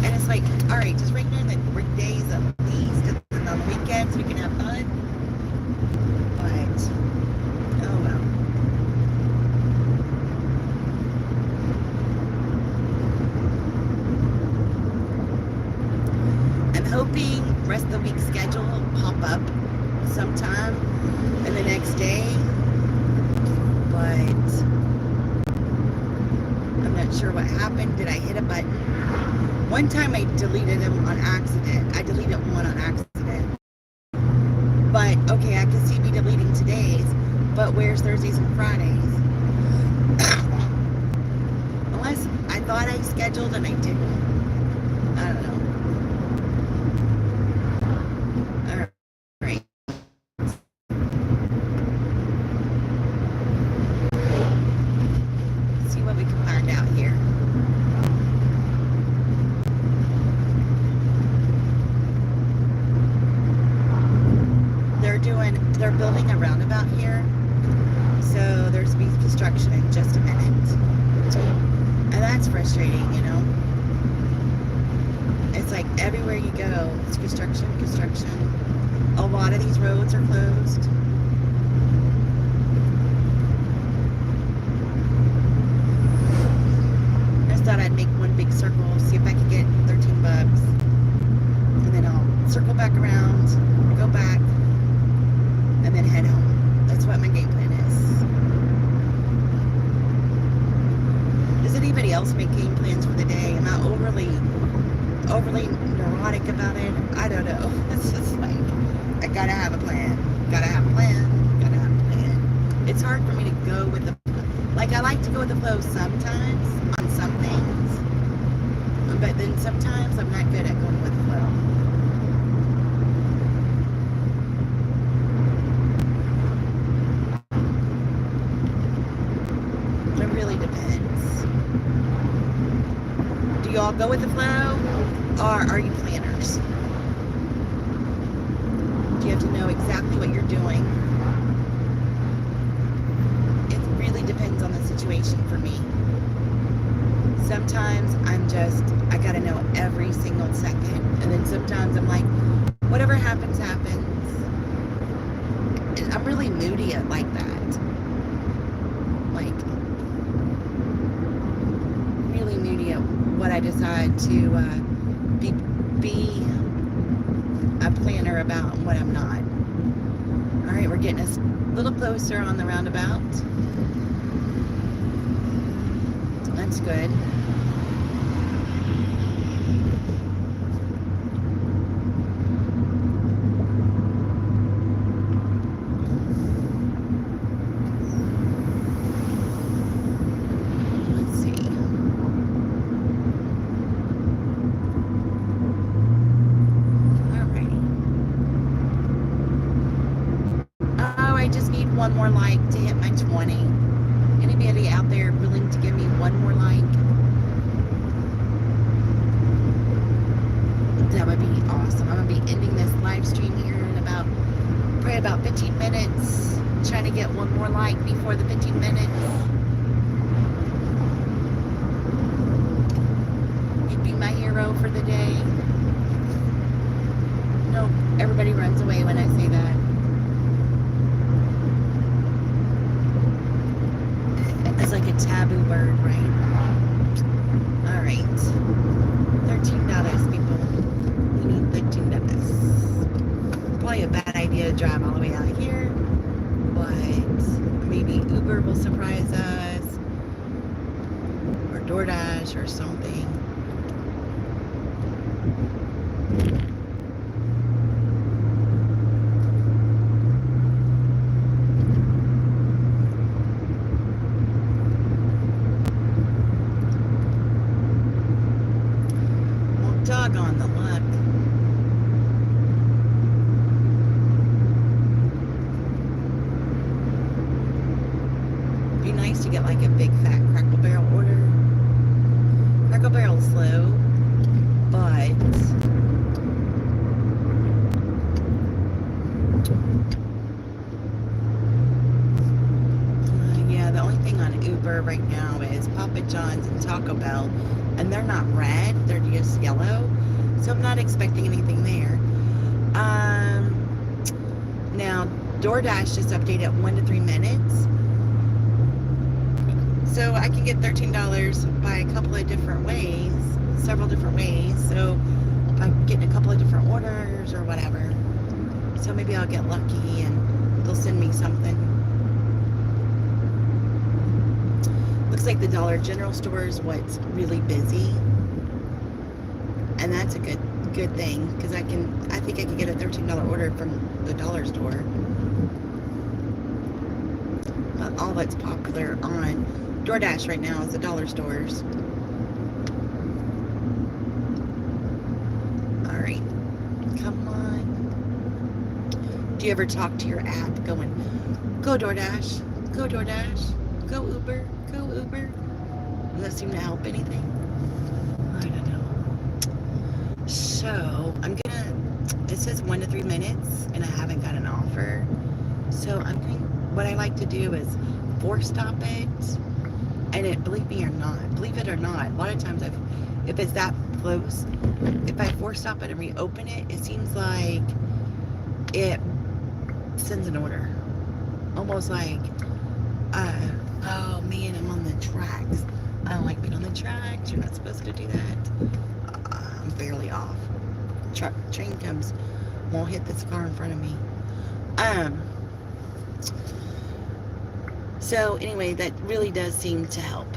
and it's like, all right, just rain during the weekdays at least, and on the weekends we can have fun. But oh well. I'm hoping rest of the week's schedule will pop up sometime in the next day, but I'm not sure what happened. Did I hit a button? One time I deleted them on accident. I deleted one on accident. But, okay, I can see me deleting today's, but where's Thursdays and Fridays? Unless I thought I scheduled and I didn't. I don't know. Alright. Let's see what we can find out here. They're building a roundabout here, so there's be construction in just a minute, and that's frustrating, you know. It's like everywhere you go, it's construction. A lot of these roads are closed. I just thought I'd make one big circle, see if I could get $13, and then I'll circle back around, go back, and then head home. That's what my game plan is. Does anybody else make game plans for the day? Am I overly neurotic about it? I don't know. It's just like, I gotta have a plan. It's hard for me to go with the, like, I like to go with the flow sometimes on some things, but then sometimes I'm not good at going with the flow. Do y'all go with the flow, or are you planners? Do you have to know exactly what you're doing? situation for me. Sometimes I gotta know every single second. And then sometimes I'm like, whatever happens, happens. And I'm really moody at like that. Like, really moody at what I decide to be a planner about and what I'm not. All right, we're getting a little closer on the roundabout. That's good. Let's see. All right. Oh, I just need one more like to hit my 20. Anybody out there willing to give me one more like? That would be awesome. I'm gonna be ending this live stream here in probably about 15 minutes. Trying to get one more like before the 15 minutes. You'd be my hero for the day. Nope, everybody runs away when I say that. It's like a taboo word, right? All right. $13, people. We need $13. Probably a bad idea to drive all the way out here, but maybe Uber will surprise us, or DoorDash or something. Doggone the luck. Be nice to get like a big fat Crackle Barrel order. Crackle Barrel's slow, but yeah, the only thing on Uber right now is Papa John's and Taco Bell. And they're not red, they're just yellow. So I'm not expecting anything there. Now, DoorDash just updated 1 to 3 minutes. So I can get $13 by a couple of different ways, several different ways. So if I'm getting a couple of different orders or whatever. So maybe I'll get lucky and they'll send me something. Looks like the Dollar General store is what's really busy, and that's a good thing because I think I can get a $13 order from the dollar store. But all that's popular on DoorDash right now is the dollar stores. All right, come on. Do you ever talk to your app going, "Go DoorDash, go DoorDash, go Uber"? Go Uber. Does that seem to help anything? I don't know. So it says 1 to 3 minutes and I haven't got an offer. So what I like to do is force stop it. And believe it or not, a lot of times if it's that close, if I force stop it and reopen it, it seems like it sends an order. Almost like, oh man, I'm on the tracks. I don't like being on the tracks. You're not supposed to do that. I'm barely off. Train comes, won't hit this car in front of me. So anyway, that really does seem to help.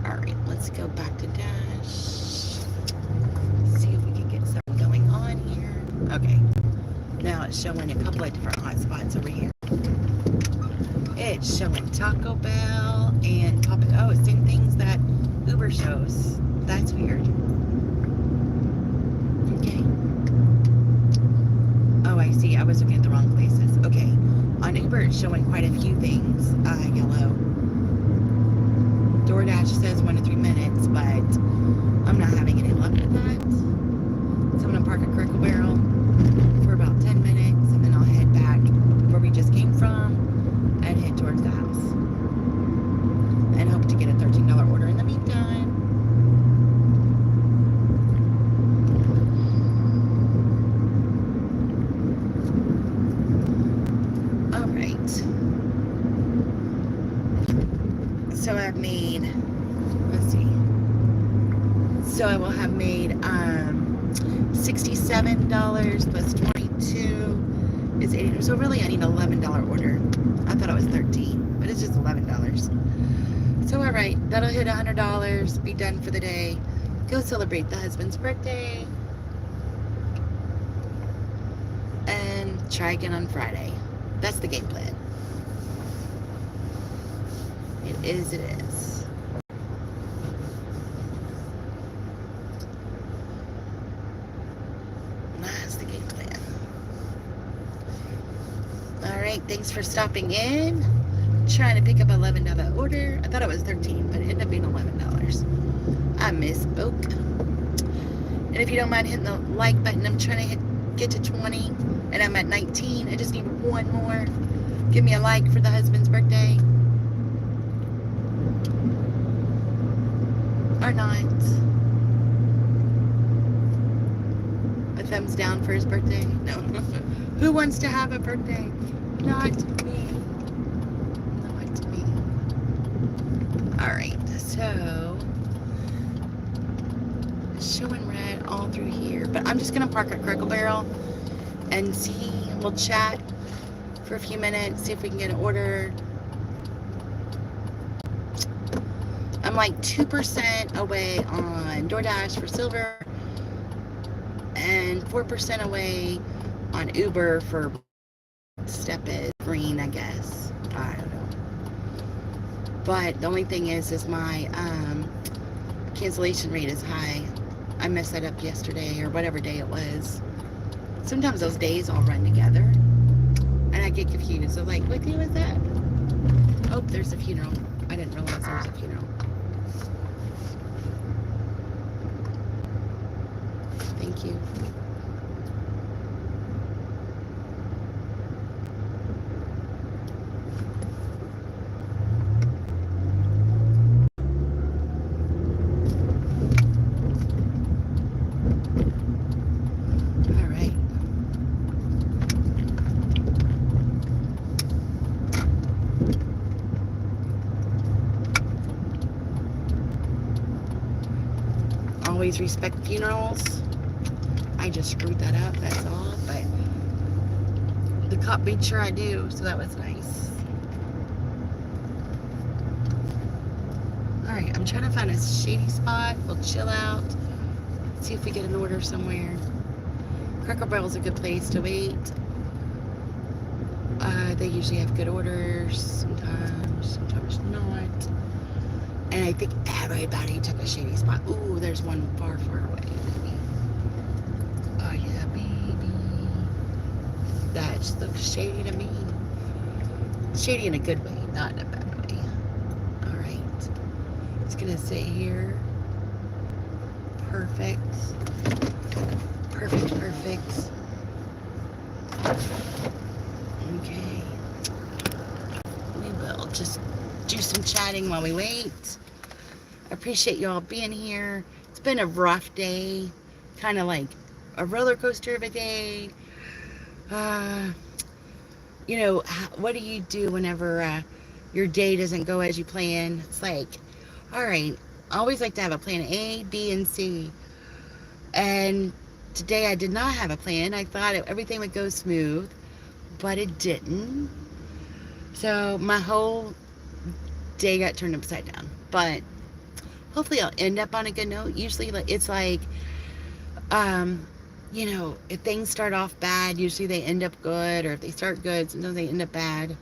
All right, let's go back to Dash. See if we can get something going on here. Okay. Now it's showing a couple of different hot spots over here. It's showing Taco Bell and same things that Uber shows. That's weird. Okay. Oh, I see. I was looking at the wrong places. Okay. On Uber, it's showing quite a few things. Yellow. DoorDash says 1 to 3 minutes, but I'm not having any luck with that. So I'm gonna park at Crackle Barrel for about 10 minutes, and then I'll head back where we just came from and head towards that So I've made, let's see. So I will have made $67 plus 22 is 80. So really I need an $11 order. I thought it was 13, but it's just $11. So all right, that'll hit $100, be done for the day. Go celebrate the husband's birthday. And try again on Friday. That's the game plan. It is. That's the game plan. Alright, thanks for stopping in. Trying to pick up $11 order. I thought it was 13, but it ended up being $11. I misspoke. And if you don't mind hitting the like button, I'm trying to get to 20, and I'm at 19. I just need one more. Give me a like for the husband's birthday. Or not. A thumbs down for his birthday? No. Who wants to have a birthday? Not me. Not me. Alright, so showing red all through here. But I'm just gonna park at Crackle Barrel and see. We'll chat for a few minutes, see if we can get an order. I'm like 2% away on DoorDash for silver and 4% away on Uber for step is green, I guess. I don't know. But the only thing is my cancellation rate is high. I messed that up yesterday or whatever day it was. Sometimes those days all run together and I get confused. So like, what day was that? Oh, there's a funeral. I didn't realize there was a funeral. Thank you. All right. Always respect funerals. I just screwed that up, that's all, but the cop made sure I do, so that was nice. Alright, I'm trying to find a shady spot. We'll chill out, see if we get an order somewhere. Cracker Barrel's a good place to wait. They usually have good orders, sometimes not. And I think everybody took a shady spot. Ooh, there's one far, far away. Oh yeah, baby. That just looks shady to me. Shady in a good way, not in a bad way. Alright. It's gonna sit here. Perfect. Perfect, perfect. Okay. We will just do some chatting while we wait. I appreciate you all being here. It's been a rough day. Kind of like a roller coaster of a day. You know, what do you do whenever your day doesn't go as you plan? It's like, all right, I always like to have a plan A, B, and C. And today I did not have a plan. I thought everything would go smooth, but it didn't. So my whole day got turned upside down. But hopefully I'll end up on a good note. Usually it's like, you know, if things start off bad, usually they end up good, or if they start good, sometimes they end up bad.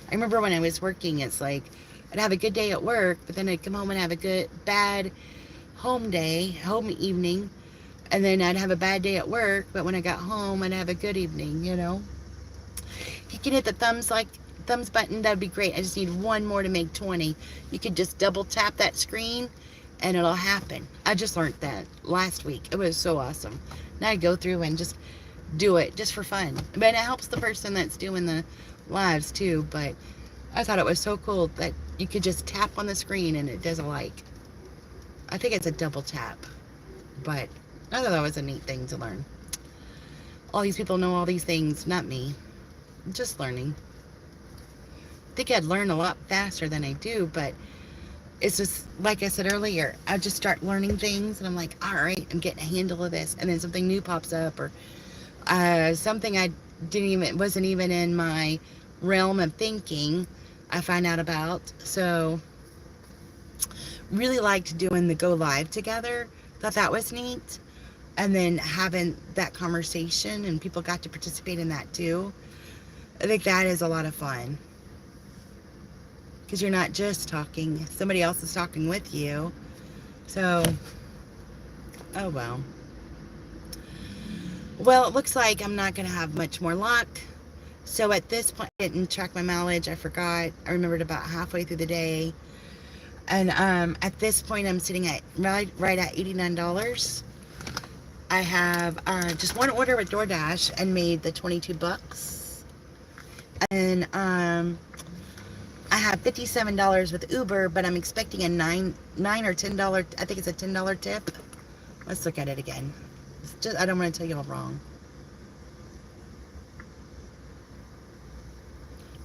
I remember when I was working, it's like, I'd have a good day at work, but then I'd come home and have a bad home evening, and then I'd have a bad day at work, but when I got home, I'd have a good evening, you know? If you can hit the thumbs button, that'd be great. I just need one more to make 20. You could just double tap that screen, and it'll happen. I just learned that last week. It was so awesome. Now I go through and just do it just for fun. But it helps the person that's doing the lives too. But I thought it was so cool that you could just tap on the screen and it does a like. I think it's a double tap. But I thought that was a neat thing to learn. All these people know all these things, not me. I'm just learning. I think I'd learn a lot faster than I do, but it's just, like I said earlier, I just start learning things and I'm like, all right, I'm getting a handle of this. And then something new pops up, or something I wasn't even in my realm of thinking, I find out about. So really liked doing the go live together. Thought that was neat. And then having that conversation and people got to participate in that too. I think that is a lot of fun. Because you're not just talking, somebody else is talking with you. So, oh well. Well, it looks like I'm not going to have much more luck. So at this point, I didn't track my mileage. I forgot. I remembered about halfway through the day. And at this point, I'm sitting at right at $89. I have just one order with DoorDash and made the $22. And I have $57 with Uber, but I'm expecting a $9 or $10. I think it's a $10 tip. Let's look at it again. It's just, I don't want to tell you all wrong.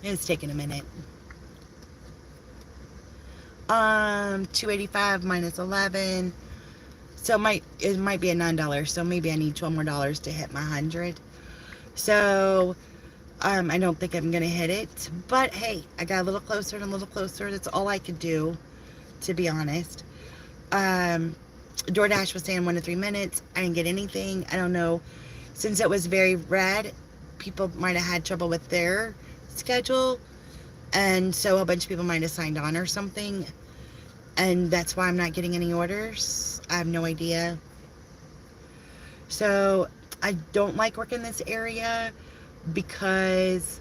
It's taking a minute. 285 minus 11. So it might be a $9. So maybe I need $12 more to hit my 100. So I don't think I'm gonna hit it. But hey, I got a little closer and a little closer. That's all I could do, to be honest. DoorDash was saying 1 to 3 minutes. I didn't get anything. I don't know. Since it was very red, people might have had trouble with their schedule, and so a bunch of people might have signed on or something, and that's why I'm not getting any orders. I have no idea. So I don't like working this area because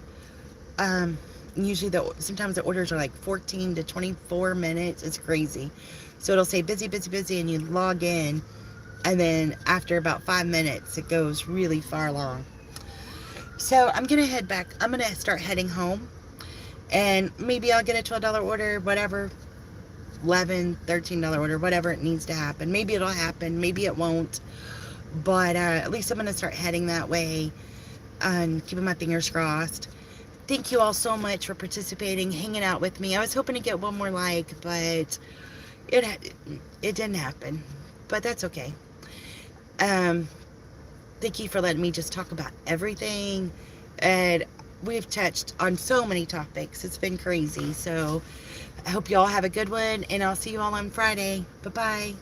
usually sometimes the orders are like 14 to 24 minutes. It's crazy. So it'll say busy, busy, busy, and you log in, and then after about 5 minutes it goes really far along. So I'm gonna head back. I'm gonna start heading home, and maybe I'll get a $12 order, whatever, $11, $13 order, whatever it needs to happen. Maybe it'll happen, maybe it won't, but at least I'm gonna start heading that way and keeping my fingers crossed. Thank you all so much for participating, hanging out with me. I was hoping to get one more like, but it didn't happen, but that's okay. Thank you for letting me just talk about everything, and we've touched on so many topics. It's been crazy. So I hope you all have a good one, and I'll see you all on Friday. Bye-bye.